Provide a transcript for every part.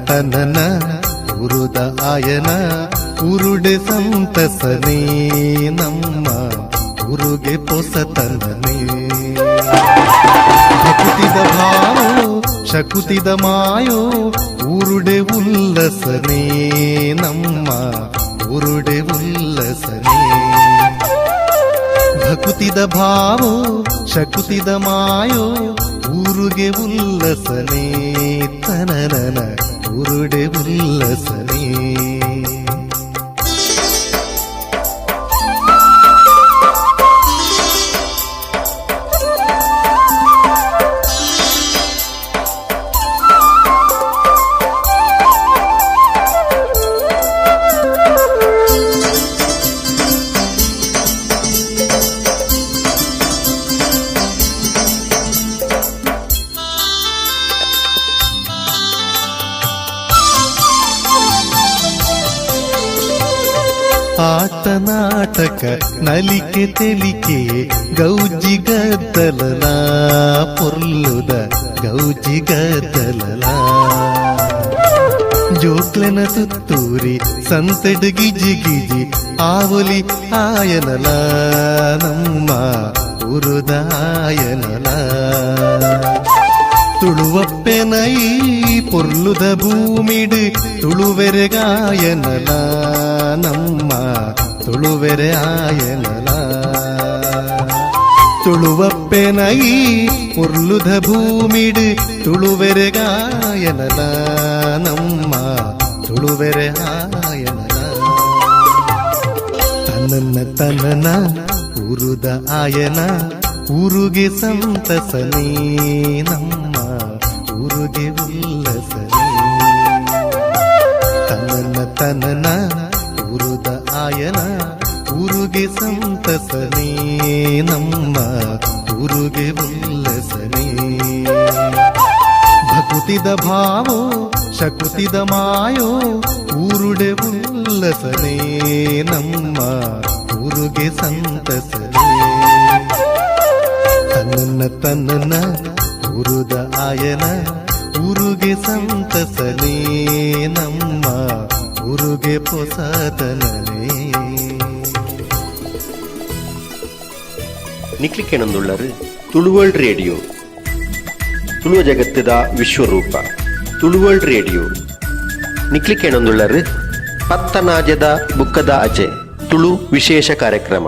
ತನನ ಉರುದ ಆಯನ ಉರುಡೆ ಸಂತಸನೇ ನಮ್ಮ ಉರುಗೆ ಪೊಸತನನೇ ಶಕುತಿದ ಭಾವೋ ಶಕುತಿದ ಮಾಯೋ ಉರುಡೆ ಉಲ್ಲಸನೇ ನಮ್ಮ ಉರುಡೆ ಉಲ್ಲಸನೇ ಭಕುತಿದ ಭಾವೋ ಶಕುತಿದ ಮಾಯೋ ಊರುಗೆ ಉಲ್ಲಸನೇ ತನನನ ಉರುಡೆ ಉಲ್ಲಸನೇ ಆಟ ನಾಟಕ ನಲಿಕೆ ತೆಲಿಕೆ ಗೌಜಿಗದ್ದಲನ ಪೊರ್ಲುದ ಗೌಜಿಗದ್ದಲನ ಜೋಕ್ಲೆನ ತುತ್ತೂರಿ ಸಂತೆಡ್ ಗಿಜಿ ಗಿಜಿ ಆವಲಿ ಆಯನಲ ನಮ್ಮ ಉರುದಾಯನಲ ತುಳುವಪ್ಪೆನೈ ಪೊರ್ಲುದ ಭೂಮಿಡ್ ತುಳುವೆರೆಗಾಯನಲ ನಮ್ಮ ತುಳುವೆರೆ ಆಯನಲ ತುಳುವಪ್ಪೆನೈ ಪೊರ್ಲುದ ಭೂಮಿಡ್ ತುಳುವೆರೆಗಾಯನಲ ನಮ್ಮ ತುಳುವೆರೆ ಆಯನಲ ತನನ ತನನ ಉರುದ ಆಯನ ಊರುಗೆ ಸಂತಸನೇ ನಮ್ಮ ಊರುಗೆ ಉಲ್ಲಸನೇ ತನನ ತನನ ಉರುದ ಆಯನ ಊರುಗೆ ಸಂತಸನೇ ನಮ್ಮ ಊರುಗೆ ಉಲ್ಲಸನೇ ಭಕುತಿದ ಭಾವೋ ಶಕುತಿದ ಮಾಯೋ ಊರುಡೆ ಉಲ್ಲಸನೇ ನಮ್ಮ ಊರುಗೆ ಸಂತಸನೇ ತನನ ತನನ ಉರುದ ಆಯನ ಊರುಗೆ ಸಂತಸನೇ ನಮ್ಮ ಊರುಗೆ ಪೊಸತನನೇ ನಿಕ್ಲಿಕ್ಕೆನೊಂದುಳ್ಳರು ತುಳುವರ್ಲ್ಡ್ ರೇಡಿಯೋ ತುಳುವ ಜಗತ್ತದ ವಿಶ್ವರೂಪ ತುಳುವರ್ಲ್ಡ್ ರೇಡಿಯೋ ನಿಕ್ಲಿಕ್ಕೆನೊಂದುಳ್ಳರು ಪತ್ತನಾಜದ ಬುಕ್ಕದ ಅಜೆ ತುಳು ವಿಶೇಷ ಕಾರ್ಯಕ್ರಮ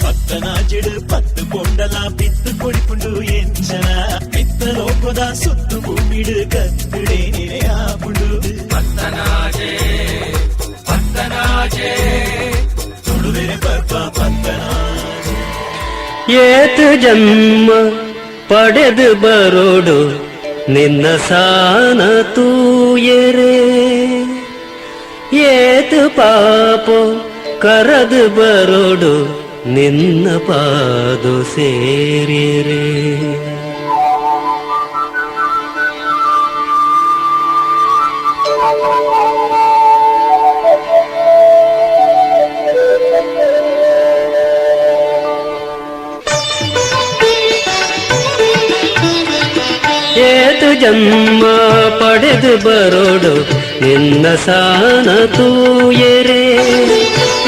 ಪತ್ತನಾಜೆಡು ಪತ್ತು ಕೊಂಡಲ ಬಿತ್ತು ಕೊಡಿಕೊಂಡು ಎಂಚನ ಬಿತ್ತ ಲೋಕದ ಸುತ್ತು ಭೂಮಿಡು ಕತ್ತುಡೆ ಆಪುಡು ಪತ್ತನಾಜೆ ಪತ್ತನಾಜೆ ತುಳುವೆರೆ ಪರ್ಪ ಪತ್ತನಾಜೆ ಏತು ಜನ್ಮ ಪಡೆದು ಬರೋಡು ನಿನ್ನ ಸಾನ ತೂಯರೆ ಏತು ಪಾಪೋ ಕರದು ಬರೋಡು ನಿನ್ನ ಪಾದು ಸೇರಿರೆ ಏತು ಜನ್ಮ ಪಡೆದು ಬರೋಡು ನಿನ್ನ ಸಾನ ತೂಯರೆ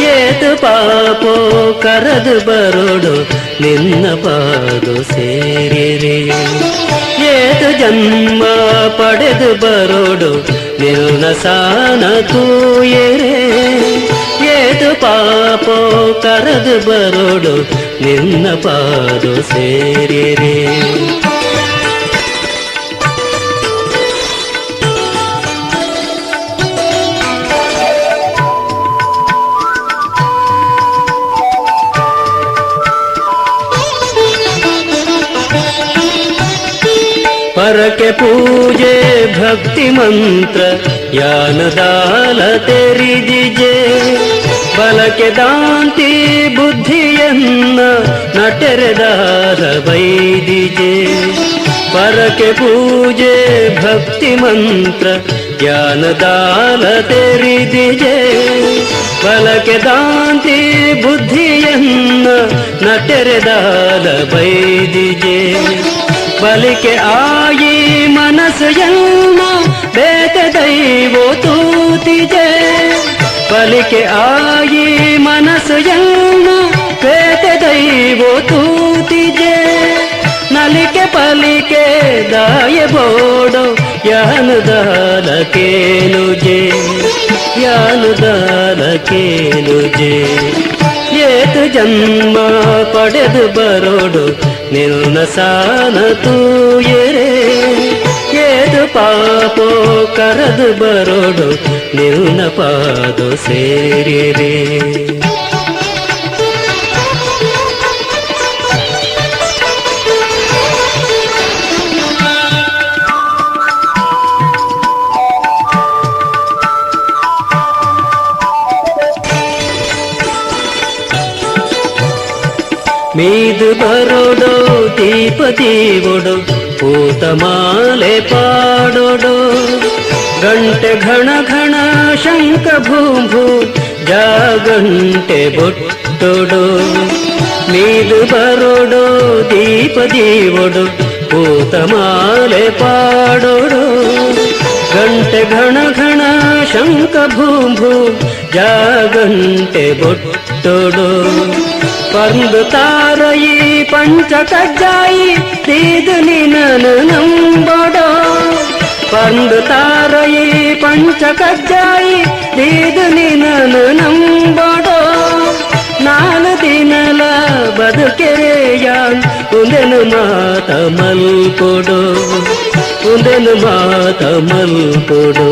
ಏತು ಪಾಪೋ ಕರದು ಬರೋಡು ನಿನ್ನ ಪಾದು ಸೇರಿರೆ ಏತು ಜನ್ಮ ಪಡೆದು ಬರೋಡು ನಿನ್ನ ಸಾನ ತೂಯರೆ ಏತು ಪಾಪೋ ಕರದು ಬರೋಡು ನಿನ್ನ ಪಾದು ಸೇರಿರೆ ಪರಕೆ ಪೂಜೆ ಭಕ್ತಿ ಮಂತ್ರ ಯಾನದಾಲ ತೆರಿದಿಜೆ ಬಲಕೆ ದಾಂತಿ ಬುದ್ಧಿಯನ್ನ ನಟೆರೆದಾರ ಬೈದಿಜೆ ಪರಕೆ ಪೂಜೆ ಭಕ್ತಿ ಮಂತ್ರ ಜ್ಞಾನದಾಲ ತೆರಿದಿಜೆ ಬಲಕೆ ದಾಂತಿ ಬುದ್ಧಿಯನ್ನ ನಟೆರೆದಾಲ ಬೈದಿಜೆ ಬಲಿಕೆ ಆಯಿ ಮನಸ್ಸು ಎಲ್ಲ ಬೇಟದೈ ದೈವೋ ತೂತಿಜೆ ಬಲಿಕೆ ಆಯಿ ಮನಸ್ಸು ಎನ್ನ ಪೇತೆ ದೈವೋ ತೂತಿಜೆ ನಲಿಕೆ ಪಲಿಕೆ ದಾಯ ಬೋಡೋ ಯಾನು ದಾಲ ಕೇನುಜೆ ಯಾನು ದಾಲ ಕೇನುಜೆ ಏತು ಜನ್ಮ ಪಡೆದು ಬರೋಡು ನಿನ್ನ ಸಾನ ತೂಯರೆ ಏದು ಪಾಪೋ ಕರೆದು ಬರೋಡು ನಿನ್ನ ಪಾದೋ ಸೇರಿರೆ ಮೀದು ಬರೋಡೋ ದೀಪ ದೀವೊಡೋ ಪೂತಮಾಲೆ ಪಾಡೋಡೋ ಗಂಟೆ ಘಣ ಘಣ ಶಂಕ ಭೂಂ ಭೂ ಜಾಗಂಟೆ ಬೊಟ್ಟೊಡೋ ಮೀದು ಬರೋಡೋ ದೀಪ ದೀವೊಡೋ ಪೂತಮಾಲೆ ಪಾಡೋಡೋ ಗಂಟೆ ಘಣ ಘಣ ಶಂಕ ಭೂಂ ಭೂ ಜಾಗಂಟೆ ಬೊಟ್ಟೊಡೋ ಪಂದು ತಾರಯಿ ಪಂಚ ಕಜ್ಜಾಯಿ ತೀದು ನಿನನು ನಂಬೊಡೋ ಪಂದು ತಾರಯಿ ಪಂಚ ಕಜ್ಜಾಯಿ ತೀದು ನಿನನು ನಂಬೊಡೋ ನಾಲು ದಿನಲ ಬದುಕೆರೆಯಾನ್ ಉಂದೆನು ಮಾತ ಮಲ್ಕೊಡೋ ಉಂದೆನು ಮಾತ ಮಲ್ಕೊಡೋ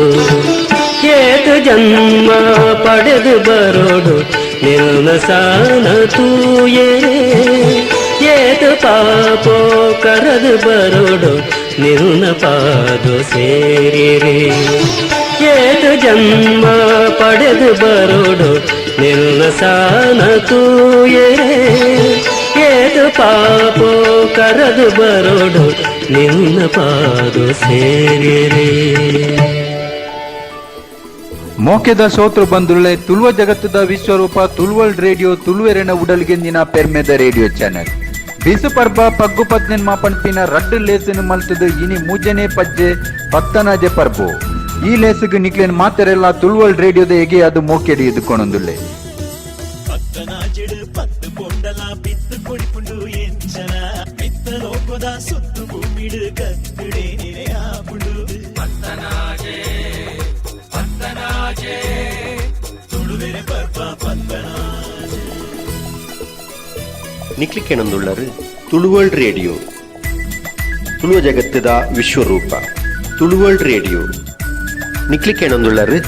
ಏತು ಜನ್ಮ ಪಡೆದು ಬರೋಡು ನಿನ್ನ ಸಾನ ತೂಯರೆ ಏತು ಪಾಪೋ ಕರೆದು ಬರೋಡು ನಿನ್ನ ಪಾದೋ ಸೇರಿರೆ ಏತು ಜನ್ಮ ಪಡೆದು ಬರೋಡು ನಿನ್ನ ಸಾನ ತೂಯರೆ ಏತು ಪಾಪೋ ಕರೆದು ಬರೋಡು ನಿನ್ನ ಪಾದೋ ಸೇರಿರೆ ಮೋಕೆದ ಸೋತ್ರ ಬಂದುಳ್ಳೆ ತುಳುವ ಜಗತ್ತದ ವಿಶ್ವರೂಪ ತುಳುವಲ್ ರೇಡಿಯೋ ತುಳುವೆರೆನ ಉಡಲ್ಗೆಂದಿನ ಪೆರ್ಮೆದ ರೇಡಿಯೋ ಚಾನೆಲ್ ಬಿಸು ಪರ್ಬ ಪಗ್ಗು ಪದ್ನೆನ್ ಮಾಪನ್ಪಿನ ರಡ್ಡು ಲೇಸನು ಮಲ್ತದು ಇನಿ ಮೂಜನೆ ಪಜ್ಜೆ ಪತ್ತನಾಜೆ ಪರ್ಬು ಈ ಲೇಸಗು ನಿಕ್ಲೆನ್ ಮಾತೆರೆಲ್ಲ ತುಳುವಲ್ ರೇಡಿಯೋದ ಎಗೆ ಅದು ಮೋಕೆಡಿ ಇದ್ದುಕೊಂಡೊಂದುಳ್ಳೆ ಪತ್ತನಾಜೆಡು ಪತ್ತು ಪೊಂಡಲ ಬಿತ್ತು ಕೊಡಿಪುಂಡು ಎಂಚನ ಬಿತ್ತ ಲೋಕದ ಸುತ್ತು ಭೂಮಿಡು ಕತ್ತುಡೆ ನೆರೆಯಾಪುಂಡು ಪತ್ತನಾಜೆ ಪತ್ತನಾಜೆ ತುಳುವೆರೆ ಪರ್ಪ ಪತ್ತನಾಜೆ ನಿಕ್ಲಿಕ್ಕೆನೊಂದುಳ್ಳರು ತುಳುವಲ್ ರೇಡಿಯೋ ತುಳುವ ಜಗತ್ತದ ವಿಶ್ವರೂಪ ತುಳುವಲ್ ರೇಡಿಯೋ ನಿಕ್ಲಿಕ್ಕೆನೊಂದುಳ್ಳರು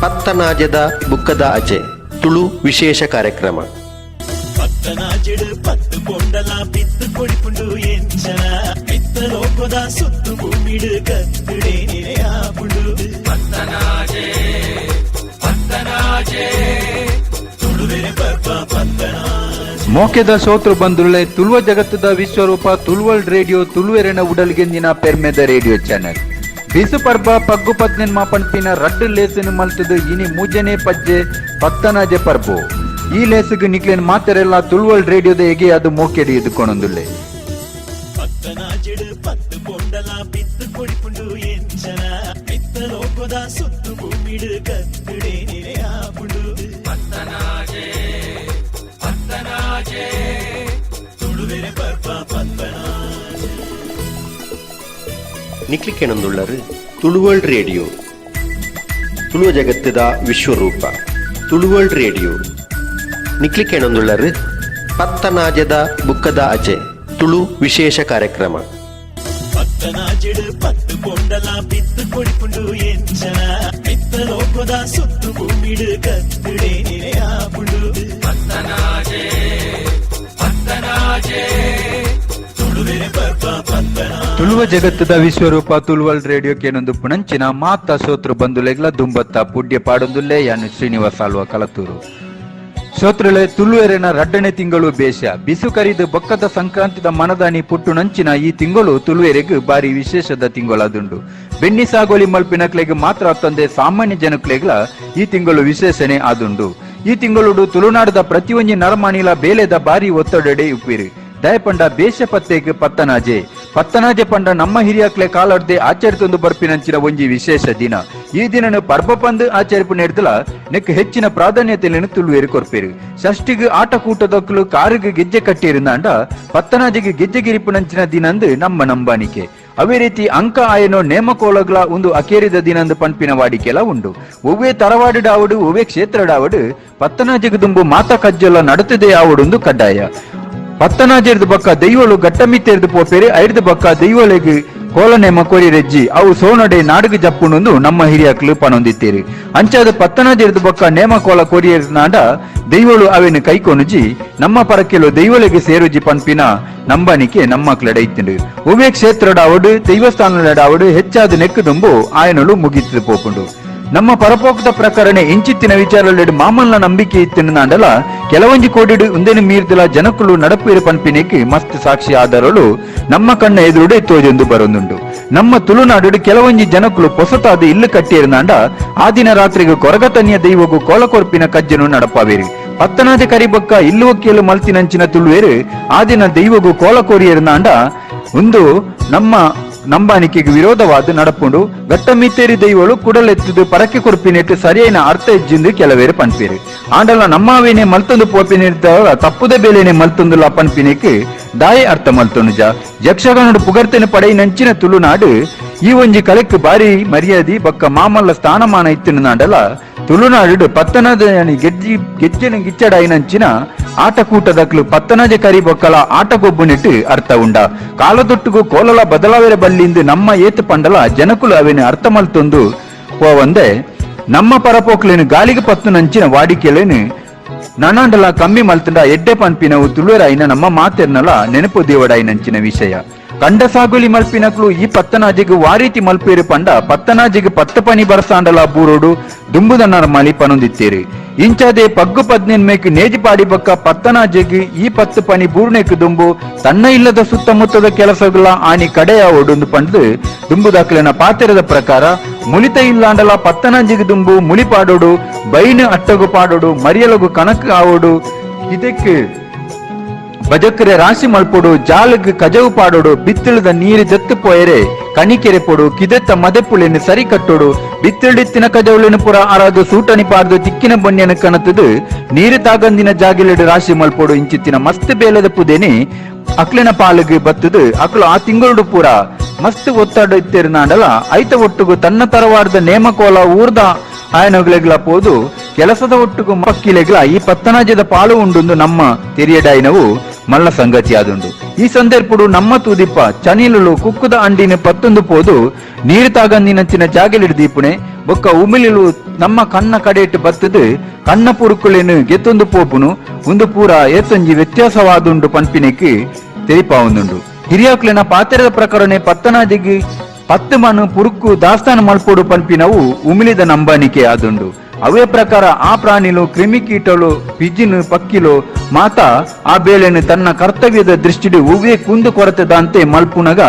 ಪತ್ತನಾಜದ ಬುಕ್ಕದ ಅಜೆ ತುಳು ವಿಶೇಷ ಕಾರ್ಯಕ್ರಮ ಪತ್ತನಾಜೆಡು ಪತ್ತು ಪೊಂಡಲ ಬಿತ್ತು ಕೊಡಿಪುಂಡು ಎಂಚನ ಬಿತ್ತ ಲೋಕದ ಸುತ್ತು ಭೂಮಿಡು ಕತ್ತುಡೆ ನೆರೆಯಾಪುಂಡು ಪತ್ತನಾಜೆ ಪತ್ತನಾಜೆ ತುಳುವೆರೆ ಪರ್ಪ ಪತ್ತನಾಜೆ ಮೋಕೆದ ಸೋತ್ರ ಬಂದುಳ್ಳೆ ತುಳುವ ಜಗತ್ತದ ವಿಶ್ವರೂಪ ತುಳುವಲ್ ರೇಡಿಯೋ ತುಳುವೆರೆನ ಉಡಲ್ಗೆಂದಿನ ಪೆರ್ಮೆದ ರೇಡಿಯೋ ಚಾನೆಲ್ ಬಿಸು ಪರ್ಬ ಪಗ್ಗು ಪದ್ನೆನ್ ಮಾಪನ್ಪಿನ ರಡ್ಡು ಲೇಸನು ಮಲ್ತದು ಇನಿ ಮೂಜನೆ ಪಜ್ಜೆ ಪತ್ತನಾಜೆ ಪರ್ಬು ಈ ಲೇಸಗು ನಿಕ್ಲೆನ್ ಮಾತೆರೆಲ್ಲ ತುಳುವಲ್ ರೇಡಿಯೋದ ಎಗೆ ಅದು ಮೋಕೆಡಿ ಇದ್ದುಕೊಂಡೊಂದುಳ್ಳೆ ಪತ್ತನಾಜೆಡು ಪತ್ತು ಪೊಂಡಲ ಬಿತ್ತು ಕೊಡಿಪುಂಡು ಎಂಚನ ಬಿತ್ತ ಲೋಕದ ಸುತ್ತು ಭೂಮಿಡು ಕತ್ತುಡೆ ನೆರೆಯಾಪುಂಡು ಪತ್ತನಾಜೆ ಪತ್ತನಾಜೆ ತುಳುವೆರೆ ಪರ್ಪ ಪತ್ತನಾಜೆ ನಿಕ್ಲಿಕ್ಕೆನೊಂದುಳ್ಳರು ತುಳುವಲ್ ರೇಡಿಯೋ ತುಳುವ ಜಗತ್ತದ ವಿಶ್ವರೂಪ ತುಳುವಲ್ ರೇಡಿಯೋ ನಿಕ್ಲಿಕ್ಕೆನೊಂದುಳ್ಳರು ಪತ್ತನಾಜದ ಬುಕ್ಕದ ಅಜೆ ತುಳು ವಿಶೇಷ ಕಾರ್ಯಕ್ರಮ ಪತ್ತನಾಜೆಡು ಪತ್ತು ಪೊಂಡಲ ಬಿತ್ತು ಕೊಡಿಪುಂಡು ಎಂಚನ ಬಿತ್ತ ಲೋಕದ ಸುತ್ತು ಭೂಮಿಡು ಕತ್ತುಡೆ ನೆರೆಯಾಪುಂಡು ಪತ್ತನಾಜೆ ಪತ್ತನಾಜೆ ತುಳುವೆರೆ ಪರ್ಪ ಪತ್ತನಾಜೆ ತುಳುವ ಜಗತ್ತದ ವಿಶ್ವರೂಪ ತುಳುವಲ್ ರೇಡಿಯೋಕ್ಕೆ ಏನೊಂದು ಪುಣಂಚಿನ ಮಾತ ಸೋತ್ರ ಬಂದುಲೆಗ್ಲ ದುಂಬತ್ತ ಪುಡ್ಯ ಪಾಡೊಂದುಲ್ಲೆ ಯಾನು ಶ್ರೀನಿವಾಸ ಅಲ್ವ ಕಲತೂರು ಸೋತ್ರಳೆ ತುಳುವೆರೆನ ರಡ್ಡನೆ ತಿಂಗಳು ಬೇಷ ಬಿಸು ಕರಿದು ಬೊಕ್ಕದ ಸಂಕ್ರಾಂತಿದ ಮನದಾನಿ ಪುಟ್ಟು ನಂಚಿನ ಈ ತಿಂಗಳು ತುಳುವೆರೆಗೂ ಬಾರಿ ವಿಶೇಷದ ತಿಂಗಳದುಂಡು ಬೆಣ್ಣಿ ಸಾಗೋಲಿ ಮಲ್ಪಿನಕ್ಲೆಗ್ ಮಾತ್ರ ತಂದೆ ಸಾಮಾನ್ಯ ಜನಕ್ಲೆಗ್ಲ ಈ ತಿಂಗಳು ವಿಶೇಷಣೆ ಆದುಂಡು ಈ ತಿಂಗಳು ತುಳುನಾಡದ ಪ್ರತಿಯೊಂದು ನರಮಾಣಿಲ ಬೇಲೆದ ಬಾರಿ ಒತ್ತಡಡೆ ಉಪ್ಪಿರಿ ದಯಪಂಡ ಬೇಷ ಪತ್ತೆಗೆ ಪತ್ತನಾಜೆ ಪತ್ತನಾಜೆ ಪಂಡ ನಮ್ಮ ಹಿರಿಯಕ್ಲೆ ಕಾಲಾಡ್ದೆ ಆಚರಿತೊಂದು ಬರ್ಪಿನಂಚಿನ ಒಂಜಿ ವಿಶೇಷ ದಿನ ಈ ದಿನನು ಪರ್ಬ ಪಂದು ಆಚರಿಪು ನೆಡ್ದಲ ನೆಕ್ ಹೆಚ್ಚಿನ ಪ್ರಾಧಾನ್ಯತೆಯನ್ನು ತುಳುವೇರು ಕೊರ್ಪೇರು. ಷಷ್ಟಿಗೆ ಆಟ ಕೂಟದಕ್ಕಲು ಕಾರಿಗೆ ಗೆಜ್ಜೆ ಕಟ್ಟಿರುಂದಾಂಡ ಪತ್ತನಾಜಿಗೆ ಗೆಜ್ಜೆ ಗಿರಿಪುನಂಚಿನ ದಿನಂದು ನಮ್ಮ ನಂಬಾನಿಕೆ. ಅವೇ ರೀತಿ ಅಂಕ ಆಯನೋ ನೇಮಕೋಲಗಳ ಒಂದು ಅಕೇರಿದ ದಿನಂದು ಪಂಪಿನ ವಾಡಿಕೆಲ ಉಂಡು. ಒವ್ವೇ ತರವಾಡಿಡಾವಡು ಒವ್ವೇ ಕ್ಷೇತ್ರಡಾವಡು ಪತ್ತನಾಜಿಗೆ ದುಂಬು ಮಾತಾ ಕಜ್ಜಲ ನಡುತ್ತದೆ ಆವಡೊಂದು ಕಡ್ಡಾಯ. ಪತ್ತನಾಜೆರ್ದು ಬಕ್ಕ ದೈವಳು ಗಟ್ಟಮಿತ್ತೆರ್ದು ಪೋಪೇರಿ ಐರ್ದು ಬಕ್ಕ ದೈವಳಿಗೆ ಕೋಲನೇಮ ಕೊರಿ ರೆಜ್ಜಿ ಅವು ಸೋನಡೆ ನಾಡುಗೆ ಜಪ್ಪುನೊಂದು ನಮ್ಮ ಹಿರಿಯಕ್ಲು ಪನೊಂದಿತ್ತೇರಿ. ಅಂಚಾದ ಪತ್ತನಾಜೆರ್ದು ಬಕ್ಕ ನೇಮ ಕೋಲ ಕೊರಿಯರ್ನಾಂಡ ದೈವಳು ಅವೇನು ಕೈಕೊನುಜಿ ನಮ್ಮ ಪರಕೆಲು ದೈವಳಿಗೆ ಸೇರುಜಿ ಪನ್ಪಿನ ನಂಬಾನಿಕೆ ನಮ್ಮಕ್ಲಡ ಇತ್ತಿಂಡು. ಒವ್ವೇ ಕ್ಷೇತ್ರಡಾವಡು ದೈವಸ್ಥಾನಡಾವಡು ಹೆಚ್ಚಾದ ನೆಕ್ಕದುಂಬು ಆಯನಳು ಮುಗಿತು ಪೋಪುಂಡು. ನಮ್ಮ ಪರಪೋಕ್ತ ಪ್ರಕರಣ ಇಂಚಿತ್ತಿನ ವಿಚಾರಲೆಡು ಮಾಮಲ್ನ ನಂಬಿಕೆ ಇತ್ತಿನಾಂಡಲ ಕೆಲವೊಂಜಿ ಕೋಡಿಡು ಉಂದೆನು ಮೀರ್ದಲ ಜನಕುಲು ನಡಪೇರು ಪನ್ಪಿನೆಕ್ಕೆ ಮಸ್ತ್ ಸಾಕ್ಷಿ ಆಧಾರಳು ನಮ್ಮ ಕಣ್ಣ ಎದುರುಡೆ ತೋಜೊಂದು ಬರೊಂದುಂಡು. ನಮ್ಮ ತುಳುನಾಡು ಕೆಲವೊಂಜಿ ಜನಕುಲು ಪೊಸತಾದ ಇಲ್ಲು ಕಟ್ಟಿರ್ನಾಂಡ ಆ ದಿನ ರಾತ್ರಿಗೆ ಕೊರಗತನಿಯ ದೈವಗೂ ಕೋಲಕೊರ್ಪಿನ ಕಜ್ಜನು ನಡಪಾವೇರಿ. ಪತ್ತನಾದ ಕರಿಬಕ್ಕ ಇಲ್ಲು ಒಕ್ಕಿಯಲು ಮಲ್ತಿನಂಚಿನ ತುಳುವೇರು ಆ ದಿನ ದೈವಗೂ ಕೋಲಕೋರಿಯರ್ನಾಂಡ ಒಂದು ನಮ್ಮ ನಂಬಾನಿಕೆಗೆ ವಿರೋಧವಾದ ನಡಪುಂಡು ಗಟ್ಟಮಿತ್ತೇರಿ ದೈವಳು ಕುಡಲೆತ್ತದು ಪರಕೆ ಕೊರ್ಪಿನೆಟ್ಟು ಸರಿಯಾದ ಅರ್ಥ ಇಜ್ಜಿಂದು ಕೆಲವೇರು ಪನ್ಪೇರು. ಆಂಡಲ ನಮ್ಮವೇನೆ ಮಲ್ತೊಂದು ಪೋಪಿನಿರ್ತಾವ ತಪ್ಪುದ ಬೇಲೆನೆ ಮಲ್ತೊಂದುಲ ಪನ್ಪಿನೆಕ್ಕೆ ದಾಯ ಅರ್ಥ ಮಲ್ತೊನುಜ. ಯಕ್ಷಗಾನಡು ಪುಗರ್ತನೆ ಪಡೈ ನಂಚಿನ ತುಳುನಾಡು ಈ ಒಂಜಿ ಕಲೆಕ್ ಬಾರಿ ಮರ್ಯಾದಿ ಬಕ್ಕ ಮಾಮಲ್ಲ ಸ್ಥಾನಮಾನ ಇತ್ತಿನ ನಾಡಲ ತುಳುನಾಡು ಪತ್ತನಾದ ಗೆಜ್ಜೆನ ಗಿಚ್ಚಡಾಯಿನಂಚಿನ ಆಟಕೂಟದಕ್ಲು ಪತ್ತನಾಜ ಕರಿ ಬೊಕ್ಕಲ ಆಟಗೊಬ್ಬುನೆಟ್ಟು ಅರ್ಥ ಉಂಡ. ಕಾಲದೊಟ್ಟುಗೂ ಕೋಲಲ ಬದಲಾವೇರ ಬಲ್ಲಿಂದು ನಮ್ಮ ಏತು ಪಂಡಲ ಜನಕುಲು ಅವೇನು ಅರ್ಥ ಮಲ್ತೊಂದು ಪೋವಂದೆ ನಮ್ಮ ಪರಪೋಕ್ಲೇನು ಗಾಳಿಗೆ ಪತ್ತು ನಂಚಿನ ವಾಡಿಕೆಲೇನು ನನಾಂಡಲ ಕಮ್ಮಿ ಮಲ್ತಂಡ ಎಡ್ಡೆ ಪನ್ಪಿನವು ತುಳುವರಾಯಿನ ನಮ್ಮ ಮಾತೆರ್ನಲ ನೆನಪು ದೇವಡಾಯಿನಂಚಿನ ವಿಷಯ. ಕಂಡ ಸಾಗುಲಿ ಮಲ್ಪಿನಕ್ಲು ಈ ಪತ್ತನಾಜಿಗೆ ವಾರೀತಿ ಮಲ್ಪೇರು ಪಂಡ ಪತ್ತನಾಜಿಗೆ ಪತ್ತ ಪನಿ ಬರಸಾಂಡಲ ಬೂರೋಡು ದುಂಬುದನ್ನರ ಮಳಿ ಪನೊಂದಿತ್ತೇರಿ. ಇಂಚಾದೆ ಪಗ್ಗು ಪದ್ನೆನ್ಮೇಕ್ ನೇಜಿ ಪಾಡಿ ಬಕ್ಕ ಪತ್ತನಾಜಿಗೆ ಈ ಪತ್ತು ಪನಿ ಬೂರ್ಣೆಕ್ ದುಂಬು ತನ್ನ ಇಲ್ಲದ ಸುತ್ತಮುತ್ತದ ಕೆಲಸಗಳ ಆನಿ ಕಡೆಯ ಒಡೊಂದು ಪಂಡು ದುಂಬುದಾಕ್ಲಿನ ಪಾತೆರದ ಪ್ರಕಾರ ಮುಳಿತ ಇಲ್ಲಾಂಡಲ ಪತ್ತನಾಜಿಗೆ ದುಂಬು ಮುಳಿ ಪಾಡೋಡು ಬೈನು ಅಟ್ಟಗು ಪಾಡೋಡು ಮರಿಯಲಗು ಕಣಕ್ ಆವೋಡು ಇದಕ್ಕೆ ಬಜಕ್ರೆ ರಾಶಿ ಮಲ್ಪೊಡು ಜಾಲಗ್ ಕಜವು ಪಾಡೋಡು ಬಿತ್ತಿಳದ ನೀರು ಜತ್ತು ಪೋಯರೆ ಕಣಿಕೆರೆ ಪೊಡು ಕಿದೆತ್ತ ಮದೆಪ್ಪುಳೆನು ಸರಿ ಕಟ್ಟೋಡು ಬಿತ್ತಿಳಿತ್ತಿನ ಕಜವುಳೆನು ಪುರ ಆರಾದು ಸೂಟನಿ ಪಾರ್ದು ತಿಕ್ಕಿನ ಬೊನ್ಯನ ಕಣತದು ನೀರು ತಾಗಂದಿನ ಜಾಗಿಲೆಡು ರಾಶಿ ಮಲ್ಪೊಡು ಇಂಚಿತ್ತಿನ ಮಸ್ತ್ ಬೇಲದ ಪುದೇನೆ ಅಕ್ಲಿನ ಪಾಲಿಗೆ ಬತ್ತದು ಅಕ್ಲು ಆ ತಿಂಗಳು ಪೂರ ಮಸ್ತ್ ಒತ್ತಡ ಇತ್ತಿರ್ನಾಡಲ ಐತ ಒಟ್ಟುಗು ತನ್ನ ತರವಾರ್ದ ನೇಮಕೋಲ ಊರ್ದ ಆಯನಗಳೆಗ್ಲ ಪೋದು ಕೆಲಸದ ಒಟ್ಟುಗು ಮಕ್ಕಿಲೆಗ್ಲ ಈ ಪತ್ತನಾಜದ ಪಾಲು ಉಂಡು ನಮ್ಮ ತೆರಿಯಡಾಯಿನವು ಮಲ್ಲ ಸಂಗತಿ ಆದುಂಡು. ಈ ಸಂದರ್ಭಡು ನಮ್ಮ ತೂದಿಪ್ಪ ಚನಿಲು ಕುಕ್ಕುದ ಅಂಡಿನ ಪತ್ತೊಂದು ಪೋದು ನೀರು ತಾಗಂದಿನಂಚಿನ ಜಾಗಲಿಡ್ದೀಪುಣೆ ಬೊಕ್ಕ ಉಮಿಲಿಲು ನಮ್ಮ ಕಣ್ಣ ಕಡೆಯಿಟ್ಟು ಬತ್ತದು ಕಣ್ಣ ಪುರುಕುಳೆನು ಗೆತ್ತೊಂದು ಪೋಪುನು ಒಂದು ಪೂರ ಏತೊಂಜಿ ವ್ಯತ್ಯಾಸವಾದುಂಡು ಪನ್ಪಿನೆಕ್ಕೆ ತೆರಿಪಾವುಂದುಂಡು. ಹಿರಿಯಾಕ್ಲೆನ ಪಾತ್ರದ ಪ್ರಕರಣ ಪತ್ತನಾಜಿಗೆ 10 ಮನು ಪುರುಕು ದಾಸ್ತಾನು ಮಲ್ಪೋಡು ಪನ್ಪಿನವು ಉಮಿಲಿದ ನಂಬಾನಿಕೆ ಆದುಂಡು. ಅವೇ ಪ್ರಕಾರ ಆ ಪ್ರಾಣಿಲು ಕ್ರಿಮಿಕೀಟಲು ಪಿಜಿನು ಪಕ್ಕಿಲು ಮಾತ ಆ ಬೇಳೆನು ತನ್ನ ಕರ್ತವ್ಯದ ದೃಷ್ಟಿಡು ಉವ್ವೇ ಕುಂದು ಕೊರತೆದಂತೆ ಮಲ್ಪುನಗ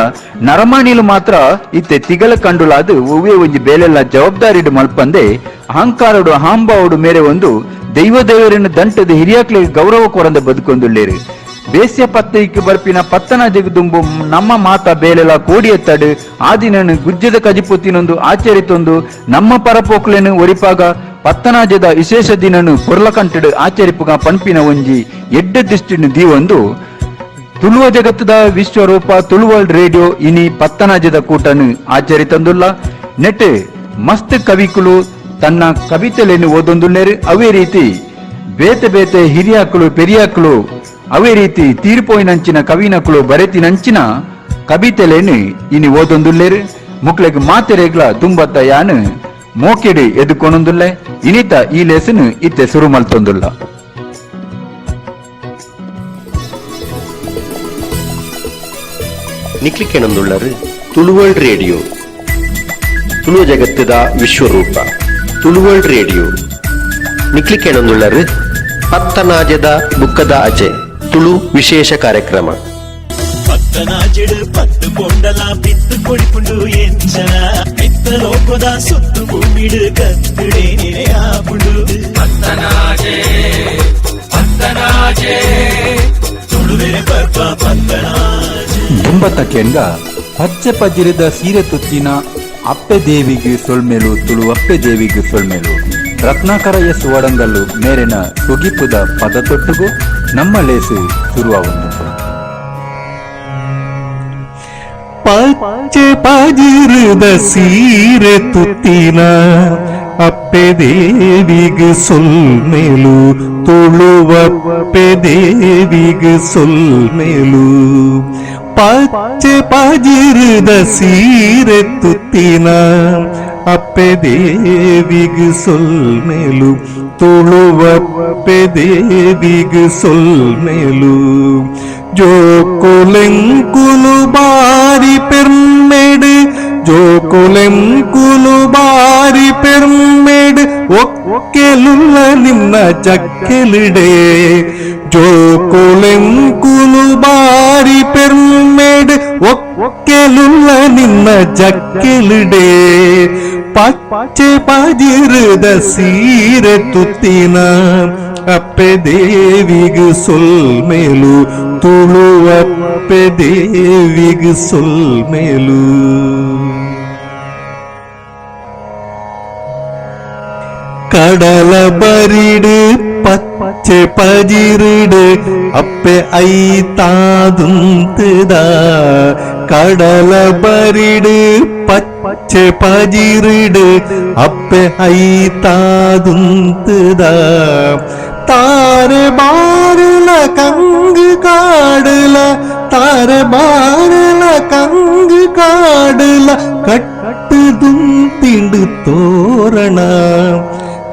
ನರಮಾಣಿಲು ಮಾತ್ರ ಇತ್ತೆ ತಿಗಲ ಕಂಡುಲಾದು ಉವ್ವೇ ಒಂಜಿ ಬೇಲೆಲ್ಲ ಜವಾಬ್ದಾರಿಡು ಮಲ್ಪಂದೆ ಅಹಂಕಾರಡು ಹಾಂಬಾವುಡು ಮೇರೆ ಒಂದು ದೈವ ದೇವರನ್ನು ದಂಟದ ಹಿರಿಯಾಕ್ಲಿಗೆ ಗೌರವ ಕೊರಂದ ಬದುಕೊಂದುಳ್ಳೇರು. ಬೇಸ್ಯ ಪತ್ತೈಕ್ಕೆ ಬರ್ಪಿನ ಪತ್ತನಾಜಿಗೆ ದುಂಬು ನಮ್ಮ ಮಾತ ಬೇಲೆಲ ಕೋಡಿಯತ್ತಡು ಆ ದಿನನು ಗುಜ್ಜದ ಕಜಿಪುತ್ತಿನೊಂದು ಆಚರಿತೊಂದು ನಮ್ಮ ಪರಪೋಕ್ಲೆನು ಒರಿಪಾಗ ಪತ್ತನಾಜದ ವಿಶೇಷ ದಿನನು ಪೊರ್ಲಕಂಟಡು ಆಚರಿಪುಗ ಪನ್ಪಿನ ಒಂಜಿ ಎಡ್ಡ ದಿಷ್ಟಿನು ದೀವೊಂದು ತುಳುವ ಜಗತ್ತದ ವಿಶ್ವರೂಪ ತುಳುವರ್ಲ್ಡ್ ರೇಡಿಯೋ ಇನಿ ಪತ್ತನಾಜದ ಕೂಟನು ಆಚರಿತಂದುಲ್ಲ. ನೆಟ್ ಮಸ್ತ್ ಕವಿಕುಲು ತನ್ನ ಕವಿತೆಲೆನು ಓದೊಂದುಲ್ಲೇರು. ಅವೇ ರೀತಿ ಬೇತೆ ಬೇತೆ ಹಿರಿಯಾಕುಲು ಪೆರಿಯಾಕುಲು ಅವೇ ರೀತಿ ತೀರ್ಪೋಯಿನಂಚಿನ ಕವಿನಕುಲು ಬರೆತಿನಂಚಿನ ಕವಿತೆಲೇನು ಇನಿ ಓದೊಂದುಲ್ಲೇರು. ಮುಕ್ಲೆಗ್ ಮಾತೆರೆಗ್ಲ ತುಂಬತ್ತ ಯಾನು ಮೋಕೆಡು ಎದುಕೊನೊಂದುಲ್ಲೆ ಇನಿತ ಈ ಲೇಸನು ಇತ್ತೆ ಸುರು ಮಲ್ತೊಂದುಲ್ಲ. ನಿಕ್ಲಿಕ್ಕೆನೊಂದುಳ್ಳರು ತುಳುವರ್ಲ್ಡ್ ರೇಡಿಯೋ ತುಳುವ ಜಗತ್ತದ ವಿಶ್ವರೂಪ ತುಳುವರ್ಲ್ಡ್ ರೇಡಿಯೋ ನಿಕ್ಲಿಕ್ಕೆನೊಂದುಳ್ಳರು ಪತ್ತನಾಜದ ಬುಕ್ಕದ ಅಜೆ ತುಳು ವಿಶೇಷ ಕಾರ್ಯಕ್ರಮ. ಪತ್ತನಾಜೆಡು ಪತ್ತು ಪೊಂಡಲ ಬಿತ್ತು ಕೊಡಿಪುಂಡು ಎಂಚನ ಮಿತ್ತ ಲೋಕದ ಸುತ್ತು ಭೂಮಿಡು ಕತ್ತುಡೆ ಆಪುಂಡು ಪತ್ತನಾಜೆ ಪತ್ತನಾಜೆ ತುಳುವೆರೆ ಪರ್ಪ ಪತ್ತನಾಜೆ ದುಂಬತ್ತ ಕೆಂಗ ಪಚ್ಚೆ ಪಜ್ಜಿರಿದ ಸೀರೆ ತುತ್ತಿನ ಅಪ್ಪೆ ದೇವಿಗೆ ಸೊಲ್ಮೇಲು ತುಳು ಅಪ್ಪೆ ದೇವಿಗೆ ಸೊಲ್ಮೇಲು ರತ್ನಾಕರ ಎಸ್ ಒಡಂಗಲ್ಲು ಮೇರಿನ ಸುಗಿಪುದ ಪದ ತೊಟ್ಟುಗು ನಮ್ಮ ಲೇಸು ಶುರುವಾಗುವುದು. ಪಚ್ಚೆ ಪಜಿರದ ಸೀರೆ ತುತ್ತಿನ ಅಪ್ಪೆ ದೇವಿಗೆ ಸೊಲ್ಮೇಲು ತುಳುವಪ್ಪೆ ದೇವಿಗೆ ಸೊಲ್ಮೇಲು. ಪಚ್ಚೆ ಪಜಿರದ ಸೀರೆ ತುತ್ತಿನ ಅಪ್ಪೆ ದೇವಿಗೆ ಸೊಲ್ಮೇಲು ತುಳುವಪ್ಪೆ ದೇವಿಗೆ ಸೊಲ್ಮೇಲು. ಜೋಕೊಲೆಂಕುಲು ಬಾರಿ ಪೆರ್ಮೆಡ್ ಜೋಕೊಲೆಂಕುಲು ಬಾರಿ ಪೆರ್ಮೆಡ್ ಒಕ್ಕೆಲುಲ್ಲ ನಿನ್ನ ಜಕ್ಕೆಲಿಡೆ. ಜೋಕೊಲೆಂಕುಲು ಬಾರಿ ಪೆರ್ಮೆಡ್ ಒಕ್ಕೆಲುಲ್ಲ ನಿನ್ನ ಜಕ್ಕೆಲಿಡೆ. ಪಚ್ಚೆ ಪಜಿರದ ಸೀರೆ ತುತ್ತಿನ ಅಪ್ಪೆ ದೇವಿಗೆ ಸೊಲ್ಮೇಲು ತುಳುವಪ್ಪೆ ದೇವಿಗೆ ಸೊಲ್ಮೇಲು. ಕಡಲ ಬರಿಡು ಪಚ್ಚೆ ಪಜಿರುಡು ಅಪ್ಪೆ ಐತಾದುಂತದ. ಕಡಲ ಬರಿಡು ಪಚ್ಚೆ ಪಜಿರುಡು ಅಪ್ಪೆ ಐತಾದುಂತದ. ತಾರೆ ಬಾರಲ ಕಂಗು ಕಾಡಲ ತಾರೆ ಬಾರಲ ಕಂಗು ಕಾಡಲ ಕಟ್ಟುದುಂ ತಿಂಡು ತೋರಣ.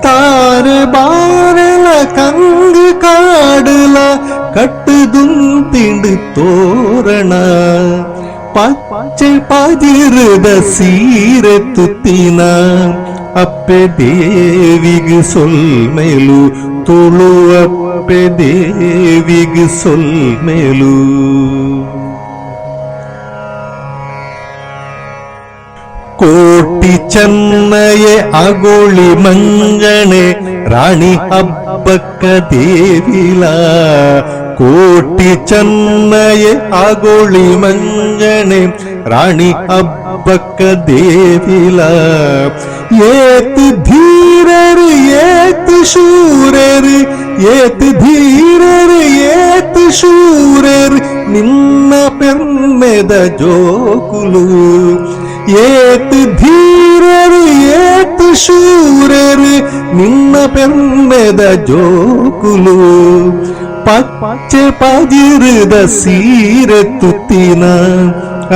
ತಾರೆ ಬಾರಲ ಕಂಗು ಕಾಡಲ ಕಟ್ಟುದುಂ ತಿಂಡು ತೋರಣ. ಪಚ್ಚೆ ಪಜಿರದ ಸೀರೆ ತುತ್ತಿನ ಅಪ್ಪೆ ದೇವಿಗೆ ಸೊಲ್ಮೇಲು ತುಳುವಪ್ಪೆ ದೇವಿಗೆ ಸೊಲ್ಮೇಲು. ಕೋಟಿ ಚೆನ್ನಯೆ ಅಗೋಳಿ ಮಂಗಣೆ ರಾಣಿ ಹಬ್ಬಕ್ಕ ದೇವಿಲ. ಕೋಟಿ ಚೆನ್ನಯೆ ಅಗೋಳಿ ಮಂಗಣೆ ರಾಣಿ ಹಬ್ಬಕ್ಕ ದೇವಿಲ. ಏತ್ ಧೀರರು ಏತ್ ಶೂರರು ಏತ್ ಧೀರರು ಏತ್ ಶೂರರು ನಿನ್ನ ಪೆರ್ಮೆದ ಜೋಕುಲು. ಏತ್ ಧೀರರು ಏತ್ ಶೂರರು ನಿನ್ನ ಪೆರ್ಮೆದ ಜೋಕುಲು. ಪಚ್ಚೆ ಪಜಿರದ ಸೀರೆ ತುತ್ತಿನ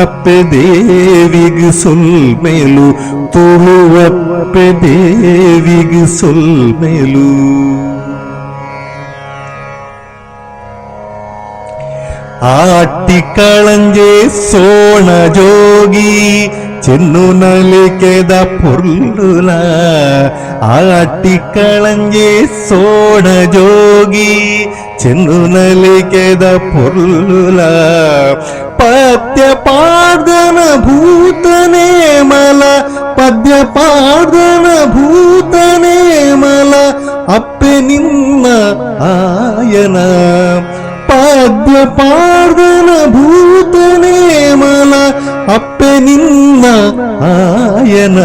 ಅಪ್ಪೆ ದೇವಿಗೆ ಸೊಲ್ಮೇಲು ತುಳುವಪ್ಪೆ ದೇವಿಗೆ ಸೊಲ್ಮೇಲು. ಆಟಿ ಕಳಂಜೆ ಸೋಣ ಜೋಗಿ ಚೆನ್ನು ನಲಿಕೆದ ಪೊರ್ಲುಲ. ಆಟಿ ಕಳಂಜೆ ಸೋಣ ಜೋಗಿ ಚೆನ್ನು ನಲಿಕೆದ ಪೊರ್ಲುಲ. ಪದ್ಯ ಪಾರ್ದನ ಭೂತನೇ ಮಲ ಪದ್ಯ ಪಾರ್ದನ ಭೂತನೇ ಮಲ ಅಪ್ಪೆ ನಿನ್ನ ಆಯನ. ಪದ್ಯ ಪಾರ್ದನ ಭೂತನೇ ಮಲ ಅಪ್ಪೆ ನಿನ್ನ ಆಯನ.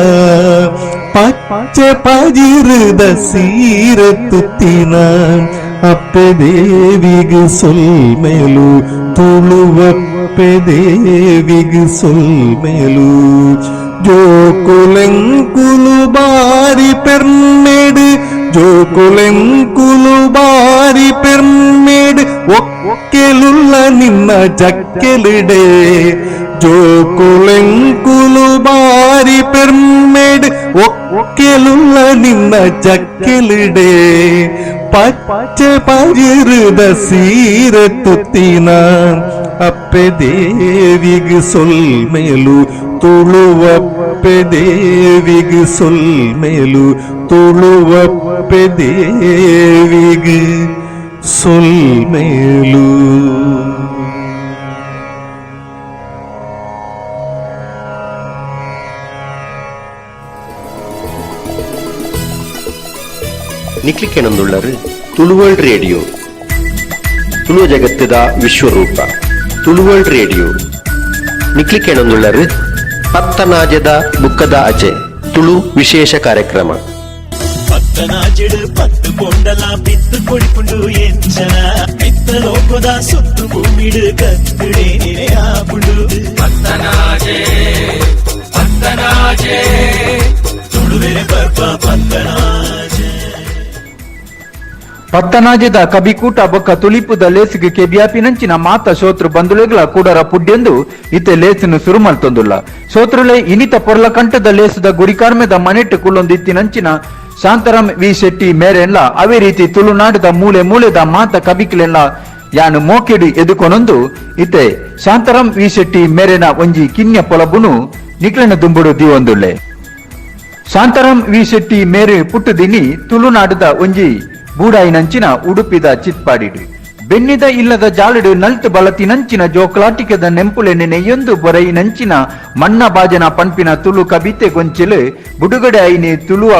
ಪಚ್ಚೆ ಪಜಿರದ ಸೀರೆ ತುತ್ತಿನ ಅಪ್ಪೆ ದೇವಿಗೆ ಸೊಲ್ಮೇಲು ತುಳುವಪ್ಪೆ ದೇವಿಗೆ ಸೊಲ್ಮೇಲು. ಜೋಕೊಲೆಂಕುಲು ಬಾರಿ ಪೆರ್ಮೆಡ್ ಜೋಕೊಲೆಂಕುಲು ಬಾರಿ ಪೆರ್ಮೆಡ್ ಒಕ್ಕೆಲುಲ್ಲ ನಿನ್ನ ಜಕ್ಕೆಲಿಡೆ. ಜೋಕೊಲೆಂಕುಲು ಬಾರಿ ಪೆರ್ಮೆಡ್ ಒಕ್ಕೆಲುಲ್ಲ ನಿನ್ನ ಜಕ್ಕೆಲಿಡೆ. ಪಚ್ಚೆ ಪಜಿರದ ಸೀರೆ ತುತ್ತಿನ ಅಪ್ಪೆ ದೇವಿಗೆ ಸೊಲ್ಮೇಲು ತುಳುವಪ್ಪೆ ದೇವಿಗೆ ಸೊಲ್ಮೇಲು ತುಳುವಪ್ಪೆ ದೇವಿಗೆ ಸೊಲ್ಮೇಲು. ನಿಕ್ಲಿಕ್ಕೆನೊಂದುಳ್ಳರು ತುಳುವರ್ಲ್ಡ್ ರೇಡಿಯೋ ತುಳು ಜಗತ್ತದ ವಿಶ್ವರೂಪ ತುಳುವರ್ಲ್ಡ್ ರೇಡಿಯೋ ನಿಕ್ಲಿಕ್ಕೆನೊಂದುಳ್ಳರು ಪತ್ತನಾಜದ ಬುಕ್ಕದ ಅಜೆ ತುಳು ವಿಶೇಷ ಕಾರ್ಯಕ್ರಮ. ಪತ್ತನಾಜೆಡು ಪತ್ತು ಪೊಂಡಲ ಬಿತ್ತು ಕೊಡಿಪುಂಡು ಎಂಚನ ಮಿತ್ತ ಲೋಕದ ಸುತ್ತು ಭೂಮಿಡು ಕತ್ತುಡೆ ಆಪುಂಡು ಪತ್ತನಾಜೆ ಪತ್ತನಾಜೆ ತುಳುವೆರೆ ಪರ್ಪ ಪತ್ತನಾಜೆ. ಪತ್ತನಾಜದ ಕಬಿಕೂಟ ಬೊಕ್ಕ ತುಳಿಪುದ ಲೇಸಿಗೆ ಕೆಬಿಯಾಪಿನಂಚಿನ ಮಾತ ಶೋತ್ರು ಬಂಧುಳೆಗಳ ಕೂಡರ ಪುಡ್ಯಂದು ಇತ್ತೆ ಲೇಸಿನ ಸುರುಮಲ್ತೊಂದುಲ್ಲ. ಶೋತ್ರುಲೆ ಇನಿತ ಪೊರ್ಲ ಕಂಠದ ಲೇಸದ ಗುರಿಕಾರ್ಮೆದ ಮನೆಟ್ಟು ಕುಲ್ಲೊಂದು ಇತ್ತಿನಂಚಿನ ಶಾಂತಾರಾಮ್ ವಿ ಶೆಟ್ಟಿ ಮೇರೆಲ್ಲ ಅವೇ ರೀತಿ ತುಳುನಾಡದ ಮೂಲೆ ಮೂಲೆದ ಮಾತ ಕಬಿಕ್ಲೆಲ್ಲ ಯಾನು ಮೋಕೆಡಿ ಎದುಕೊನೊಂದು ಇತ್ತೆ ಶಾಂತಾರಾಮ್ ವಿ ಶೆಟ್ಟಿ ಮೇರೆನ ಒಂಜಿ ಕಿನ್ಯ ಪೊಲಬುನು ನಿಕ್ಲೆನ ದುಂಬುಡು ದಿವೊಂದುಳ್ಳೆ. ಶಾಂತಾರಾಮ್ ವಿ ಶೆಟ್ಟಿ ಮೇರೆ ಪುಟ್ಟುದಿನಿ ತುಳುನಾಡದ ಒಂಜಿ ಬೂಡಾಯಿನಂಚಿನ ಉಡುಪಿದ ಚಿತ್ಪಾಡಿಡು ಬೆನ್ನಿದ ಇಲ್ಲದ ಜಾಲಡು ನಲ್ತು ಬಲತಿನಂಚಿನ ಜೋಕ್ಲಾಟಿಕದ ನೆಂಪುಲೆನೆ ನೆಯ್ಯೊಂದು ಬೊರೈನಂಚಿನ ಮಣ್ಣ ಬಾಜನ ಪಂಪಿನ ತುಳು ಕಬಿತೆ ಗೊಂಚಲು ಬುಡುಗಡೆ ಐನಿ ತುಳುವ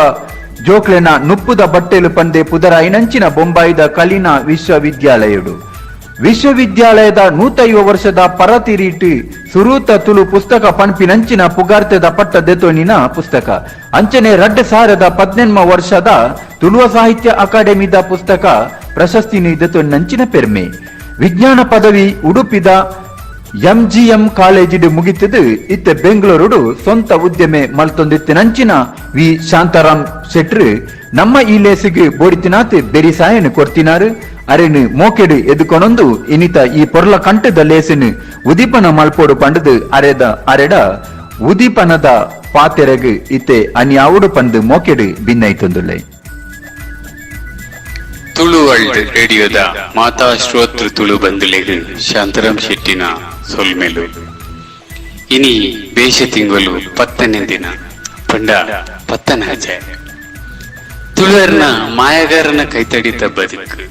ಜೋಕ್ಲೆನ ನುಪ್ಪುದ ಬಟ್ಟೆಲು ಪಂದೆ ಪುದರಾಯಿನಂಚಿನ ಬೊಂಬಾಯಿದ ಕಲಿನಾ ವಿಶ್ವವಿದ್ಯಾಲಯಡು ವಿಶ್ವವಿದ್ಯಾಲಯದ 150 ವರ್ಷದ ಪರತಿರೀಟ್ ಸುರೂತ ತುಳು ಪುಸ್ತಕ ಪಂಪಿನಂಚಿನ ಪುಗಾರ್ತೆದ ಪಟ್ಟ ದೆತೋನಿನ ಪುಸ್ತಕ ಅಂಚನೆ 2018 ವರ್ಷದ ತುಳುವ ಸಾಹಿತ್ಯ ಅಕಾಡೆಮಿದ ಪುಸ್ತಕ ಪ್ರಶಸ್ತಿ ದೆತೋನಿನಂಚಿನ ಪೆರ್ಮೆ. ವಿಜ್ಞಾನ ಪದವಿ ಉಡುಪಿದ MGM ಕಾಲೇಜಿಡು ಮುಗಿತದು ಇತ್ತೆ ಬೆಂಗಳೂರು ಸ್ವಂತ ಉದ್ಯಮೆ ಮಲ್ತೊಂದಿತ್ತಿನಂಚಿನ ವಿ ಶಾಂತಾರಾಮ್ ಶೆಟ್ರು ನಮ್ಮ ಈ ಲೇಸಿಗೆ ಬೋಡಿತಿನಾತ್ ಬೆರಿ ಸಾಯನು ಕೊರ್ತಿನಾರು ಅರೆನು ಮೋಕೆಡು ಎದುಕೊನೊಂದು ಇನಿತ ಈ ಪೊರ್ಲ ಕಂಠದ ಲೇಸಿನ ಉದೀಪನ ಮಲ್ಪೋಡು ಪಂಡದು ಅರೆಡ ಉದೀಪನದ ಪಾತೆರಗು ಇತ್ತೆ ಅನ್ಯಾವುಡು ಪಂದು ಮೋಕೆಡು ಭಿನ್ನೈತೊಂದುಲ್ಲೆ. ತುಳು ವರ್ಲ್ಡ್ ರೇಡಿಯೋದ ಮಾತಾ ಶ್ರೋತೃ ತುಳು ಬಂಧುಲೆಗು ಶಾಂತಾರಾಮ್ ಶೆಟ್ಟಿನ ಸೊಲ್ಮೆಲು ಇನಿ ಬೇಷ ತಿಂಗಳು 10ನೇ ದಿನ ಪಂಡ ಪತ್ತನಾಜೆ ತುಳುವರ್ನ ಮಾಯಗಾರನ ಕೈತಡಿತ ಬದುಕು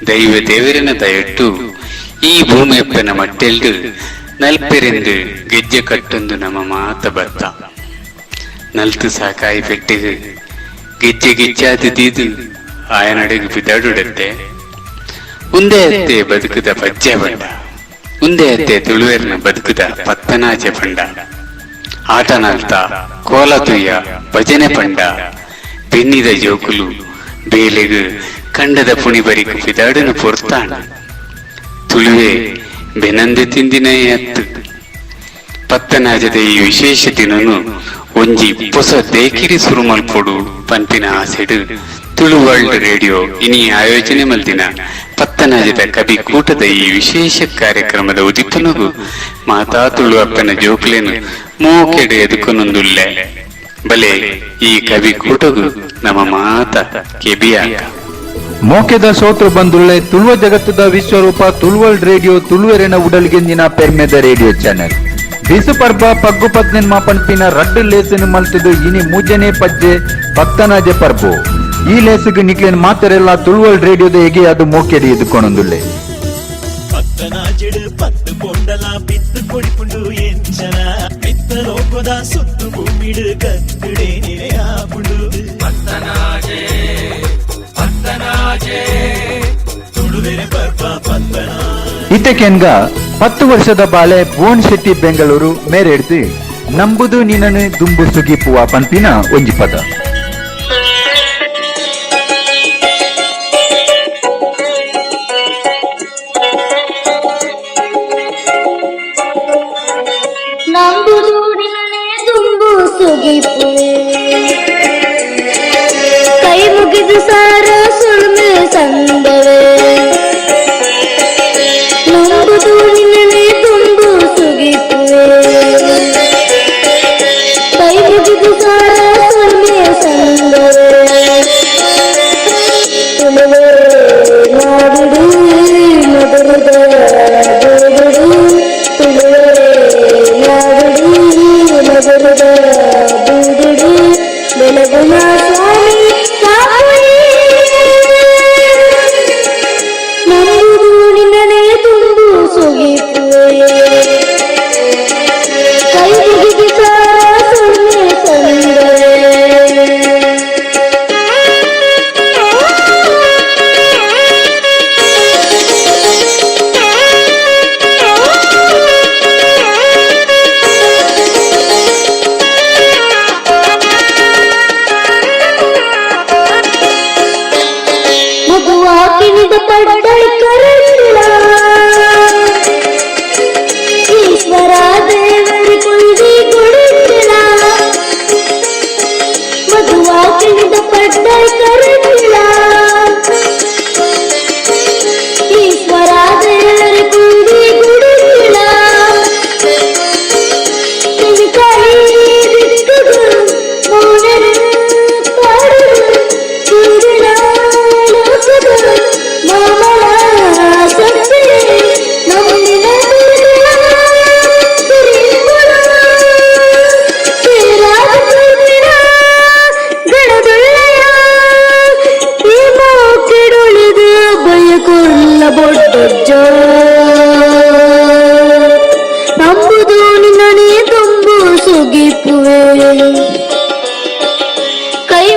ದೈವ ದೇವರಿನ ದಯಟ್ಟು ಈ ಭೂಮಿಯಪ್ಪನ ಮಟ್ಟೆಲ್ಡು ನಲ್ಪೆರೆಂದು ಗೆಜ್ಜೆ ಕಟ್ಟೊಂದು ನಮ್ಮ ಮಾತ ಬತ್ತ ನಲ್ತು ಸಾಕಾಯಿ ಪೆಟ್ಟಿಗೆ ಗೆಜ್ಜೆ ಗೆಜ್ಜಾದ ದೀದು ಆಯನಡೆಗೆ ಬಿದ್ದಾಡುಡತ್ತೆ ಉಂದೇ ಅತ್ತೆ ಬದುಕುದ ಪಜ್ಜೆ ಬಂಡ ಉಂದೇ ಅತ್ತೆ ತುಳುವೆರ್ನ ಬದುಕುದ ಪತ್ತನಾಜೆ ಪಂಡ ಆಟ ನಾಲ್ತ ಕೋಲ ತುಯ್ಯ ಭಜನೆ ಪಂಡ ಬೆನ್ನಿದ ಜೋಕುಲು ಬೇಲೆಗು ಕಂಡದ ಪುಣಿ ಬರಿಕು ಬಿದಾಡನು ಪೊರ್ತಾಣ ತುಳುವೆ ಬೆನಂದೆ ತಿಂದಿನೇ ಅತ್ತು ಪತ್ತನಾಜದ ಈ ವಿಶೇಷ ದಿನನು ಒಂಜಿ ಹೊಸ ದೇಕಿರಿ ಸುರು ಮಲ್ಪೊಡು ಪಂಪಿನ ಆಸೆಡು ತುಳು ವರ್ಲ್ಡ್ ರೇಡಿಯೋ ಇನಿ ಆಯೋಜನೆ ಮಲ್ದಿನ ಪತ್ತನಾಜದ ಕವಿ ಕೂಟದ ಈ ವಿಶೇಷ ಕಾರ್ಯಕ್ರಮದ ಉದಿಪನಗು ಮಾತಾ ತುಳು ಅಪ್ಪನ ಜೋಕ್ಲೇನು ಮೋಕೆಡೆ ಎದುಕೊನೊಂದುಲ್ಲೆ ಬಲೆ ಈ ಕವಿ ಕೂಟಗು ನಮ್ಮ ಮಾತ ಕೆಬಿಯಾಕ ಮೋಕೆದ ಸೋತ್ರು ಬಂದುಳ್ಳೆ ತುಳುವ ಜಗತ್ತದ ವಿಶ್ವರೂಪ ತುಳುವರ್ಲ್ಡ್ ರೇಡಿಯೋ ತುಳುವೆರೆನ ಉಡಲ್ಗೆಂದಿನ ಪೆರ್ಮೆದ ರೇಡಿಯೋ ಚಾನೆಲ್ ಬಿಸು ಪರ್ಬ ಪಗ್ಗು ಪದ್ನೆನ್ ಮಾಪನ್ಪಿನ ರಡ್ಡು ಲೇಸನು ಮಲ್ತದು ಇನಿ ಮೂಜನೆ ಪಜ್ಜೆ ಪತ್ತನಾಜೆ ಪರ್ಬು ಈ ಲೇಸಿಗೆ ನಿಕ್ಲೇನ್ ಮಾತರೆಲ್ಲ ತುಳುವರ್ಲ್ಡ್ ರೇಡಿಯೋದ ಹೇಗೆ ಅದು ಮೋಕೆಡಿ ಎದುಕೊನೊಂದುಲ್ಲೆ. ಪತ್ತನಾಜೆಡು ಪತ್ತು ಪೊಂಡಲ ಬಿತ್ತು ಕೊಡಿಪುಂಡು ಎಂಚನ ಮಿತ್ತ ಲೋಕದ ಸುತ್ತು ಭೂಮಿಡು ಕತ್ತುಡೆ ಆಪುಂಡು ಪತ್ತನಾಜೆ ಪತ್ತನಾಜೆ ತುಳುವೆರೆ ಪರ್ಪ ಪತ್ತನಾಜೆ. ಇತೆಕೆನ್ಗ 10 ವರ್ಷದ ಬಾಲೆ ಭುವನ್ ಶೆಟ್ಟಿ ಬೆಂಗಳೂರು ಮೇರೆಡ್ದು ನಂಬುದು ನಿನನು ದುಂಬು ಸುಗಿಪುವ ಪಂಪಿನ ಒಂಜಿ ಪದ. ಕೈ ಮುಗಿದು ಸಾರ ಸುಳ್ಮೆ ಸಂದವೆ ನಂಬುದು ನಿನ್ನೆ ತುಂಬು ಸುಗಿಪುವೆ ಕೈ ಮುಗಿದು ಸಾರ ಸುಳ್ಮೆ ಸಂದವೆ ತುಳುವೆ ನಾಡುಡು ಮಧುರದ ದೇವರು ತುಳುವೆ ನಾಡುಡು ಮಧುರದ ಬೂದುಡು ಬೆಳಗುನ ಸ್ವಾಮಿ ನಂಬುದು ನಿನ್ನನೆ ತುಂಬು ಸುಗಿಪುವೆ ಕೈ ಮುಗಿದು ಸಾರ ಸುಳ್ಮೆ ಸಂದವೆ.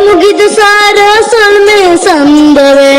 ಮುಗಿದ ಸಾರ ಸೊಲ್ಮೆ ಸಂದವೇ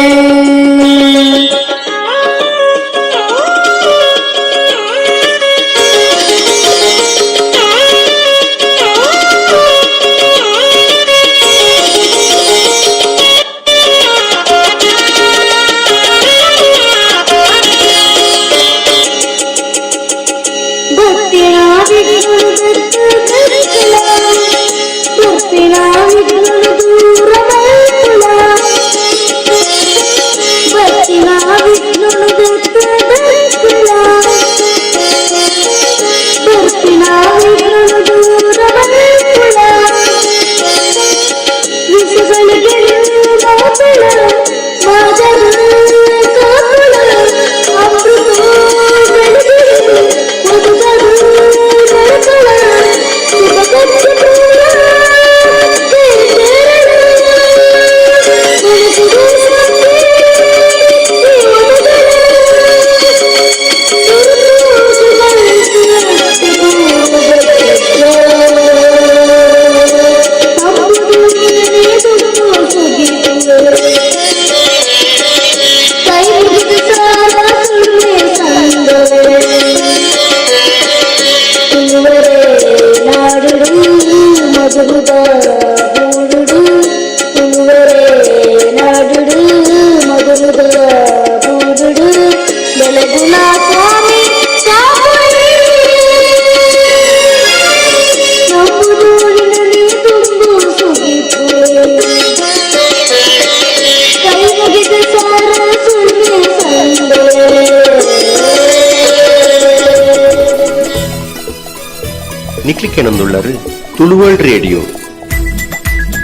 ನಿಕ್ಲಿಕ್ಕೆನೊಂದುಳ್ಳರು ತುಳುವರ್ಲ್ಡ್ ರೇಡಿಯೋ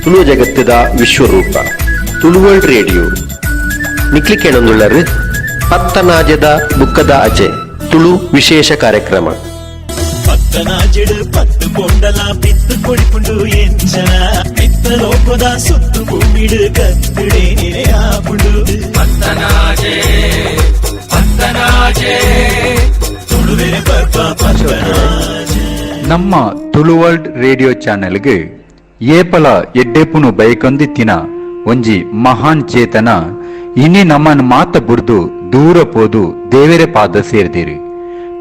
ತುಳು ಜಗತ್ತದ ವಿಶ್ವರೂಪ ತುಳುವರ್ಲ್ಡ್ ರೇಡಿಯೋ ನಿಕ್ಲಿಕ್ಕೆನೊಂದುಳ್ಳರು ಪತ್ತನಾಜದ ಬುಕ್ಕದ ಅಜೆ ತುಳು ವಿಶೇಷ ಕಾರ್ಯಕ್ರಮ ಪತ್ತನಾಜೆಡು ಪತ್ತು ಪೊಂಡಲ ಬಿತ್ತು ಕೊಡಿಪುಂಡು ಎಂಚನ ಮಿತ್ತ ಲೋಕದ ಸುತ್ತು ಭೂಮಿಡು ಕತ್ತಿಡೆ ಆಪುಂಡು ಪತ್ತನಾಜೆ ತುಳುವೆರೆ ಪರ್ಪ ಪತ್ತನಾಜೆ. ನಮ್ಮ ತುಳುವರ್ಲ್ಡ್ ರೇಡಿಯೋ ಚಾನೆಲ್ಗೆ ಏಪಲ ಎಡ್ಡೆಪುನು ಬೈಕೊಂದಿತ್ತಿನ ಒಂಜಿ ಮಹಾನ್ ಚೇತನ ಇನಿ ನಮ್ಮನ್ ಮಾತ ಬುಡ್ದು ದೂರ ಪೋದು ದೇವೆರೆ ಪಾದ ಸೇರ್ದಿರು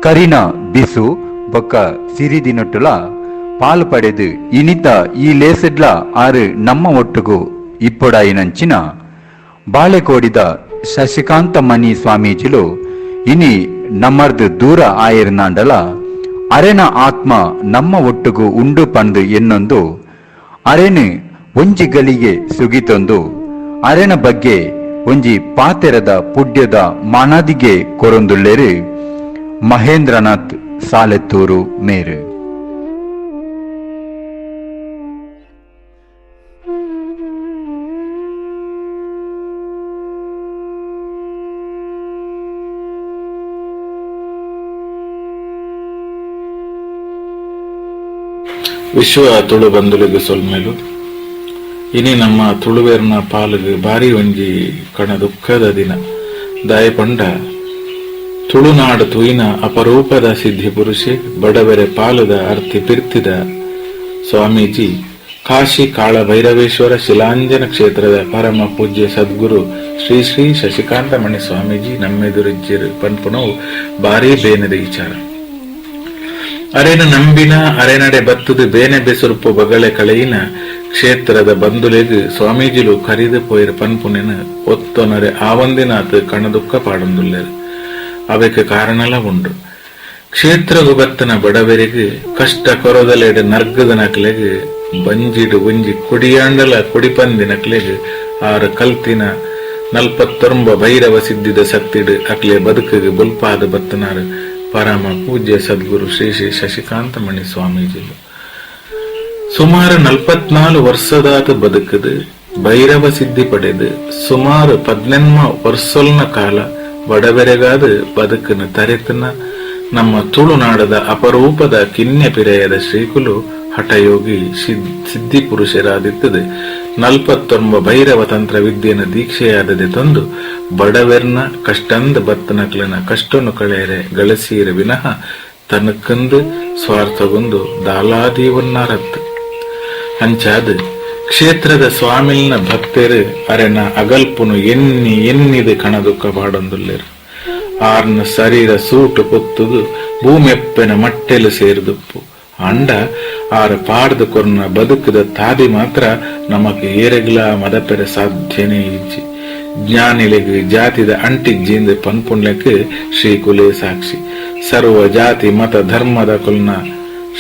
ಕರಿನ ಬಿಸು ಬೊಕ್ಕ ಸಿರಿದಿನೊಟ್ಟುಲ ಪಾಲು ಪಡೆದು ಇನಿತ ಈ ಲೇಸೆಡ್ಲ ಆರು ನಮ್ಮ ಒಟ್ಟುಗು ಇಪ್ಪೊಡಾಯಿನಂಚಿನ ಬಾಳೆಕೋಡಿದ ಶಶಿಕಾಂತ ಮಣಿ ಸ್ವಾಮೀಜಿಲು ಇನಿ ನಮ್ಮರ್ದು ದೂರ ಆಯಿರ್ನಾಂಡಲ ಅರೆನ ಆತ್ಮ ನಮ್ಮ ಒಟ್ಟುಗು ಉಂಡು ಪಂದು ಎನ್ನೊಂದು ಅರೆನು ಒಂಜಿ ಗಳಿಗೆ ಸುಗಿತೊಂದು ಅರೆನ ಬಗ್ಗೆ ಒಂಜಿ ಪಾತೆರದ ಪುಡ್ಯದ ಮನದಿಗೆ ಕೊರೊಂದುಳ್ಳೆರು ಮಹೇಂದ್ರನಾಥ್ ಸಾಲೆತ್ತೂರು ಮೇರು. ವಿಶ್ವ ತುಳು ಬಂಧುಲಿಗೆ ಸೊಲ್ಮೆಲು ಇನಿ ನಮ್ಮ ತುಳುವೇರ್ನ ಪಾಲಿಗೆ ಬಾರಿ ಒಂಜಿ ಕಣ ದುಃಖದ ದಿನ ದಾಯಪಂಡ ತುಳುನಾಡು ತುಯಿನ ಅಪರೂಪದ ಸಿದ್ಧಿ ಪುರುಷೆ ಬಡವೆರೆ ಪಾಲುದ ಅರ್ತಿ ಪಿರ್ತಿದ ಸ್ವಾಮೀಜಿ ಕಾಶಿ ಕಾಳ ಭೈರವೇಶ್ವರ ಶಿಲಾಂಜನ ಕ್ಷೇತ್ರದ ಪರಮ ಪೂಜ್ಯ ಸದ್ಗುರು ಶ್ರೀ ಶ್ರೀ ಶಶಿಕಾಂತ ಮಣಿ ಸ್ವಾಮೀಜಿ ನಮ್ಮೆದುರಿಜ್ಜಿರು ಪನ್ಪುನವು ಬಾರಿ ಬೇನದ ವಿಚಾರ ಅರೆನ ನಂಬಿನ ಅರೆನಡೆ ಬತ್ತುದು ಬೇನೆ ಬೆಸುರುಪು ಬಗಳೆ ಕಳೆಯಿನ ಕ್ಷೇತ್ರದ ಬಂಧುಲೆಗು ಸ್ವಾಮೀಜಿಲು ಕರಿದು ಪೋಯಿರು ಪನ್ಪುನೆನ ಒತ್ತೊನರೆ ಆವಂದಿನಾತ್ ಕಣದುಕ್ಕ ಪಾಡೊಂದುಲ್ಲೆರು ಅವಕ್ಕೆ ಕಾರಣಲ ಉಂಡು ಕ್ಷೇತ್ರಗು ಬತ್ತನ ಬಡವರಿಗೆ ಕಷ್ಟ ಕೊರದಲೆಡೆ ನರ್ಗದ ನಕ್ಲೆಗೆ ಬಂಜಿಡು ಒಂಜಿ ಕುಡಿಯಾಂಡಲ ಕುಡಿಪಂದಿ ನಕ್ಲೆಗೆ ಆರು ಕಲ್ತಿನ 49 ಭೈರವ ಸಿದ್ಧಿದ ಸತ್ತಿಡು ಅಕ್ಲೆ ಬದುಕಿಗೆ ಬುಲ್ಪಾದ ಬತ್ತನಾರು ಪರಮ ಪೂಜ್ಯ ಸದ್ಗುರು ಶ್ರೀ ಶ್ರೀ ಶಶಿಕಾಂತ ಮಣಿ ಸ್ವಾಮೀಜಿಲು ಸುಮಾರು 44 ವರ್ಷದಾದ ಬದುಕದು ಭೈರವ ಸಿದ್ಧಿ ಪಡೆದು ಸುಮಾರು 18 ವರ್ಷಲ್ನ ಕಾಲ ಬಡವೆರೆಗಾದ ಬದುಕನ ತರೆತನ ನಮ್ಮ ತುಳುನಾಡದ ಅಪರೂಪದ ಕಿನ್ಯ ಪಿರೆಯದ ಶ್ರೀಕುಲು ಹಠಯೋಗಿ ಸಿದ್ಧಿ ಪುರುಷರಾದಿತ್ತದೆ 49 ಭೈರವ ತಂತ್ರ ವಿದ್ಯೆನ ದೀಕ್ಷೆಯಾದದೆ ತಂದು ಬಡವೆರ್ನ ಕಷ್ಟಂದ ಬತ್ತನಕ್ಲನ ಕಷ್ಟನು ಕಳೆಯರೆ ಗಳಿಸೀರ ವಿನಃ ತನಕ್ಕಂದು ಸ್ವಾರ್ಥಗೊಂದು ದಾಲಾದೀವನ್ನಾರತ್ತು ಅಂಚಾದ ಕ್ಷೇತ್ರದ ಸ್ವಾಮಿಲ್ನ ಭಕ್ತರು ಅರೆನ ಅಗಲ್ಪುನು ಎನ್ನಿದು ಕಣದುಕ್ಕ ಬಾಡೊಂದುಲ್ಲೇರು. ಆರ್ನ ಶರೀರ ಸೂಟು ಪೊತ್ತುದು ಭೂಮೆಪ್ಪೆನ ಮಟ್ಟೆಲು ಸೇರಿದುಪ್ಪು ಅಂಡ ಆರ ಪಾಡ್ದು ಕೊರ್ನ ಬದುಕದ ತಾದಿ ಮಾತ್ರ ನಮಕ್ ಏರೆಗ್ಲ ಮದಪೆರೆ ಸಾಧ್ಯನೇ ಇಜ್ಜಿ. ಜ್ಞಾನಿಲೆಗ್ ಜಾತಿದ ಅಂಟಿಗ್ ಜೀಂದ ಪನ್ಪುಣ್ಲೆಕ್ ಶ್ರೀಕುಲೇ ಸಾಕ್ಷಿ. ಸರ್ವ ಜಾತಿ ಮತ ಧರ್ಮದ ಕುಲ್ನ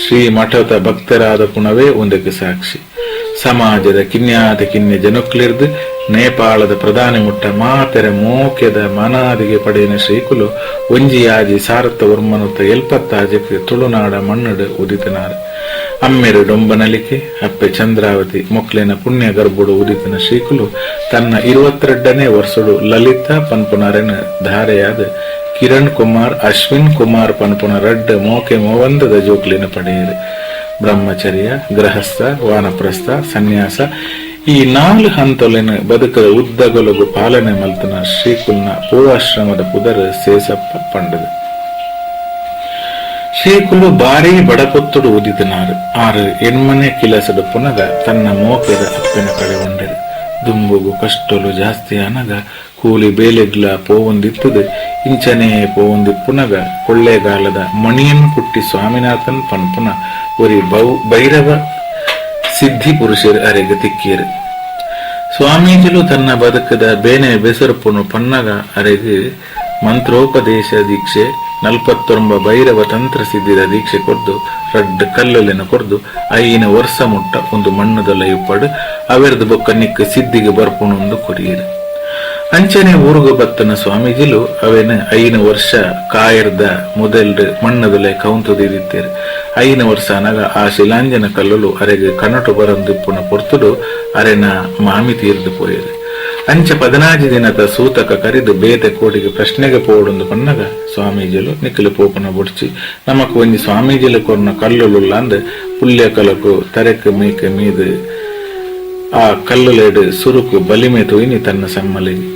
ಶ್ರೀ ಮಠದ ಭಕ್ತರಾದ ಕುಣವೇ ಒಂದಕ್ಕೆ ಸಾಕ್ಷಿ. ಸಮಾಜದ ಕಿನ್ಯಾತಿ ಕಿನ್ಯ ಜನಕ್ಲಿರ್ದು ನೇಪಾಳದ ಪ್ರಧಾನಿ ಮುಟ್ಟ ಮಾತೆರೆ ಮೋಕ್ಯದ ಮನಾದಿಗೆ ಪಡೆಯಿನ ಶ್ರೀಕುಲು ಒಂಜಿಯಾಜಿ ಸಾರಥ ವರ್ಮನುತ್ತ ಎಲ್ಪತ್ತಾಜಕ್ಕೆ ತುಳುನಾಡ ಮಣ್ಣಡು ಉದಿತನಾರ. ಅಮ್ಮೆರು ಡೊಂಬನಲಿಕೆ ಅಪ್ಪೆ ಚಂದ್ರಾವತಿ ಮೊಕ್ಲಿನ ಪುಣ್ಯ ಗರ್ಭುಡು ಉದಿತನ ಶ್ರೀಕುಲು ತನ್ನ 22ನೇ ವರ್ಷಡು ಲಲಿತಾ ಪನ್ಪುನರೆನ ಧಾರೆಯಾದ ಕಿರಣ್ ಕುಮಾರ್ ಅಶ್ವಿನ್ ಕುಮಾರ್ ಪನ್ಪುನ ರಡ್ಡ ಮೋಕೆ ಮೋವಂದದ ಜೋಕ್ಲಿನ ಪಡೆಯಿರು. ಬ್ರಹ್ಮಚರ್ಯ, ಗೃಹಸ್ಥ, ವಾನಪ್ರಸ್ಥ, ಸನ್ಯಾಸ ಈ 4 ಹಂತೊಲಿನ ಬದುಕದ ಉದ್ದಗೊಲಗು ಪಾಲನೆ ಮಲ್ತನ ಶ್ರೀಕುಲ್ನ ಪೂರ್ವಾಶ್ರಮದ ಪುದರ್ ಸೇಸಪ್ಪ ಪಂಡದು. ಶ್ರೀಕುಲು ಬಾರಿ ಬಡಪೊತ್ತುಡು ಉದಿತನಾರು. 6 ಎಣ್ಮನೆ ಕಿಲಸದ ಪುನಗ ತನ್ನ ಮೋಕೆದ ಅಪ್ಪೆನ ಕಡೆ ಉಂಡೆರು. ದುಂಬುಗು ಕಷ್ಟಲು ಜಾಸ್ತಿ ಅನಗ ಕೂಲಿ ಬೇಲೆಗ್ಲ ಪೋವೊಂದಿತ್ತದು ಇಂಚನೇ ಪೋವೊಂದಿಪ್ಪುನಗ ಕೊಳ್ಳೇಗಾಲದ ಮಣಿಯನ್ ಕುಟ್ಟಿ ಸ್ವಾಮಿನಾಥನ್ ಪನ್ಪುನ ಒರಿ ಭೈರವ ಸಿದ್ಧಿ ಪುರುಷರು ಅರೆಗೆ ತಿಕ್ಕಿಯರು. ಸ್ವಾಮೀಜಿಲು ತನ್ನ ಬದುಕದ ಬೇನೆ ಬೆಸರುಪುನು ಪನ್ನಗ ಅರೆಗೆ ಮಂತ್ರೋಪದೇಶ ದೀಕ್ಷೆ 49 ಭೈರವ ತಂತ್ರ ಸಿದ್ಧಿದ ದೀಕ್ಷೆ ಕೊರ್ದು ರಡ್ಡ ಕಲ್ಲಲಿನ ಕೊರ್ದು 5 ವರ್ಷ ಮುಟ್ಟ ಒಂದು ಮಣ್ಣುದಲ್ಲ ಇಪ್ಪಡು ಅವೆರ್ದು ಬೊಕ್ಕ ನಿಕ್ಕ ಸಿದ್ಧಿಗೆ ಬರ್ಪುಣೊಂದು ಕೊರಿಯರು. ಅಂಚನೆ ಊರುಗ ಬತ್ತನ ಸ್ವಾಮೀಜಿಲು ಅವೇನ 5 ವರ್ಷ ಕಾಯರ್ದ ಮೊದಲ್ಡು ಮಣ್ಣದಲೆ ಕೌಂತುದಿತ್ತೇರು. 5 ವರ್ಷ ಅನಗ ಆ ಶಿಲಾಂಜನ ಕಲ್ಲಲು ಅರೆಗೆ ಕನಟು ಬರಂದಿಪ್ಪುನ ಪೊರ್ತುಡು ಅರೆನ ಮಾಮಿ ತೀರ್ದು ಪೋಯರು. ಅಂಚ 14 ದಿನದ ಸೂತಕ ಕರಿದು ಬೇತೆ ಕೋಡಿಗೆ ಪ್ರಶ್ನೆಗೆ ಪೋಡೊಂದು ಪನ್ನಗ ಸ್ವಾಮೀಜಿಲು ನಿಖಲು ಪೋಪನ ಬುಡ್ಚಿ ನಮಕ್ ಒಂಜಿ ಸ್ವಾಮೀಜಿಲು ಕೊರ್ನ ಕಲ್ಲುಲ್ಲ ಅಂದ್ ಪುಲ್ಯ ಕಲಕು ತರೆಕ್ ಮೀಕ ಮೀದು ಆ ಕಲ್ಲುಲೇಡು ಸುರುಕು ಬಲಿಮೆ ತುಯಿನಿ ತನ್ನ ಸಮ್ಮಲಿಗೆ.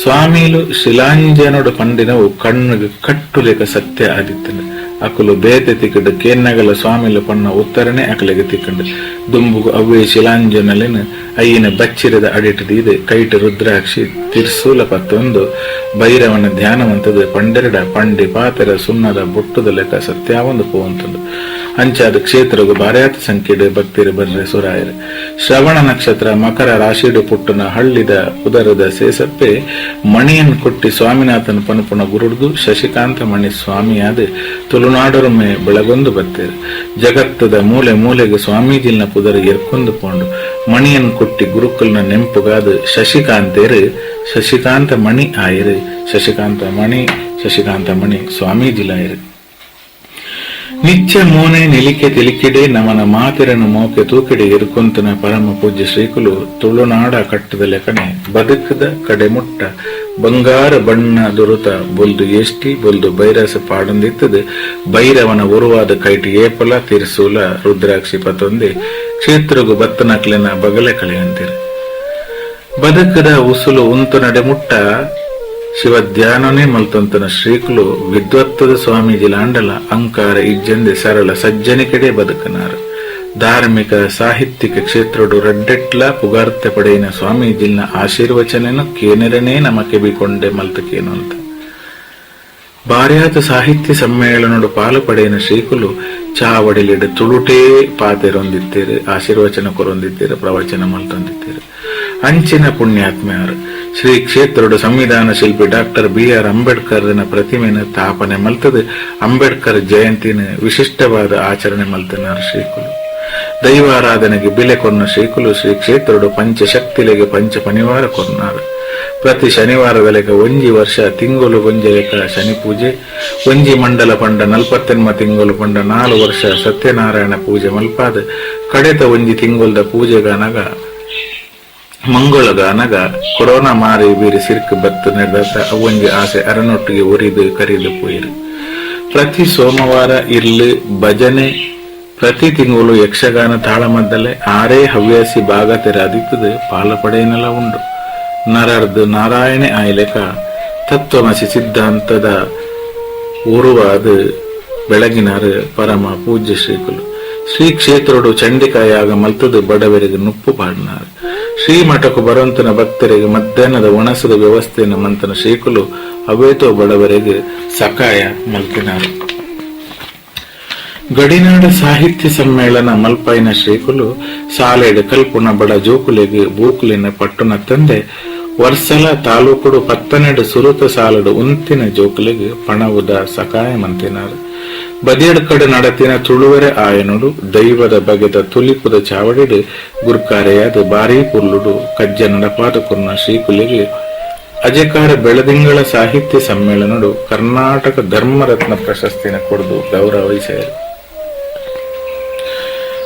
ಸ್ವಾಮೀಲು ಶಿಲಾಂಜನೋಡು ಪಂಡಿನವು ಕಣ್ಣುಗೆ ಕಟ್ಟುಲೆಕ ಸತ್ಯ ಆದಿತ್ತನು. ಅಕುಲು ಬೇತೆ ತಿಕ್ಕಡು ಕೇನ್ನಗಲ ಸ್ವಾಮಿಲು ಪನ್ನ ಉತ್ತರನೆ ಅಕಲೆಗೆ ತಿಕ್ಕಂಡು ದುಂಬುಗು ಅವೇ ಶಿಲಾಂಜನಲಿನ ಅಯ್ಯನ ಬಚ್ಚಿರದ ಅಡಿಟದಿದೆ ಕೈಟ ರುದ್ರಾಕ್ಷಿ ತಿರ್ಸೂಲ ಪತ್ತೊಂದು ಭೈರವನ ಧ್ಯಾನವಂತದ ಪಂಡೆರಡ ಪಂಡಿ ಪಾತೆರ ಸುಣ್ಣದ ಬೊಟ್ಟುದ ಲೆಕ್ಕ ಸತ್ಯಾವೊಂದು ಪೋವಂತಂದು ಅಂಚಾದ ಕ್ಷೇತ್ರಗು ಬಾರ್ಯಾತ ಸಂಖ್ಯೆಡು ಭಕ್ತಿರು ಬರ್ರೆ ಸುರಾಯರು. ಶ್ರವಣ ನಕ್ಷತ್ರ ಮಕರ ರಾಶಿಡು ಪುಟ್ಟನ ಹಳ್ಳಿದ ಉದರದ ಸೇಸಪ್ಪೆ ಮಣಿಯನ್ ಕೊಟ್ಟಿ ಸ್ವಾಮಿನಾಥನ ಪನುಪುಣ ಗುರುಡ್ದು ಶಶಿಕಾಂತ ಮಣಿ ಸ್ವಾಮಿಯಾದ ತುಳುನಾಡರೊಮ್ಮೆ ಬೆಳಗೊಂದು ಬತ್ತೇರು. ಜಗತ್ತದ ಮೂಲೆ ಮೂಲೆಗೆ ಸ್ವಾಮೀಜಿಲ್ನ ಪುದರ ಎರ್ಕೊಂದು ಪೋಂಡು ಮಣಿಯನ್ ಕೊಟ್ಟಿ ಗುರುಕುಲ್ನ ನೆಂಪುಗಾದ ಶಶಿಕಾಂತೇರು ಶಶಿಕಾಂತ ಮಣಿ ಆಯರು. ಶಶಿಕಾಂತ ಮಣಿ ಸ್ವಾಮೀಜಿಲಾಯರು. ನಿತ್ಯ ಮೋನೆ ನಿಲಿಕೆ ತಿಲಿಕೆಡೆ ನಮನ ಮಾತಿರನು ಮೋಕೆ ತೂಕೆಡೆ ಇರುಕೊಂತನ ಪರಮ ಪೂಜ್ಯ ಶ್ರೀಕುಲು ತುಳುನಾಡ ಕಟ್ಟದ ಲೆಕ್ಕನೆ ಬದುಕದ ಕಡೆ ಮುಟ್ಟ ಬಂಗಾರ ಬಣ್ಣ ದುರುತ ಬೊಲ್ದು ಎಷ್ಟಿ ಬೊಲ್ದು ಬೈರಸ ಪಾಡೊಂದಿತ್ತದು ಭೈರವನ ಉರುವಾದ ಕೈಟಿ ಏಪಲ ತಿರ್ಸೂಲ ರುದ್ರಾಕ್ಷಿ ಪತೊಂದೆ ಕ್ಷೇತ್ರಗು ಬತ್ತನಕ್ಲಿನ ಬಗಲೆ ಕಳೆಯಂತಿರು. ಬದುಕದ ಉಸುಲು ಉಂತು ನಡೆ ಮುಟ್ಟ ಶಿವ ಧ್ಯಾನನೇ ಮಲ್ತಂತನ ಶ್ರೀಕುಲು ವಿದ್ವತ್ತದ ಸ್ವಾಮೀಜಿಲಾಂಡಲ ಅಂಕಾರ ಇಜ್ಜಂದೆ ಸರಳ ಸಜ್ಜನಿಕೆಡೆ ಬದುಕನಾರು. ಧಾರ್ಮಿಕ ಸಾಹಿತ್ಯಿಕ ಕ್ಷೇತ್ರಡು ರಡ್ಡೆಟ್ಲ ಪುಗಾರ್ತೆ ಪಡೆಯಿನ ಸ್ವಾಮೀಜಿಲ್ನ ಆಶೀರ್ವಚನೆನು ಕೇನೆರನೇ ನಮಕೆ ಬಿಕೊಂಡೆ ಮಲ್ತಕೇನು ಅಂತ. ಬಾರ್ಯಾತ ಸಾಹಿತ್ಯ ಸಮ್ಮೇಳನಡು ಪಾಲು ಪಡೆಯಿನ ಶ್ರೀಕುಲು ಚಾವಡಿಲಿಡು ತುಳುಟೇ ಪಾತೆರೊಂದಿತ್ತೇರು ಆಶೀರ್ವಚನ ಕೊರೊಂದಿತ್ತೇರು ಪ್ರವಚನ ಮಲ್ತೊಂದಿತ್ತೇರು. ಅಂಚಿನ ಪುಣ್ಯಾತ್ಮೆಯರು ಶ್ರೀ ಕ್ಷೇತ್ರಡು ಸಂವಿಧಾನ ಶಿಲ್ಪಿ ಡಾಕ್ಟರ್ BR ಅಂಬೇಡ್ಕರ್ನ ಪ್ರತಿಮೆನ ಸ್ಥಾಪನೆ ಮಲ್ತದ ಅಂಬೇಡ್ಕರ್ ಜಯಂತಿನ ವಿಶಿಷ್ಟವಾದ ಆಚರಣೆ ಮಲ್ತನಾರು ಶ್ರೀಕುಲು. ದೈವಾರಾಧನೆಗೆ ಬಿಲೆ ಕೊನ್ನ ಶ್ರೀಕುಲು ಶ್ರೀ ಕ್ಷೇತ್ರಡು ಪಂಚಶಕ್ತಿಲೆಗೆ ಪಂಚ ಪನಿವಾರ ಕೊನ್ನಾರು. ಪ್ರತಿ ಶನಿವಾರದಲೆಗ ಒಂಜಿ ವರ್ಷ ತಿಂಗಳು ಗೊಂಜಲೆಕ ಶನಿ ಪೂಜೆ ಒಂಜಿ ಮಂಡಲ ಪಂಡ 48 ತಿಂಗಳು ಪಂಡ 4 ವರ್ಷ ಸತ್ಯನಾರಾಯಣ ಪೂಜೆ ಮಲ್ಪಾದ ಕಡೆತ ಒಂಜಿ ತಿಂಗೊಲ್ದ ಪೂಜೆಗಾನಗ ಮಂಗಳಗಾನಗ ಕೊರೋನಾ ಮಾರಿ ಬೀರಿ ಸಿರ್ಕ್ ಬತ್ತು ನಡೆದ ಅವೊಂಜಿ ಆಸೆ ಅರನೊಟ್ಟಿಗೆ ಉರಿದು ಕರಿದು ಪೋಯಿರು. ಪ್ರತಿ ಸೋಮವಾರ ಇರ್ಲು ಭಜನೆ ಪ್ರತಿ ತಿಂಗಳು ಯಕ್ಷಗಾನ ತಾಳಮದ್ದಲೆ 6 ಹವ್ಯಾಸಿ ಭಾಗ ತೆರಾದಿತ್ತದು ಪಾಲ ಪಡೆಯನೆಲ್ಲ ಉಂಡು. ನರರ್ದು ನಾರಾಯಣೆ ಆಯ್ಲೆಕ ತತ್ವಮಸಿ ಸಿದ್ಧಾಂತದ ಉರುವಾದ ಬೆಳಗಿನಾರು ಪರಮ ಪೂಜ್ಯ ಶ್ರೀಕುಲು ಶ್ರೀ ಕ್ಷೇತ್ರೋಡು ಚಂಡಿಕಾಯಾಗ ಮಲ್ತದು ಬಡವರಿಗೆ ನುಪ್ಪು ಪಾಡಿನಾರು. ಶ್ರೀಮಠಕ್ಕೂ ಬರುವಂತನ ಭಕ್ತರಿಗೆ ಮಧ್ಯಾಹ್ನದ ಒಣಸದ ವ್ಯವಸ್ಥೆಯನ್ನು ಮಂತನ ಶ್ರೀಕುಲು ಅವೇತೋ ಬಡವರಿಗೆ ಸಕಾಯ ಮಲ್ತಿನಾರು. ಗಡಿನಾಡ ಸಾಹಿತ್ಯ ಸಮ್ಮೇಳನ ಮಲ್ಪೈನ ಶ್ರೀಕುಲು ಸಾಲೆಡ್ ಕಲ್ಪುನ ಬಡ ಜೋಕುಲೆಗೆ ಬೂಕುಲಿನ ಪಟ್ಟಣ ತಂದೆ ವರ್ಸಲ ತಾಲೂಕುಡು 12 ಸುರುತ ಸಾಲಡು ಉಂತಿನ ಜೋಕುಲೆಗೆ ಪಣವುದ ಸಕಾಯ ಮಂತಿನಾರು. ಬದಿಯಡ್ ಕಡೆ ನಡತಿನ ತುಳುವೆರೆ ಆಯನುಡು ದೈವದ ಬಗೆದ ತುಲಿಪುದ ಚಾವಡಿಡು ಗುರ್ಕಾರೆಯಾದ ಬಾರಿ ಪುರ್ಲುಡು ಕಜ್ಜ ನಡಪಾದ ಕುರ್ನ ಶ್ರೀಕುಲಿಗೆ ಅಜಕಾರ ಬೆಳದಿಂಗಳ ಸಾಹಿತ್ಯ ಸಮ್ಮೇಳನಡು ಕರ್ನಾಟಕ ಧರ್ಮರತ್ನ ಪ್ರಶಸ್ತಿನ ಕೊಡದು ಗೌರವಿಸಿದರು.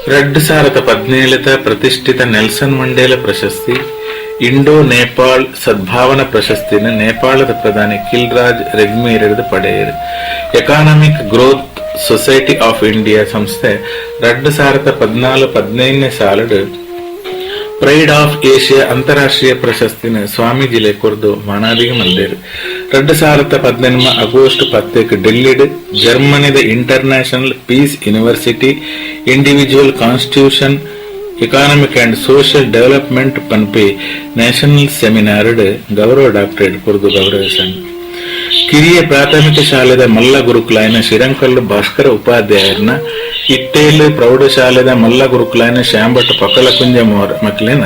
2017 ಪ್ರತಿಷ್ಠಿತ ನೆಲ್ಸನ್ ಮಂಡೇಲ ಪ್ರಶಸ್ತಿ, ಇಂಡೋ ನೇಪಾಳ್ ಸದ್ಭಾವನಾ ಪ್ರಶಸ್ತಿನ ನೇಪಾಳದ ಪ್ರಧಾನಿ ಕಿಲ್ರಾಜ್ ರೆಗ್ಮೀರ್ ಪಡೆಯರು. Economic growth society of India ಸಂಸ್ಥೆ 2014-15 ಸಾಲಡು ಪ್ರೈಡ್ ಆಫ್ ಏಷ್ಯಾ ಅಂತಾರಾಷ್ಟ್ರೀಯ ಪ್ರಶಸ್ತಿನ ಸ್ವಾಮೀಜಿಲೆ ಕೊರ್ದು ಮನಾದಿಗೆ ಮಲ್ದೇರು. 2017 ಆಗಸ್ಟ್ 10 ಡೆಲ್ಲಿಡ್ ಜರ್ಮನಿದ international peace university individual constitution economic and social development ಪನ್ಪೆ ನ್ಯಾಷನಲ್ ಸೆಮಿನಾರ್ಡ್ ಗೌರವ ಡಾಕ್ಟರೇಟ್ ಕೊರ್ದು ಗೌರವಿಸನ್. ಕಿರಿಯ ಪ್ರಾಥಮಿಕ ಶಾಲೆದ ಮಲ್ಲ ಗುರುಕುಲಾಯನ ಶಿರಂಕಲ್ಲು ಭಾಸ್ಕರ ಉಪಾಧ್ಯಾಯರ್ನ ಇಟ್ಟೇಲು ಪ್ರೌಢಶಾಲೆದ ಮಲ್ಲ ಗುರುಕುಲಾಯನ ಶ್ಯಾಂಭಟ್ ಪಕಲಕುಂಜ ಮಕ್ಕಳಿನ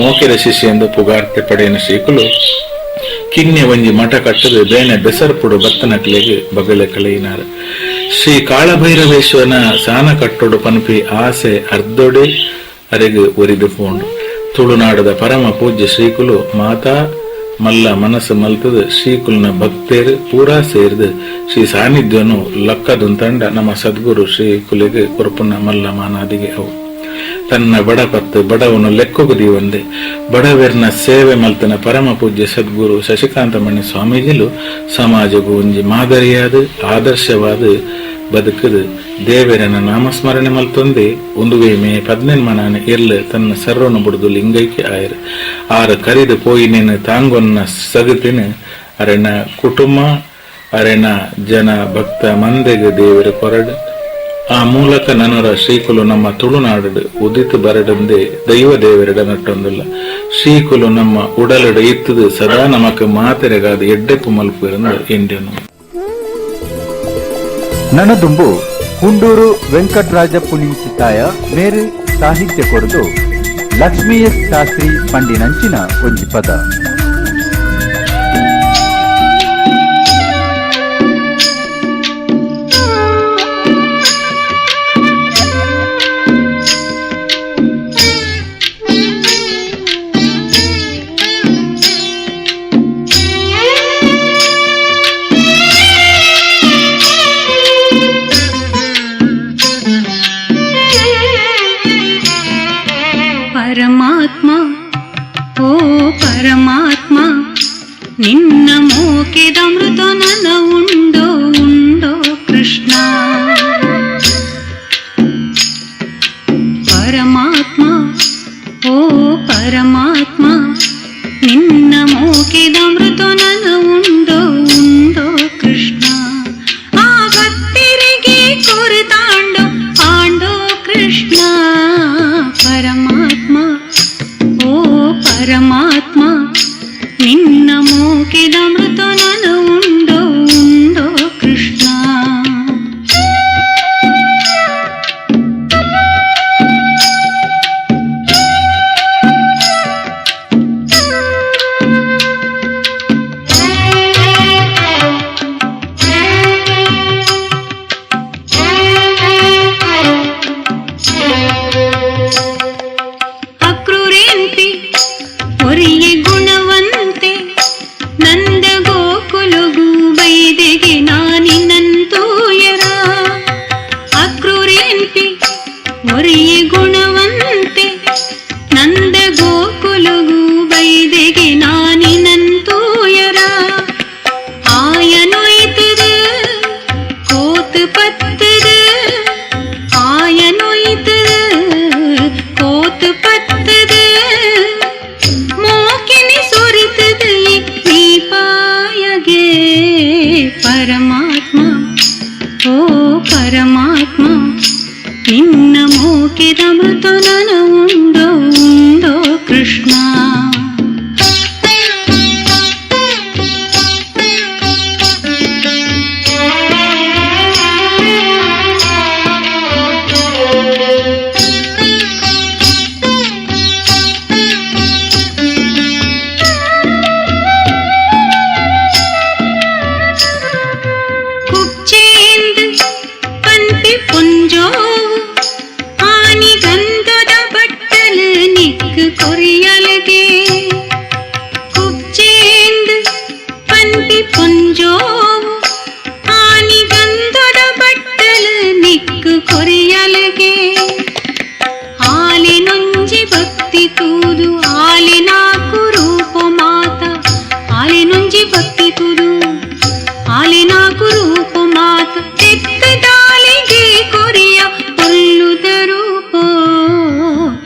ಮೋಕಿರ ಶಿಷ್ಯ ಎಂದು ಪುಗಾರ್ತೆ ಪಡೆಯನ ಶ್ರೀಕುಲು ಕಿನ್ನೆ ಒಂಜಿ ಮಠ ಕಟ್ಟದು ಬೇನೆ ಬೆಸರ್ಪುಡು ಬತ್ತನಕ್ಲೆಗೆ ಬಗಳೆ ಕಳೆಯಿನಾರು. ಶ್ರೀ ಕಾಳಭೈರವೇಶ್ವರನ ಸಾನ ಕಟ್ಟೋಡು ಪನ್ಪಿ ಆಸೆ ಅರ್ಧೊಡೆ ಅರೆಗೆ ಒರಿದು ಪೋಂಡು. ತುಳುನಾಡದ ಪರಮ ಪೂಜ್ಯ ಶ್ರೀಕುಲು ಮಾತಾ ಮಲ್ಲ ಮನಸ್ಸು ಮಲ್ತದ ಶ್ರೀಕುಲ್ನ ಭಕ್ತೇರು ಪೂರಾ ಸೇರಿದು ಶ್ರೀ ಸಾನ್ನಿಧ್ಯನು ಲಕ್ಕದುಂತಂಡ ನಮ್ಮ ಸದ್ಗುರು ಶ್ರೀಕುಲಿಗೆ ಕೊರಪುನ ಮಲ್ಲ ಮಾನಾದಿಗೆ ಅವು ತನ್ನ ಬಡಪತ್ತು ಬಡವನು ಲೆಕ್ಕೊಗದಿ ಒಂದೇ ಬಡವೆರ್ನ ಸೇವೆ ಮಲ್ತನ ಪರಮ ಪೂಜ್ಯ ಸದ್ಗುರು ಶಶಿಕಾಂತಮಣಿ ಸ್ವಾಮೀಜಿಲು ಸಮಾಜಗೂ ಒಂಜಿ ಮಾದರಿಯಾದ ಆದರ್ಶವಾದ ಬದುಕದು ದೇವರನ ನಾಮಸ್ಮರಣೆ ಮಲ್ತೊಂದೆ 1 ಮೇ 18 ಇರ್ಲ ತನ್ನ ಸರ್ವನು ಬುಡುದು ಲಿಂಗೈಕೆ ಆಯರು ಆರ ಕರಿದು ಪೋಯಿನೇನು ತಾಂಗೊನ್ನ ಸಗತಿನ ಅರೆನ ಕುಟುಂಬ ಅರೆನ ಜನ ಭಕ್ತ ಮಂದೆಗೆ ದೇವರ ಕೊರಡು ಆ ಮೂಲಕ ನನರ ಶ್ರೀಕುಲು ನಮ್ಮ ತುಳುನಾಡು ಉದಿತು ಬರಡಂದೆ ದೈವ ದೇವರೆಡ ನಟ್ಟೊಂದಿಲ್ಲ ಶ್ರೀಕುಲು ನಮ್ಮ ಉಡಲಡ ಇತ್ತದು ಸದಾ ನಮಕ ಮಾತೆರೆಗಾದ ಎಡ್ಡೆಪ್ಪು ಮಲ್ಪು ಇಂಡಿಯನು. ನನದುಂಬು ಹುಂಡೂರು ವೆಂಕಟರಾಜ ಪುಣಿಂಚಿತಾಯ ಮೇರು ಸಾಹಿತ್ಯ ಕೊರದು ಲಕ್ಷ್ಮೀ ಎಸ್ ಶಾಸ್ತ್ರಿ ಪಂಡಿನಂಚಿನ ಒಂಜಿ ಪದ. ಪರಮಾತ್ಮ ಓ ಪರಮಾತ್ಮ ನಿನ್ನ ಮೋಕೆದಮೃತ ನನ ಉಂಡೋ ಉಂಡೋ ಕೃಷ್ಣ. ಪರಮಾತ್ಮ ಓ ಪರಮಾತ್ಮ ನಿನ್ನ ಮೋಕೆದಮೃತ ನನ ಉಂಡೋ ಉಂಡೋ ಕೃಷ್ಣ. ಆ ಭಕ್ತರಿಗೆ ಕೊರತಾಂಡೋ ಆಂಡೋ ಕೃಷ್ಣ. ಪರಮಾತ್ಮ ಓ ಪರಮಾತ್ಮ ನಿನ್ನ ಮೋಕೆದಮೃತ ನನ ಉಂಡೋ ಉಂಡೋ ಕೃಷ್ಣ. ಒರಿಯೆ ಗುಣವಂತೆ ನಂದ ಗೋಕುಲಗು ಬೈದೆಗೆ ನಾನಿನಂತೂಯರ. ಅಕ್ರೂರೇಂತಿ ಒರಿಯೆ ಗುಣವಂತೆ ನಂದ ಗೋಕುಲಗು ಬೈದೆಗೆ ನಾನಿನಂತೂಯರ. ಆಯನೊಯ್ತದ ಕೋತು ಪತ್ತದ ಆಯನೊಯ್ತದ ಕೋತು ಪತ್ತದ ಪರಮಾತ್ಮ ಓ ಪರಮಾತ್ಮ ನಿನ್ನ ಮೋಕೆದಮೃತ ನನ ಉಂಡೋ ಉಂಡೋ ಕೃಷ್ಣ.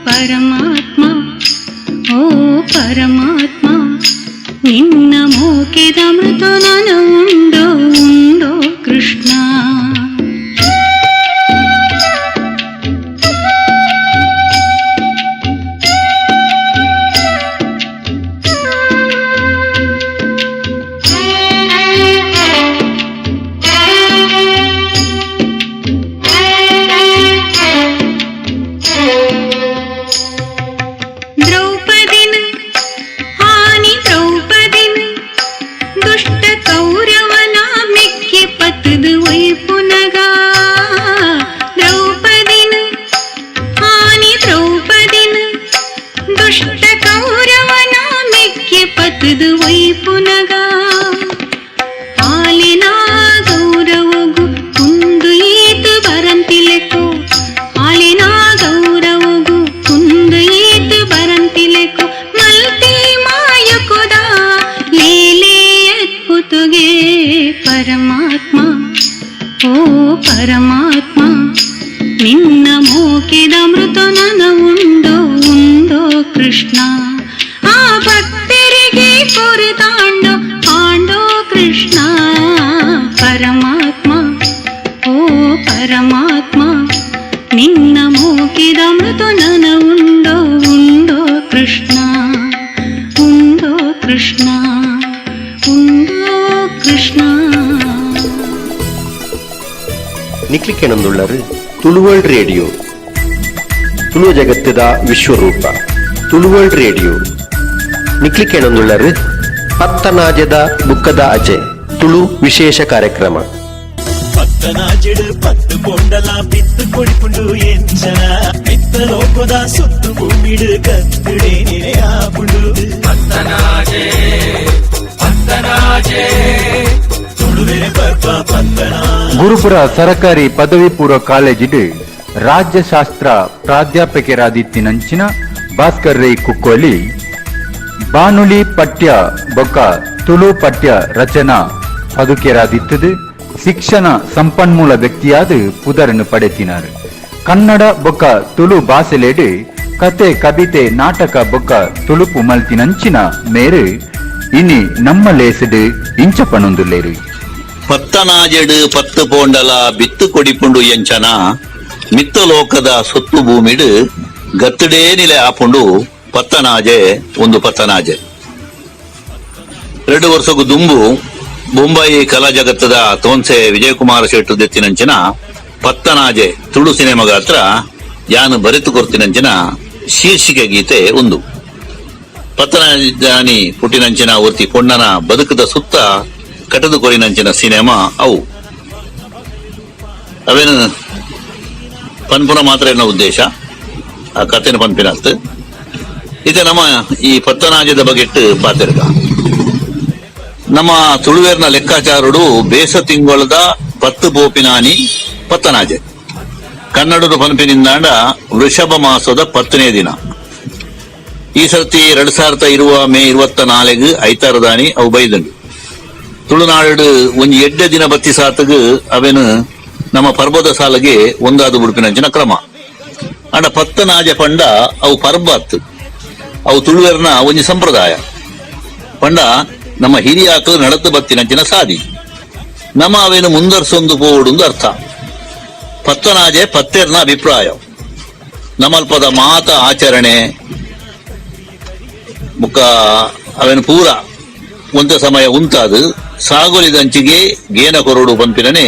ಪರಮಾತ್ಮ ಓ ಪರಮಾತ್ಮ ನಿನ್ನ ಮೋಕೆದಮೃತ ನನ ಉಂಡೋ ಉಂಡೋ ಕೃಷ್ಣ. ಪರಮಾತ್ಮ ಓ ಪರಮಾತ್ಮ ನಿನ್ನ ಮೋಕೆದಮೃತ ನನ ಉಂಡೋ ಉಂಡೋ ಕೃಷ್ಣ. ಆ ಭಕ್ತರಿಗೆ ಕೊರತಾಂಡೋ ಆಂಡೋ ಕೃಷ್ಣ. ಪರಮಾತ್ಮ ಓ ಪರಮಾತ್ಮ ನಿನ್ನ ಮೋಕೆದಮೃತ ನನ ಉಂಡೋ ಉಂಡೋ ಕೃಷ್ಣ ಉಂಡೋ ಕೃಷ್ಣ ಉಂಡೋ ಕೃಷ್ಣ. ನಿಕ್ಲಿಕ್ಕೆನೊಂದುಳ್ಳರು ತುಳುವರ್ಲ್ಡ್ ರೇಡಿಯೋ ತುಳು ಜಗತ್ತದ ವಿಶ್ವರೂಪ ತುಳುವರ್ಲ್ಡ್ ರೇಡಿಯೋ ನಿಕ್ಲಿಕ್ಕೆನೊಂದುಳ್ಳರು ಪತ್ತನಾಜದ ಬುಕ್ಕದ ಅಜೆ ತುಳು ವಿಶೇಷ ಕಾರ್ಯಕ್ರಮ. ಪತ್ತನಾಜೆಡು ಪತ್ತು ಪೊಂಡಲ ಬಿತ್ತು ಕೊಡಿಪುಂಡು ಎಂಚನ ಮಿತ್ತ ಲೋಕದ ಸುತ್ತು ಭೂಮಿಡು ಕತ್ತುಡೆ ಆಪುಂಡು. ಪತ್ತನಾಜೆ ಪತ್ತನಾಜೆ ತುಳುವೆ ಪರ್ಪ ಪತ್ತನಾಜೆ. ಗುರುಪುರ ಸರಕಾರಿ ಪದವಿ ಪೂರ್ವ ಕಾಲೇಜಿಡು ರಾಜ್ಯಶಾಸ್ತ್ರ ಪ್ರಾಧ್ಯಾಪಕರಾದಿತ್ತಿನಂಚಿನ ಭಾಸ್ಕರ್ ರೈ ಕುಕ್ಕೋಲಿ ಬಾನುಲಿ ಪಠ್ಯ ಬೊಕ್ಕ ತುಳು ಪಠ್ಯ ರಚನಾ ಪದುಕೆರಾದಿತ್ತದು ಶಿಕ್ಷಣ ಸಂಪನ್ಮೂಲ ವ್ಯಕ್ತಿಯಾದ ಪುದರನ್ನು ಪಡೆತಿನಾರು. ಕನ್ನಡ ಬೊಕ್ಕ ತುಳು ಭಾಷೆಲೇಡು ಕತೆ ಕವಿತೆ ನಾಟಕ ಬೊಕ್ಕ ತುಳುಪು ಮಲ್ತಿನಂಚಿನ ಮೇರು ಇನಿ ನಮ್ಮ ಲೇಸಡು ಇಂಚಪಣೊಂದುಲ್ಲೇರು. ಪತ್ತನಾಜೆಡು ಪತ್ತು ಪೋಂಡಲ ಬಿತ್ತು ಕೊಡಿಪುಂಡು ಎಂಚನ ಮಿತ್ತ ಲೋಕದ ಸೊತ್ತು ಭೂಮಿಡು ಗತ್ತಡೇ ನಿಲೆ ಆಪುಂಡು ಪತ್ತನಾಜೆ ಒಂದು ಪತ್ತನಾಜೆ. 2 ವರ್ಷಕ್ಕೂ ದುಂಬು ಬೊಂಬಾಯಿ ಕಲಾ ಜಗತ್ತದ ತೋನ್ಸೆ ವಿಜಯಕುಮಾರ ಶೆಟ್ಟು ದೆತ್ತಿನಂಚಿನ ಪತ್ತನಾಜೆ ತುಳು ಸಿನಿಮಾಗ ಹತ್ರ ಯಾನು ಬರೆತು ಕೊರ್ತಿನಂಚಿನ ಶೀರ್ಷಿಕೆ ಗೀತೆ ಒಂದು. ಪತ್ತನಾಜಾನಿ ಪುಟ್ಟಿನಂಚಿನ ಒರ್ತಿ ಪೊಣ್ಣನ ಬದುಕದ ಸುತ್ತ ಕಟದು ಕೊರಿನಂಚಿನ ಸಿನಿಮಾ ಅವು ಅವೇನು ಪನ್ಪುನ ಮಾತ್ರ ಏನೋ ಉದ್ದೇಶ ಆ ಕಥೆನ ಪನ್ಪಿನತ್ ಇದೆ. ನಮ್ಮ ಈ ಪತ್ತನಾಜದ ಬಗೆಟ್ ಪಾತಿರ್ಗ ನಮ್ಮ ತುಳುವೇರ್ನ ಲೆಕ್ಕಾಚಾರಡು ಬೇಸ ತಿಂಗಳದ 10 ಬೋಪಿನಾನಿ ಪತ್ತನಾಜೆ ಕನ್ನಡದ ಪನ್ಪಿನಿಂದಾಂಡ ವೃಷಭ ಮಾಸದ 10ನೇ ದಿನ. ಈ ಸರ್ತಿ 2020 ಮೇ 24 ಐತಾರದಾನಿ ಅವು ಬೈದಂಡು ತುಳುನಾಡು ಒಂಜಿ 8 ದಿನ ಬತ್ತಿ ಸಾತಗ್ ಅವೇನು ನಮ್ಮ ಪರ್ಬದ ಸಾಲಗೆ ಒಂದಾದ ಬುಡುಪಿನಂಚಿನ ಕ್ರಮ ಅಂಡ ಪತ್ತನಾಜೆ ಪಂಡ ಅವು ಪರ್ಬತ್ ಅವು ತುಳುವೇರ್ನ ಒಂಜಿ ಸಂಪ್ರದಾಯ ಪಂಡ ನಮ್ಮ ಹಿರಿಯಾಕ ನಡತು ಬತ್ತಿನಂಚಿನ ಸಾದಿ ನಮ್ಮ ಅವೇನು ಮುಂದರ್ಸೊಂದು ಪೋಡುಂದು ಅರ್ಥ. ಪತ್ತನಾಜೆ ಪತ್ತೆರ್ನ ಅಭಿಪ್ರಾಯ ನಮಲ್ಪದ ಮಾತ ಆಚರಣೆ ಮುಖ ಅವನು ಪೂರ ಒಂದ ಸಮಯ ಉಂತಾದು ಸಾಗುಲಿದಂಚಿಗೆ ಗೇನ ಕೊರಡು ಪಂಪಿನನೆ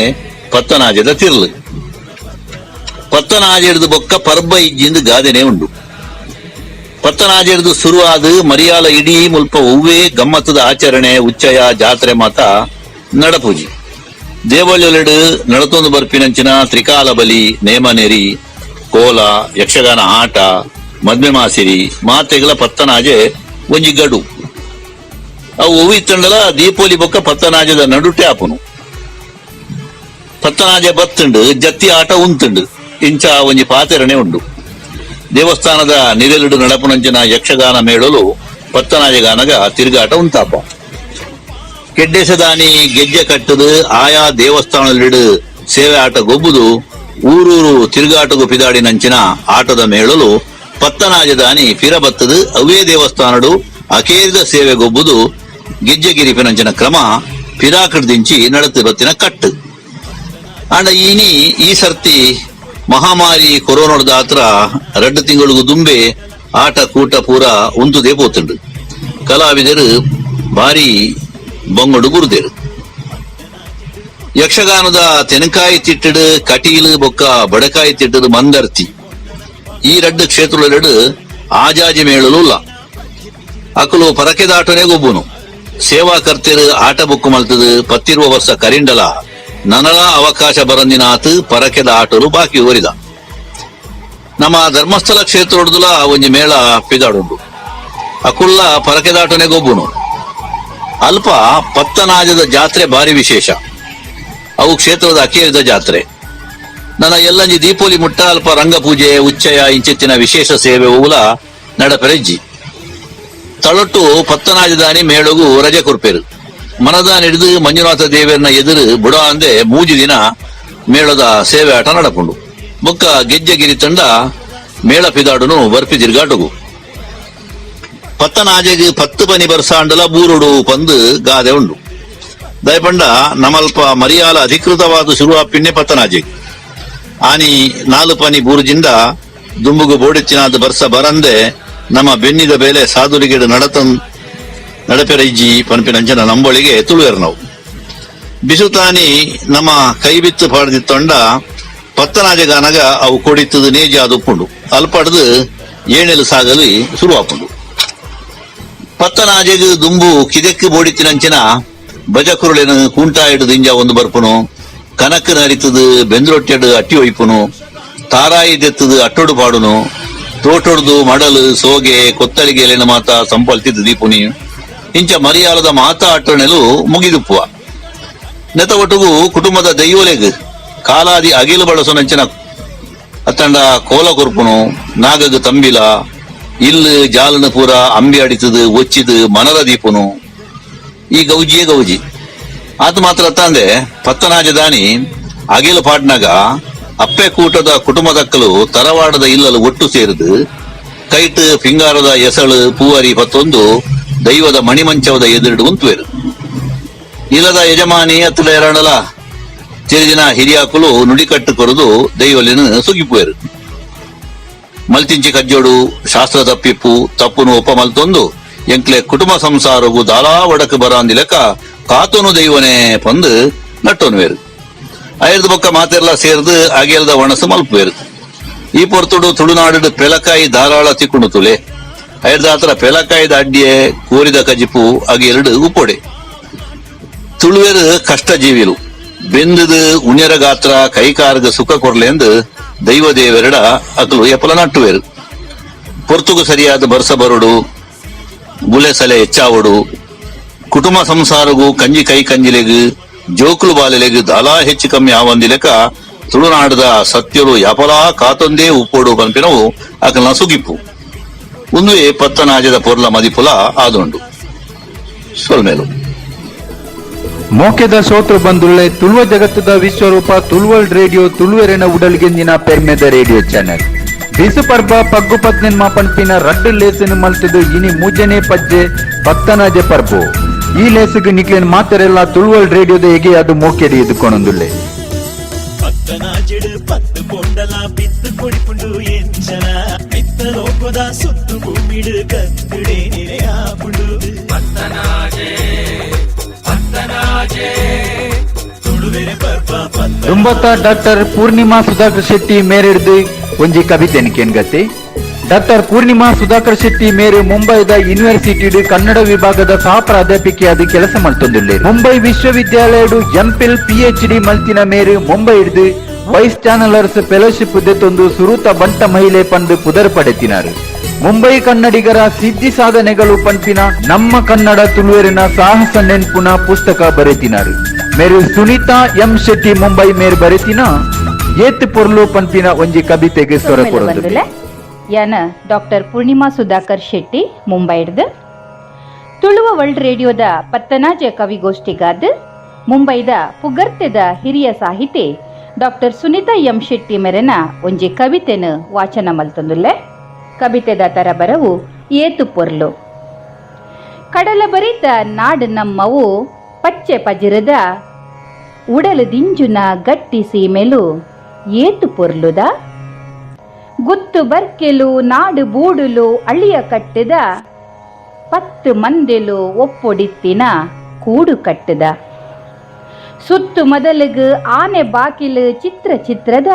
ಪತ್ತನಾಜದ ತಿರ್ಲು ಪತ್ತನಾಜೆಡ್ದು ಬೊಕ್ಕ ಪರ್ಬ ಇಜ್ಜಿಂದು ಗಾದೆನೆ ಉಂಡು. ಪತ್ತನಾಜೆಡ್ದು ಶುರುವಾದ ಮರಿಯಾಲ ಇಡೀ ಮುಲ್ಪ ಒವ್ವೇ ಗಮ್ಮತ್ತದ ಆಚರಣೆ ಉಚ್ಚಯ ಜಾತ್ರೆ ಮಾತ ನಡಪೂಜಿ ದೇವಳ್ಳೆಡು ನಡತೊಂದು ಬರ್ಪಿನಂಚಿನ ತ್ರಿಕಾಲ ಬಲಿ ನೇಮನೆರಿ ಕೋಲ ಯಕ್ಷಗಾನ ಆಟ ಮದ್ಮೆ ಮಾಸಿರಿ ಮಾತೆಗಳ ಪತ್ತನಾಜೆ ಒಂಜಿ ಗಡು ಅವು ಒವ್ವಿತ್ತಂಡಲ ದೀಪೋಲಿ ಬೊಕ್ಕ ಪತ್ತನಾಜದ ನಡುಟೆ ಆಪುನು ಪತ್ತನಾಜೆ ಬತ್ತುಂಡು ಜತ್ತಿ ಆಟ ಉಂತುಂಡು ಇಂಚ ಒಂಜಿ ಪಾತೆರಣೆ ಉಂಡು. ದೇವಸ್ಥಾನದ ನಿರೆಲುಡು ನಡಪುನಂಚಿನ ಯಕ್ಷಗಾನ ಮೇಳಲು ಪತ್ತನಾಜೆಗಾನಗ ತಿರುಗಾಟ ಉಂತಾಪ ಕೆಡ್ಡೆಸದಾನಿ ಗೆಜ್ಜೆ ಕಟ್ಟದು ಆಯಾ ದೇವಸ್ಥಾನದಲ್ಲಿಡು ಸೇವೆ ಆಟ ಗೊಬ್ಬುದು ಊರೂರು ತಿರುಗಾಟಗು ಪಿದಾಡಿನಂಚಿನ ಆಟದ ಮೇಳಲು ಪತ್ತನಾಜದಾನಿ ಫಿರಬತ್ತದು ಅವೇ ದೇವಸ್ಥಾನಡು ಅಕೇರಿದ ಸೇವೆ ಗೊಬ್ಬುದು ಗೆಜ್ಜೆಗಿರಿಪಿನಂಚಿನ ಕ್ರಮ ಪಿರಾಕಡ್ದಿಂಚಿ ನಡತು ಬತ್ತಿನ ಕಟ್ಟು ಅಂಡ ಈ ಸರ್ತಿ ಮಹಾಮಾರಿ ಕೊರೋನಾದ ಹತ್ರ 2 ತಿಂಗಳಿಗೂ ದುಂಬೆ ಆಟ ಕೂಟ ಪೂರ ಉಂತುದೇ ಪೋತುಂಡು. ಕಲಾವಿದರು ಭಾರಿ ಬೊಂಗಡು ಗುರುದೇರು. ಯಕ್ಷಗಾನದ ತೆನಕಾಯಿ ತಿಟ್ಟಡು ಕಟೀಲು ಬೊಕ್ಕ ಬಡಕಾಯಿ ತಿಟ್ಟದು ಮಂದರ್ತಿ ಈ 2 ಕ್ಷೇತ್ರಗಳು ಆಜಾಜಿ ಮೇಳಲು ಅಕಲು ಪರಕೆದಾಟನೆ ಗೊಬ್ಬುನು ಸೇವಾ ಕರ್ತರು ಆಟ ಬುಕ್ಕು ಮಲ್ತದು ಪತ್ತಿರುವ ವರ್ಷ ಕರಿಂಡಲ ನನಲ ಅವಕಾಶ ಬರಂದಿನಾತ್ ಪರಕೆದ ಆಟರು ಬಾಕಿ ಓರಿದ. ನಮ್ಮ ಧರ್ಮಸ್ಥಳ ಕ್ಷೇತ್ರದಲ್ಲ ಒಂಜಿ ಮೇಳ ಪಿದಾಡುಂಡು ಅಕುಲ್ಲ ಪರಕೆದಾಟನೆ ಗೊಬ್ಬುನು ಅಲ್ಪ ಪತ್ತನಾಜದ ಜಾತ್ರೆ ಭಾರಿ ವಿಶೇಷ. ಅವು ಕ್ಷೇತ್ರದ ಅಕೇರಿದ ಜಾತ್ರೆ ನನ್ನ ಎಲ್ಲಂಜಿ ದೀಪೋಲಿ ಮುಟ್ಟ ಅಲ್ಪ ರಂಗಪೂಜೆ ಉಚ್ಚಯ ಇಂಚಿತ್ತಿನ ವಿಶೇಷ ಸೇವೆ ಓಲ ನಡಪೆರೆಜ್ಜಿ ತಳೊಟ್ಟು ಪತ್ತನಾಜದಾನಿ ಮೇಳಗು ರಜೆ ಕೊರ್ಪೇರು ಮನದಾನ ಹಿಡಿದು ಮಂಜುನಾಥ ದೇವರನ್ನ ಎದುರು ಬುಡ ಅಂದೆ 3 ದಿನ ಮೇಳದ ಸೇವೆ ಆಟ ನಡಪುಂಡು ಬೊಕ್ಕ ಗೆಜ್ಜೆಗಿರಿ ತಂಡ ಮೇಳ ಪಿದಾಡುನು ಬರ್ಪಿ ತಿರ್ಗಾಟುಗು ಪತ್ತನಾಜೆಗೆ 10 ಪನಿ ಬರ್ಸಾಂಡಲ ಬೂರುಡು ಪಂದು ಗಾದೆ ಉಂಡು ದಯಪಂಡ ನಮಲ್ಪ ಮರಿಯಾಲ ಅಧಿಕೃತವಾದ ಶುರುವಾಪಿನ್ನೆ ಪತ್ತನಾಜೆಗೆ ಆನಿ 4 ಪನಿ ಬೂರುಜಿಂದ ದುಂಬುಗು ಬೋಡೆತ್ತಿನಾದ ಬರ್ಸ ಬರಂದೆ ನಮ್ಮ ಬೆನ್ನಿದ ಬೇಲೆ ಸಾಧುರಿಗೆಡು ನಡಪೆರೈಜಿ ಪನ್ಪಿನಂಚನ ನಂಬೊಳಿಗೆ ತುಳುವೆರು ನಾವು ಬಿಸುತಾನಿ ನಮ್ಮ ಕೈ ಬಿತ್ತು ಪಾಡ್ದಿತ್ತೊಂಡ ಪತ್ತನಾಜೆಗಾನಗ ಅವು ಕೊಡಿತ್ತದು ನೇಜಿ ಆದುಪ್ಪುಂಡು ಅಲ್ಪಡ್ದು ಏಣೆಲು ಸಾಗಲಿ ಶುರುವಾಪುಂಡು. ಪತ್ತನಾಜೆಗೆ ದುಂಬು ಕಿದೆಕ್ಕು ಬೋಡಿತ್ತಿನಂಚಿನ ಬಜಕುರುಳಿನ ಕೂಂಟಾಯಿಡು ದಿಂಜ ಒಂದು ಬರ್ಪುನು ಕನಕ್ಕು ನರಿತದು ಬೆಂದ್ರೊಟ್ಟೆಡು ಅಟ್ಟಿ ಒಯ್ಪುನು ತಾರಾಯಿ ದೆತ್ತದು ಅಟ್ಟೊಡು ಪಾಡುನು ತೋಟೊಡ್ದು ಮಡಲು ಸೋಗೆ ಕೊತ್ತಳಿಗೆ ಎಲೆನ ಮಾತ ಸಂಪಲ್ತಿದ್ದು ದೀಪುನಿ ಇಂಚ ಮರಿಯಾಲದ ಮಾತಾ ಅಟ್ಟಣೆಲು ಮುಗಿದುಪ್ಪುವ ನೆತ ಒಟ್ಟುಗು ಕುಟುಂಬದ ದೈವಲೆಗ್ ಕಾಲಾದಿ ಅಗಿಲು ಬಳಸೋನಂಚಿನ ಅತ್ತಂಡ ಕೋಲ ಕೊರ್ಪುನು ನಾಗಗ್ ತಂಬಿಲ ಇಲ್ಲು ಜಾಲನ ಪೂರ ಅಂಬಿ ಅಡಿತದು ಒಚ್ಚಿದು ಮನದ ದೀಪುನು ಈ ಗೌಜಿಯೇ ಗೌಜಿ ಆತ ಮಾತ್ರ ತಂದೆ ಪತ್ತನಾಜದಾನಿ ಅಗಿಲು ಪಾಡ್ನಾಗ ಅಪ್ಪೆ ಕೂಟದ ಕುಟುಂಬದಕ್ಕಲು ತರವಾಡದ ಇಲ್ಲಲು ಒಟ್ಟು ಸೇರಿದು ಕೈಟ್ ಪಿಂಗಾರದ ಎಸಳು ಪೂವರಿ 11 ದೈವದ ಮಣಿಮಂಚವದ ಎದುರು ಉಂತುವೆರು ಇಲ್ಲದ ಯಜಮಾನಿ ಅತ್ತಲ ಎರಡಲ ತಿರುದಿನ ಹಿರಿಯಾಕುಲು ನುಡಿಕಟ್ಟು ಕೊರದು ದೈವಲಿನ ಸುಗಿಪುವೆರು ಮಲ್ತಿಂಚಿ ಕಜ್ಜೋಡು ಶಾಸ್ತ್ರ ತಪ್ಪಿಪ್ಪು ತಪ್ಪುನು ಒಪ್ಪ ಮಲ್ತೊಂದು ಎಂಕ್ಲೆ ಕುಟುಂಬ ಸಂಸಾರಗೂ ದಾಲಾ ಒಡಕು ಬರಾಂದಿ ಲೆಕ್ಕ ಕಾತೋನು ದೈವನೇ ಪಂದು ನಟ್ಟೋನುವೆರು ಅಯರ್ದ ಬೊಕ್ಕ ಮಾತೆಲ್ಲ ಸೇರ್ದು ಅಗೆಲ್ದ ಒಣಸು ಮಲ್ಪುವೆರು ಈ ಪೊರ್ತುಡು ತುಳುನಾಡು ಪೆಲಕಾಯಿ ಧಾರಾಳ ತಿಕ್ಕುಂಡು ತುಲೆ ಅಯರ್ದ ಆತರ ಪೆಲಕಾಯಿದ ಅಡ್ಡಿಯೆ ಕೋರಿದ ಕಜಿಪು ಅಗೆರಡು ಉಪ್ಪೊಡೆ ತುಳುವೆರು ಕಷ್ಟ ಜೀವಿಲು ಬೆಂದದು ಉಣ್ಯರ ಗಾತ್ರ ಕೈಕಾರ್ಗ ಸುಖ ಕೊರ್ಲೆಂದು ದೈವ ದೇವರೆಡ ಅಕಲು ಎಪಲ ನಟ್ಟುವೆರು ಪೊರ್ತುಗು ಸರಿಯಾದ ಬರ್ಸ ಬರುಡು ಗುಳೆ ಸಲೆ ಹೆಚ್ಚಾವಡು ಕುಟುಂಬ ಸಂಸಾರಗೂ ಕಂಜಿ ಕೈ ಕಂಜಿಲೆಗು ಜೋಕುಲು ಬಾಲೆಲೆಗು ದಾಲಾ ಹೆಚ್ಚು ಕಮ್ಮಿ ಆವಂದಿ ಲೆಕ್ಕ ತುಳುನಾಡದ ಸತ್ಯರು ಯಪಲಾ ಕಾತೊಂದೇ ಉಪ್ಪೋಡು ಪಂಪಿನವು ಅಕಲ್ನ ಸುಗಿಪ್ಪು ಒಂದುವೇ ಪತ್ತನಾಜದ ಪೊರ್ಲ ಮದಿಪುಲ ಆದುಂಡು ಸೊಲ್ಮೇಲು ಮೋಕೆದ ಸೋತೃ ಬಂದುಳ್ಳೆ ತುಳುವ ಜಗತ್ತದ ವಿಶ್ವರೂಪ ತುಳುವಲ್ ರೇಡಿಯೋ ತುಳುವೆರೆನ ಉಡಲ್ಗೆಂದಿನ ಪೆರ್ಮೆದ ರೇಡಿಯೋ ಚಾನೆಲ್ ಬಿಸು ಪರ್ಬ ಪಗ್ಗು ಪತ್ನೆನ್ ಮಾಪನ್ಪಿನ ರಡ್ಡು ಲೇಸಿನ ಮಲ್ತದು ಇನಿ ಮೂಜನೆ ಪಜ್ಜೆ ಪತ್ತನಾಜೆ ಪರ್ಬು ಈ ಲೇಸಿಗೆ ನಿಕ್ಲೇನ್ ಮಾತರೆಲ್ಲ ತುಳುವಲ್ ರೇಡಿಯೋದ ಹೇಗೆ ಅದು ಮೋಕೆಡಿ ಎದುಕೊಂಡೊಂದುಳ್ಳೆ ಪತ್ತನಾಜೆಡು 10 ಪೊಂಡಲ ಬಿತ್ತು ಕೊಡಿಪುಂಡು ಎಂಚನ ಲೋಕದ ಸುತ್ತು ಭೂಮಿಡು ಕತ್ತಿಡೆ ನೆರೆಯಾಪುಂಡು ಪತ್ತನಾಜೆ ತುಳುವೆರೆ ಪರ್ಪ ಪತ್ತ ದುಂಬತ್ತ ಡಾಕ್ಟರ್ ಪೂರ್ಣಿಮಾ ಸುಧಾಕರ್ ಶೆಟ್ಟಿ ಮೇರೆಡ್ದು ಒಂಜಿ ಕವಿತೆ ಎನ್ಗತ್ತೆ. ಡಾಕ್ಟರ್ ಪೂರ್ಣಿಮಾ ಸುಧಾಕರ್ ಶೆಟ್ಟಿ ಮೇರು ಮುಂಬೈದ ಯೂನಿವರ್ಸಿಟಿ ಕನ್ನಡ ವಿಭಾಗದ ಸಹ ಪ್ರಾಧ್ಯಾಪಕಿಯಾದ ಕೆಲಸ ಮಾಡ್ತೊಂದುಲ್ಲೇರು. ಮುಂಬೈ ವಿಶ್ವವಿದ್ಯಾಲಯಡು ಎಂಪಿಲ್ PhD ಮಲ್ತಿನ ಮೇರು ಮುಂಬೈ ಹಿಡಿದು ವೈಸ್ ಚಾನಲರ್ಸ್ ಫೆಲೋಶಿಪ್ ದೆತ್ತೊಂದು ಸುರೂತ ಬಂಟ ಮಹಿಳೆ ಪಂದು ಪುದರ್ ಪಡೆತಿನಾರು. ಮುಂಬೈ ಕನ್ನಡಿಗರ ಸಿದ್ಧಿ ಸಾಧನೆಗಳು ಪಂಪಿನ ನಮ್ಮ ಕನ್ನಡ ತುಳುವೆರಿನ ಸಾಹಸ ನೆನ್ಪುನ ಪುಸ್ತಕ ಬರೆತಿನಾರು. ಮೇರು ಸುನೀತಾ ಎಂ ಶೆಟ್ಟಿ ಮುಂಬೈ ಮೇರು ಬರೆತಿನ ಏತ್ ಪೊರ್ಲು ಪಂಪಿನ ಒಂಜಿ ಕವಿತೆಗೆ ಸ್ವರ ಕೊಡೋದು. ಯಾನ ಡಾಕ್ಟರ್ ಪೂರ್ಣಿಮಾ ಸುಧಾಕರ್ ಶೆಟ್ಟಿ ಮುಂಬೈ ಹಿಡ್ದು ತುಳುವ ವರ್ಲ್ಡ್ ರೇಡಿಯೋದ ಪತ್ತನಾಜೆ ಕವಿಗೋಷ್ಠಿಗಾದ ಮುಂಬೈದ ಪುಗರ್ತೆದ ಹಿರಿಯ ಸಾಹಿತಿ ಡಾಕ್ಟರ್ ಸುನೀತಾ ಎಂ ಶೆಟ್ಟಿ ಮೆರೆನ ಒಂಜಿ ಕವಿತೆನ ವಾಚನ ಮಲ್ತೊಂದುಲ್ಲೆ. ಕವಿತೆದ ತರ ಬರವು ಏತು ಪೊರ್ಲು. ಕಡಲ ಬರಿತ ನಾಡು ನಮ್ಮವು ಪಚ್ಚೆ ಪಜಿರದ ಉಡಲು ದಿಂಜುನ ಗಟ್ಟಿ ಸೀಮೆಲು ಏತು ಪೊರ್ಲುದ ಗುತ್ತು ಬರ್ಕೆಲು ನಾಡು ಬೂಡುಲು ಅಳಿಯ ಕಟ್ಟಿದ 10 ಮಂದೆಲು ಒಪ್ಪೊಡಿತ್ತಿನ ಕೂಡು ಕಟ್ಟದ ಸುತ್ತು ಮೊದಲಿಗೆ ಆನೆ ಬಾಕಿಲು ಚಿತ್ರ ಚಿತ್ರದ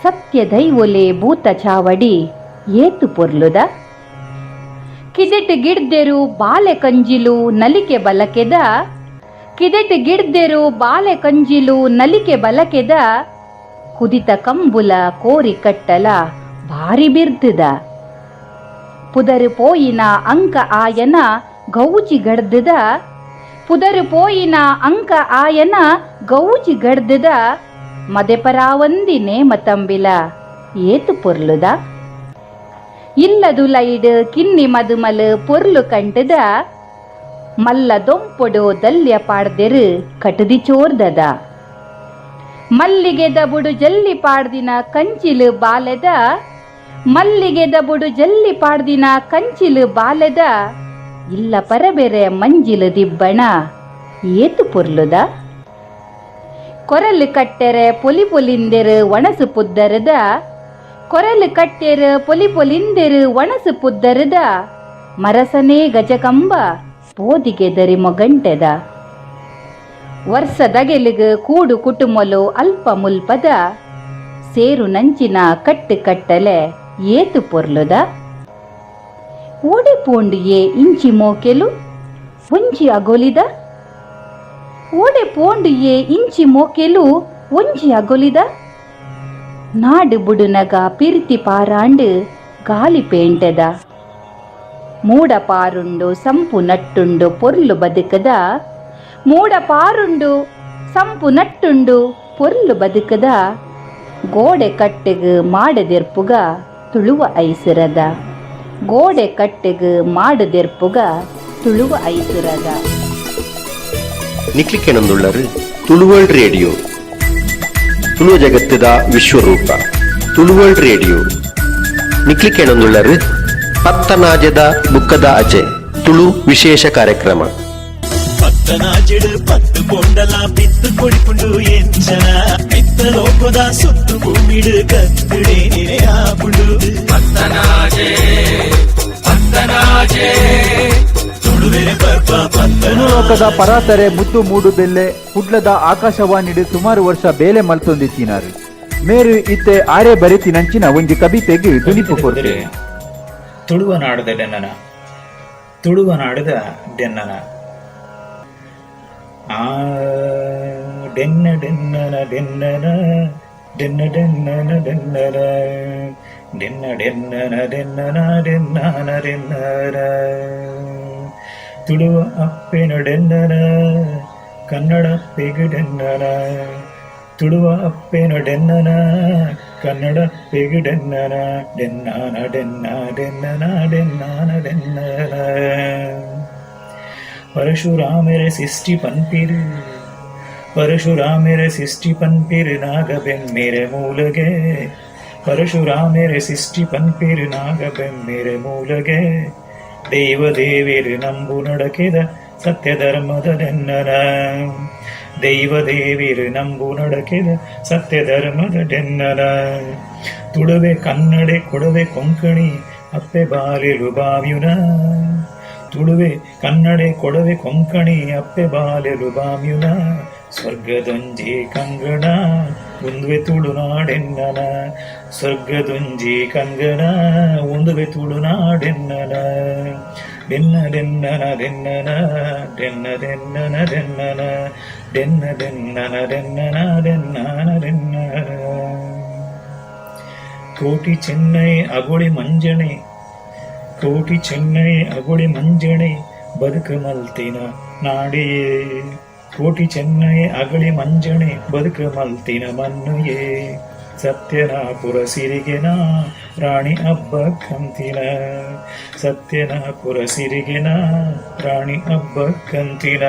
ಸತ್ಯ ದೈವೊಲೆ ಭೂತ ಚಾವಡಿ ಏತು ಪೊರ್ಲುದ ಕಿದೆಟ್ ಗಿಡ್ದೆರು ಬಾಲೆ ಕಂಜಿಲು ನಲಿಕೆ ಬಲಕೆದ ಕಿದೆಟ್ ಗಿಡ್ದೆರು ಬಾಲೆ ಕಂಜಿಲು ನಲಿಕೆ ಬಲಕೆದ ಕುದಿತ ಕಂಬುಲ ಕೋರಿ ಕಟ್ಟಲ ಭಾರಿ ಬಿರ್ದದ ಪುದರು ಪೋಯಿನ ಅಂಕ ಆಯನ ಗೌಜಿ ಗಡ್ದದ ಪುದರು ಪೋಯಿನ ಅಂಕ ಆಯನ ಗೌಜಿ ಗಡ್ದದ ಮದೆಪರಾವಂದಿ ನೇಮ ತಂಬಿಲ ಏತು ಪೊರ್ಲುದ ಇಲ್ಲದು ಲೈಡ್ ಕಿನ್ನಿ ಮದುಮಲು ಪೊರ್ಲು ಕಂಟದ ಮಲ್ಲ ದೊಂಪೊಡು ದಲ್ಯ ಪಾಡ್ದೆರು ಕಟದಿ ಚೋರ್ದದ ಮಲ್ಲಿಗೆದ ಬುಡು ಜಲ್ಲಿ ಪಾಡ್ದಿನ ಕಂಚಿಲು ಬಾಲೆದ ಮಲ್ಲಿಗೆದ ಬುಡು ಜಲ್ಲಿ ಪಾಡ್ದಿನ ಕಂಚಿಲು ಬಾಲೆದ ಇಲ್ಲ ಪರಬೆರೆ ಮಂಜಿಲು ದಿಬ್ಬಣ ಏತು ಪೊರ್ಲುದ ಕೊರಲು ಕಟ್ಟೆರೆ ಪೊಲಿ ಪೊಲಿಂದೆರು ಒಣಸು ಪುದ್ದರದ ಕೊರಲು ಕಟ್ಟೆರು ಪೊಲಿ ಪೊಲಿಂದೆರು ಒಣಸು ಪುದ್ದರದ ಮರಸನೇ ಗಜಕಂಬ ಪೋದಿಗೆ ದರಿ ಮೊಗಂಟೆದ ವರ್ಷದಗೆಲಿಗೆ ಕೂಡು ಕುಟುಂಬಲು ಅಲ್ಪ ಮುಲ್ಪದ ಸೇರು ನಂಚಿನ ಕಟ್ಟು ಕಟ್ಟಲೆ ಏತು ಪೊರ್ಲುದ ಓಡೆ ಪೋಂಡಿಯೇ ಇಂಚಿ ಮೋಕೆಲು ಒಂಜಿ ಅಗೊಲಿದ ಓಡೆ ಪೋಂಡಿಯೇ ಇಂಚಿ ಮೋಕೆಲು ಒಂಜಿ ಅಗೊಲಿದ ನಾಡು ಬುಡುನಗ ಪಿರ್ತಿ ಪಾರಾಂಡು ಗಾಲಿ ಪೇಂಟೆದ ಮೂಡ ಪಾರುಂಡು ಸಂಪು ನಟ್ಟುಂಡು ಪೊರ್ಲು ಬದುಕದ ಮೂಡ ಪಾರುಂಡು ಸಂಪು ನಟ್ಟುಂಡು ಪೊರ್ಲು ಬದುಕದ ಗೋಡೆ ಕಟ್ಟೆಗೆ ಮಾಡದೆರ್ಪುಗ ತುಳುವ ಐಸಿರದ ಗೋಡೆ ಕಟ್ಟೆಗೆ ಮಾಡದೆರ್ಪುಗ ತುಳುವ ಐಸಿರದ ನಿಕ್ಲಿಕೆನೊಂದುಳ್ಳರು ತುಳುವರ್ಲ್ಡ್ ರೇಡಿಯೋ ತುಳುವ ಜಗತ್ತದ ವಿಶ್ವರೂಪ ತುಳುವರ್ಲ್ಡ್ ರೇಡಿಯೋ ನಿಕ್ಲಿಕೆನೊಂದುಳ್ಳರು ಪತ್ತನಾಜದ ಬುಕ್ಕದ ಅಚೆ ತುಳು ವಿಶೇಷ ಕಾರ್ಯಕ್ರಮ ಪತ್ತನಾಜೆಡು ಪತ್ತು ಪೊಂಡಲ ಬಿತ್ತು ಕೊಡಿಪುಂಡು ಎಂಚನ ಮಿತ್ತ ಲೋಕದ ಸುತ್ತು ಭೂಮಿಡು ಕತ್ತಿಡೆ ನೆರೆಯಾಪುಂಡು ಪತ್ತನಾಜೆ ತುಳುವೆರೆ ಪರ್ಪ ಪತ್ತನ ಲೋಕದ ಪರಾತರೆ ಮುತ್ತು ಮೂಡು ಬೆಲ್ಲೆ ಕುಡ್ಲದ ಆಕಾಶವಾಣಿಡು ಸುಮಾರು ವರ್ಷ ಬೇಲೆ ಮಲ್ತೊಂದಿತ್ತಿನಾರು. ಮೇರು ಇತ್ತೆ ಆರೆ ಬರೆತಿನಂಚಿನ ಒಂಜಿ ಕವಿತೆಗೆ ದುನಿಪು ಕೊಡ್ತೆ. ತುಳುವ ನಾಡದ ಡೆನ್ನನ ತುಳುವ ನಾಡದ ಡೆನ್ನನ ಡೆನ್ನ ಡೆನ್ನನ ಡೆನ್ನನ ಡೆನ್ನ ಡೆನ್ನನ ಡೆನ್ನನ ಡೆನ್ನ ಡೆನ್ನನ ಡೆನ್ನನ ಡೆನ್ನನ ಡೆನ್ನನ ತುಳುವ ಅಪ್ಪೆನ ಡೆನ್ನನ ಕನ್ನಡ ಪೆಗು ಡೆನ್ನನ ತುಳುವ ಅಪ್ಪೆನ ಡೆನ್ನನ ಕನ್ನಡ ಪೆಗು ಡೆನ್ನನ ಡೆನ್ನನ ಡೆನ್ನ ಡೆನ್ನನ ಡೆನ್ನನ ಡೆನ್ನನ ಪರಶುರಾಮೆರೆ ಸಿಷ್ಟಿ ಪನ್ಪಿರು ಪರಶುರಾಮೆರೆ ಸಿಷ್ಟಿ ಪನ್ಪಿರು ನಾಗಬೆಮ್ಮೆರೆ ಮೂಲಗೆ ಪರಶುರಾಮೆರೆ ಸಿಷ್ಟಿ ಪನ್ಪಿರು ನಾಗಬೆಮ್ಮೆರೆ ಮೂಲಗೆ ದೈವದೇವಿರು ನಂಬು ನಡಕೆದ ಸತ್ಯ ಧರ್ಮದ ಡೆನ್ನನ ದೈವದೇವಿರು ನಂಬು ನಡಕೆದ ಸತ್ಯ ಧರ್ಮದ ಡೆನ್ನನ ತುಳುವೆ ಕನ್ನಡೆ ಕೊಡವೆ ಕೊಂಕಣಿ ಅಪ್ಪೆ ಬಾಲೆಲು ಬಾಮ್ಯುನ ತುಳುವೆ ಕನ್ನಡೆ ಕೊಡವೆ ಕೊಂಕಣಿ ಅಪ್ಪೆ ಬಾಲೆಲು ಬಾಮ್ಯುನ ಸ್ವರ್ಗದೊಂಜಿ ಕಂಗಣ ಒಂದುವೆ ತುಳುನಾಡೆನ್ನನ ಸ್ವರ್ಗದೊಂಜಿ ಕಂಗಣ ಒಂದುವೆ ತುಳುನಾಡೆನ್ನನ ಡೆನ್ನ ಡೆನ್ನನ ಡೆನ್ನನ ಡೆನ್ನ ಡೆನ್ನನ ಡೆನ್ನನ ಡೆನ್ನ ಡೆನ್ನನ ಡೆನ್ನನ ಡೆನ್ನನ ಡೆನ್ನನ ಕೋಟಿ ಚೆನ್ನೈ ಅಗುಳಿ ಮಂಜಣೆ ಕೋಟಿ ಚೆನ್ನೈ ಅಗುಳಿ ಮಂಜಣೆ ಬದುಕು ಮಲ್ತಿನ ನಾಡಿಯೇ ಕೋಟಿ ಚೆನ್ನೈ ಅಗಳಿ ಮಂಜಣೆ ಬದುಕು ಮಲ್ತಿನ ಮನ್ನುಯೇ ಸತ್ಯನಾಪುರ ಸಿರಿಗೆನ ರಾಣಿ ಹಬ್ಬ ಕಂತಿನ ಸತ್ಯನಾಪುರ ಸಿರಿಗೆನ ರಾಣಿ ಹಬ್ಬ ಕಂತಿನ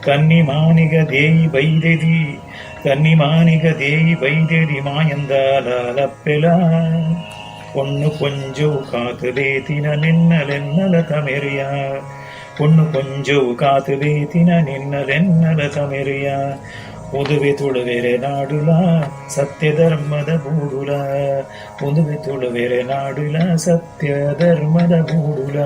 ಕನ್ನಿ ಮಾನಿಗ ದೇಯಿ ಬೈದೆದಿ ಕನ್ನಿ ಮಾನಿಗ ದೇಯಿ ಬೈದೆದಿ ಮಾಯಂದಾಲಪ್ಪೆಲ பொண்ணு கொஞ்சம் காத்து வேத்தின நின்னலென்னல தமெரியா பொண்ணு கொஞ்சம் காத்து வேத்தின நின்னலென்னல தமெரியா ಉದುವೆ ತುಳುವೆರೆ ನಾಡುಲ ಸತ್ಯ ಧರ್ಮದ ಬೂಡುಲ ಉದುವೆ ತುಳುವೆರೆ ನಾಡುಲ ಸತ್ಯ ಧರ್ಮದ ಬೂಡುಲ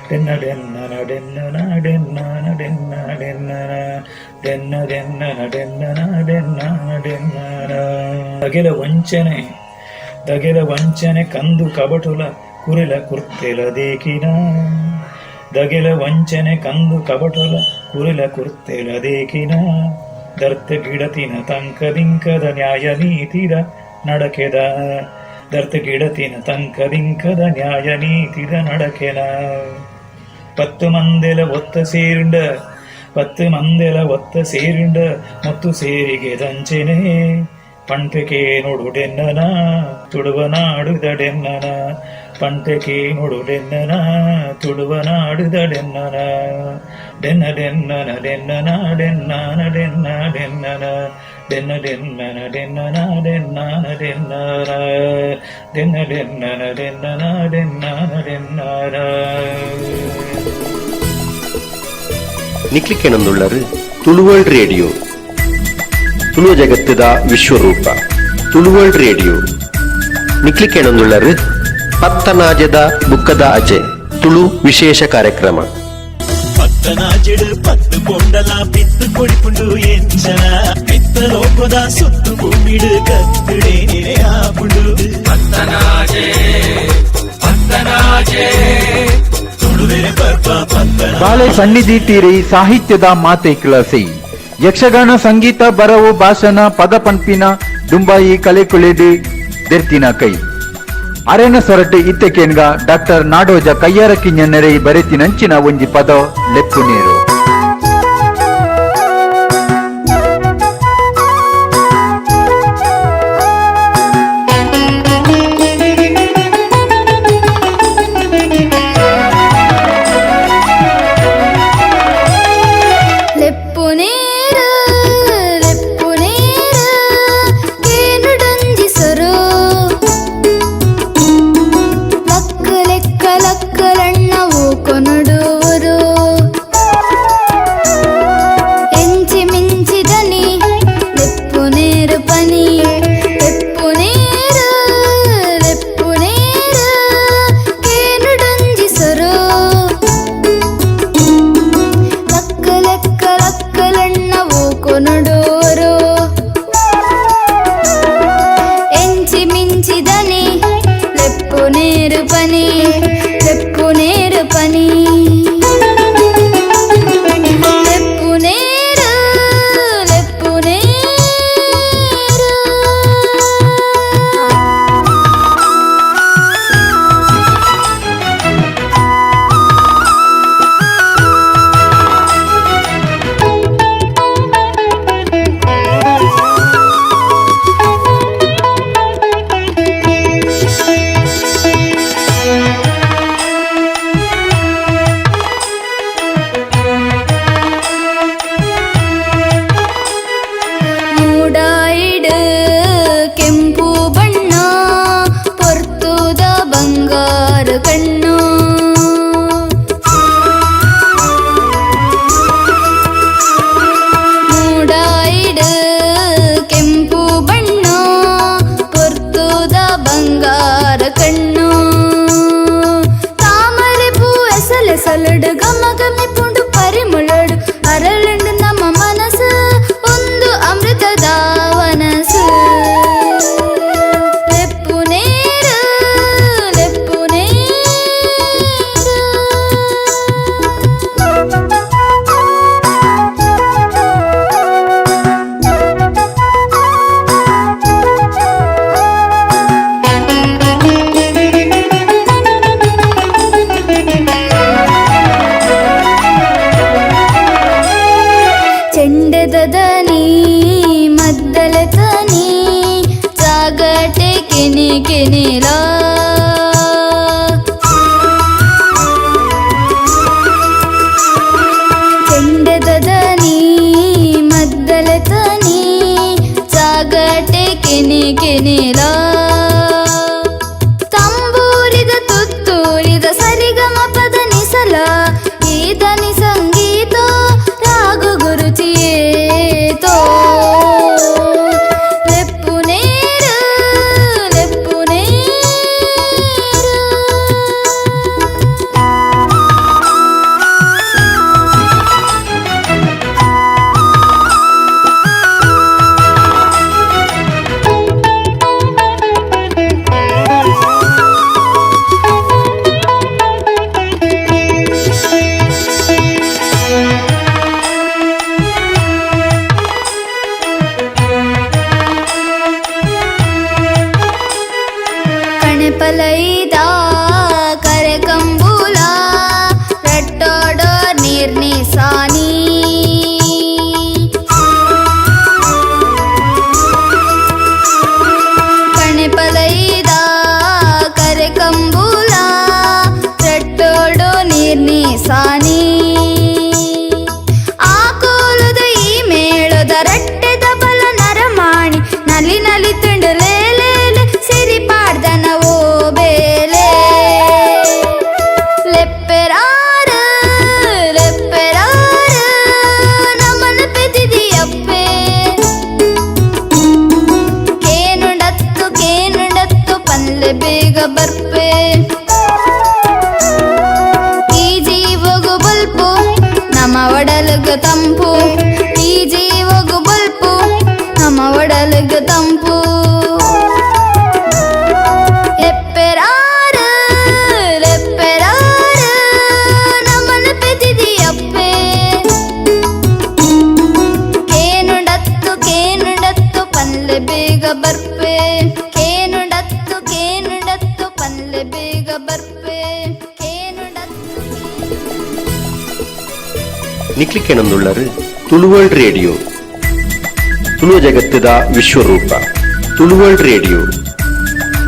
ಡೆನ್ನ ಡೆನ್ನನ ಡೆನ್ನನ ಡೆನ್ನನ ಡೆನ್ನ ಡೆನ್ನನ ಡೆನ್ನ ಡೆನ್ನನ ಡೆನ್ನನ ಡೆನ್ನನ ಡೆನ್ನನ ದಗೆಲ ವಂಚನೆ ಕಂದು ಕಬಟುಲ ಕುರಿಲ ಕುರ್ತೆಲ ದೇಕಿನ ದಗೆಲ ವಂಚನೆ ಕಂದು ಕಬಟುಲ ಕುರಿಲ ಕುರ್ತೆಲ ದೇಕಿನ ದರ್ತ ಗಿಡತಿನ ತಂಕದಿಂಕದ ನ್ಯಾಯ ನೀತಿದ ನಡಕೆದ ದರ್ತ ಗಿಡತಿನ ತಂಕದಿಂಕದ ನ್ಯಾಯ ನೀತಿದ ನಡಕೆನ 10 ಮಂದೆಲ ಒತ್ತ ಸೇರಿಂಡ ಮತ್ತು ಸೇರಿಗೆ ದಂಚೆನೆ ಪಂಟಕೆ ನೋಡುಡೆನ್ನನ ತುಳುವ ನಾಡುದಡೆನ್ನನ ಪಂಟಕೆ ನೋಡುಡೆನ್ನನ ತುಳುವ ನಾಡುದಡೆನ್ನನ ಡೆನ್ನ ಡೆನ್ನನ ಡೆನ್ನನ ಡೆನ್ನನ ಡೆನ್ನ ಡೆನ್ನನ ಡೆನ್ನ ಡೆನ್ನನ ಡೆನ್ನನ ಡೆನ್ನನ ಡೆನ್ನನ ಡೆನ್ನ ಡೆನ್ನನ ಡೆನ್ನನ ಡೆನ್ನನ ಡೆನ್ನನ ನಿಕ್ಲಿಕ್ಕೆನೊಂದುಳ್ಳರು ತುಳುವರ್ಲ್ಡ್ ರೇಡಿಯೋ ತುಳು ಜಗತ್ತದ ವಿಶ್ವರೂಪ ತುಳುವರ್ಲ್ಡ್ ರೇಡಿಯೋ ನಿಕ್ಲಿಕ್ಕೆನೊಂದುಳ್ಳರು ಪತ್ತನಾಜದ ಬುಕ್ಕದ ಅಜೆ ತುಳು ವಿಶೇಷ ಕಾರ್ಯಕ್ರಮ ಪತ್ತನಾಜೆಡು 10 ಕೊಂಡಲ ಬಿತ್ತು ಕೊಡಿಪುಂಡು ಎಂಚನ ಬಿತ್ತ ಲೋಕದ ಸುತ್ತು ಭೂಮಿಡು ಕತ್ತುಡೆ ಆಪುಂಡು ಪತ್ತನಾಜೆ ತುಳುವೆರೆ ಪರ್ಪ ಪತ್ತನ ಬಾಳೆ ಸನ್ನಿಧಿ ತೀರಿ ಸಾಹಿತ್ಯದ ಮಾತೆ ಕಿಳಸಿ ಯಕ್ಷಗಾನ ಸಂಗೀತ ಬರವು ಭಾಷಣ ಪದ ಪಂಪಿನ ದುಂಬಾಯಿ ಕಲೆ ಕುಳೆದು ದೆರ್ತಿನ ಕೈ ಅರೆನ ಸೊರಟು ಇತ್ತಕೇನ್ಗ ಡಾಕ್ಟರ್ ನಾಡೋಜ ಕಯ್ಯಾರ ಕಿഞ്ഞನೆರೆ ಬರೆತಿನಂಚಿನ ಒಂಜಿ ಪದ ಲೆಪ್ಪು ನೀರು ಬಲಡು ಗಮ ಗಮಿ ಪುಂಡು ಪರಿಮಳಡು ಅರಳುಂಡು ನಮ್ಮ ಮನಸ್ಸು ಒಂದು ಅಮೃತದ ವನಸು ಲೆಪ್ಪು ನೇರು ಲೆಪ್ಪು చెండెదనీ మద్దలతనీ సాగటే కెని కెనిలా చెండెదనీ మద్దలతనీ సాగటే కెని కెనిలా ತಂಬೂರಿದ ತುತ್ತೂರಿದ ಸರಿಗಮ ಪದ ನಿಸಲ ಈದನಿ ಸಂಗೀತ ರಾಗು ಗುರುಚಿಯೇತೋ ಲೆಪ್ಪು ನೇರು ಲೆಪ್ಪು ಕಣೆಪಲೈದ ಕರೆಕಂಬೂಲ ರಟ್ಟೋಡೋ ನೀರ್ನಿ ಸಾನಿ ಕಣೆಪಲೈದ ಕರೆಕಂಬೂಲ ರಟ್ಟೋಡೋ ನೀರ್ನಿ ಸಾನಿ ಆ ಕೋಲದ ಈ ಮೇಳದ ರಟ್ಟೆದ ಬಲ ನರಮಾಣಿ ನಲಿ ನಲಿ ತುಂಡಲೇ ಸಿರಿ ಪಾಡ್ದನವೋ ಬೇಲೆ ಲೆಪ್ಪೆರಾರು ಲೆಪ್ಪೆರಾರು ನಮ್ಮನ ಪೆದಿದಿಯಪ್ಪೆ ಕೇನುಂಡತ್ತು ಪಲ್ಲೆ ಬೇಗ ಬರ್ಪೆ ಈ ಜೀವಗು ಬಲ್ಪು ನಮ್ಮ ಒಡಲುಗು ತಂಪು ಈ ಜೀವಗು ಬಲ್ಪು ನಮ್ಮ ಒಡಲುಗು ತಂಪು ಲೆಪ್ಪೆರಾರು ಲೆಪ್ಪೆರಾರು ನಮ್ಮನ ಪೆದಿದಿಯಪ್ಪೆ ಕೇನುಂಡತ್ತು ಪಲ್ಲೆ ಬೇಗ ಬರ್ಪೆ ಕೇನುಂಡತ್ತು ಪಲ್ಲೆ ಬೇಗ ಬರ್ಪೆ ನಿಕ್ಲಿಕ್ಕೆನೊಂದುಳ್ಳರು ತುಳುವರ್ಲ್ಡ್ ರೇಡಿಯೋ ತುಳು ಜಗತ್ತದ ವಿಶ್ವರೂಪ ತುಳುವರ್ಲ್ಡ್ ರೇಡಿಯೋ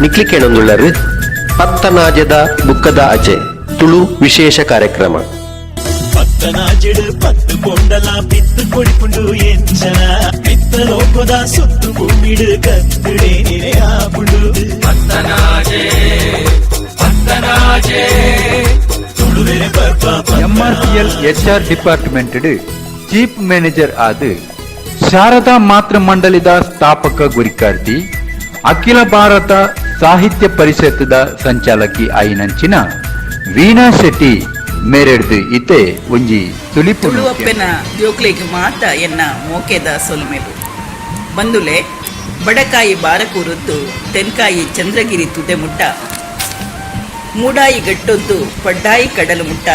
ನಿಕ್ಲಿಕ್ಕೆನೊಂದುಳ್ಳರು ಪತ್ತನಾಜದ ಬುಕ್ಕದ ಅಜೆ ತುಳು ವಿಶೇಷ ಕಾರ್ಯಕ್ರಮ ಪತ್ತನಾಜೆಡು ಪತ್ತು ಪೊಂಡಲ ಪಿತ್ತು ಕೊಡಿಪುಂಡು ಎಂಚನ ಪಿತ್ತ ಲೋಕದ ಸುತ್ತು ಭೂಮಿಡು ಕತ್ತುಡೆ ನೆರೆಯಾಪುಂಡು ಪತ್ತನಾಜೆ ಪತ್ತನಾಜೆ ತುಳುವೆರೆ ಬರ್ಪ ಎಂಆರ್ಪಿಎಲ್ HR ಡಿಪಾರ್ಟ್ಮೆಂಟ್ ಚೀಫ್ ಮ್ಯಾನೇಜರ್ ಆದ ಶಾರದಾ ಮಾತೃ ಮಂಡಳಿದ ಸ್ಥಾಪಕ ಗುರಿಕಾರ್ತಿ ಅಖಿಲ ಭಾರತ ಸಾಹಿತ್ಯ ಪರಿಷತ್ತದ ಸಂಚಾಲಕಿ ಆಯಿನಂಚಿನ ವೀಣಾ ಶೆಟ್ಟಿ ಮೇರೆಡ್ದು ಇತೆ ಒಂಜಿ ತುಳುವಪ್ಪೆನ ಜೋಕ್ಲೆಗ್ ಮಾತ ಎನ್ನ ಮೋಕೆದ ಸೊಲ್ಮೆಲು ಬಂದುಲೆ ಬಡಕಾಯಿ ಬಾರಕೂರುದ್ದು ತೆನ್ಕಾಯಿ ಚಂದ್ರಗಿರಿ ತುದೆ ಮುಟ್ಟ ಮೂಡಾಯಿ ಗಟ್ಟೊದ್ದು ಪಡ್ಡಾಯಿ ಕಡಲು ಮುಟ್ಟ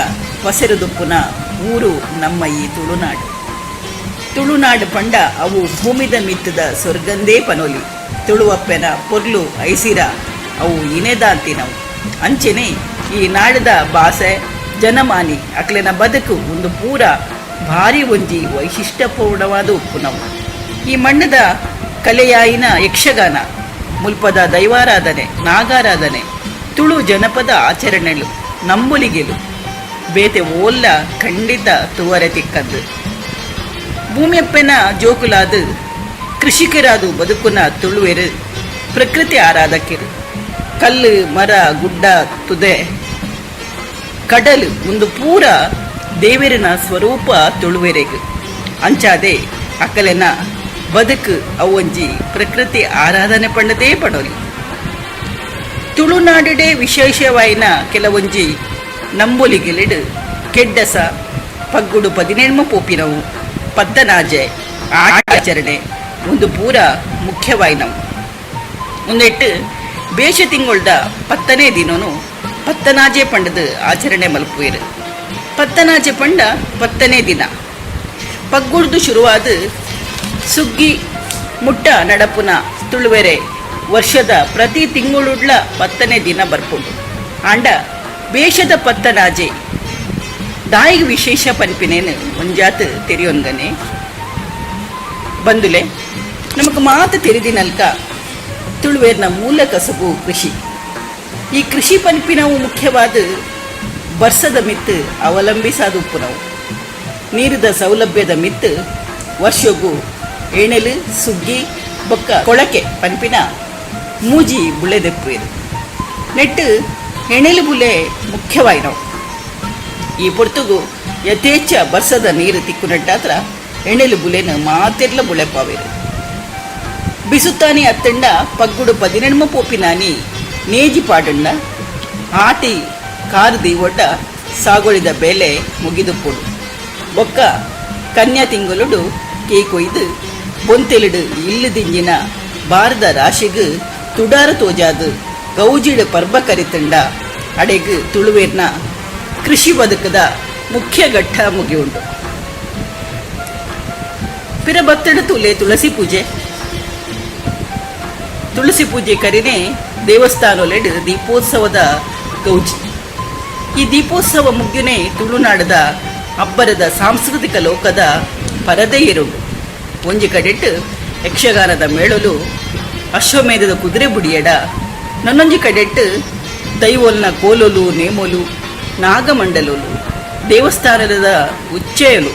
ಹೊಸೆರುದುಪ್ಪುನ ಊರು ನಮ್ಮ ಈ ತುಳುನಾಡು ತುಳುನಾಡು ಪಂಡ ಅವು ಭೂಮಿದ ಮಿತ್ತದ ಸ್ವರ್ಗಂದೇ ಪನೋಲಿ ತುಳುವಪ್ಪೆನ ಪೊರ್ಲು ಐಸಿರ ಅವು ಇನೆದಾಂತಿನವು ಅಂಚೆನೆ ಈ ನಾಡದ ಭಾಷೆ ಜನಮಾನಿ ಅಕ್ಲೆನ ಬದುಕು ಒಂದು ಪೂರ ಭಾರಿ ಒಂಜಿ ವೈಶಿಷ್ಟ್ಯಪೂರ್ಣವಾದ ಉಪ್ಪುನವು ಈ ಮಣ್ಣದ ಕಲೆಯಾಯಿನ ಯಕ್ಷಗಾನ ಮುಲ್ಪದ ದೈವಾರಾಧನೆ ನಾಗಾರಾಧನೆ ತುಳು ಜನಪದ ಆಚರಣೆಗಳು ನಂಬುಲಿಗೆಲು ಬೇತೆ ಓಲ್ಲ ಖಂಡಿತ ತುವರೆ ತಿಕ್ಕದ್ದು ಭೂಮಿಯಪ್ಪನ ಜೋಕುಲಾದ ಕೃಷಿಕರಾದು ಬದುಕುನ ತುಳುವೆರು ಪ್ರಕೃತಿ ಆರಾಧಕರು ಕಲ್ಲು ಮರ ಗುಡ್ಡ ತುದೆ ಕಡಲು ಒಂದು ಪೂರ ದೇವರಿನ ಸ್ವರೂಪ ತುಳುವೆರೆಗು ಅಂಚಾದೆ ಅಕಲೆನ ಬದುಕು ಅವೊಂಜಿ ಪ್ರಕೃತಿ ಆರಾಧನೆ ಪಂಡದೇ ಪಡೋಲಿ ತುಳುನಾಡುಡೆ ವಿಶೇಷವಾಯಿನ ಕೆಲವೊಂಜಿ ನಂಬೊಲಿಗೆಲಿಡು ಕೆಡ್ಡಸ ಪಗ್ಗುಡು 17 ಪೋಪಿನವು ಪತ್ತನಾಜೆ ಆಚರಣೆ ಒಂದು ಪೂರ ಮುಖ್ಯವಾಯಿನವು. ಒಂದೆಟ್ಟು ಬೇಷ ತಿಂಗೊಳ್ದ 10ನೇ ದಿನನು ಪತ್ತನಾಜೆ ಪಂಡದ ಆಚರಣೆ ಮಲ್ಪುವೆರು. ಪತ್ತನಾಜೆ ಪಂಡ 10ನೇ ದಿನ ಪಗ್ಗುಡ್ದು ಶುರುವಾದ ಸುಗ್ಗಿ ಮುಟ್ಟ ನಡಪುನ ತುಳುವೆರೆ ವರ್ಷದ ಪ್ರತಿ ತಿಂಗಳುಡ್ಲ 10ನೇ ದಿನ ಬರ್ಪುಂಡು. ಆಂಡ ಬೇಷದ ಪತ್ತನಾಜೆ ದಾಯಿಗೆ ವಿಶೇಷ ಪನ್ಪಿನೇನು ಒಂಜಾತ್ ತೆರಿಯೊನ್ಗನೆ ಬಂದುಲೆ ನಮಕ್ ಮಾತು ತೆರೆದಿನಲ್ಕ ತುಳುವೇರ್ನ ಮೂಲ ಕಸಬು ಕೃಷಿ. ಈ ಕೃಷಿ ಪನ್ಪಿನವು ಮುಖ್ಯವಾದ ವರ್ಷದ ಮಿತ್ತು ಅವಲಂಬಿಸಾದ ಉಪ್ಪುನವು. ನೀರಿದ ಸೌಲಭ್ಯದ ಮಿತ್ತು ವರ್ಷಗೂ ಎಣೆಲು ಸುಗ್ಗಿ ಬೊಕ್ಕ ಕೊಳಕೆ ಪನ್ಪಿನ ಮೂಜಿ ಬುಳೆದೆಪ್ಪುವೆರು. ನೆಟ್ಟು ಎಣೆಲು ಬುಲೆ ಮುಖ್ಯವಾಯಿನವು. ಈ ಪೊರ್ತುಗು ಯಥೇಚ್ಛ ಬರ್ಸದ ನೀರು ತಿಕ್ಕುನಟ್ಟಾತ್ರ ಎಣೆಲು ಬುಲೆನ ಮಾತೆರ್ಲ ಬುಳೆಪಾವೆರು. ಬಿಸುತ್ತಾನೆ ಅತ್ತಂಡ ಪಗ್ಗುಡು 17 ಪೋಪಿನಾನಿ ನೇಜಿ ಪಾಡಂಡ ಆಟಿ ಕಾರದಿ ಒಡ್ಡ ಸಾಗೊಳಿದ ಬೇಲೆ ಮುಗಿದುಪುಡು. ಬೊಕ್ಕ ಕನ್ಯಾ ತಿಂಗಳುಡು ಕೇ ಕೊಯ್ದು ಬೊಂತೆಲಿಡು ಇಲ್ಲದಿಂಜಿನ ಬಾರದ ರಾಶಿಗು ತುಡಾರ ತೋಜಾದು ಗೌಜಿಡು ಪರ್ಬ ಕರಿತಂಡ ಅಡೆಗು ತುಳುವೇರ್ನ ಕೃಷಿ ಬದುಕದ ಮುಖ್ಯ ಘಟ್ಟ ಮುಗಿಯುಂಡು. ಪಿರ ಬತ್ತಡ ತುಲೆ ತುಳಸಿ ಪೂಜೆ. ತುಳಸಿ ಪೂಜೆ ಕರಿನೇ ದೇವಸ್ಥಾನಲೆಡ್ ದೀಪೋತ್ಸವದ ಗೌಜಿ. ಈ ದೀಪೋತ್ಸವ ಮುಗ್ಯುನೆ ತುಳುನಾಡದ ಅಬ್ಬರದ ಸಾಂಸ್ಕೃತಿಕ ಲೋಕದ ಪರದೆ ಇರುಂಡು. ಒಂಜಿ ಕಡೆಟ್ಟು ಯಕ್ಷಗಾನದ ಮೇಳಲು ಅಶ್ವಮೇಧದ ಕುದುರೆ ಬುಡಿಯಡ, ನನ್ನೊಂಜಿ ಕಡೆಟ್ಟು ದೈವೋಲ್ನ ಕೋಲೊಲು ನೇಮೊಲು ನಾಗಮಂಡಲೋಲು ದೇವಸ್ಥಾನದ ಉಚ್ಚೆಯಲು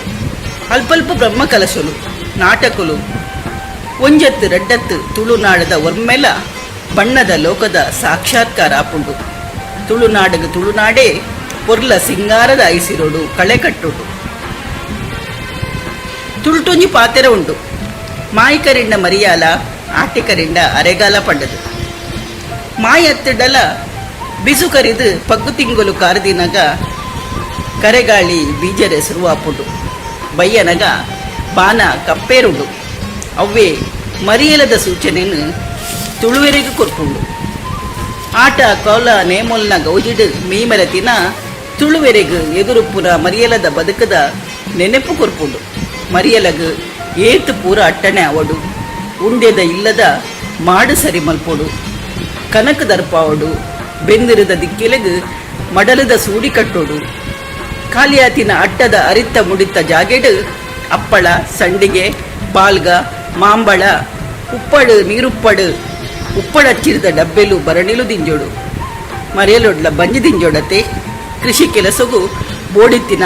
ಅಲ್ಪಲ್ಪ ಬ್ರಹ್ಮ ಕಲಶಲು ನಾಟಕಲು ಒಂಜತ್ತು ರಡ್ಡತ್ತು ತುಳುನಾಡದ ಒಮ್ಮೆಲ ಬಣ್ಣದ ಲೋಕದ ಸಾಕ್ಷಾತ್ಕಾರ ಆಪುಂಡು. ತುಳುನಾಡಗ ತುಳುನಾಡೇ ಪೊರ್ಲ ಸಿಂಗಾರದ ಐಸಿರೋಡು ಕಳೆ ಕಟ್ಟುಡು. ತುಳುಟೊಂಜಿ ಪಾತೆರ ಉಂಡು. ಮಾಯಿಕರಿಂಡ ಮರಿಯಾಲ ಆಟಿಕರಿಂಡ ಅರೆಗಾಲ ಪಂಡದು. ಮಾಯಿ ಹತ್ತಿಡಲ ಬಿಸು ಕರಿದು ಪಗ್ಗು ತಿಂಗೊಲು ಕಾರದಿನಗ ಕರೆಗಾಳಿ ಬೀಜರೆ ಶುರುವಾಪುಡು. ಬಯ್ಯನಗ ಬಾನ ಕಪ್ಪೇರುಂಡು. ಅವೇ ಮರಿಯಲದ ಸೂಚನೆಯನ್ನು ತುಳುವೆರೆಗೂ ಕೊರ್ಪುಂಡು. ಆಟ ಕೋಲ ನೇಮೊಲ್ನ ಗೌಜಿಡು ಮೀಮೆರತಿನ ತುಳುವೆರೆಗೂ ಎದುರುಪುರ ಮರಿಯಲದ ಬದುಕದ ನೆನೆಪು ಕೊರ್ಪುಂಡು. ಮರಿಯಲಗು ಏತು ಪೂರ ಅಟ್ಟಣೆ ಅವಡು. ಉಂಡೆದ ಇಲ್ಲದ ಮಾಡು ಸರಿ ಮಲ್ಪೊಡು. ಕನಕ ದರ್ಪಾವಡು. ಬೆಂದಿರದ ದಿಕ್ಕಿಲೆಗು ಮಡಲದ ಸೂಡಿ ಕಟ್ಟೋಡು. ಕಾಲಿಯಾತಿನ ಅಟ್ಟದ ಅರಿತ್ತ ಮುಡಿತ ಜಾಗೆಡು ಅಪ್ಪಳ ಸಂಡಿಗೆ ಪಾಲ್ಗ ಮಾಂಬಳ ಉಪ್ಪಡು ನೀರುಪ್ಪಡು ಉಪ್ಪಡಚ್ಚಿರಿದ ಡಬ್ಬೆಲು ಬರಣಿಲು ದಿಂಜೋಡು. ಮರೆಯಲೊಡ್ಲ ಬಂಜಿ ದಿಂಜೋಡತೆ ಕೃಷಿ ಕೆಲಸಗೂ ಬೋಡಿತ್ತಿನ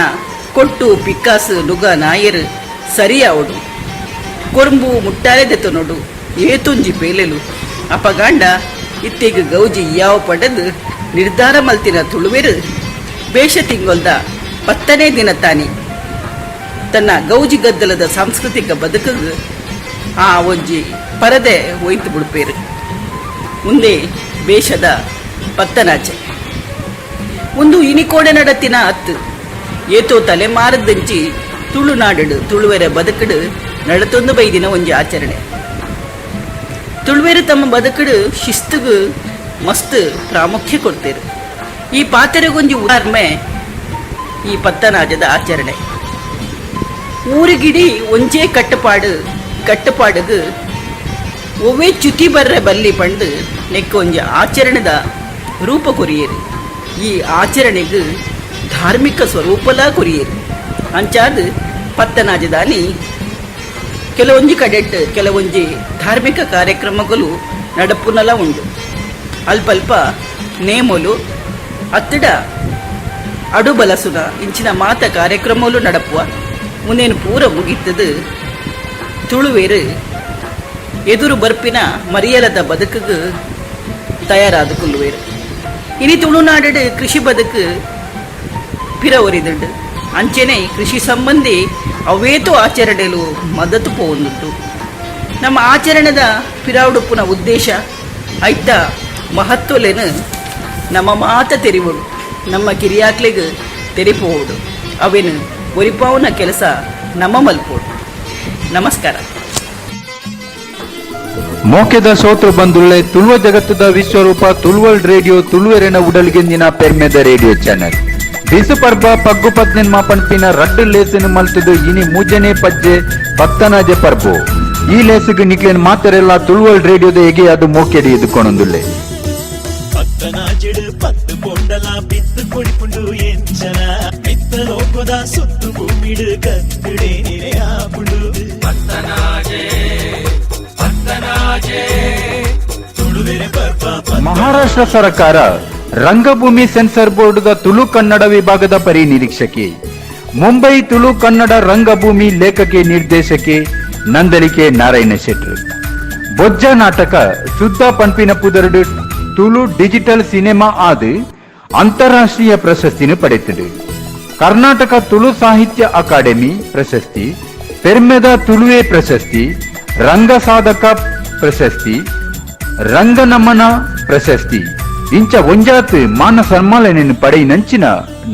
ಕೊಟ್ಟು ಪಿಕ್ಕಾಸು ನುಗ ನಾಯರು ಸರಿಯಾವಡು. ಕೊರಂಬು ಮುಟ್ಟಾರೆದೆತ ನೋಡು ಏತೊಂಜಿ ಪೇಲೆಲು ಅಪಗಾಂಡ ಇತ್ತೆಗೆ ಗೌಜಿ ಯಾವ ಪಡೆದು ನಿರ್ಧಾರ ಮಲ್ತಿನ ತುಳುವೆರು ಬೇಷ ತಿಂಗೊಲ್ದ 10ನೇ ದಿನ ತಾನಿ ತನ್ನ ಗೌಜಿ ಗದ್ದಲದ ಸಾಂಸ್ಕೃತಿಕ ಬದುಕಿಗೆ ಆ ಒಂಜಿ ಪರದೆ ಒಯ್ತು ಬಿಡ್ಪೇರು. ಮುಂದೆ ಬೇಷದ ಪತ್ತನಾಚೆ ಒಂದು ಇನಿಕೋಡೆ ನಡತಿನ ಅತ್ತು ಏತೋ ತಲೆಮಾರದಂಚಿ ತುಳುನಾಡು ತುಳುವೆರ ಬದುಕಡು ನಡತೊಂದು ಬೈದಿನ ಒಂಜಿ ಆಚರಣೆ. ತುಳುವೆರು ತಮ್ಮ ಬದುಕಡು ಶಿಸ್ತುಗು ಮಸ್ತ್ ಪ್ರಾಮುಖ್ಯ ಕೊಡ್ತೇರು. ಈ ಪಾತೆರೆಗೊಂಜಿ ಉದಾಹರಣೆ ಈ ಪತ್ತನಾಜದ ಆಚರಣೆ. ಊರಿಗಿಡಿ ಒಂಜೇ ಕಟ್ಟುಪಾಡುಗು ಒವ್ವೇ ಚ್ಯುತಿ ಬರ್ರೆ ಬಲ್ಲಿ ಪಂಡು ನೆಕ್ಕ ಒಂಜಿ ಆಚರಣೆದ ರೂಪ ಕೊರಿಯೇರು. ಈ ಆಚರಣೆಗೂ ಧಾರ್ಮಿಕ ಸ್ವರೂಪಲ ಕೊರಿಯೇರು. ಅಂಚಾದ ಪತ್ತನಾಜದಾನಿ ಕೆಲವೊಂಜಿ ಕಡೆಟ್ ಕೆಲವೊಂಜಿ ಧಾರ್ಮಿಕ ಕಾರ್ಯಕ್ರಮಗಳು ನಡಪುನಲ ಉಂಡು. ಅಲ್ಪಲ್ಪ ನೇಮೊಲು ಅತ್ತಡ ಅಡು ಬಲಸುನ ಇಂಚಿನ ಮಾತ ಕಾರ್ಯಕ್ರಮಗಳು ನಡಪುವ ಮುಂದೇನು ಪೂರ ಮುಗಿತದು ತುಳುವೇರು ಎದುರು ಬರ್ಪಿನ ಮರಿಯಲದ ಬದುಕಿಗೆ ತಯಾರಾದ ಕುಲ್ಲುವೇರು. ಇನಿ ತುಳುನಾಡು ಕೃಷಿ ಬದುಕು ಪಿರ ಒರಿದುಂಡು. ಅಂಚೆನೆ ಕೃಷಿ ಸಂಬಂಧಿ ಅವೇತೋ ಆಚರಣೆಲು ಮದತು ಪೋವೊಂದುಂಟು. ನಮ್ಮ ಆಚರಣೆದ ಪಿರಾವುಡುಪುನ ಉದ್ದೇಶ ಐತ ಮಹತ್ವಲೇನು ನಮ್ಮ ಮಾತ ತೆರಿವೋಡು ನಮ್ಮ ಕಿರಿಯಾಕ್ಲೆಗೆ ತೆರಿಪೋಡು. ಅವೇನು ಒರಿಪಾವನ ಕೆಲಸ ನಮ್ಮ ಮಲ್ಪೋಡು. ನಮಸ್ಕಾರ. ಮೋಕೆದ ಸೋತ್ರ ಬಂದುಳ್ಳೆ ತುಳುವ ಜಗತ್ತದ ವಿಶ್ವರೂಪ ತುಳುವಲ್ ರೇಡಿಯೋ ತುಳುವೆರೆನ ಉಡಲ್ಗೆಂದಿನ ಪೆರ್ಮೆದ ರೇಡಿಯೋ ಚಾನೆಲ್ ಬಿಸು ಪರ್ಬ ಪಗ್ಗು ಪದ್ನೆನ್ ಮಾಪನ್ಪಿನ ರಡ್ಡು ಲೇಸಿನ ಮಲ್ತದು ಇನಿ ಮೂಜನೆ ಪಜ್ಜೆ ಪತ್ತನಾಜೆ ಪರ್ಬು ಈ ಲೇಸಿಗೆ ನಿಕ್ಲೇನ್ ಮಾತರೆಲ್ಲ ತುಳುವಲ್ ರೇಡಿಯೋದ ಹೇಗೆ ಅದು ಮೋಕೆಡಿ ಇದ್ಕೊಂಡೊಂದುಳ್ಳೆ ಪತ್ತನಾಜೆಡು ಪತ್ತು ಪೊಂಡಲ ಬಿತ್ತು ಕೊಡಿಪುಂಡು ಎಂಚನ ಬಿತ್ತ ಲೋಕದ ಸುತ್ತು ಭೂಮಿಡು ಕತ್ತುಡೆ ಆಪುಂಡು ಪತ್ತನಾಜೆ ತುಳುವೆರೆ ಪರ್ಪ. ಮಹಾರಾಷ್ಟ್ರ ಸರ್ಕಾರ ರಂಗಭೂಮಿ ಸೆನ್ಸರ್ ಬೋರ್ಡ್ದ ತುಳು ಕನ್ನಡ ವಿಭಾಗದ ಪರಿನಿರೀಕ್ಷಕಿ ಮುಂಬೈ ತುಳು ಕನ್ನಡ ರಂಗಭೂಮಿ ಲೇಖಕಿ ನಿರ್ದೇಶಕಿ ನಂದಲಿಕೆ ನಾರಾಯಣ ಶೆಟ್ರು ಬೊಜ್ಜ ನಾಟಕ ಶುದ್ಧ ಪಂಪಿನ ಪುದರ್ಡು ತುಳು ಡಿಜಿಟಲ್ ಸಿನಿಮಾ ಆದು ಅಂತಾರಾಷ್ಟ್ರೀಯ ಪ್ರಶಸ್ತಿನ ಪಡೆತದು. ಕರ್ನಾಟಕ ತುಳು ಸಾಹಿತ್ಯ ಅಕಾಡೆಮಿ ಪ್ರಶಸ್ತಿ, ಪೆರ್ಮೆದ ತುಳುವೆ ಪ್ರಶಸ್ತಿ, ರಂಗ ಸಾಧಕ ಪ್ರಶಸ್ತಿ, ರಂಗನಮನ ಪ್ರಶಸ್ತಿ ಇಂಚ ಒಂಜಾತ್ ಮಾನ ಸನ್ಮಾನನೆಯನ್ನು ಪಡೆಯಿನಂಚಿನ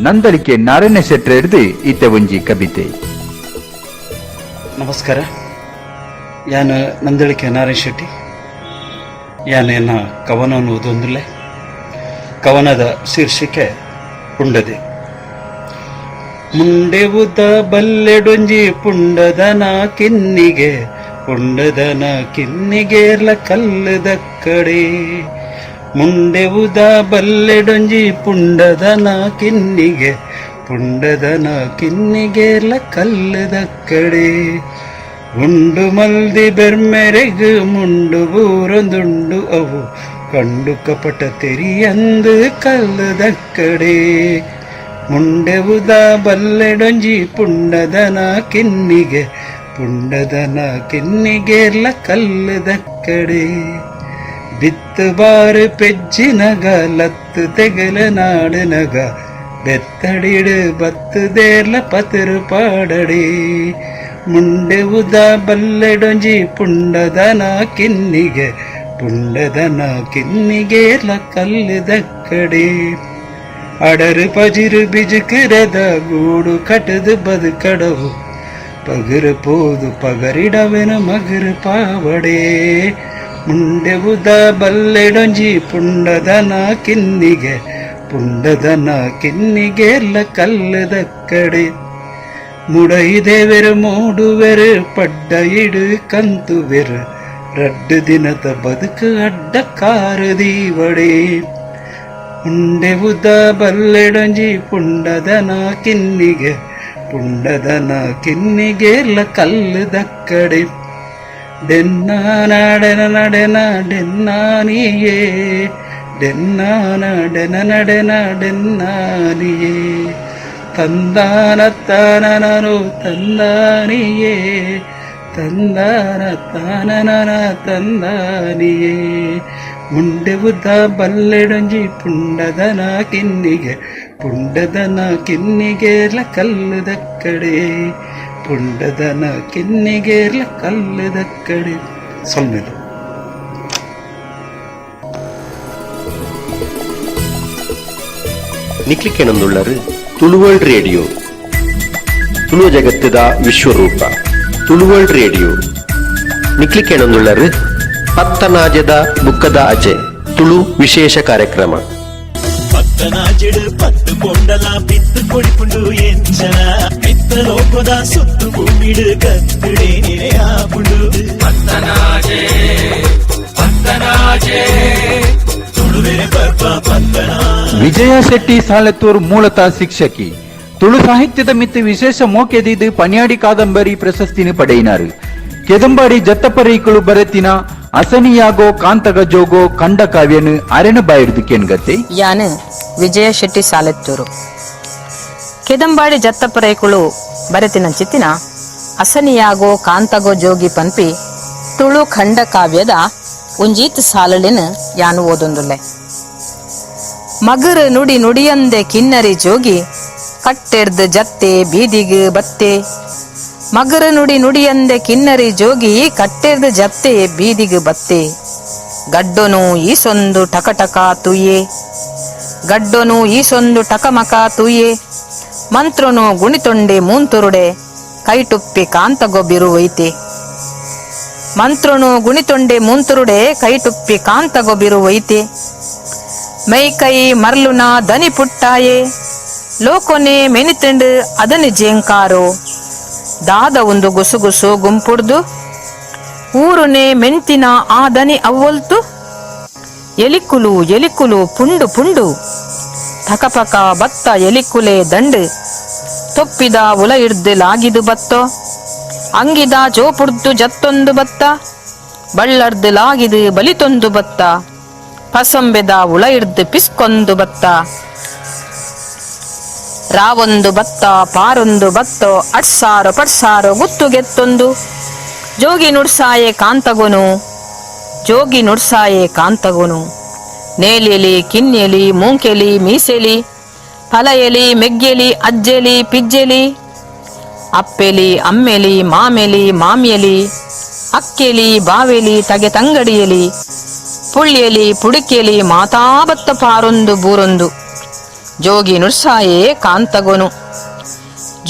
ನಂದಲಿಕೆ ನಾರಾಯಣ ಶೆಟ್ರ ಹಿಡಿದು ಈತೆ ಒಂಜಿ ಕವಿತೆ. ನಮಸ್ಕಾರ. ಯಾನ ನಂದಳಿಕೆ ನಾರಾಯಣ ಶೆಟ್ಟಿ. ಯಾನೇನ ಕವನವನ್ನು ಓದೊಂದಿಲ್ಲ. ಕವನದ ಶೀರ್ಷಿಕೆ ಪುಂಡದೆ. ಮುಂಡೆ ಉದ ಬಲ್ಲೆಡೊಂಜಿ ಪುಂಡದನ ಕಿನ್ನಿಗೆ, ಪುಂಡದನ ಕಿನ್ನಿಗೇರ್ಲ ಕಲ್ಲದ ಕಡೆ. ಮುಂಡೆ ಉದ ಬಲ್ಲೆಡೊಂಜಿ ಪುಂಡದನ ಕಿನ್ನಿಗೆ, ಪುಂಡದನ ಕಿನ್ನಿಗೇರ್ಲ ಕಲ್ಲದ ಕಡೆ. ಉಂಡು ಮಲ್ದಿ ಬೆರ್ಮೆರೆಗು ಮುಂಡು ಬೂರೊಂದುಂಡು ಅವು, ಕಂಡು ಕಪಟ ತೆರಿಯಂದು ಕಲ್ಲದ ಕಡೆ. ಮುಂಡೆ ಉದ ಬಲ್ಲೆಡೊಂಜಿ ಪುಂಡದನ ಕಿನ್ನಿಗೆ, ಪುಂಡದನ ಕಿನ್ನಿಗೇರ್ಲ ಕಲ್ಲದ ಕಡೆ. ಬಿತ್ತು ಬಾರು ಪೆಜ್ಜಿನಗ ಲತ್ತು ತೆಗಲ ನಾಡನಗ, ಬೆತ್ತಡಿಡು ಬತ್ತು ದೇರ್ಲ ಪತರು ಪಾಡಡೆ. ಮುಂಡೆ ಉದ ಬಲ್ಲೆಡೊಂಜಿ ಪುಂಡದನ ಕಿನ್ನಿಗೆ, ಪುಂಡದನ ಕಿನ್ನಿಗೇರ್ಲ ಕಲ್ಲದ ಕಡೆ. ಅಡರು ಪಜಿರು ಬಿಜುಕಿರದ ಗೂಡು ಕಟದು ಬದುಕಡವು, ಪಗರು ಪೋದು ಪಗರಿಡವೆನ ಮಗರು ಪಾವಡೆ. ಮುಂಡೆ ಉದ ಬಲ್ಲೆಡೊಂಜಿ ಪುಂಡದನ ಕಿನ್ನಿಗೆ, ಪುಂಡದನ ಕಿನ್ನಿಗೇರ್ಲ ಕಲ್ಲದ ಕಡೆ. ಮುಡೈದೇವೆರು ಮೂಡುವೆರು ಪಡ್ಡ ಇಡು ಕಂತುವೆರು, ರಡ್ಡು ದಿನದ ಬದುಕು ಅಡ್ಡ ಕಾರದೀವಡೆ. ಮುಂಡೆ ಉದ ಬಲ್ಲೆಡೊಂಜಿ ಪುಂಡದನ ಕಿನ್ನಿಗೆ, ಪುಂಡದನ ಕಿನ್ನಿಗೇರ್ಲ ಕಲ್ಲದ ಕಡೆ. ಡೆನ್ನಾನಾಡೆನ ನಡೆನ ಡೆನ್ನಾನಿಯೇ, ಡೆನ್ನಾನಾಡೆನ ನಡೆನ ಡೆನ್ನಾನಿಯೇ. ತಂದಾನ ತಾನನನು ತಂದಾನಿಯೇ, ತಂದಾನ ತಾನನನ ತಂದಾನಿಯೇ. ಮುಂಡೆ ಉದ ಬಲ್ಲೆಡೊಂಜಿ ಪುಂಡದನ ಕಿನ್ನಿಗೆ, ಪುಂಡದನ ಕಿನ್ನಿಗೇರ್ಲ ಕಲ್ಲದ ಕಡೆ. ಪುಂಡದನ ಕಿನ್ನಿಗೇರ್ಲ ಕಲ್ಲದ ಕಡೆ. ಸೊಲ್ಮೆಲು ನಿಕ್ಲಿಕೆನೊಂದುಳ್ಳರು ತುಳುವಲ್ ರೇಡಿಯೋ ತುಳುವ ಜಗತ್ತದ ವಿಶ್ವರೂಪ ತುಳುವಲ್ ರೇಡಿಯೋ ನಿಕ್ಲಿಕೆನೊಂದುಳ್ಳರು ಪತ್ತನಾಜದ ಬುಕ್ಕದ ಅಜೆ ತುಳು ವಿಶೇಷ ಕಾರ್ಯಕ್ರಮ. ಪತ್ತನಾಜೆಡು ಪತ್ತು ಪೊಂಡಲ ಬಿತ್ತು ಕೊಡಿಪುಂಡು ಎಂಚನ ಬಿತ್ತ ಲೋಕದ ಸುತ್ತು ಭೂಮಿಡು ಕತ್ತುಡೆ ಆಪುಂಡು. ಪತ್ತನಾಜೆ ಪತ್ತನಾಜೆ ತುಳುವೆರೆ ಪರ್ಪ ಪತ್ತನಾ. ವಿಜಯ ಶೆಟ್ಟಿ ಸಾಲೆತ್ತೂರು ಮೂಲತಃ ಶಿಕ್ಷಕಿ. ತುಳು ಸಾಹಿತ್ಯದ ಮಿತ್ತು ವಿಶೇಷ ಮೋಕೆದಿದ್ದು ಪನ್ಯಾಡಿ ಕಾದಂಬರಿ ಪ್ರಶಸ್ತಿನ ಪಡೆಯಿನಾರು. ಕೆದಂಬಾಡಿ ಜತ್ತಪರೀಕಳು ಬರೆತಿನ ಅಸನಿಯಾಗೋ ಕಾಂತಗ ಜೋಗೋ ಕಂಡ ಕಾವ್ಯನು ಅರೆನ ಬಾಯಿಡ್ದು ಕೆನ್ಗತ್ತೆ. ಯಾನು ವಿಜಯ ಶೆಟ್ಟಿ ಸಾಲೆತ್ತೂರು. ಕೆದಂಬಾಡಿ ಜತ್ತಪರೇಕುಳು ಬರೆತಿನ ಚಿತ್ತಿನ ಅಸನಿಯಾಗೋ ಕಾಂತಗೋ ಜೋಗಿ ಪನ್ಪಿ ತುಳು ಖಂಡ ಕಾವ್ಯದ ಒಂಜೀತ್ ಸಾಲಲಿನ ಯಾನು ಓದೊಂದುಲ್ಲೆ. ಮಗರು ನುಡಿ ನುಡಿಯಂದೆ ಕಿನ್ನರಿ ಜೋಗಿ ಕಟ್ಟೆರ್ದು ಜತ್ತೆ ಬೀದಿಗೆ ಬತ್ತೆ. ಮಗರು ನುಡಿ ನುಡಿಯಂದೆ ಕಿನ್ನರಿ ಜೋಗಿ ಕಟ್ಟೆರ್ದು ಜತ್ತೆ ಬೀದಿಗೆ ಬತ್ತೆ. ಗಡ್ಡೊನು ಈಸೊಂದು ಟಕಟಕ ತುಯ್ಯೆ, ಗಡ್ಡೊನು ಈಸೊಂದು ಟಕಮಕ ತುಯ್ಯೆ. ಮಂತ್ರನು ಗುಣಿತೊಂಡೆ ಮೂಂತುರುಡೆ ಕೈಟುಪ್ಪಿ ಕಾಂತಗೊಬ್ಬಿರುವೈತೆ. ಮಂತ್ರನು ಗುಣಿತೊಂಡೆ ಮೂಂತುರುಡೆ ಕೈಟುಪ್ಪಿ ಕಾಂತಗೊಬ್ಬಿರುವೈತೆ. ಮೈ ಕೈ ಮರ್ಲುನ ದನಿ ಪುಟ್ಟಾಯೆ ಲೋಕೊನೆ ಮೆನಿತಂಡು ಅದನಿ ಜೇಂಕಾರೋ ದಾದ ಒಂದು ಗುಸುಗುಸು ಗುಂಪುಡ್ದು ಊರುನೆ ಮೆಂತಿನ ಆ ದನಿ ಅವ್ವಲ್ತು ಎಲಿಕುಲು ಎಲಿಕುಲು ಪುಂಡು ಪುಂಡು ಥಕಪಕ ಬತ್ತ ಎಲಿಕುಲೆ ದಂಡು ತೊಪ್ಪಿದ ಉಲ ಹಿಡ್ದು ಲಾಗಿದು ಬತ್ತೋ ಅಂಗಿದ ಜೋಪುಡ್ದು ಜತ್ತೊಂದು ಬತ್ತ ಬಳ್ಳರ್ದು ಲಾಗಿದು ಬಲಿತೊಂದು ಬತ್ತ ಪಸಂಬೆದ ಉಳ ಹಿಡ್ದು ಪಿಸ್ಕೊಂದು ಬತ್ತ ರಾವೊಂದು ಬತ್ತ ಪಾರೊಂದು ಬತ್ತೋ ಅಟ್ಸಾರೋ ಪಟ್ಸಾರೋ ಗುತ್ತು ಗೆತ್ತೊಂದು ಜೋಗಿ ನುಡ್ಸಾಯೆ ಕಾಂತಗೊನು ಜೋಗಿ ನುಡ್ಸಾಯೆ ಕಾಂತಗೊನು ನೇಲೆಲಿ ಕಿನ್ನೆಲಿ ಮೂಂಕೆಲಿ ಮೀಸೆಲಿ ಫಲ ಎಲಿ ಮೆಗ್ಗೆಲಿ ಅಜ್ಜೆಲಿ ಪಿಜ್ಜೆಲಿ ಅಪ್ಪೆಲಿ ಅಮ್ಮೆಲಿ ಮಾಮೆಲಿ ಮಾಮಿಯಲಿ ಅಕ್ಕೆಲಿ ಬಾವೆಲಿ ತಗೆ ತಂಗಡಿಯಲಿ ಪುಳ್ಯಲಿ ಪುಡಿಕೆಲಿ ಮಾತಾಬತ್ತ ಪಾರೊಂದು ಬೂರೊಂದು ಜೋಗಿ ನುಡ್ಸಾಯೆ ಕಾಂತಗೊನು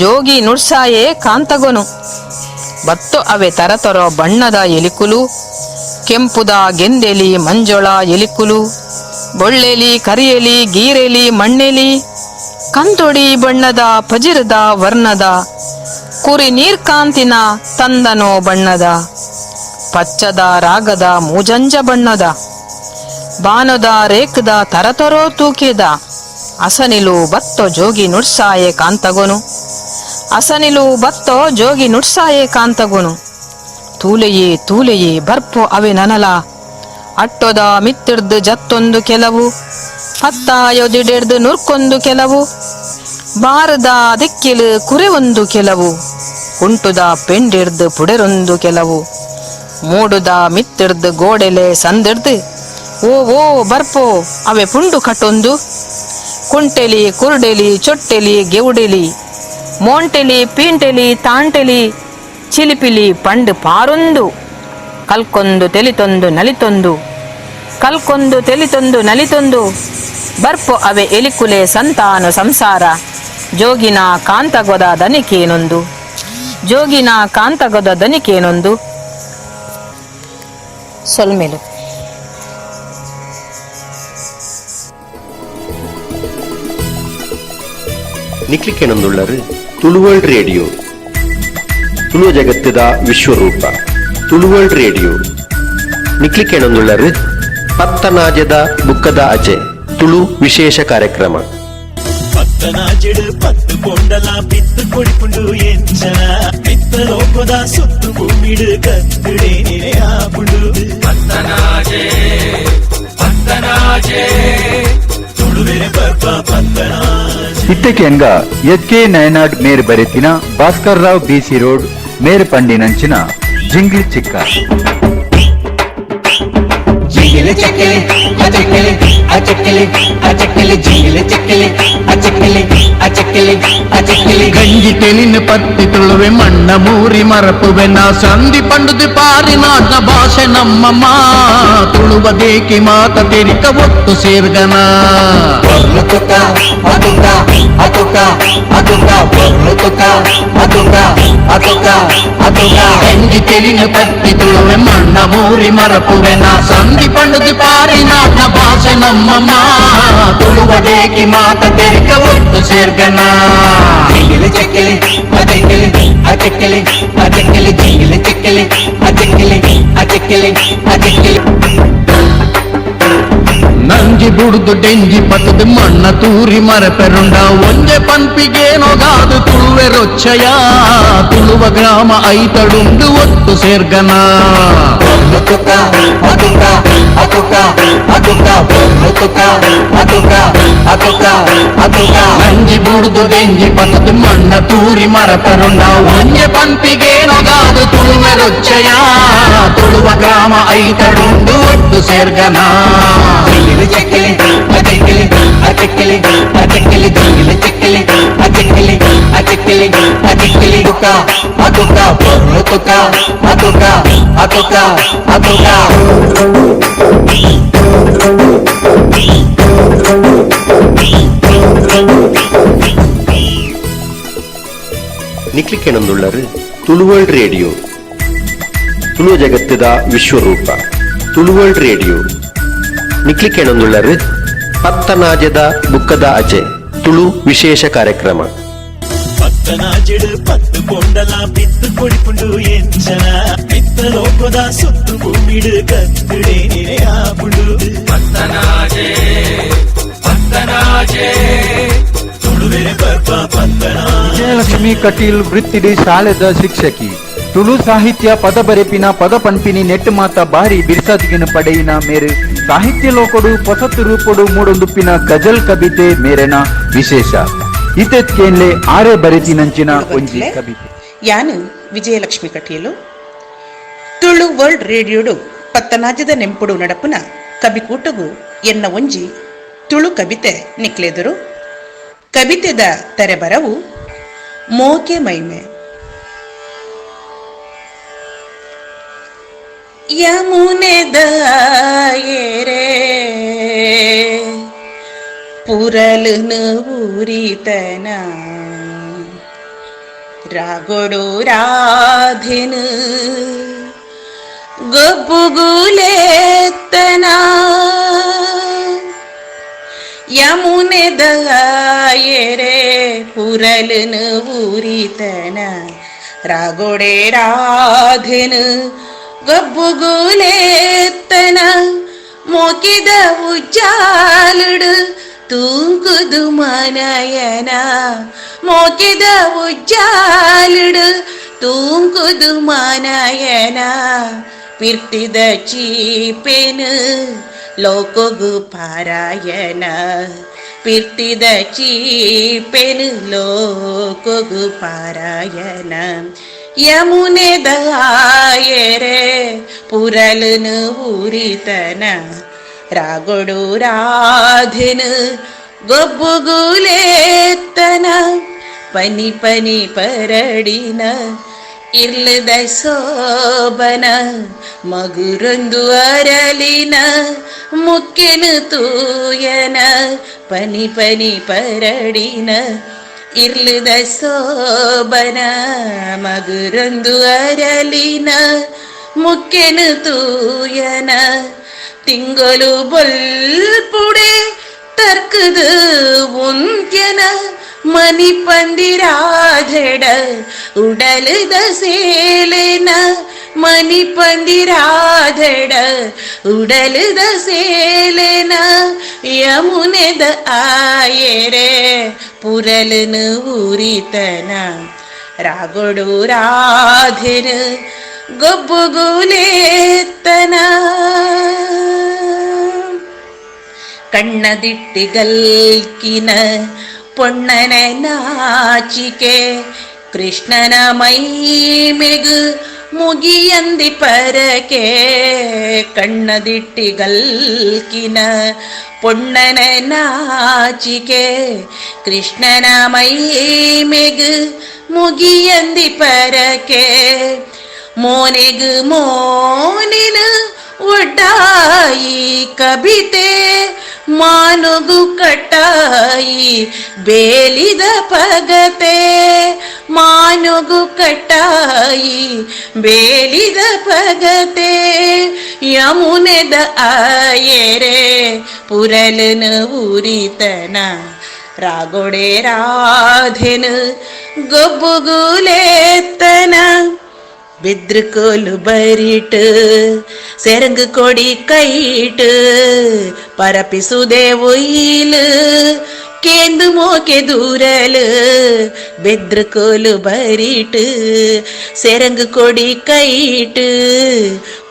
ಜೋಗಿ ನುಡ್ಸಾಯೆ ಕಾಂತಗೊನು ಬತ್ತು ಅವೆ ತರತರೋ ಬಣ್ಣದ ಎಲಿಕುಲು ಕೆಂಪುದ ಗೆಂದೆಲಿ ಮಂಜೊಳ ಎಲಿಕುಲು ಬೊಳ್ಳೆಲಿ ಕರಿಯಲಿ ಗೀರೆಲಿ ಮಣ್ಣೆಲಿ ಕಂತೊಡಿ ಬಣ್ಣದ ಪಜಿರದ ವರ್ಣದ ಕುರಿ ನೀರ್ಕಾಂತಿನ ತಂದನೋ ಬಣ್ಣದ ಪಚ್ಚದ ರಾಗದ ಮೂಜಂಜ ಬಣ್ಣದ ಬಾನದ ರೇಖದ ತರತರೋ ತೂಕೆದ ಅಸನಿಲು ಬತ್ತೋ ಜೋಗಿ ನುಡ್ಸಾಯೆ ಕಾಂತಗೊನು ಅಸನಿಲು ಬತ್ತೋ ಜೋಗಿ ನುಡ್ಸಾಯೆ ಕಾಂತಗೊನು ತೂಲೆಯೇ ತೂಲೆಯೇ ಬರ್ಪು ಅವೆ ನನಲ ಅಟ್ಟೊದ ಮಿತ್ತಿಡ್ದು ಜತ್ತೊಂದು ಕೆಲವು ಹತ್ತಾಯೊದಿಡೆಡ್ದು ನುರ್ಕೊಂದು ಕೆಲವು ಬಾರದ ದಿಕ್ಕಿಲು ಕುರೆ ಒಂದು ಕೆಲವು ಕುಂಟುದ ಪೆಂಡಿಡ್ದು ಪುಡೆರೊಂದು ಕೆಲವು ಮೂಡುದ ಮಿತ್ತಿಡ್ದು ಗೋಡೆಲೆ ಸಂದಿಡ್ದು ಓ ಓ ಬರ್ಪೋ ಅವೆ ಪುಂಡು ಕಟ್ಟೊಂದು ಕುಂಟೆಲಿ ಕುರುಡೆಲಿ ಚೊಟ್ಟೆಲಿ ಗೆವುಡೆಲಿ ಮೋಂಟೆಲಿ ಪೀಂಟೆಲಿ ತಾಂಟೆಲಿ ಚಿಲಿಪಿಲಿ ಪಂಡು ಪಾರೊಂದು ಕಲ್ಕೊಂದು ತೆಲಿತೊಂದು ನಲಿತೊಂದು ಕಲ್ಕೊಂದು ತೆಲಿತೊಂದು ನಲಿತೊಂದು ಬರ್ಪು ಅವೆ ಎಲಿಕುಲೆ ಸಂತಾನ ಸಂಸಾರ ಜೋಗಿನ ಕಾಂತಗೊದ ದನಿಕೇನೊಂದು ಜೋಗಿನ ಕಾಂತಗೊದ ದನಿಕೇನೊಂದು ಸೊಲ್ಮೆಲು ನಿಕ್ಲಿಕೆನೊಂದುಳ್ಳರು ತುಳುವರ್ಲ್ಡ್ ರೇಡಿಯೋ ತುಳು ಜಗತ್ತದ ವಿಶ್ವರೂಪ ತುಳುವರ್ಲ್ಡ್ ರೇಡಿಯೋ ನಿಕ್ಲಿಕೆನೊಂದುಳ್ಳರು ಪತ್ತನಾಜದ ಬುಕ್ಕದ ಅಜೆ ತುಳು ವಿಶೇಷ ಕಾರ್ಯಕ್ರಮ ಪತ್ತನಾಜೆಡು ಪತ್ತು ಕೊಂಡಲ ಪಿತ್ತು ಕೊಡಿಪುಂಡು ಎಂಚನ ಪಿತ್ತ ಲೋಕದ ಸುತ್ತು ಭೂಮಿಡು ಕತ್ತುಡೆ ಆಪುಂಡು ಪತ್ತನಾಜೆ ಪತ್ತನಾಜೆ ತುಳುವೆರೆ ಬರ್ಪ ಪತ್ತನಾಜೆ ಇತ್ತಕೆಂಗ ಎಚ್ಕೆ ನಯನಾಡ್ ಮೇರ್ ಬರೆತಿನ ಭಾಸ್ಕರ್ ರಾವ್ ಬಿಸಿ ರೋಡ್ ಮೇರ್ ಪಂಡಿನಂಚಿನ ಜಿಂಗ್ಲಿ ಚಿಕ್ಕ ಜಿಂಗಿಲೆ ಚಕ್ಕೆಲೆ ಅಚಕ್ಕೆಲೆ ಅಚಕ್ಕೆಲೆ ಅಚಕ್ಕೆಲೆ ಜಿಂಗಿಲೆ ಚಕ್ಕೆಲೆ ಅಚಕ್ಕೆಲೆ ಅಚಕ್ಕೆಲೆ ಅಚಕ್ಕೆಲೆ ಗಂಜಿ ತೆಲಿನ ಪತ್ತಿ ತುಳುವೆ ಮಣ್ಣ ಮೂರಿ ಮರಪುವೆ ನಾ ಸಂಧಿ ಪಂಡುದು ಪಾರಿ ನಾಟ ಭಾಷೆ ನಮ್ಮಮ್ಮ ತುಳುವ ದೇಕಿ ಮಾತ ತೆರಿಕ ಒತ್ತು ಸೇರ್ಗನ ತುಕ ಅತುಕ ಅತುಕ ಅತುಕ ತುಕ ಅತುಕ ಅತುಕ ಅತುಕ ಗಂಜಿ ತೆಲಿನ ಪತ್ತಿ ತುಳುವೆ ಮಣ್ಣ ಮೂರಿ ಮರಪುವೆ ನಾ ಸಂಧಿ ಪಂಡುದು ಪಾರಿ ನಾಟ ಭಾಷೆ ನಮ್ಮಮ್ಮ ತುಳುವ ದೇಕಿ ಮಾತ ತೆರಿಕ ಒತ್ತು ಸೇರ್ಗನ ಜಿಂಗಿಲೆ ಚಕ್ಕೆಲೆ ಅಚಕ್ಕೆಲೆ ಅಚಕ್ಕೆಲೆ ಅಚಕ್ಕೆಲೆ ಜಿಂಗಿಲೆ ಚಕ್ಕೆಲೆ ಅಚಕ್ಕೆಲೆ ಅಚಕ್ಕೆಲೆ ಅಚಕ್ಕೆಲೆ ನಂಜಿ ಬುಡ್ದು ಡೆಂಜಿ ಪತ್ತದು ಮಣ್ಣ ತೂರಿ ಮರಪೆರುಂಡ ಒಂಜೆ ಪನ್ಪಿಗೇನೊಗಾದು ತುಳುವೆ ರೊಚ್ಚಯ ತುಳುವ ಗ್ರಾಮ ಐತಡುಂಡು ಒತ್ತು ಸೇರ್ಗನ ತುಕ ಅತುಕ ಅತುಕ ಅತುಕ ತುಕ ಅತುಕ ಅತುಕ ಅತುಕ ನಂಜಿ ಬುಡ್ದು ಡೆಂಜಿ ಪತ್ತದು ಮಣ್ಣ ತೂರಿ ಮರಪೆರುಂಡ ಒಂಜೆ ಪನ್ಪಿಗೇನೊಗಾದು ತುಳುವೆ ರೊಚ್ಚಯ ತುಳುವ ಗ್ರಾಮ ಐತಡುಂಡು ಒತ್ತು ಸೇರ್ಗನ ಜಿಂಗಿಲೆ ಚಕ್ಕೆಲೆ ಅಚಕ್ಕೆಲೆ ಅಚಕ್ಕೆಲೆ ಅಚಕ್ಕೆಲೆ ಜಿಂಗಿಲೆ ಚಕ್ಕೆಲೆ ಅಚಕ್ಕೆಲೆ ಅಚಕ್ಕೆಲೆ ಅಚಕ್ಕೆಲೆ ತುಕ ಅತುಕ ತುಕ ಅತುಕ ಅತುಕ ಅತುಕ ನಿಕ್ಲಿಕ್ಕೆನೊಂದುಳ್ಳರು ತುಳುವರ್ಲ್ಡ್ ರೇಡಿಯೋ ತುಳು ಜಗತ್ತದ ವಿಶ್ವರೂಪ ತುಳುವರ್ಲ್ಡ್ ರೇಡಿಯೋ ನಿಕ್ಲಿಕ್ಕೆನೊಂದುಳ್ಳರು ಪತ್ತನಾಜದ ಬುಕ್ಕದ ಅಚೆ ತುಳು ವಿಶೇಷ ಕಾರ್ಯಕ್ರಮ ಪತ್ತನಾಜೆಡು ಪತ್ತು ಕೊಂಡಲ ಬಿತ್ತು ಕೊಡಿಪುಂಡು ಎಂಚನ ಬಿತ್ತ ಲೋಕದ ಸುತ್ತು ಭೂಮಿಡು ಕತ್ತುಡೆ ಆಪುಂಡು ಪತ್ತನಾಜೆ ಪತ್ತನಾಜೆ ತುಳುವೆರೆ ಪರ್ಪ ಪತ್ತನಾಜೆ ವಿಜಯಲಕ್ಷ್ಮಿ ಕಟೀಲ್ ವೃತ್ತಿಡಿ ಶಾಲೆದ ಶಿಕ್ಷಕಿ ತುಳು ಸಾಹಿತ್ಯ ಪದ ಬರೆಪಿನ ಪದ ಪಂಪಿನಿ ನೆಟ್ಟು ಮಾತ ಬಾರಿ ಬಿರ್ಸಾದಿಗಿನ ಪಡೆಯಿನ ಮೇರೆ ಸಾಹಿತ್ಯ ಲೋಕಡು ಹೊಸತು ರೂಪಡು ಮೂಡೊಂದುಪ್ಪಿನ ಗಜಲ್ ಕವಿತೆ ಮೇರೆನ ವಿಶೇಷ ಇತೆತ್ಕೇನ್ಲೆ ಆರೆ ಬರೆತಿನಂಚಿನ ಒಂಜಿ ಕವಿತೆ ಯಾನು ವಿಜಯಲಕ್ಷ್ಮಿ ಕಟೀಲು ತುಳು ವರ್ಲ್ಡ್ ರೇಡಿಯೋಡು ಪತ್ತನಾಜದ ನೆಂಪುಡು ನಡಪುನ ಕಬಿಕೂಟಗು ಎನ್ನ ಒಂಜಿ ತುಳು ಕವಿತೆ ನಿಕ್ಲೆದರು. ಕವಿತೆದ ತೆರೆಬರವು ಮೋಕೆ ಮೈಮೆ. ಯಮುನೆದ ಏರೆ ಪುರಲುನು ಊರಿತನ ರಾಗೊಡು ರಾಧೆನು ಗೊಬ್ಬುಗುಲೇತನ ಯಮುನೆದ ಏರೆ ಪುರಲುನು ಊರಿತನ ರಾಗೊಡೆ ರಾಧೆನು ಗಬ್ಬುಗುಲೇತನ ಮೋಕಿದ ಉಜ್ಜಾಲುಡು ತೂಂಕುದು ಮನಯನ ಮೋಕಿದ ಉಜ್ಜಾಲುಡು ತೂಂಕುದು ಮನಯನ ಪಿರ್ತಿದ ಚೀಪೆನು ಲೋಕಗು ಪಾರಾಯಣ ಪಿರ್ತಿದ ಚೀಪೆನು ಲೋಕಗು ಪಾರಾಯಣ ಯಮುನೆದ ಏರೆ ಪುರಲುನು ಊರಿತನ ರಾಗೊಡು ರಾಧೆನು ಗೊಬ್ಬುಗುಲೇತನ ಪನಿ ಪನಿ ಪರಡಿನ ಇರ್ಲದ ಸೋಬನ ಮಗುರೊಂದು ಅರಲಿನ ಮುಕ್ಕೆನು ತೂಯನ ಪನಿ ಪನಿ ಪರಡಿನ ಇರ್ಲದ ಸೋಬನ ಮಗುರೊಂದು ಅರಲಿನ ಮುಕ್ಕೆನು ತೂಯನ ತಿಂಗಳು ಬೊಲ್ಪುಡೆ ತರ್ಕದ ಉಂತ್ಯನ ಮನಿ ಪಂದಿರಾಧೆಡ ಉಡಲದ ಸೇಲೆನ ಮನಿ ಪಂದಿರಾಧೆಡ ಉಡಲದ ಸೇಲೆನ ಯಮುನೆದ ಆಯೆರೆ ಪುರಲುನು ಊರಿತನ ರಾಗೊಡು ರಾಧೆನು ಗೊಬ್ಬುಗುಲೇತನ ಕಣ್ಣದಿಟ್ಟಿಗಲ್ಕಿನ ಪೊಣ್ಣನ ನಾಚಿಕೆ ಕೃಷ್ಣನ ಮೈಮೆಗು ಮುಗಿಯಂದಿ ಪರಕೆ ಕಣ್ಣದಿಟ್ಟಿಗಲ್ಕಿನ ಪೊಣ್ಣನ ನಾಚಿಕೆ ಕೃಷ್ಣನ ಮೈಮೆಗು ಮುಗಿಯಂದಿ ಪರಕೆ ಮೋನೆಗು ಮೋನಿನ ಒಡ್ಡಾಯಿ ಕವಿತೆ ಮಾನುಗು ಕಟ್ಟಾಯಿ ಬೇಲಿದ ಪಗತೆ ಮಾನುಗು ಕಟ್ಟಾಯಿ ಬೇಲಿದ ಪಗತೆ ಯಮುನೆದ ಆಯೆರೆ ಪುರಲುನು ಊರಿತನ ರಾಗೊಡೆ ರಾಧೆನು ಗೊಬ್ಬುಗುಲೇತನ ಬಿದ್ರುಕೋಲು ಬರಿಟ್ ಸೆರಂಗು ಕೊಡಿ ಕೈಟ್ ಪರಪಿಸುದೆ ಒಯ್ಲು ಕೇಂದು ಮೋಕೆ ದೂರಲು ಬೆದ್ರುಕೋಲು ಬರಿಟ್ ಸೆರಂಗು ಕೊಡಿ ಕೈಟ್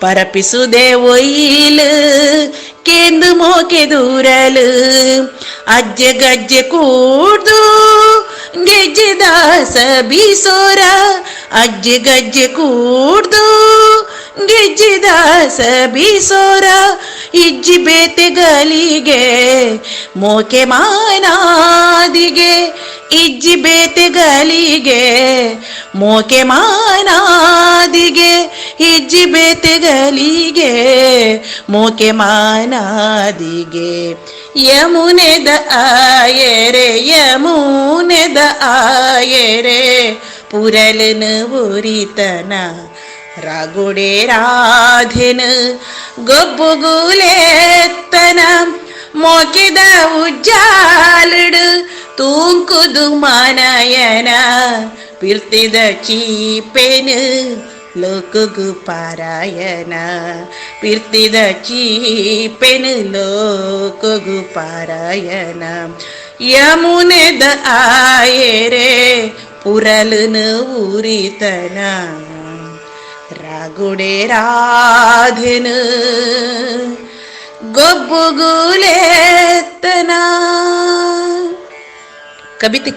ಪರಪಿಸುದೆ ಒಯ್ಲು ಕೇಂದು ಮೋಕೆ ದೂರಲು ಅಜ್ಜೆ ಗಜ್ಜೆ ಕೂಡ್ದು ಗೆಜ್ಜೆ ದಾಸ ಬೀಸೋರ ಅಜ್ಜೆ ಗಜ್ಜೆ ಕೂಡ್ದು ಗೆಜ್ಜೆ ದಾಸ ಬೀಸೋರ ಇಜ್ಜಿ ಬೇತೆಗಲಿಗೆ ಮೋಕೆ ಮಾನಾದಿಗೆ ಇಜ್ಜಿ ಬೇತೆಗಲಿಗೆ ಮೋಕೆ ಮಾನಾದಿಗೆ ಇಜ್ಜಿ ಬೇತೆಗಲಿಗೆ ಮೋಕೆ ಮಾನಾದಿಗೆ ಯಮುನೆದ ಆಯೆರೆ ಯಮುನೆದ ಆಯೆರೆ पुरलन उरितन रागुडे राधेन गब्बुगुलेतन मोकिद उज्जालुड तूंकुदु मानयन पिर्तिद चीपेन लोकगु पारायण पिर्तिद चीपेन लोकगु पारायण यमुनेद आये रे पुरलन उरितन रागुडे राधेन गब्बुगुलेतन कविते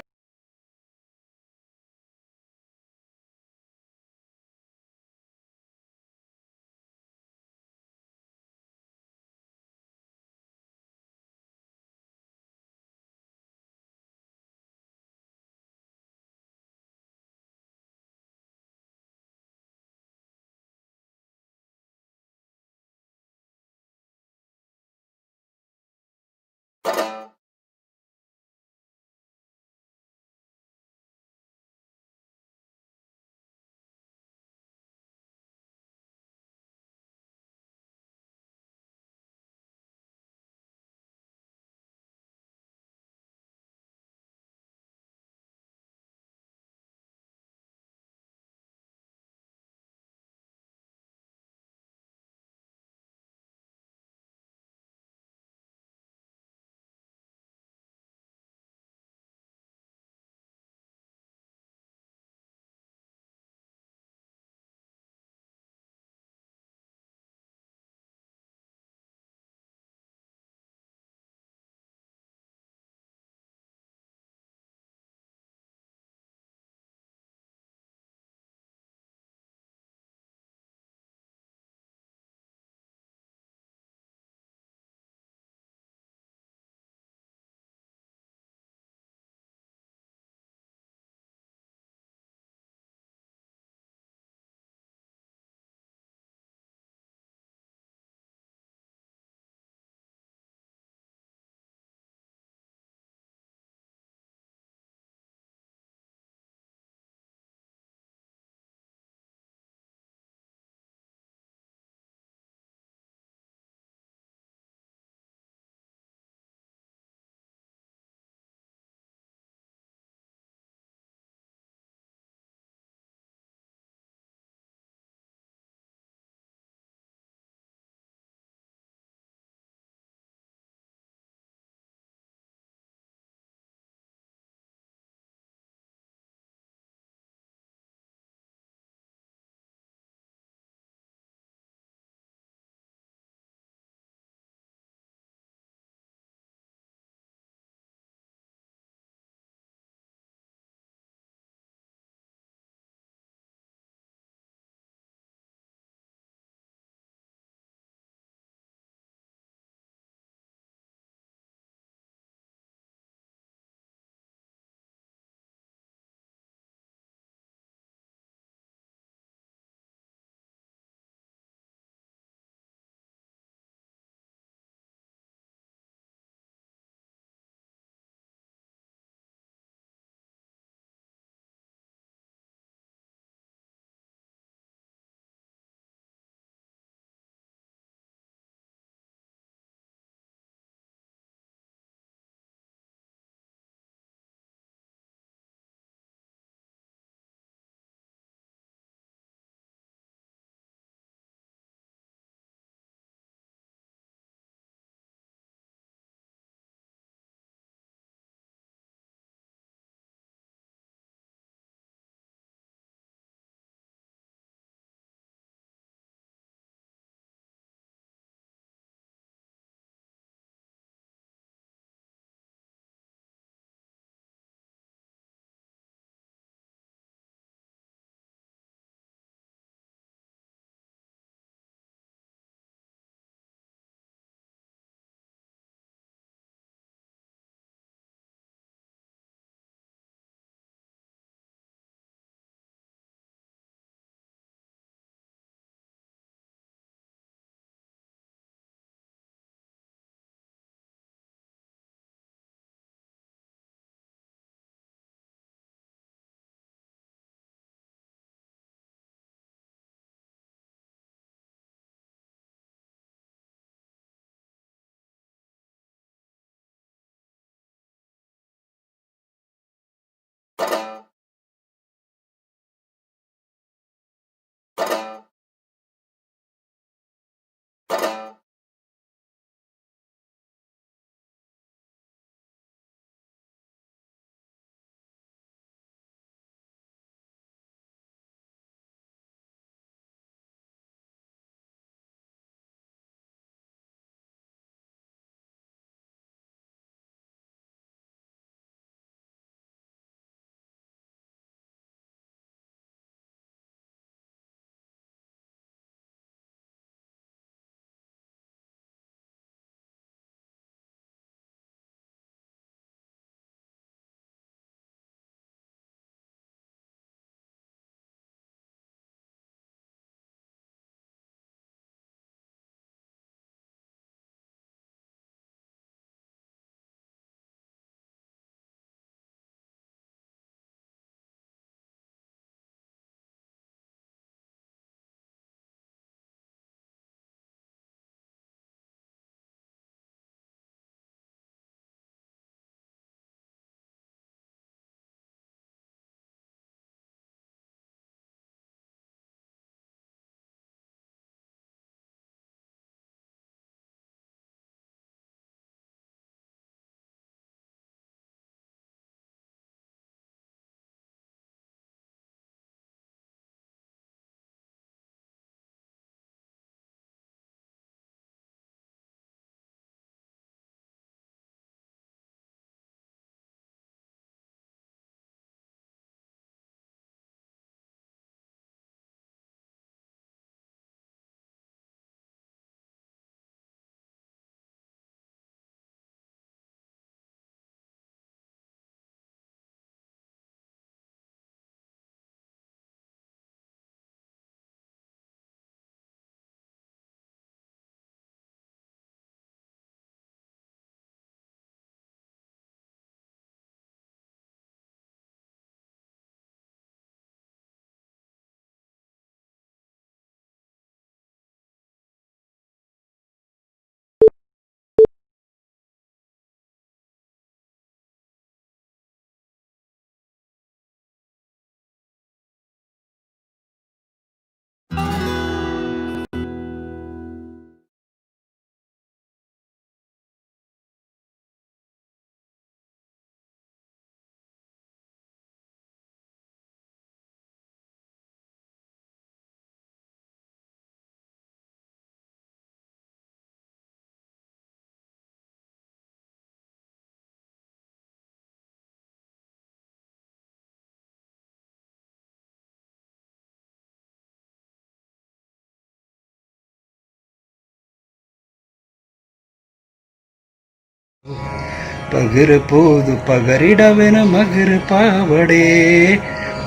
ಪಗರ ಪೋದು ಪಗರಿಡವೆನ ಮಗರ ಪಾವಡೆ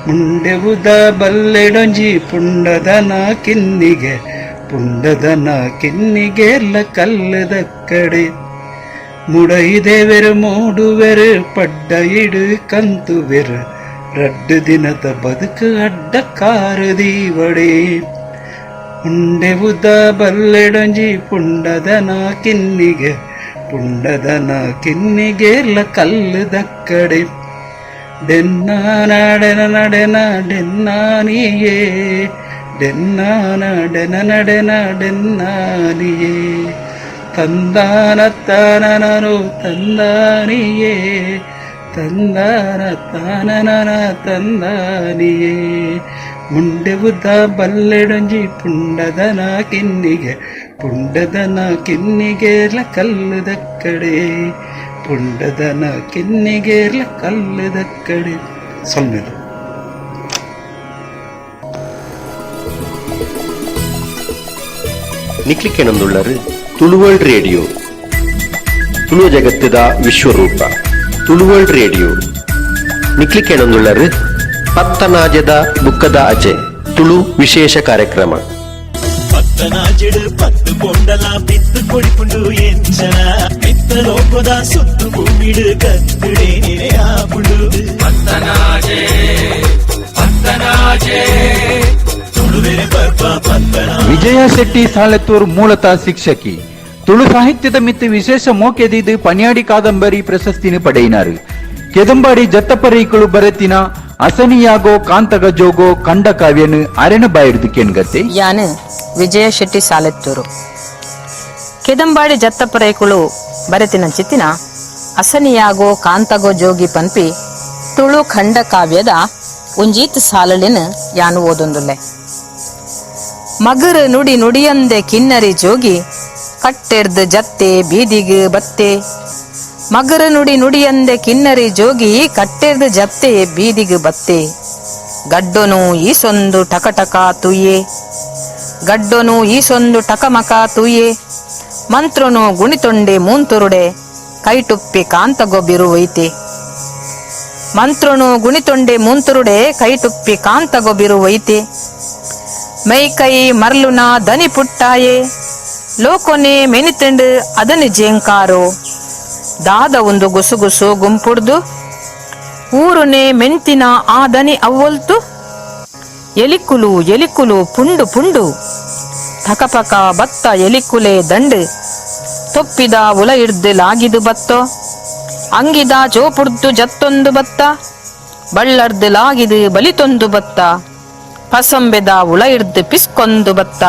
ಮುಂಡೆವುದ ಬಲ್ಲೆಡೊಂಜಿ ಪುಂಡದನ ಕಿನ್ನಿಗೆ ಎಲ್ಲ ಕಲ್ಲದ ಕಡೆ ಮುಡೈದೇವೆರು ಮೂಡುವೆರು ಪಡ್ಡ ಇಡು ಕಂತುವೆರು ರಡ್ಡು ದಿನದ ಬದುಕು ಅಡ್ಡ ಕಾರದೀವಡೆ ಮುಂಡೆವುದ ಬಲ್ಲೆಡೊಂಜಿ ಪುಂಡದನ ಕಿನ್ನಿಗೆ ಎಲ್ಲ ಕಲ್ಲದ ಕಡೆ ಡೆನ್ನಾನಾಡೆನ ನಡೆನ ಡೆನ್ನಾನಿಯೇ ಡೆನ್ನಾನಾಡೆನ ನಡೆನ ಡೆನ್ನಾನಿಯೇ ತಂದಾನ ತಾನನನು ತಂದಾನಿಯೇ ತಂದಾನ ತಾನನನ ತಂದಾನಿಯೇ ಮುಂಡೆವುದ ಬಲ್ಲೆಡೊಂಜಿ ಪುಂಡದನ ಕಿನ್ನಿಗೆರ್ಲ ಕಲ್ಲದ ಕಡೆ ಪುಂಡದನ ಕಿನ್ನಿಗೆರ್ಲ ಕಲ್ಲದ ಕಡೆ ಸೊಲ್ಮೆದು ನಿಕ್ಲಿಕ್ಕೆನೊಂದುಳ್ಳರು ತುಳುವರ್ಲ್ಡ್ ರೇಡಿಯೋ ತುಳು ಜಗತ್ತದ ವಿಶ್ವರೂಪ ತುಳುವರ್ಲ್ಡ್ ರೇಡಿಯೋ ನಿಕ್ಲಿಕ್ಕೆನೊಂದುಳ್ಳರು ಪತ್ತನಾಜದ ಬುಕ್ಕದ ಅಜೆ ತುಳು ವಿಶೇಷ ಕಾರ್ಯಕ್ರಮ ಪತ್ತನಾಜೆಡು ಪತ್ತು ಪೊಂಡಲ ಬಿತ್ತು ಕೊಡಿಪುಂಡು ಎಂಚನ ಬಿತ್ತ ಲೋಕದ ಸುತ್ತು ಭೂಮಿಡು ಕತ್ತುಡೆ ನೆನೆಯಾಪುಂಡು ಪತ್ತನಾಜೆ ಪತ್ತನಾಜೆ ತುಳುವೆರೆ ಬರ್ಪ ಪತ್ತನ. ವಿಜಯ ಶೆಟ್ಟಿ ಸಾಲೆತ್ತೂರು ಮೂಲತಃ ಶಿಕ್ಷಕಿ. ತುಳು ಸಾಹಿತ್ಯದ ಮಿತ್ತು ವಿಶೇಷ ಮೋಕೆದಿದ್ದು ಪನ್ಯಾಡಿ ಕಾದಂಬರಿ ಪ್ರಶಸ್ತಿನ ಪಡೆಯಿನಾರು. ಕೆದಂಬಾಡಿ ಜತ್ತಪರೀಕಳು ಬರೆತಿನ ಅಸನಿಯಾಗೋ ಕಾಂತಗ ಜೋಗೋ ಕಂಡ ಕಾವ್ಯನು ಅರೆನ ಬಾಯಿಡ್ದು ಕೆನ್ಗತ್ತೆ ಯಾನು ವಿಜಯ ಶೆಟ್ಟಿ ಸಾಲೆತ್ತೂರು. ಕೆದಂಬಾಡಿ ಜತ್ತಪರೇಕುಳು ಬರೆತಿನ ಚಿತ್ತಿನ ಅಸನಿಯಾಗೋ ಕಾಂತಗೋ ಜೋಗಿ ಪನ್ಪಿ ತುಳು ಖಂಡ ಕಾವ್ಯದ ಒಂಜೀತ್ ಸಾಲಲಿನ ಯಾನು ಓದೊಂದುಲ್ಲೆ. ಮಗರು ನುಡಿ ನುಡಿಯಂದೆ ಕಿನ್ನರಿ ಜೋಗಿ ಕಟ್ಟೆರ್ದು ಜತ್ತೆ ಬೀದಿಗೆ ಬತ್ತೆ. ಮಗರು ನುಡಿ ನುಡಿಯಂದೆ ಕಿನ್ನರಿ ಜೋಗಿ ಕಟ್ಟೆರ್ದು ಜತ್ತೆ ಬೀದಿಗೆ ಬತ್ತೆ. ಗಡ್ಡೊನು ಈಸೊಂದು ಟಕಟಕ ತುಯ್ಯೆ. ಗಡ್ಡೊನು ಈಸೊಂದು ಟಕಮಕ ತುಯ್ಯೆ. ಮಂತ್ರನು ಗುಣಿತೊಂಡೆ ಮೂಂತುರುಡೆ ಕೈಟುಪ್ಪಿ ಕಾಂತಗೊಬ್ಬಿರುವೈತೆ. ಮಂತ್ರನು ಗುಣಿತೊಂಡೆ ಮೂಂತುರುಡೆ ಕೈಟುಪ್ಪಿ ಕಾಂತಗೊಬ್ಬಿರುವೈತೆ. ಮೈ ಕೈ ಮರ್ಲುನ ದನಿ ಪುಟ್ಟಾಯೆ ಲೋಕೊನೆ ಮೆನಿತಂಡು ಅದನಿ ಜೇಂಕಾರೋ. ದಾದ ಒಂದು ಗುಸುಗುಸು ಗುಂಪುಡ್ದು ಊರುನೆ ಮೆಂತಿನ ಆ ದನಿ ಅವ್ವಲ್ತು. ಎಲಿಕುಲು ಎಲಿಕುಲು ಪುಂಡು ಪುಂಡು ಥಕಪಕ ಬತ್ತ ಎಲಿಕುಲೆ ದಂಡು. ತೊಪ್ಪಿದ ಉಲ ಹಿಡ್ದು ಲಾಗಿದು ಬತ್ತೋ. ಅಂಗಿದ ಚೋಪುಡ್ದು ಜತ್ತೊಂದು ಬತ್ತ. ಬಳ್ಳರ್ದು ಲಾಗಿದು ಬಲಿತೊಂದು ಬತ್ತ. ಪಸಂಬೆದ ಉಳ ಹಿಡ್ದು ಪಿಸ್ಕೊಂದು ಬತ್ತ.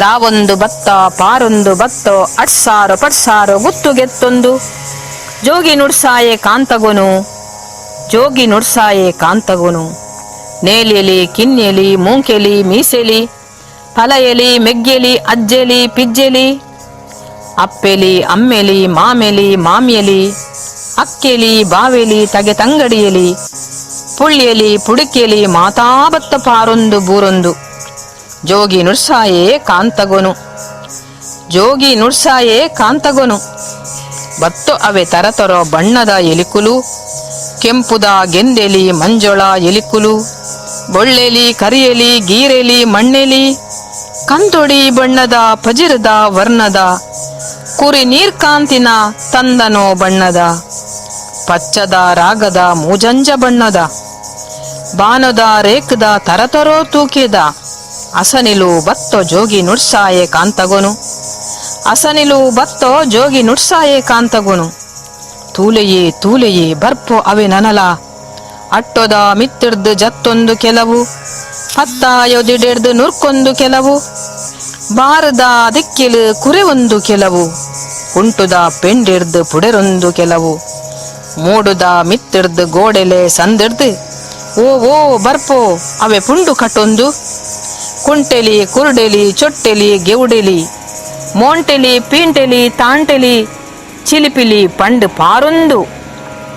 ರಾವೊಂದು ಬತ್ತ ಪಾರೊಂದು ಬತ್ತೋ ಅಟ್ಸಾರೋ ಪಟ್ಸಾರೋ ಗುತ್ತುಗೆತ್ತೊಂದು. ಜೋಗಿ ನುಡ್ಸಾಯೆ ಕಾಂತಗೊನು ಜೋಗಿ ನುಡ್ಸಾಯೆ ಕಾಂತಗೊನು. ನೇಲೆಲಿ ಕಿನ್ನೆಲಿ ಮೂಂಕೆಲಿ ಮೀಸೆಲಿ ಫಲಯಲಿ ಮೆಗ್ಗೆಲಿ ಅಜ್ಜೆಲಿ ಪಿಜ್ಜೆಲಿ ಅಪ್ಪೆಲಿ ಅಮ್ಮೆಲಿ ಮಾಮೆಲಿ ಮಾಮಿಯಲಿ ಅಕ್ಕೆಲಿ ಬಾವೆಲಿ ತಗೆ ತಂಗಡಿಯಲಿ ಪುಳ್ಯಲಿ ಪುಡುಕೆಲಿ ಮಾತಾಬತ್ತ ಪಾರೊಂದು ಬೂರೊಂದು. ಜೋಗಿ ನುಡ್ಸಾಯೆ ಕಾಂತಗೊನು ಜೋಗಿ ನುಡ್ಸಾಯೆ ಕಾಂತಗೊನು. ಬತ್ತು ಅವೆ ತರತರೋ ಬಣ್ಣದ ಎಲಿಕುಲು. ಕೆಂಪುದ ಗೆಂದೆಲಿ ಮಂಜೊಳ ಎಲಿಕುಲು. ಬೊಳ್ಳೆಲಿ ಕರಿಯಲಿ ಗೀರೆಲಿ ಮಣ್ಣೆಲಿ ಕಂದೊಡಿ ಬಣ್ಣದ ಪಜಿರದ ವರ್ಣದ. ಕುರಿ ನೀರ್ಕಾಂತಿನ ತಂದನೋ ಬಣ್ಣದ. ಪಚ್ಚದ ರಾಗದ ಮೂಜಂಜ ಬಣ್ಣದ. ಬಾನದ ರೇಖದ ತರತರೋ ತೂಕಿದ. ಅಸನಿಲು ಬತ್ತೋ ಜೋಗಿ ನುಡ್ಸಾಯೆ ಕಾಂತಗೊನು ಅಸನಿಲು ಬತ್ತೋ ಜೋಗಿ ನುಡ್ಸಾಯೆ ಕಾಂತಗೊನು. ತೂಲೆಯೇ ತೂಲೆಯೇ ಬರ್ಪೋ ಅವೆ ನನಲ. ಅಟ್ಟೊದ ಮಿತ್ತಿಡ್ದು ಜತ್ತೊಂದು ಕೆಲವು. ಪತ್ತ ಯೊದಿಡೆಡ್ದು ನುರ್ಕೊಂದು ಕೆಲವು. ಬಾರದ ದಿಕ್ಕಿಲು ಕುರೆ ಒಂದು ಕೆಲವು. ಕುಂಟುದ ಪೆಂಡಿಡ್ದು ಪುಡೆರೊಂದು ಕೆಲವು. ಮೂಡುದ ಮಿತ್ತಿಡ್ದು ಗೋಡೆಲೆ ಸಂದಿಡ್ದು ಓ ಓ ಬರ್ಪೋ ಅವೆ ಪುಂಡು ಕಟ್ಟೊಂದು. ಕುಂಟೆಲಿ ಕುರುಡೆಲಿ ಚೊಟ್ಟೆಲಿ ಗೆವುಡೆಲಿ ಮೋಂಟೆಲಿ ಪೀಂಟೆಲಿ ತಾಂಟೆಲಿ ಚಿಲಿಪಿಲಿ ಪಂಡು ಪಾರೊಂದು.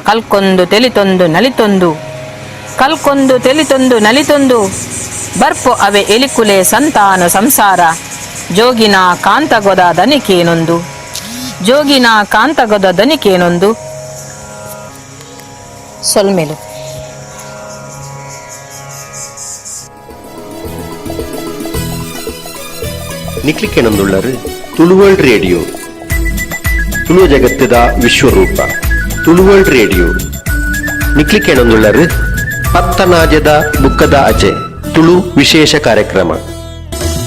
ಕಲ್ಕೊಂದು ತೆಲಿತೊಂದು ನಲಿತೊಂದು ಕಲ್ಕೊಂದು ತೆಲಿತೊಂದು ನಲಿತೊಂದು. ಬರ್ಪು ಅವೆ ಎಲಿಕುಲೆ ಸಂತಾನ ಸಂಸಾರ. ಜೋಗಿನ ಕಾಂತಗೊದ ದನಿಕೇನೊಂದು ಜೋಗಿನ ಕಾಂತಗೊದ ದನಿಕೇನೊಂದು. ಸೊಲ್ಮೆಲು ನಿಕ್ಲಿಕ್ಕೆನೊಂದುಳ್ಳರು ತುಳುವರ್ಲ್ಡ್ ರೇಡಿಯೋ ತುಳು ಜಗತ್ತದ ವಿಶ್ವರೂಪ ತುಳುವರ್ಲ್ಡ್ ರೇಡಿಯೋ ನಿಕ್ಲಿಕ್ಕೆನೊಂದುಳ್ಳರು ಪತ್ತನಾಜದ ಬುಕ್ಕದ ಅಚೆ ತುಳು ವಿಶೇಷ ಕಾರ್ಯಕ್ರಮ.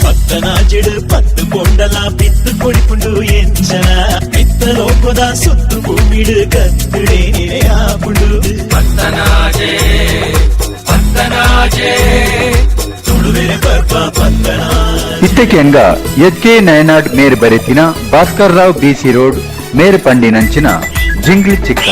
ಪತ್ತನಾಜೆಡು ಪತ್ತು ಕೊಂಡಲ ಬಿತ್ತು ಕೊಡಿಪುಂಡು ಎಂಚನ ಬಿತ್ತ ಲೋಕದ ಸುತ್ತು ಭೂಮಿಡು ಕತ್ತುಡೆ ನೆನೆಯಾಪುಂಡು. ಪತ್ತನಾಜೆ ಪತ್ತನಾಜೆ ತುಳುವೆರೆ ಪರ್ಪ ಪತ್ತನಾ. ಇತ್ತಕೆಂಗ ಎದ್ಕೆ ನಯನಾಡ್ ಮೇರ್ ಬರೆತಿನ ಭಾಸ್ಕರ್ ರಾವ್ ಬಿಸಿ ರೋಡ್ ಮೇರ್ ಪಂಡಿನಂಚಿನ ಜಿಂಗ್ಲಿ ಚಿಕ್ಕ.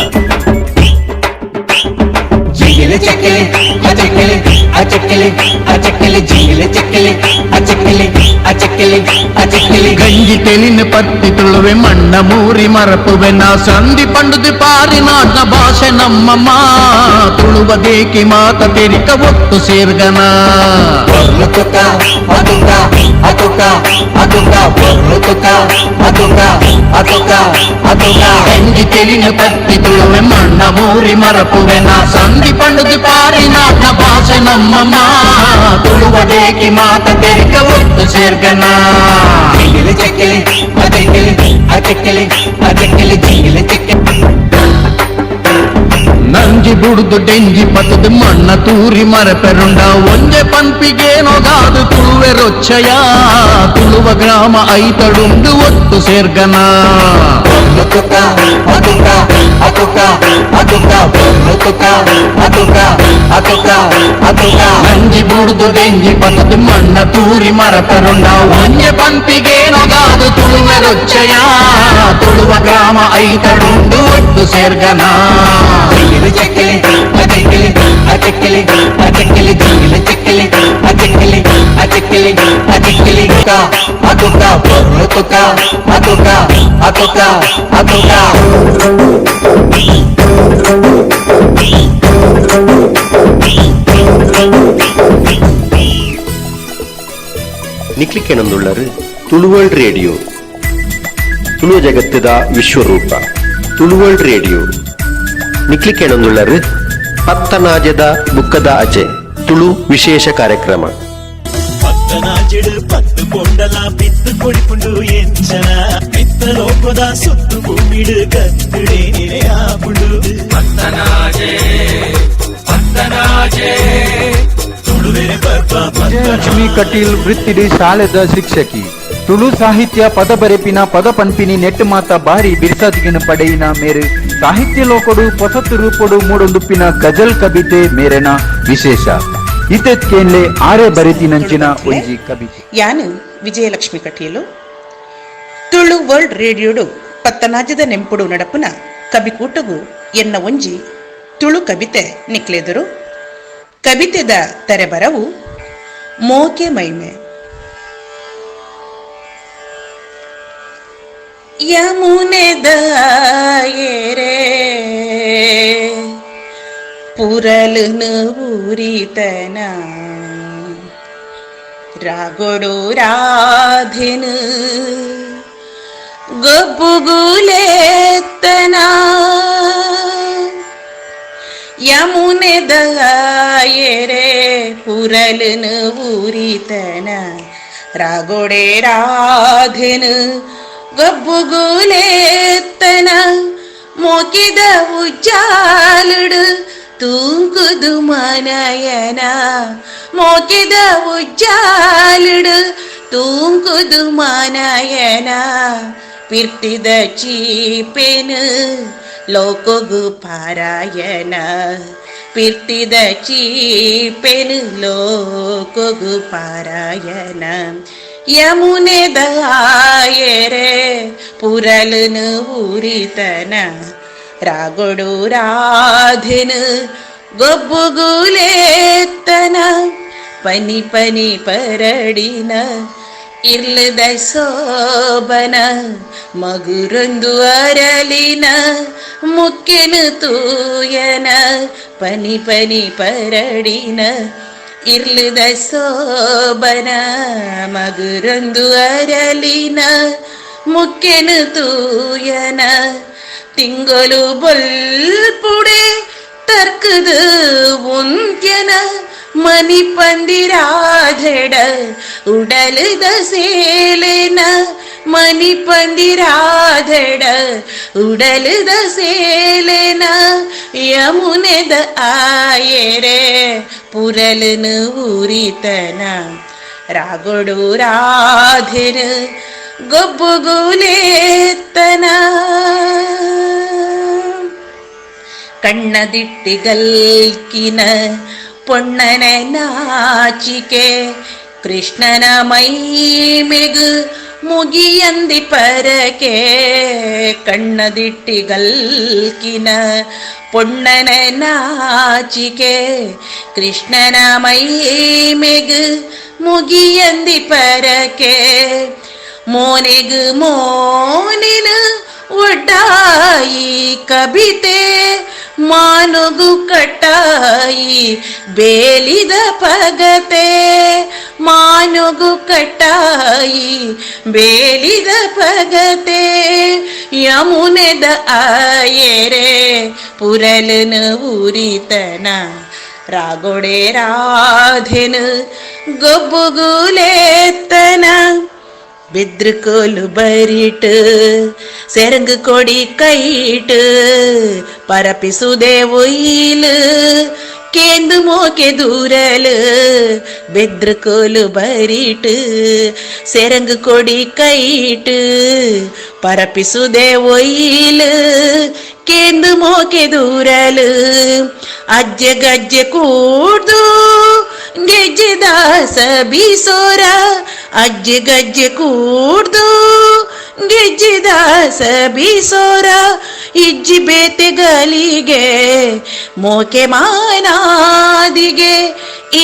ಜಿಂಗಿಲೆ ಚಕ್ಕೆಲೆ ಅಚಕ್ಕೆಲೆ ಅಚಕ್ಕೆಲೆ ಅಚಕ್ಕೆಲೆ ಜಿಂಗಿಲೆ ಚಕ್ಕೆಲೆ ಅಚಕ್ಕೆಲೆ ಅಚಕ್ಕೆಲೆ ಅಚಕ್ಕೆಲೆ. ಗಂಜಿ ತೆಲಿನ ಪತ್ತಿ ತುಳುವೆ ಮಣ್ಣ ಮೂರಿ ಮರಪುವೆ ನಾ ಸಂಧಿ ಪಂಡುದು ಪಾರಿ ನಾಡ್ನ ಭಾಷೆ ನಮ್ಮಮ್ಮ. ತುಳುವ ದೇಕಿ ಮಾತ ತೆರಿಕ ಒತ್ತು ಸೇರ್ಗನ. ತುಕ ಅತುಕ ಅತುಕ ಅತುಕ ತುಕ ಅತುಕ ಅತುಕ ಅತುಕ. ಗಂಜಿ ತೆಲಿನ ಪತ್ತಿ ತುಳುವೆ ಮಣ್ಣ ಮೂರಿ ಮರಪುವೆ ನಾ ಸಂಧಿ ಪಂಡುದು ಪಾರಿ ನಾಡ್ನ ಭಾಷೆ ನಮ್ಮಮ್ಮ. ತುಳುವ ದೇಕಿ ಮಾತ ತೆರಿಕ ಒತ್ತು ಸೇರ್ಗನ. ಜಿಂಗಿಲೆ ಚಕ್ಕೆಲೆ ಅಚಕ್ಕೆಲೆ ಅಚಕ್ಕೆಲೆ ಅಚಕ್ಕೆಲೆ ಜಿಂಗಿಲೆ ಚಕ್ಕೆಲೆ. ನಂಜಿ ಬುಡ್ದು ಡೆಂಜಿ ಪತದು ಮಣ್ಣ ತೂರಿ ಮರಪೆರುಂಡ ಒಂಜೆ ಪನ್ಪಿಗೇನೊಗಾದು ತುಳುವೆ ರೊಚ್ಚಯ ತುಳುವ ಗ್ರಾಮ ಐತಡುಂಡು ಒಟ್ಟು ಸೇರ್ಗನ ನಂಜಿ ಬುಡ್ದು ಡೆಂಜಿ ಪತದು ಮಣ್ಣ ತೂರಿ ಮರಪೆರುಂಡ ಒಂಜೆ ಪನ್ಪಿಗೇನೊಗಾದು ತುಳುವೆ ರೊಚ್ಚಯ ತುಳುವ ಗ್ರಾಮ ಐತಡುಂಡು ಒಟ್ಟು ಸೇರ್ಗನ ಚಕ್ಕಲಿ ಅಚಕ್ಕಲಿ ಅಚಕ್ಕಲಿ ಅಚಕ್ಕಲಿ ಜಿಂಗಿಲಿ ಚಕ್ಕಲಿ ಅಚಕ್ಕಲಿ ಅಚಕ್ಕಲಿ ಅಚಕ್ಕಲಿ ಅತುಕ ಪೊರ್ಲುತುಕ ಅತುಕ ಅತುಕ ಅತುಕ ನಿಕ್ಲಿಕ್ಕೆನೊಂದುಳ್ಳರು ತುಳುವರ್ಲ್ಡ್ ರೇಡಿಯೋ ತುಳು ಜಗತ್ತದ ವಿಶ್ವರೂಪ ತುಳುವರ್ಲ್ಡ್ ರೇಡಿಯೋ ನಿಕ್ಲಿಕ್ಕೆನೊಂದುಳ್ಳರು ಪತ್ತನಾಜದ ಬುಕ್ಕದ ಅಜೆ ತುಳು ವಿಶೇಷ ಕಾರ್ಯಕ್ರಮ ಪತ್ತನಾಜೆಡು ಪತ್ತು ಕೊಂಡಲ ಬಿತ್ತು ಕೊಡಿಪುಂಡು ಎಂಚನ ಮಿತ್ತ ಲೋಕದ ಸುತ್ತು ಭೂಮಿಡು ಕತ್ತುಡೆ ಆಪುಂಡು ಪತ್ತನಾಜೆ ಪತ್ತನಾಜೆ ತುಳುವೆರೆ ಪರ್ಪ ವಿಜಯಲಕ್ಷ್ಮಿ ಕಟೀಲ್ ವೃತ್ತಿಡಿ ಶಾಲೆದ ಶಿಕ್ಷಕಿ ತುಳು ಸಾಹಿತ್ಯ ಪದ ಬರೆಪಿನ ಪದ ಪನ್ಪಿನಿ ನೆಟ್ಟು ಮಾತ ಬಾರಿ ಬಿರ್ಸಾದಿಗಿನ ಪಡೆಯಿನ ಮೇರೆ ಸಾಹಿತ್ಯ ಲೋಕಡು ಪೊಸತ್ತು ರೂಪಡು ಮೂಡೊಂದುಪ್ಪಿನ ಗಜಲ್ ಕವಿತೆ ಮೇರೆನ ವಿಶೇಷ ಇತೆತ್ಕೇನ್ಲೆ ಆರೆ ಬರೆತಿನಂಚಿನ ಒಂಜಿ ಕವಿತೆ ಯಾನು ವಿಜಯಲಕ್ಷ್ಮಿ ಕಟೀಲು ತುಳು ವರ್ಲ್ಡ್ ರೇಡಿಯೋಡು ಪತ್ತನಾಜದ ನೆಂಪುಡು ನಡಪುನ ಕವಿಕೂಟಗು ಎನ್ನ ಒಂಜಿ ತುಳು ಕವಿತೆ ನಿಕ್ಲೆದರು ಕವಿತೆದ ತೆರೆಬರವು ಮೋಕೆ ಮೈಮೆ ಯಮುನೆ ದಾಯರೆ ಪುರಲುನು ಊರಿತನ ರಾಗೊಡು ರಾಧಿನು ಗೊಬ್ಬುಗುಲೇತನ ಯಮುನೆ ದಾಯರೆ ಪುರಲುನು ಊರಿತನ ರಾಗೊಡೆ ರಾಧಿನು ಗಬ್ಬುಗುಲೇತನ ಮೋಕಿದ ಉಜ್ಜಾಲುಡು ತೂಂಕುದು ಮನಯನ ಮೋಕಿದ ಉಜ್ಜಾಲುಡು ತೂಂಕುದು ಮನಯನ ಪಿರ್ತಿದ ಚೀಪೆನು ಲೋಕಗು ಪಾರಾಯಣ ಪಿರ್ತಿದ ಚೀಪೆನು ಲೋಕಗು ಪಾರಾಯಣ ಯಮುನೆ ದಾಯರೆ ಪುರಲುನು ಊರಿತನ ರಾಗೊಡು ರಾಧಿನು ಗೊಬ್ಬುಗುಲೇತನ ಪನಿ ಪನಿ ಪರಡಿನ ಇರ್ಲದ ಸೋಬನ ಮಗುರೊಂದು ಅರಳಿನ ಮುಕ್ಕೆನು ತೂಯನ ಪನಿ ಪನಿ ಪರಡಿನ ಇರ್ಲದ ಸೋಬನ ಮಗುರೊಂದು ಅರಳಿನ ಮುಕ್ಕೆನು ತೂಯನ ತಿಂಗೊಲು ಬೊಲ್ಪುಡೆ ತರ್ಕದು ಉಂತ್ಯನ ಮನಿ ಪಂದಿರಾಧೆಡ ಉಡಲದ ಸೇಲೆನ ಮನಿ ಪಂದಿರಾಧೆಡ ಉಡಲದ ಸೇಲೆನ ಯಮುನೆದ ಆಯರೆ ಪುರಲುನು ಊರಿತನ ರಾಗೊಡು ರಾಧಿನು ಗೊಬ್ಬುಗುಲೇತನ ಕಣ್ಣದಿಟ್ಟಿಗಲ್ಕಿನ ಪೊಣ್ಣನ ನಾಚಿಕೆ ಕೃಷ್ಣನ ಮೈಮೆಗು ಮುಗಿಯಂದಿ ಪರಕೆ ಕಣ್ಣದಿಟ್ಟಿಗಲ್ಕಿನ ಪೊಣ್ಣನ ನಾಚಿಕೆ ಕೃಷ್ಣನ ಮೈಮೆಗು ಮುಗಿಯಂದಿ ಪರಕೆ ಮೋನೆಗು ಮೋನಿನ ಒಡ್ಡಾಯಿ ಕವಿತೆ ಮಾನುಗು ಕಟ್ಟಾಯಿ ಬೇಲಿದ ಪಗತೆ ಮಾನುಗು ಕಟ್ಟಾಯಿ ಬೇಲಿದ ಪಗತೆ ಯಮುನೆದ ಆಯರೆ ಪುರಲುನು ಊರಿತನ ರಾಗೊಡೆ ರಾಧೆನು ಗೊಬ್ಬುಗುಲೇತನ ബെദ്രുകോലു ബരിട്ട് സെരങ്ക് കൊടി കൈട്ട് പരപ്പിസുദേ ഒയില് കേന്തു മോക്കെ ദൂരല് ബെദ്രുകോലു ബരിട്ട് സെരങ്ക് കൊടി കൈട്ട് പരപ്പിസുദേ ഒയില് ಕೇಂದು ಮೋಕೆ ದೂರಲು ಅಜ್ಜೆ ಗಜ್ಜೆ ಕೂಡ್ದು ಗೆಜ್ಜೆ ದಾಸ ಬೀಸೋರ ಅಜ್ಜೆ ಗಜ್ಜೆ ಕೂಡ್ದು ಗೆಜ್ಜೆ ದಾಸ ಬೀಸೋರ ಇಜ್ಜಿ ಬೇತೆಗಳಿಗೆ ಮೋಕೆ ಮಾನಾದಿಗೆ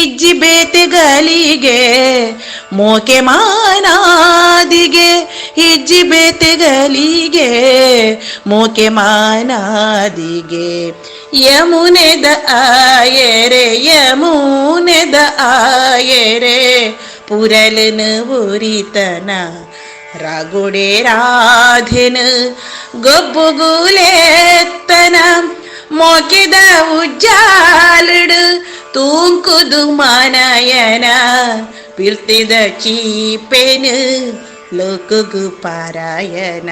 ಇಜ್ಜಿ ಬೇತೆಗಳಿಗೆ ಮೋಕೆ ಮಾನಾದಿಗೆ ಇಜ್ಜಿ ಬೇತೆಗಳಿಗೆ ಮೋಕೆ ಮಾನಾದಿಗೆ ಯಮುನೆದ ಆಯರೆ ಯಮುನೆದ ಆಯರೆ ಪುರಲನ ಉರಿತನ ರಾಗುಡೆ ರಾಧೆನ ಗೊಬ್ಬುಗುಲೆತ್ತನ ಮೋಕೆದ ಉಜ್ಜಾಲಡು ತೂಂಕುದು ಮಾನಯನ ಪಿರ್ತಿದ ಚೀಪೆನು ಲೋಕಗು ಪಾರಾಯಣ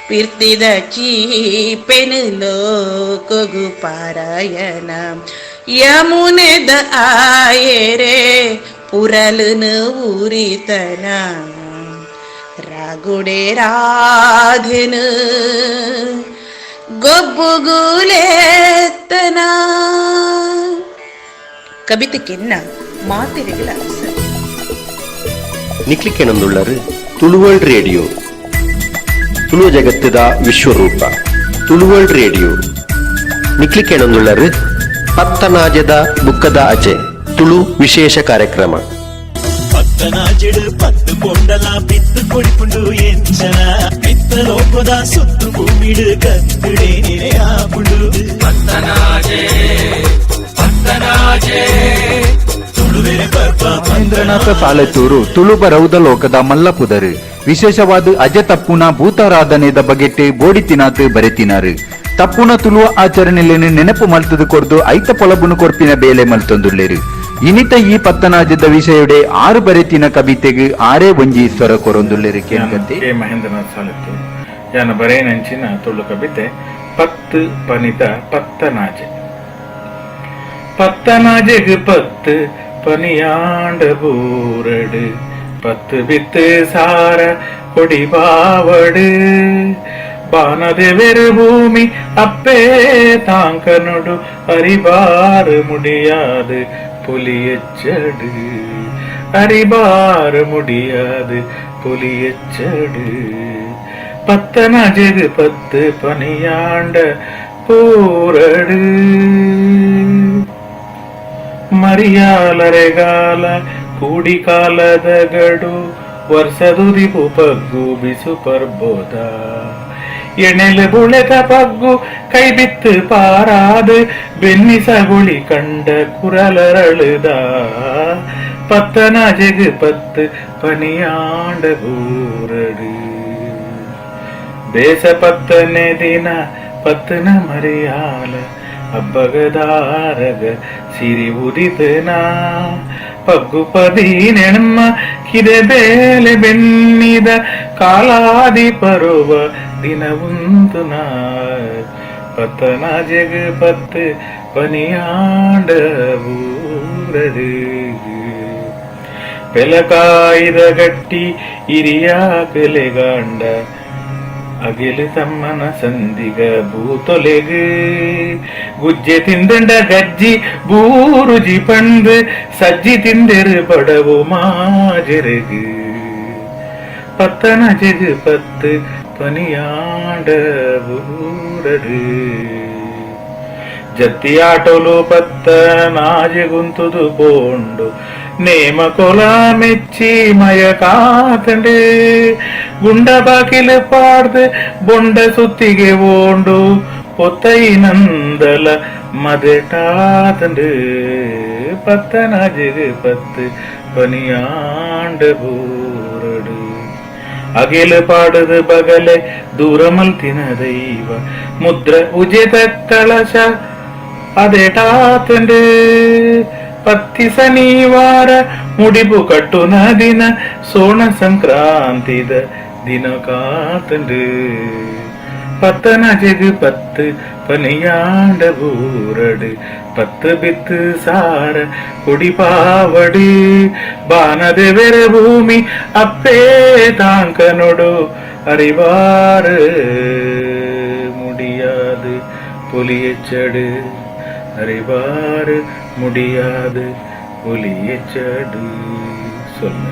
ಪಿರ್ತಿದ ಚೀಪೆನು ಲೋಕಗು ಪಾರಾಯಣ ಯಮುನೆದ ಆಯರೆ ಪುರಲನ ಉರಿತನ ರಾಗುಡೆ ರಾಧೆನ ಗೊಬ್ಬುಗುಲೆತ್ತನ ಕವಿತೆಕೆನ್ನ ಮಾತಿರೆಗಳ ನಿಕ್ಲಿಕ್ಕೆನೊಂದುಳ್ಳರು ತುಳುವರ್ಲ್ಡ್ ರೇಡಿಯೋ ತುಳು ಜಗತ್ತದ ವಿಶ್ವರೂಪ ತುಳುವರ್ಲ್ಡ್ ರೇಡಿಯೋ ನಿಕ್ಲಿಕ್ಕೆನೊಂದುಳ್ಳರು ಪತ್ತನಾಜದ ಬುಕ್ಕದ ಅಚೆ ತುಳು ವಿಶೇಷ ಕಾರ್ಯಕ್ರಮ ಪತ್ತನಾಜೆಡು ಪತ್ತು ಕೊಂಡಲ ಬಿತ್ತು ಕೊಡಿಪುಂಡು ಎಂಚನ ಬಿತ್ತ ಲೋಕದ ಸುತ್ತು ಭೂಮಿಡು ಕತ್ತುಡೆ ಆಪುಂಡು ಪತ್ತನಾಜೆ ಪತ್ತನಾಜೆ ಮಹೇಂದ್ರನಾಥ ಸಾಲೆತ್ತೂರು ತುಳು ಬರೌದ ಲೋಕದ ಮಲ್ಲಪುದರು ವಿಶೇಷವಾದ ಅಜ ತಪ್ಪುನ ಭೂತಾರಾಧನೆದ ಬಗೆಟ್ಟು ಬೋಡಿತಿನಾತ್ ಬರೆತಿನಾರು ತಪ್ಪುನ ತುಳುವ ಆಚರಣೆಯನ್ನು ನೆನಪು ಮಲ್ತದು ಕೊರ್ದು ಐತ ಪೊಲಬುನು ಕೊರ್ಪಿನ ಬೇಲೆ ಮಲ್ತೊಂದುಳ್ಳೇರು ಇನಿತ ಈ ಪತ್ತನಾಜದ ವಿಷಯಡೆ 6 ಬರೆತಿನ ಕವಿತೆಗೆ 6 ಒಂಜಿ ಸ್ವರ ಕೊರೊಂದುಳ್ಳೇರು ಕೇಳ್ಕಂತೆ ಮಹೇಂದ್ರನಾಥ್ ಸಾಲೆತ್ತೂರು ಯಾನ ಬರೇನಂಚಿನ ತುಳು ಕವಿತೆ ಪತ್ತು ಪನಿತ ಪತ್ತನಾಜೆ பத்தனாஜெகு பத்து பனியாண்ட பூரடு பத்து வித்து சார கொடிபாவடு ಬಾನದೆವೆರು ಭೂಮಿ ಅಪ್ಪೇ ತಾಂಕನುಡು ಅರಿಬಾರು ಮುಡಿயாது புலியச்சடு அரிபாறு முடியாது புலியச்சடு பத்தனாஜெகு பத்து பனியாண்ட பூரடு ಮರಿಯಾಲರೆಗಾಲ ಕೂಡಿ ಕಾಲದ ಗಡು ವರ್ಷದುದಿಪು ಪಗ್ಗು ಬಿಸು ಪರ್ಬೋದ ಎಣೆಲೆ ಬುಳೆತ ಪಗ್ಗು ಕೈ ಬಿತ್ತು ಪಾರಾದು ಬೆನ್ನಿಸಗುಳಿ ಕಂಡ ಕುರಲರಳುದ ಪತ್ತನಾಜೆಗು ಪತ್ತು ಪನಿಯಾಂಡ ಊರಡು ಬೇಸ ಪತ್ತನೇ ದಿನ ಪತ್ತನ ಮರಿಯಾಲ ಹಬ್ಬಗದಾರಗ ಸಿರಿ ಉದಿತನ ಪಗ್ಗು ಪದೀನೆಮ್ಮ ಕಿದೆ ಬೇಲೆ ಬೆನ್ನಿದ ಕಾಲಾದಿ ಪರುವ ದಿನವುಂದು ನಾ ಪತ್ತನಾಜೆಗು ಪತ್ತು ಪನಿಯಾಂಡ ಊರಡು ಬೆಲಕಾಯ್ದ ಗಟ್ಟಿ ಇರಿಯಾಕಲೆಗಾಂಡ ಅಗಿಲು ತಮ್ಮನ ಸಂದಿಗ ಭೂತೊಲೆಗು ಗುಜ್ಜೆ ತಿಂದಂಡ ಗಜ್ಜಿ ಬೂರುಜಿ ಪಂದು ಸಜ್ಜಿ ತಿಂದೆರು ಪಡವು ಮಾಜೆರೆಗು ಪತ್ತನಾಜೆಗು ಪತ್ತು ಪನಿಯಾಂಡ ಊರಡು ಜತ್ತಿ ಆಟೋಲು ಪತ್ತನಾಜೆಗುಂತುದು ಪೋಂಡು ನೇಮ ಕೊಲ ಮೆಚ್ಚಿ ಮಯ ಕಾತಂಡು ಗುಂಡ ಬಾಕಿಲು ಪಾಡ್ದು ಬೊಂಡ ಸುತ್ತಿಗೆ ಓಂಡು ಪೊತ್ತೈ ನಂದಲ ಮದಟಾತಂಡು ಪತ್ತನಾಜೆಗು ಪತ್ತು ಪನಿಯಾಂಡ ಬೂರಡು ಅಗೆಲು ಪಾಡದು ಬಗಲೆ ದೂರ ಮಲ್ತಿನ ದೈವ ಮುದ್ರ ಉಜಿತ ಕಳಶ ಅದೆಟಾತಂಡು ಪತ್ತಿ ಶನಿವಾರ ಮುಡಿಪು ಕಟ್ಟುನ ದಿನ ಸೋಣ ಸಂಕ್ರಾಂತಿದ ದಿನ ಕಾತಂಡು ಪತ್ತನ ಜೆಗು ಪತ್ತು ಪನಿಯಾಂಡ ಊರಡು ಪತ್ತು ಬಿತ್ತು ಸಾರ ಕುಡಿಪಾವಡು ಬಾನದೆವೆರ ಭೂಮಿ ಅಪ್ಪೇ ತಾಂಕ ನೋಡು அறிவார முடியாது புலியச்சடு அறிவார முடியாது புலியச்சடு சொல்ல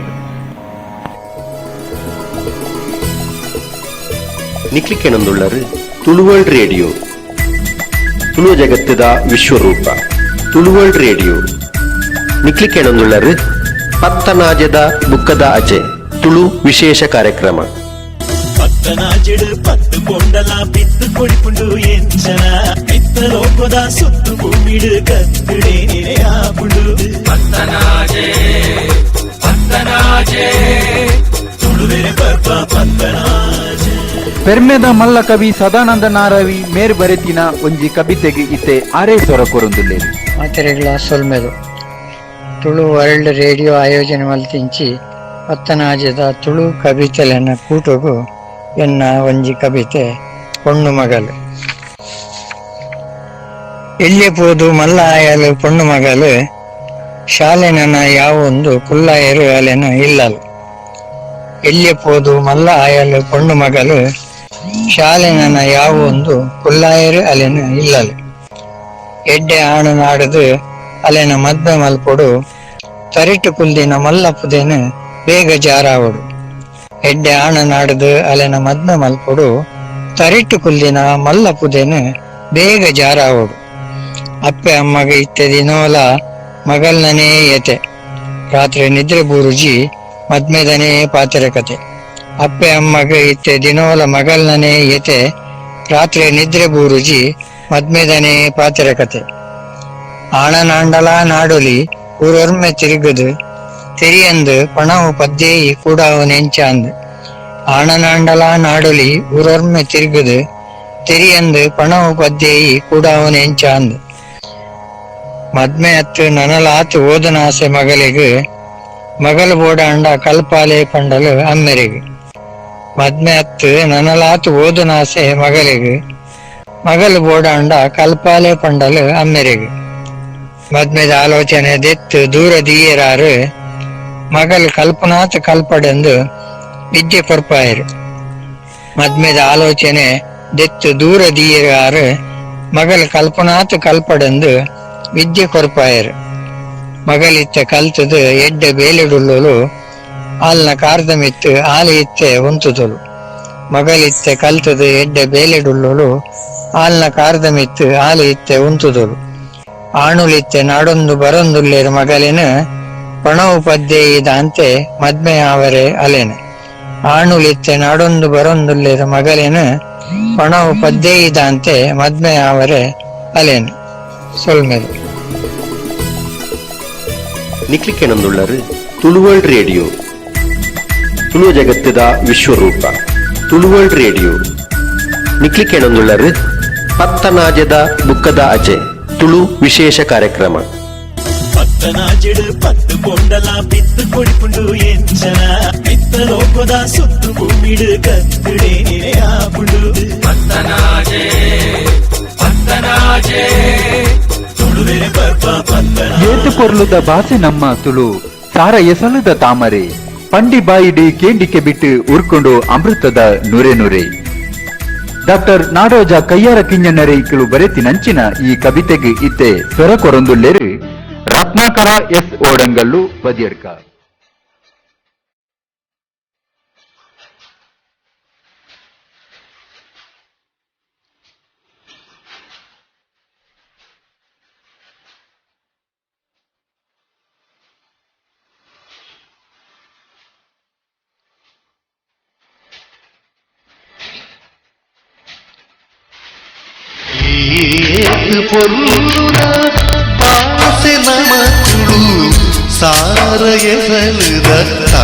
ನಿಕ್ಲಿಕ್ಕೆನೊಂದುಳ್ಳರು ತುಳುವರ್ಲ್ಡ್ ರೇಡಿಯೋ ತುಳು ಜಗತ್ತದ ವಿಶ್ವರೂಪ ತುಳುವರ್ಲ್ಡ್ ರೇಡಿಯೋ ನಿಕ್ಲಿಕ್ಕೆನೊಂದುಳ್ಳರು ಪತ್ತನಾಜದ ಬುಕ್ಕದ ಅಜೆ ತುಳು ವಿಶೇಷ ಕಾರ್ಯಕ್ರಮ ಪತ್ತನಾಜೆಡು ಪತ್ತು ಕೊಂಡಲ ಬಿತ್ತು ಕೊಡಿಪುಂಡು ಎಂಚನ ಬಿತ್ತ ಲೋಕದ ಸುತ್ತು ಭೂಮಿಡು ಕತ್ತುಡೆ ನೆನೆಯಾಪುಂಡು ಪತ್ತನಾಜೆ ಪತ್ತನಾಜೆ ತುಳುವೆರೆ ಪರ್ಪ ಪತ್ತನಾಜೆ ಪೆರ್ಮೆದ ಮಲ್ಲ ಕವಿ ಸದಾನಂದ ನಾರವಿ ಮೇರ್ ಬರೆತಿನ ಒಂಜಿ ಕವಿತೆಗೆ ಇತ್ತೆ ಆರೇ ಸ್ವರ ಕೊರೊಂದುಲ್ಲೆ ಮಾತೆರೆಗಳ ಸೊಲ್ಮೆದು ತುಳು ವರ್ಲ್ಡ್ ರೇಡಿಯೋ ಆಯೋಜನೆ ಮಲ್ತಿಂಚಿ ಪತ್ತನಾಜದ ತುಳು ಕವಿತೆಲೆನ ಕೂಟುಗು ಎನ್ನ ಒಂಜಿ ಕವಿತೆ ಪೊಣ್ಣು ಮಗಲು ಎಲ್ಲಿ ಪೋದು ಮಲ್ಲ ಆಯಲು ಪೊಣ್ಣು ಮಗಲು ಶಾಲೆನ ಯಾವೊಂದು ಕುಲ್ಲಾಯರು ಅಲೆನು ಇಲ್ಲಲು ಎಲ್ಲಿ ಪೋದು ಮಲ್ಲ ಆಯಲು ಪೊಣ್ಣು ಮಗಲು ಶಾಲೆನ ಯಾವೊಂದು ಕುಲ್ಲಾಯರು ಅಲೆನು ಇಲ್ಲಲು ಎಡ್ಡೆ ಆಣು ನಾಡದು ಅಲೆನ ಮದ್ಮೆ ಮಲ್ಪೊಡು ತರಿಟು ಕುಲ್ದಿನ ಮಲ್ಲಪುದೇನು ಬೇಗ ಜಾರಾವಡು ಎಡ್ಡೆ ಆಣ ನಾಡದು ಅಲೆನ ಮದ್ಮೆ ಮಲ್ಪೊಡು ತರಿಟು ಕುಲ್ದಿನ ಮಲ್ಲಪುದೇನು ಬೇಗ ಜಾರಾವಡು ಅಪ್ಪೆ ಅಮ್ಮಗೆ ಇತ್ತೆ ದಿನೋಲ ಮಗಲ್ನನೇ ಏತೆ ರಾತ್ರಿ ನಿದ್ರೆ ಬೂರುಜಿ ಮದ್ಮೆದನೇ ಪಾತೆರೆ ಕತೆ ಅಪ್ಪೆ ಅಮ್ಮಗೆ ಇತ್ತೆ ದಿನೋಲ ಮಗಲ್ನನೇ ಏತೆ ರಾತ್ರಿ ನಿದ್ರೆ ಬೂರುಜಿ ಮದ್ಮೆದನೇ ಪಾತೆರೆ ಕತೆ ಆಣನಾಂಡಲ ನಾಡೊಲಿ ಊರೊರ್ಮೆ ತಿರುಗದು ತೆರಿಯಂದು ಪಣವು ಪದ್ದೇಯಿ ಕೂಡಾವು ನೆಂಚಾಂದು ಆಣನಾಂಡಲ ನಾಡೊಲಿ ಊರೊರ್ಮೆ ತಿರುಗದು ತೆರಿಯಂದು ಪಣವು ಪದ್ದೇಯಿ ಕೂಡಾವು ನೆಂಚಾಂದು ಮದ್ಮೆ ಅತ್ತು ನನಲಾತು ಓದನಾಸೆ ಮಗಲಿಗು ಮಗಲು ಬೋಡಾಂಡ ಕಲ್ಪಾಲೆ ಪಂಡಲು ಅಮ್ಮೆರಿಗು ಮದ್ಮೆ ಅತ್ತು ನನಲಾತು ಓದನಾಸೆ ಮಗಲಿಗು ಮಗಲು ಬೋಡಾಂಡ ಕಲ್ಪಾಲೆ ಪಂಡಲು ಅಮ್ಮೆರಿಗು ಮದ್ಮೆದ ಆಲೋಚನೆ ದೆತ್ತು ದೂರ ದೀಯರಾರು ಮಗಲ್ ಕಲ್ಪನಾತ್ ಕಲ್ಪಡೆಂದು ವಿದ್ಯೆ ಕೊರ್ಪಾಯರು ಮದ್ಮೆದ ಆಲೋಚನೆ ದೆತ್ತು ದೂರ ದೀಯರಾರು ಮಗಲ್ ಕಲ್ಪನಾತ್ ಕಲ್ಪಡೆಂದು ವಿದ್ಯೆ ಕೊರ್ಪಾಯರು ಮಗಲಿತ್ತ ಕಲ್ತದು ಎಡ್ಡೆ ಬೇಲೆಡುಳ್ಳಲು ಆಲ್ನ ಕಾರ್ದಮಿತ್ತು ಆಲಿ ಇತ್ತೆ ಒಂತುದಲು ಮಗಲಿತ್ತೆ ಕಲ್ತದು ಎಡ್ಡೆ ಬೇಲೆಡುಳ್ಳಲು ಆಲ್ನ ಕಾರ್ದಮಿತ್ತು ಆಲಿ ಇತ್ತೆ ಒಂತುದಲು ಆಣುಲಿತ್ತೆ ನಾಡೊಂದು ಬರೊಂದುಲ್ಲೇರು ಮಗಲಿನ ಪಣವು ಪದ್ದೇಯಿದಂತೆ ಮದ್ಮೆ ಆವರೆ ಅಲೆನ ಆಣುಲಿತ್ತೆ ನಾಡೊಂದು ಬರೊಂದುಲ್ಲೇರು ಮಗಲಿನ ಪಣವು ಪದ್ದೇಯಿದಂತೆ ಮದ್ಮೆ ಆವರೆ ಅಲೆನ ಸೊಲ್ಮೆದು ನಿಕ್ಲಿಕ್ಕೆನೊಂದುಳ್ಳರು ತುಳುವರ್ಲ್ಡ್ ರೇಡಿಯೋ ತುಳು ಜಗತ್ತದ ವಿಶ್ವರೂಪ ತುಳುವರ್ಲ್ಡ್ ರೇಡಿಯೋ ನಿಕ್ಲಿಕ್ಕೆನೊಂದುಳ್ಳರು ಪತ್ತನಾಜದ ಬುಕ್ಕದ ಅಜೆ ತುಳು ವಿಶೇಷ ಕಾರ್ಯಕ್ರಮ ಪತ್ತನಾಜೆಡು ಪತ್ತು ಕೊಂಡಲ ಬಿತ್ತು ಕೊಡಿಪುಂಡು ಎಂಚನ ಬಿತ್ತ ಲೋಕದ ಸುತ್ತು ಭೂಮಿಡು ಕತ್ತುಡೆ ನೆನೆಯಾಪುಂಡು ಪತ್ತನಾಜೆ ಪತ್ತನಾಜೆ ತುಳುವೆರೆ ಪರ್ಪ ಪತ್ತನಾಜೆ ಏತು ಪೊರ್ಲುದ ಭಾಷೆ ನಮ್ಮ ತುಳು ಸಾರ ಎಸಲುದ ತಾಮರೆ ಪಂಡಿ ಬಾಯಿಡಿ ಕೇಂಡಿಕೆ ಬಿಟ್ಟು ಉರ್ಕೊಂಡು ಅಮೃತದ ನುರೆ ನುರೆ ಡಾಕ್ಟರ್ ನಾಡೋಜ ಕಯ್ಯಾರ ಕಿಂಜಣ್ಣರೆ ಇಕ್ಕಳು ಬರೆತಿನಂಚಿನ ಈ ಕವಿತೆಗೆ ಇತ್ತೆ ಸ್ವರ ಕೊರೊಂದುಲ್ಲೇರು ರತ್ನಾಕರ ಎಸ್ ಓಡಂಗಲ್ಲು ಬದಿಯಡ್ಕ பொருளுட பாசை நமக்குழு சாரைய சலுதாரே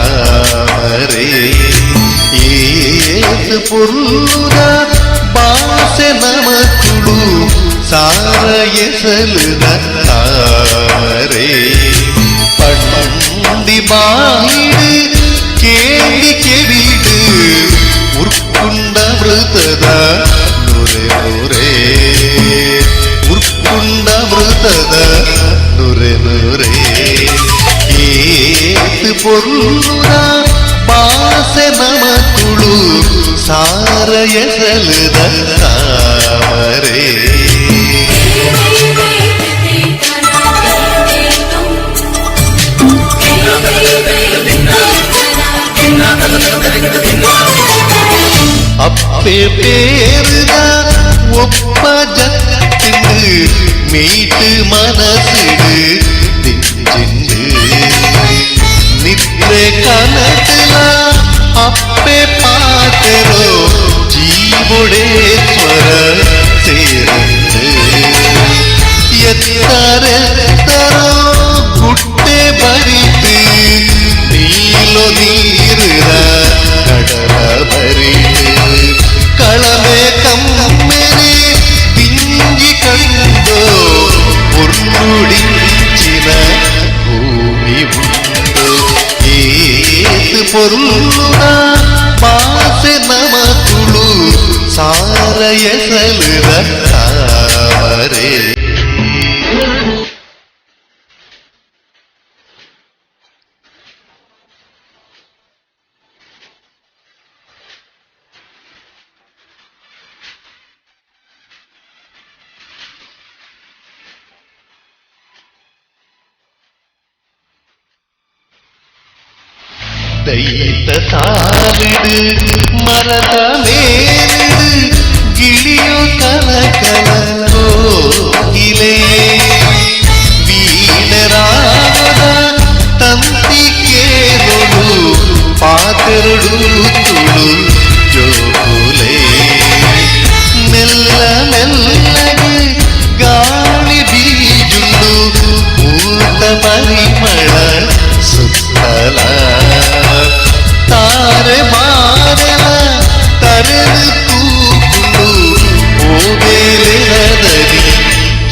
ஏது பொருளுட பாசை நமக்குழு சாரைய சலுதாரே ನುರೆ ನುರೆ ಉರ್ಪುಂಡಾಮೃತದ ನುರೆ ನುರೆ ಏತು ಪೊರ್ಲುನ ಪಾಸೆ ನಮ ತುಳು ಸಾರ ಎಸಲುದ ತಾಮರೆ அப்பே பேருத ஒப்ப ஜத்திண்டு மீட்டு மனசிடு திஞ்சிண்டு நித்ரே கனட்டுல அப்பே பாட்டரோ ஜீவுடேஸ்வர சேரண்டு ಎತ್ತರೆತ್ತರೋ ಗುಟ್ಟೆ ಬರಿತು ನೀಲೋ ನೀರಿನ ಕಡಲ ಬರಿತು ಕಳಮೆ ಕಮ್ಮೆನೆ ಪಿಂಜಿ ಕಂಡು ಪೊರ್ಲುಡಿಂಚಿನ ಭೂಮಿ ಉಂಡು ಏತು ಪೊರ್ಲುನ ಪಾಸೆ ನಮ ತುಳು ಸಾರ ಎಸಲುದ ತಾಮರೆ ದೈತ ತಾವಿಡು ಮರದ ಮೇಲಿಡು ಗಿಳಿಯು ಕಲ ಕಲ ಕೋಗಿಲೆ ವೀಣರಾಗದ ತಂತಿ ಕೇಳುಡು ಪಾತೆರುಡು ತುಳು ಜೋಗುಲೆ ಮೆಲ್ಲ ಮೆಲ್ಲಗೆ ಗಾಳಿ ಬೀಜುಂಡು ಊಟ ಪರಿಮಳ ಸುತ್ತಲ ತಾರೆ ಮಾರಲ ತರೆದು ತೂಗುಂಡು ಓಬೇಲೆನದರಿ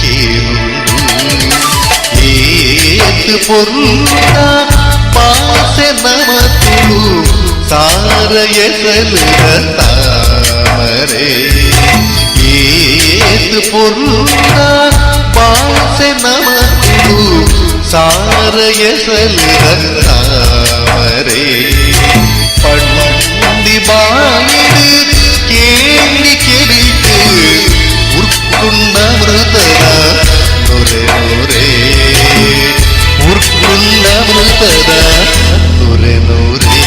ಕೇಳುಂಡು ಏತು ಪೊರ್ಲುನ ಪಾಸೆ ನಮ ತುಳು ಸಾರ ಎಸಲುದ ತಾಮರೆ ಏತು ಪೊರ್ಲುನ ಪಾಸೆ ನಮ ತುಳು ಸಾರ ಎಸಲುದ ತಾಮರೆ ಪಂಡಿ ಬಾಯಿಡು ಕೇಳಿ ಕೆಡಿತು ಉರ್ಕುಂಡಾಮೃತದ ನುರೆ ನುರೆ ಉರ್ಕುಂಡಾಮೃತದ ನುರೆ ನುರೆ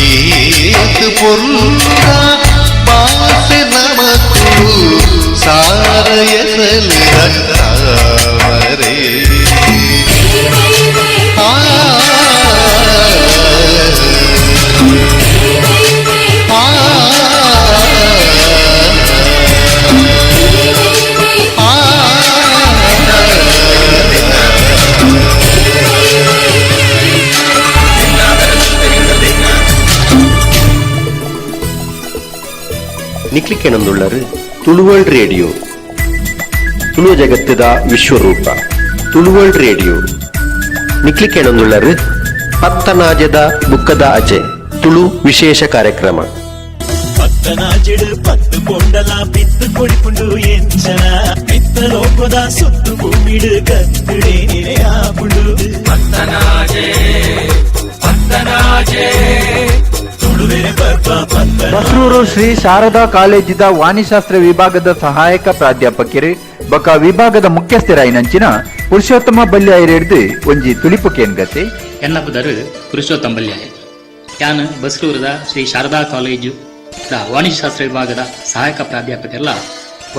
ಏತು ಪೊರ್ಲುನ ಪಾಸೆ ನಮ ತುಳು ಸಾರ ಎಸಲುದ ತಾಮರೆ ನಿಕ್ಲಿಕ್ಕೆನೊಂದುಳ್ಳರು ತುಳುವರ್ಲ್ಡ್ ರೇಡಿಯೋ ತುಳು ಜಗತ್ತದ ವಿಶ್ವರೂಪ ತುಳುವರ್ಲ್ಡ್ ರೇಡಿಯೋ ನಿಕ್ಲಿಕ್ಕೆನೊಂದುಳ್ಳರು ಪತ್ತನಾಜದ ಬುಕ್ಕದ ಅಜೆ ತುಳು ವಿಶೇಷ ಕಾರ್ಯಕ್ರಮ ಪತ್ತನಾಜಿಡು ಪತ್ತು ಕೊಂಡಲ ಬಿತ್ತು ಕೊಡಿಪುಂಡು ಎಂಚನ ಬಿತ್ತ ಲೋಕದ ಸುತ್ತು ಭೂಮಿಡು ಕತ್ತುಡೆ ಆಪುಡು ಪತ್ತನಾಜೆ ಪತ್ತನಾಜೆ ಬಸ್ರೂರು ಶ್ರೀ ಶಾರದಾ ಕಾಲೇಜಿದ ವಾಣಿಶಾಸ್ತ್ರ ವಿಭಾಗದ ಸಹಾಯಕ ಪ್ರಾಧ್ಯಾಪಕರು ಬೊಕ ವಿಭಾಗದ ಮುಖ್ಯಸ್ಥರಾಯಿನಂಚಿನ ಪುರುಷೋತ್ತಮ ಬಲ್ಯಾಯರ್ ಹಿಡಿದು ಒಂಜಿ ತುಳಿಪು ಕೇನ್ಗತೆ ಎನ್ನಪದರು ಪುರುಷೋತ್ತಮ ಬಲ್ಯಾಯ ಯಾನ್ ಬಸ್ರೂರದ ಶ್ರೀ ಶಾರದಾ ಕಾಲೇಜು ವಾಣಿಜ್ಯಶಾಸ್ತ್ರ ವಿಭಾಗದ ಸಹಾಯಕ ಪ್ರಾಧ್ಯಾಪಕರೆಲ್ಲ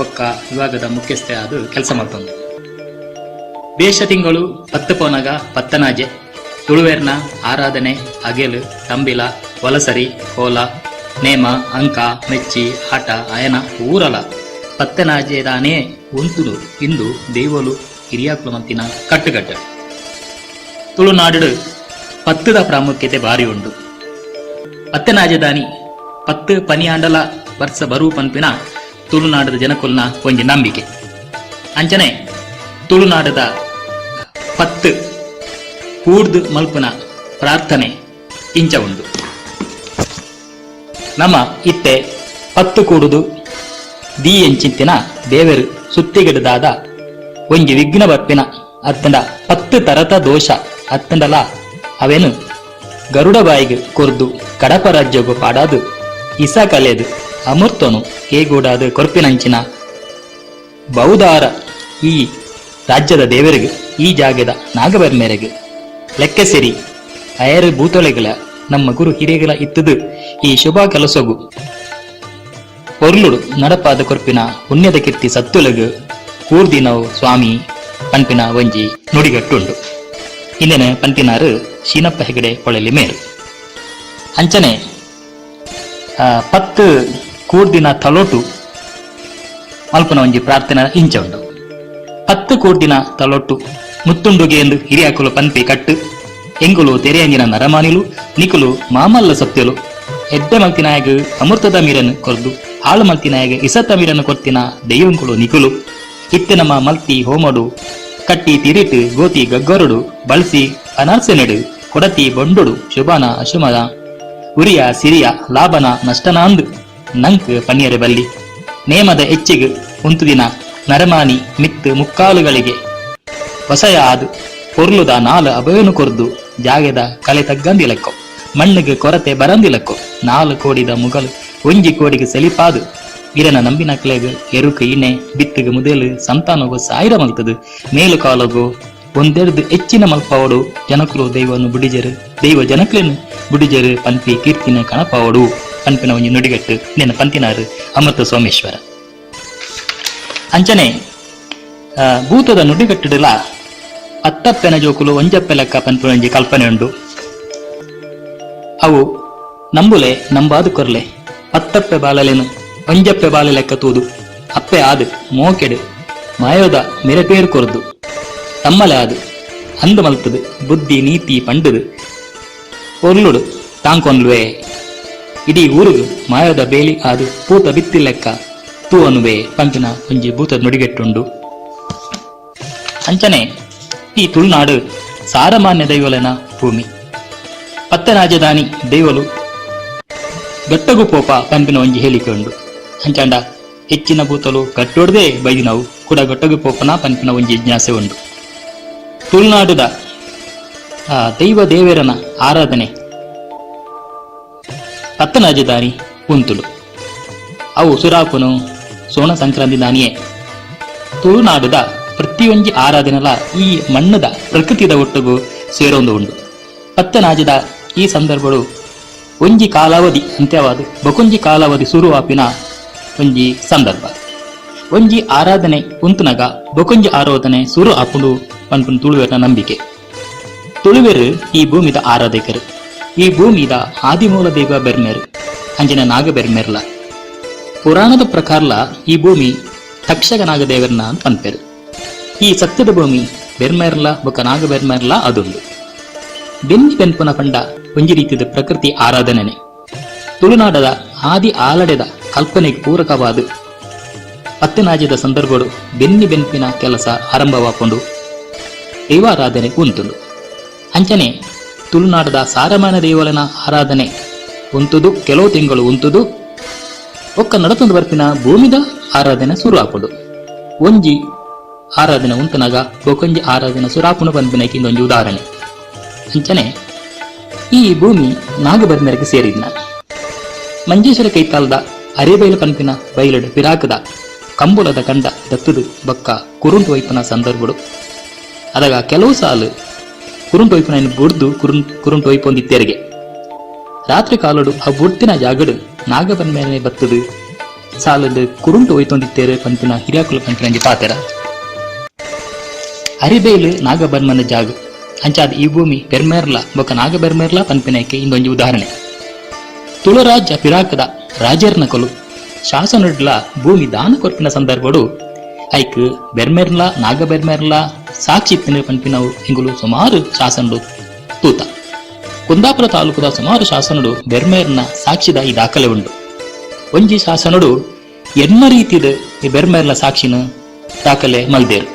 ಒಕ್ಕ ವಿಭಾಗದ ಮುಖ್ಯಸ್ಥೆ ಅದು ಕೆಲಸ ಮಾಡ್ತಂದು ಬೇಷ ತಿಂಗಳು 10 ಪೋನಗ ಪತ್ತನಾಜೆ ತುಳುವೇರ್ನ ಆರಾಧನೆ ಅಗೆಲು ತಂಬಿಲ ವಲಸರಿ ಕೋಲ ನೇಮ ಅಂಕ ಮೆಚ್ಚಿ ಆಟ ಅಯನ ಊರಲ ಪತ್ತನಾಜೆದಾನೇ ಒಂತುಲು ಇಂದು ದೇವಲು ಹಿರಿಯಾಕುಲಮಂತಿನ ಕಟ್ಟುಗಟ್ಟು ತುಳುನಾಡು ಪತ್ತದ ಪ್ರಾಮುಖ್ಯತೆ ಭಾರಿ ಉಂಡು ಪತ್ತನಾಜೆದಾನಿ 10 ಪನಿಯಾಂಡಲ ವರ್ಷ ಬರು ಪಂಪಿನ ತುಳುನಾಡದ ಜನಕುಲ್ನ ಒಂಜಿ ನಂಬಿಕೆ ಅಂಚನೆ ತುಳುನಾಡದ 10 ಕೂಡ್ದು ಮಲ್ಪನ ಪ್ರಾರ್ಥನೆ ಇಂಚ ಉಂಡು ನಮ್ಮ ಇತ್ತೆ ಪತ್ತು ಕೂಡುದು ದಿ ಎಂಚಿಂತಿನ ದೇವರು ಸುತ್ತಿಗಿಡದಾದ ಒಂಜಿ ವಿಘ್ನ ಬರ್ಪಿನ ಅತ್ತಂಡ 10 ತರತ ದೋಷ ಅತ್ತಂಡಲ ಅವೇನು ಗರುಡ ಬಾಯಿಗೆ ಕೊರ್ದು ಕಡಪ ರಾಜ್ಯಗು ಪಾಡಾದು ಇಸ ಕಲೆದು ಅಮೃತನು ಕೇಗೂಡಾದು ಕೊರ್ಪಿನಂಚಿನ ಬೌದಾರ ಈ ರಾಜ್ಯದ ದೇವರಿಗೆ ಈ ಜಾಗದ ನಾಗಬರ್ಮೇರೆಗೆ ಲೆಕ್ಕ ಸೇರಿ ಅಯರು ಭೂತೊಳೆಗಳ ನಮ್ಮ ಗುರು ಹಿರಿಯಗಳ ಇತ್ತದು ಈ ಶುಭ ಕೆಲಸಗು ಪೊರ್ಲುಡು ನಡಪಾದ ಕೊರ್ಪಿನ ಪುಣ್ಯದ ಕೀರ್ತಿ ಸತ್ತುಲಗು ಕೂರ್ದಿನವು ಸ್ವಾಮಿ ಪಂಪಿನ ಒಂಜಿ ನುಡಿಗಟ್ಟುಂಡು ಇಂದಿನ ಪಂಪಿನಾರು ಶೀನಪ್ಪ ಹೆಗಡೆ ಪೊಳಲಿ ಮೇರು ಅಂಚನೆ 10 ಕೂರ್ದಿನ ತಲೋಟು ಮಲ್ಪನ ಒಂಜಿ ಪ್ರಾರ್ಥನೆ ಇಂಚ ಉಂಡು 10 ಕೂರ್ದಿನ ತಲೊಟ್ಟು ಮುತ್ತುಂಡುಗೆ ಎಂದು ಹಿರಿಯಾಕುಲು ಪಂಪಿ ಕಟ್ಟು ಎಂಗುಲು ತೆರೆಯಂಗಿನ ನರಮಾನಿಲು ನಿಕುಲು ಮಾಮಲ್ಲ ಸತ್ಯಲು ಎಡ್ಡೆ ಮಲ್ತಿನಾಯಗ ಅಮೃತದ ಮೀರನ್ನು ಕೊರ್ದು ಹಾಳು ಮಲ್ತಿನಾಯಗ ಇಸತ್ತ ಮೀರನ್ನು ಕೊರ್ತಿನ ದೈವಂಕುಲು ನಿಕುಲು ಇತ್ತೆ ನಮ್ಮ ಮಲ್ತಿ ಹೋಮಡು ಕಟ್ಟಿ ತಿರಿಟು ಗೋತಿ ಗಗ್ಗರುಡು ಬಳಸಿ ಅನರ್ಸೆನೆಡು ಕೊಡತಿ ಬೊಂಡುಡು ಶುಭನ ಅಶುಮದ ಉರಿಯ ಸಿರಿಯ ಲಾಭನ ನಷ್ಟನ ಅಂದು ನಂಕ್ ಪನ್ಯರೆ ಬಲ್ಲಿ ನೇಮದ ಹೆಚ್ಚಿಗೆ ಉಂತುದಿನ ನರಮಾನಿ ಮಿತ್ತು ಮುಕ್ಕಾಲುಗಳಿಗೆ ಹೊಸಯ ಆದು ಪೊರ್ಲುದ ನಾಲು ಅಭಯನು ಕೊರ್ದು ಜಾಗದ ಕಲೆ ತಗ್ಗಂದಿಲಕ್ಕೋ ಮಣ್ಣಿಗೆ ಕೊರತೆ ಬರಂದಿಲಕ್ಕೋ 4 ಕೋಡಿದ ಮುಗಲು ಒಂಜಿ ಕೋಡಿಗೆ ಸೆಲಿಪಾದು ಇರನ ನಂಬಿನ ಕಲೆಗೆ ಎರುಕು ಇಣೆ ಬಿತ್ತಿಗೆ ಮುದಲು ಸಂತಾನಗು 1000 ಮಲ್ತದು ಮೇಲು ಕಾಲಗು ಒಂದೆರಡು ಹೆಚ್ಚಿನ ಮಲ್ಪವಡು ಜನಕುಲು ದೈವವನ್ನು ಬುಡಿಜರು ದೈವ ಜನಕಲೇನು ಬುಡಿಜರು ಪಂಪಿ ಕೀರ್ತಿನ ಕಣಪವಡು ಪಂಪಿನ ಒಂಜಿ ನುಡಿಗಟ್ಟು ನಿನ್ನ ಪಂತಿನಾರು ಅಮೃತ ಸೋಮೇಶ್ವರ ಅಂಚನೆ ಭೂತದ ನುಡಿಗಟ್ಟುಡಲ 10 ಜೋಕುಲು ಒಂಜಪ್ಪೆ ಲೆಕ್ಕ ಪಂಪಿನ ಒಂಜಿ ಕಲ್ಪನೆ ಉಂಡು ಅವು ನಂಬುಲೆ ನಂಬಾದು ಕೊರ್ಲೆ 10 ಬಾಲಲೇನು ಒಂಜಪ್ಪೆ ಬಾಲೆ ಲೆಕ್ಕ ತೂದು ಅಪ್ಪೆ ಆದು ಮೋಕೆಡು ಮಾಯೋದ ಮೆರೆಪೇರು ಕೊರ್ದು ತಮ್ಮಲೆ ಆದು ಅಂದು ಮಲ್ತದು ಬುದ್ಧಿ ನೀತಿ ಪಂಡುದು ಒರ್ಲುಡು ತಾಂಕೊಂಡ್ಲುವೆ ಇಡೀ ಊರುಗು ಮಾಯೋದ ಬೇಲಿ ಆದು ಪೂತ ಬಿತ್ತಿ ಲೆಕ್ಕ ತೂ ಅನ್ನುವೆ ಪಂಪಿನ ಒಂಜಿ ಭೂತದ ನುಡಿಗೆಟ್ಟುಂಡು ಅಂಚನೆ ಈ ತುಳುನಾಡು ಸಾರಮಾನ್ಯ ದೈವಲನ ಭೂಮಿ 10 ರಾಜಧಾನಿ ದೈವಲು ಗಟ್ಟಗು ಪೋಪ ಪಂಪಿನ ಒಂಜಿ ಹೇಳಿಕೆ ಉಂಡು ಅಂಚಾಂಡ ಹೆಚ್ಚಿನ ಭೂತಲು ಗಟ್ಟೊಡ್ದೇ ಬೈದಿನವು ಕೂಡ ಗಟ್ಟಗು ಪೋಪನ ಪಂಪಿನ ಒಂಜಿ ಜಿಜ್ಞಾಸೆ ಉಂಡು ತುಳುನಾಡುದ ದೈವ ದೇವರನ ಆರಾಧನೆ 10 ರಾಜಧಾನಿ ಉಂತುಲು ಅವು ಸುರಾಪುನು ಸೋಣ ಸಂಕ್ರಾಂತಿ ದಾನಿಯೇ ತುಳುನಾಡುದ ಪ್ರತಿಯೊಂಜಿ ಆರಾಧನೆಲ ಈ ಮಣ್ಣದ ಪ್ರಕೃತಿದ ಒಟ್ಟುಗು ಸೇರೊಂದು ಉಂಡು 10 ರಾಜದ ಈ ಸಂದರ್ಭಗಳು ಒಂಜಿ ಕಾಲಾವಧಿ ಅಂತ್ಯವಾದ ಬಕೊಂಜಿ ಕಾಲಾವಧಿ ಶುರುವಾಪಿನ ಒಂಜಿ ಸಂದರ್ಭ ಒಂಜಿ ಆರಾಧನೆ ಉಂತುನಗ ಬಕೊಂಜಿ ಆರಾಧನೆ ಶುರು ಆಪುಂಡು ಪನ್ಪುನ್ ತುಳುವೆರ ನಂಬಿಕೆ ತುಳುವೆರು ಈ ಭೂಮಿದ ಆರಾಧಕರು ಈ ಭೂಮಿದ ಆದಿಮೂಲ ದೈವ ಬೆರ್ಮೇರು ಅಂಜನ ನಾಗ ಬೆರ್ಮೇರ್ಲ ಪುರಾಣದ ಪ್ರಕಾರಲ ಈ ಭೂಮಿ ತಕ್ಷಕ ನಾಗದೇವರನ ಅಂತ ಪನ್ಪೇರು ಈ ಸತ್ಯದ ಭೂಮಿ ಬೆರ್ಮೇರ್ಲ ಬೊಕ್ಕ ನಾಗ ಬೆರ್ಮೇರ್ಲ ಅದೊಂದು ಬೆನ್ನಿ ಬೆನ್ಪುನ ಪಂಡ ಒಂಜಿ ರೀತಿಯ ಪ್ರಕೃತಿ ಆರಾಧನೆ ತುಳುನಾಡದ ಆದಿ ಆಲಡೆದ ಕಲ್ಪನೆಗೆ ಪೂರಕವಾದ 10 ರಾಜ್ಯದ ಸಂದರ್ಭಗಳು ಬೆನ್ನಿ ಬೆನ್ಪಿನ ಕೆಲಸ ಆರಂಭವಾಕೊಂಡು ದೈವಾರಾಧನೆ ಉಂಟುಂಡು ಅಂಚನೆ ತುಳುನಾಡದ ಸಾರಮಾನ ದೇವಲನ ಆರಾಧನೆ ಉಂಟುದು ಕೆಲವು ತಿಂಗಳು ಉಂಟುದು ಒಕ್ಕ ನಡತೊಂದು ಬರ್ಪಿನ ಭೂಮಿದ ಆರಾಧನೆ ಶುರು ಹಾಕೊಂಡು ಒಂಜಿ ಆರಾಧನೆ ಉಂಟನಾಗ ಬೊಕೊಂಜಿ ಆರಾಧನೆ ಸುರಾಪುಣ ಬಂದ್ಬಿನಕ್ಕೆ ಇನ್ನೊಂದು ಉದಾಹರಣೆ ಅಂಚನೆ ಈ ಭೂಮಿ ನಾಗಬರ್ಮೇರಿಗೆ ಸೇರಿದ್ನ ಮಂಜೇಶ್ವರ ಕೈತಾಲದ ಅರೆಬೈಲು ಪಂಪಿನ ಬೈಲಡು ಪಿರಾಕದ ಕಂಬುಲದ ಕಂಡ ದತ್ತದು ಬಕ್ಕ ಕುರುಂಟು ವೈಪನ ಸಂದರ್ಭಗಳು ಅದಾಗ ಕೆಲವು ಸಾಲು ಕುರುಂಟು ವೈಪನ ಬುಡ್ದು ಕುರುಂಟು ವೈಪೊಂದಿತ್ತೆರಿಗೆ ರಾತ್ರಿ ಕಾಲಡು ಆ ಬುಡ್ತಿನ ಜಾಗಡು ನಾಗಬರ್ಮೇನೆ ಬತ್ತದು ಸಾಲದು ಕುರುಂಟು ಒಯ್ತೊಂದಿತ್ತೇರು ಪಂಪಿನ ಹಿರಿಯಾಕುಲ ಪಂಪಿನ ಪಾತೆರ ಅರಿಬೇಲು ನಾಗಬರ್ಮನ ಜಾಗ ಅಂಚಾದ ಈ ಭೂಮಿ ಬೆರ್ಮೇರ್ಲ ಬೊಕ್ಕ ನಾಗಬೆರ್ಮೇರ್ಲ ಪಂಪಿನಕ್ಕೆ ಇಂದೊಂದು ಉದಾಹರಣೆ ತುಳುರಾಜ್ಯ ಪಿರಾಕದ ರಾಜರ್ನ ಕೊಲು ಶಾಸನಡ್ಲ ಭೂಮಿ ದಾನ ಕೊರ್ಪಿನ ಸಂದರ್ಭಡು ಐಕ್ ಬೆರ್ಮೇರ್ಲ ನಾಗಬೆರ್ಮೇರ್ಲ ಸಾಕ್ಷಿತ್ತಿನ ಪಂಪಿನವು ಹಿಂಗುಲು ಸುಮಾರು ಶಾಸನಡು ತೂತ ಕುಂದಾಪುರ ತಾಲೂಕದ ಸುಮಾರು ಶಾಸನಡು ಬೆರ್ಮೇರ್ನ ಸಾಕ್ಷಿದ ಈ ದಾಖಲೆ ಉಂಡು ಒಂಜಿ ಶಾಸನಡು ಎನ್ನ ರೀತಿದ ಈ ಬೆರ್ಮೇರ್ಲ ಸಾಕ್ಷಿನ ದಾಖಲೆ ಮಲ್ದೇರು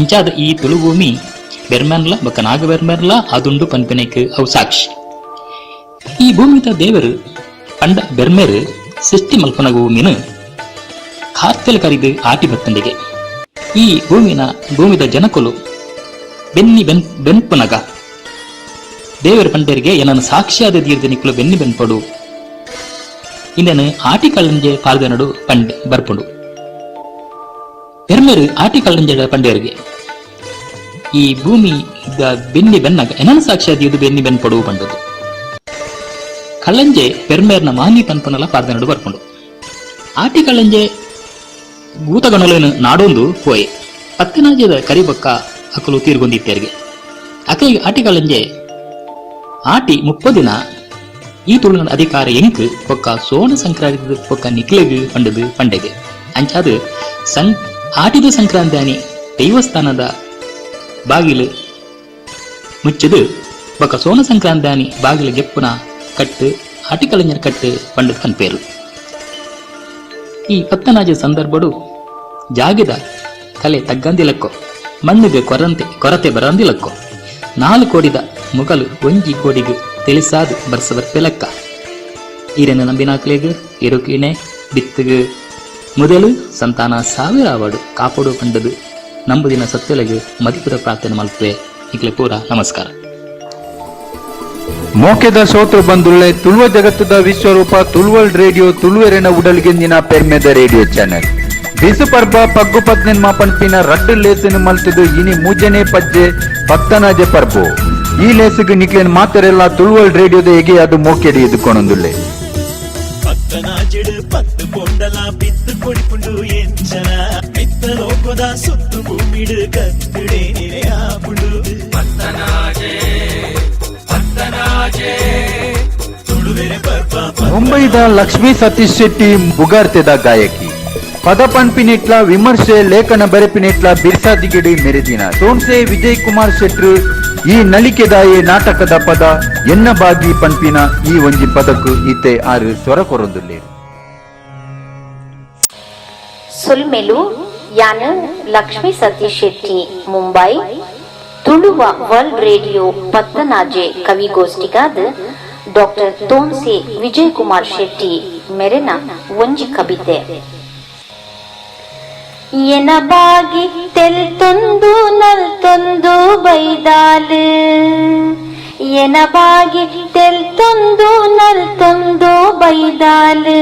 ಅಂಚಾದ ಈ ತುಳುಭೂಮಿ ಬೆರ್ಮೇರ್ಲ ಬೊಕ್ಕ ನಾಗಬೆರ್ಮೇರ್ಲ ಅದುಂಡು ಪಂಪಿನಕ್ಕೆ ಅವು ಸಾಕ್ಷಿ ಈ ಭೂಮಿದ ದೇವರು ಪಂಡ ಬೆರ್ಮೇರು ಸೃಷ್ಟಿ ಮಲ್ಪನಗು ಮೀನು ಕಾರ್ತೆಲ್ ಕರಿದು ಆಟಿ ಬತ್ತಂಡಿಗೆ ಈ ಭೂಮಿದ ಜನಕುಲು ಬೆನ್ಪುನಗ ದೇವರ ಪಂಡರಿಗೆ ಏನನ್ನು ಸಾಕ್ಷಿಯಾದ ದೀರ್ಘ ನಿಕ್ಕಲು ಬೆನ್ನಿ ಬೆನ್ಪಡು ಇನ್ನೇನು ಆಟಿ ಕಳ್ಳಂಜೆ ಪಾಲ್ದನಡು ಪಂಡೆ ಬರ್ಪುಡು ಎರ್ಮೇರು ಆಟಿ ಕಳ್ಳಂಜೆ ಪಂಡೆಯರಿಗೆ ಈ ಭೂಮಿ ಬೆನ್ನಿ ಬೆನ್ನಾಗ ಏನನ್ನು ಸಾಕ್ಷಿಯಾದ ಇದು ಬೆನ್ನಿ ಬೆನ್ಪಡು ಪಂಡದು ಕಳ್ಳಂಜೆ ಪೆರ್ಮೇರ್ನ ಮಾನಿ ಪನ್ಪನಲ್ಲ ಪಾಲ್ದನಡು ಬರ್ಪುಂಡು ಆಟಿ ಕಳ್ಳಂಜೆ ಗೂತಗಣಲೇನು ನಾಡೊಂದು ಪೋಯೆ ಪತ್ತನಾಜದ ಕರಿಬೊಕ್ಕ ಅಕ್ಕಲು ತೀರ್ಗೊಂದಿತ್ತೇರಿಗೆ ಅಕ್ಕಲಿಗೆ ಆಟಿ ಕಳ್ಳಂಜೆ ಆಟಿ 30 ದಿನ ಈ ತುಳುನ ಅಧಿಕಾರ ಎಂಕ್ ಪೊಕ್ಕ ಸೋಣ ಸಂಕ್ರಾಂತಿ ಪೊಕ್ಕ ನಿಕ್ಲೆಗ್ ಪಂಡದು ಪಂಡೆಗೆ ಅಂಚಾದು ಆಟಿದ ಸಂಕ್ರಾಂತಿ ದೇವಸ್ಥಾನದ ಬಾಗಿಲು ಮುಚ್ಚದು ಪೊಕ್ಕ ಸೋಣ ಸಂಕ್ರಾಂತಿ ಬಾಗಿಲು ಗೆಪ್ಪುನ ಕಟ್ಟು ಆಟಿ ಕಳ್ಳಂಜನ ಕಟ್ಟು ಪಂಡದ ಪನ್ಪೇರು ಈ ಪತ್ತನಾಜ ಸಂದರ್ಭಡು ಜಾಗಿದ ಕಲೆ ತಗ್ಗಂದಿಲಕ್ಕೋ ಮಣ್ಣಿಗೆ ಕೊರತೆ ಬರಂದಿಲಕ್ಕೋ 4 ಕೋಡಿದ ಮುಗಲು 1 ಕೋಡಿಗೆ ತಿಳಿಸಾದು ಬರ್ಸಬರ್ಪೆಲಕ್ಕ ಈರೆನ ನಂಬಿನಾಕ್ಲೆಗ್ ಇರುಕಿನೆ ಬಿತ್ತುಗು ಮೊದಲು ಸಂತಾನ ಸಾವಿರ ಆವಾಡು ಕಾಪಾಡು ಪಂಡದು ನಂಬುದಿನ ಸತ್ಯಲೆಗೆ ಮದಿಪುರ ಪ್ರಾರ್ಥನೆ ಮಲ್ಪೆ ಈಗಲೇ ಪೂರ ನಮಸ್ಕಾರ. ಮೋಕೆದ ಸೋತ್ರ ಬಂದುಳ್ಳೆ ತುಳುವ ಜಗತ್ತದ ವಿಶ್ವರೂಪ ತುಳುವಲ್ ರೇಡಿಯೋ ತುಳುವೆರೆನ ಉಡಲ್ಗೆಂದಿನ ಪೆರ್ಮೆದ ರೇಡಿಯೋ ಚಾನೆಲ್ ಬಿಸು ಪರ್ಬ ಪಗ್ಗು ಪದ್ನೆನ್ ಮಾಪನ್ಪಿನ ರಡ್ಡು ಲೇಸನು ಮಲ್ತದು ಇನಿ ಮೂಜನೆ ಪಜ್ಜೆ ಪತ್ತನಾಜೆ ಪರ್ಬು ಈ ಲೇಸಿಗೆ ನಿಕ್ಲೇನ್ ಮಾತರೆಲ್ಲ ತುಳುವಲ್ ರೇಡಿಯೋದ ಹೇಗೆ ಅದು ಮೋಕೆಡಿ ಎದುಕೊಂಡೊಂದುಳ್ಳೆ ಪತ್ತನಾಜೆಡು ಪತ್ತು ಪೊಂಡಲ ಬಿತ್ತು ಕೊಡಿಪುಂಡು ಎಂಚನ ಮಿತ್ತ ಲೋಕದ ಸುತ್ತು ಭೂಮಿಡು ಕತ್ತುಡೆ ಆಪುಂಡು ಪತ್ತನಾಜೆ ಮುಂಬೈದ ಲಕ್ಷ್ಮೀ ಸತೀಶ್ ಶೆಟ್ಟಿ ಬುಗಾರ್ತೆದ ಗಾಯಕಿ ಪದ ಪನ್ಪಿನಿಟ್ಲ ವಿಮರ್ಶೆ ಲೇಖನ ಬೆರೆಪಿನಿಟ್ಲ ಬಿರ್ಸಾದಿಗಿಡಿ ಮೆರೆದಿನ ಸೋನ್ಸೆ ವಿಜಯ್ ಕುಮಾರ್ ಶೆಟ್ರು ಈ ನಲಿಕೆದಾಯೆ ನಾಟಕದ ಪದ ಎನ್ನ ಬಾಗಿ ಪನ್ಪಿನ ಈ ಒಂಜಿ ಪದಕ್ಕೂ ಈತೆ 6 ಸ್ವರ ಕೊರೊಂದುಲ್ಲೆ ಸುಲ್ಮೆಲು ಯಾನ ಲಕ್ಷ್ಮೀ ಸತೀಶ್ ಶೆಟ್ಟಿ ಮುಂಬೈ ತುಳುವ ವರ್ಲ್ಡ್ ರೇಡಿಯೋ ಪತ್ತನಾಜೆ ಕವಿಗೋಷ್ಠಿಗಾದ ಡಾಕ್ಟರ್ ತೋನ್ಸೆ ವಿಜಯ್ ಕುಮಾರ್ ಶೆಟ್ಟಿ ಮೆರೆನ ಒಂಜಿ ಕವಿತೆ ಎನ ಬಾಗಿ ತೆಲ್ತೊಂದು ನಲ್ತೊಂದು ಬೈದಾಲು ಎನ ಬಾಗಿ ತೆಲ್ತೊಂದು ನಲ್ತೊಂದು ಬೈದಾಲು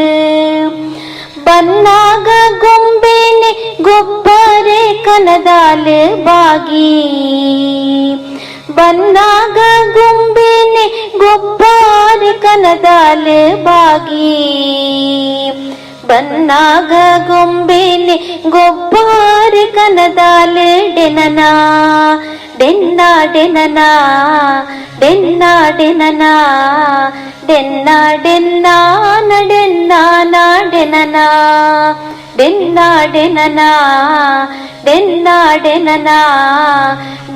ಬನ್ನಾಗ ಗೊಂಬೆನೆ ಗೊಬ್ಬರೆ ಕನದಾಲು ಬಾಗಿ ಬನ್ನಾಗ ಗೊಂಬೆನೆ ಗೊಬ್ಬರೆ ಕನದಾಲು ಬಾಗಿ ಬನ್ನಾಗ ಗೊಂಬೆನೆ ಗೊಬ್ಬರೆ ಕನದಾಲು ಡೆನನಾ ಡೆನ್ನ ಡೆನನಾ ಡೆನ್ನ ಡೆನನಾ ಡೆನ್ನ ಡೆನ್ನ ನಡೆನ್ನ ನಾಡೆನನಾ ಡೆನ್ನ ಡೆನನಾ ಡೆನ್ನ ಡೆನನಾ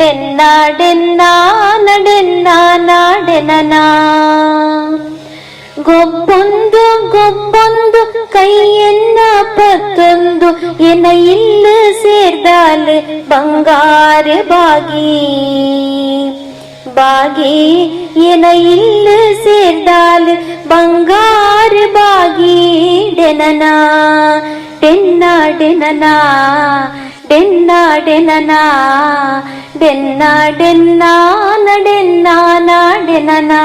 ಡೆನ್ನ ಡೆನ್ನ ನಡೆನ್ನ ನಾಡೆನನಾ ಗೊಬ್ಬೊಂದು ಗೊಬ್ಬೊಂದು ಕೈಯನ್ನ ಪತ್ತೊಂದು ಎನ ಇಲ್ಲ ಸೇರ್ದಾಲು ಬಂಗಾರ ಬಾಗಿ ಬಾಗಿ ಎನ ಇಲ್ಲ ಸೇರ್ದಾಲು ಬಂಗಾರ ಬಾಗಿ ಡೆನನಾ ಡೆನ್ನ ಡೆನನಾ ಡೆನ್ನ ಡೆನನಾ ಡೆನ್ನ ಡೆನ್ನ ನಡೆನ್ನ ನಾಡೆನನಾ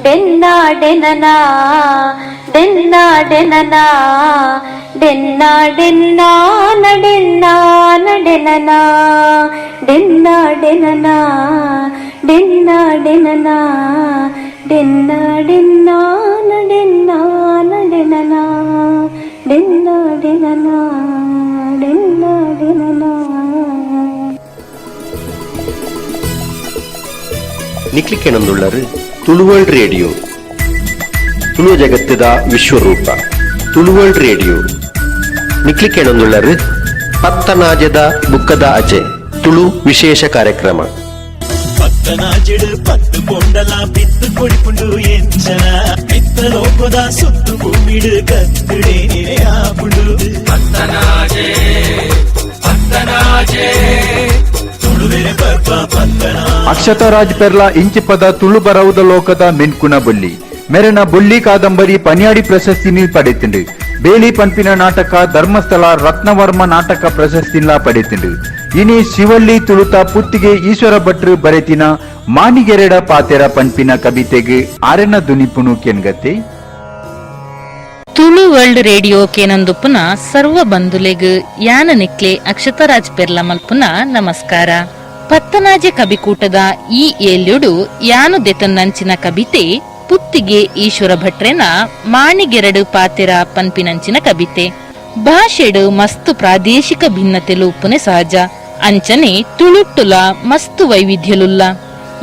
ಡೆನ್ನ ಡೆನನಾ ಡೆನ್ನ ಡೆನನಾ ಡೆನ್ನ ಡೆನ್ನ ನಡೆನ್ನ ನಡೆನನಾ ಡೆನ್ನ ಡೆನನಾ ಡೆನ್ನ ಡೆನನಾ ಡೆನ್ನ ಡೆನ್ನ ನಡೆನ್ನ ನಡೆನನಾ ಡೆನ್ನ ಡೆನನಾ ಡೆನ್ನ ಡೆನನಾ. ನಿಕ್ಲಿಕೆನೊಂದುಳ್ಳರು ತುಳುವಲ್ ರೇಡಿಯೋ ತುಳು ಜಗತ್ತದ ವಿಶ್ವರೂಪ ತುಳುವಲ್ ರೇಡಿಯೋ ನಿಕ್ಲಿಕೆನೊಂದುಳ್ಳರು ಪತ್ತನಾಜದ ಬುಕ್ಕದ ಅಚೆ ತುಳು ವಿಶೇಷ ಕಾರ್ಯಕ್ರಮ ಪತ್ತನಾಜೆಡು ಪತ್ತು ಪೊಂಡಲ ಬಿತ್ತು ಕೊಡಿಪುಂಡು ಎಂಚನ ಮಿತ್ತ ಲೋಕದ ಸುತ್ತು ಭೂಮಿಡು ಕತ್ತುಡೆ ಆಪುಂಡು ಪತ್ತನಾಜೆ ಪತ್ತನಾಜೆ ತುಳುವೆರೆ ಪರ್ಪ ಪತ್ತನಾ ಅಕ್ಷತಾ ರಾಜ್ ಪೆರ್ಲ ಇಂಚಿ ಪದ ತುಳು ಬರವುದ ಲೋಕದ ಮೆನ್ಕುನ ಬೊಲ್ಲಿ ಮೆರನ ಬುಳ್ಳಿ ಕಾದಂಬರಿ ಪನ್ಯಾಡಿ ಪ್ರಶಸ್ತಿನಿ ಪಡೆತಿಂಡು. ಬೇಲಿ ಪಂಪಿನ ನಾಟಕ ಧರ್ಮಸ್ಥಳ ರತ್ನವರ್ಮ ನಾಟಕ ಪ್ರಶಸ್ತಿನ ಪಡೆತಿಂಡು. ಇನಿ ಶಿವಳ್ಳಿ ತುಳುತ ಪುತ್ತಿಗೆ ಈಶ್ವರ ಭಟ್ರು ಬರೆತಿನ ಮಾನಿಗೆರೆಡ ಪಾತೆರ ಪಂಪಿನ ಕವಿತೆಗೆ ಆರೆನ ದುನಿಪುನು ಕೆನ್ಗತೆ. ತುಳು ವರ್ಲ್ಡ್ ರೇಡಿಯೋ ಕೇನಂದುಪುನ ಸರ್ವ ಬಂಧುಲೆಗ್ ಯಾನ ನಿಕ್ಲೆ ಅಕ್ಷತರಾಜ್ ಪೆರ್ಲ ಮಲ್ಪುನ ನಮಸ್ಕಾರ. ಪತ್ತನಾಜೆ ಕವಿಕೂಟದ ಈ ಏಲ್ಯುಡು ಯಾನು ದೆತನ್ನಂಚಿನ ಕವಿತೆ ಪುತ್ತಿಗೆ ಈಶ್ವರ ಭಟ್ರೆನ ಮಾಣಿಗೆರಡು ಪಾತೆರ ಪನ್ಪಿನಂಚಿನ ಕವಿತೆ. ಭಾಷೆಡು ಮಸ್ತು ಪ್ರಾದೇಶಿಕ ಭಿನ್ನತೆಲು ಉಪ್ಪುನೆ ಸಹಜ. ಅಂಚನೆ ತುಳುಟ್ಟುಲ ಮಸ್ತು ವೈವಿಧ್ಯಲುಲ್ಲ.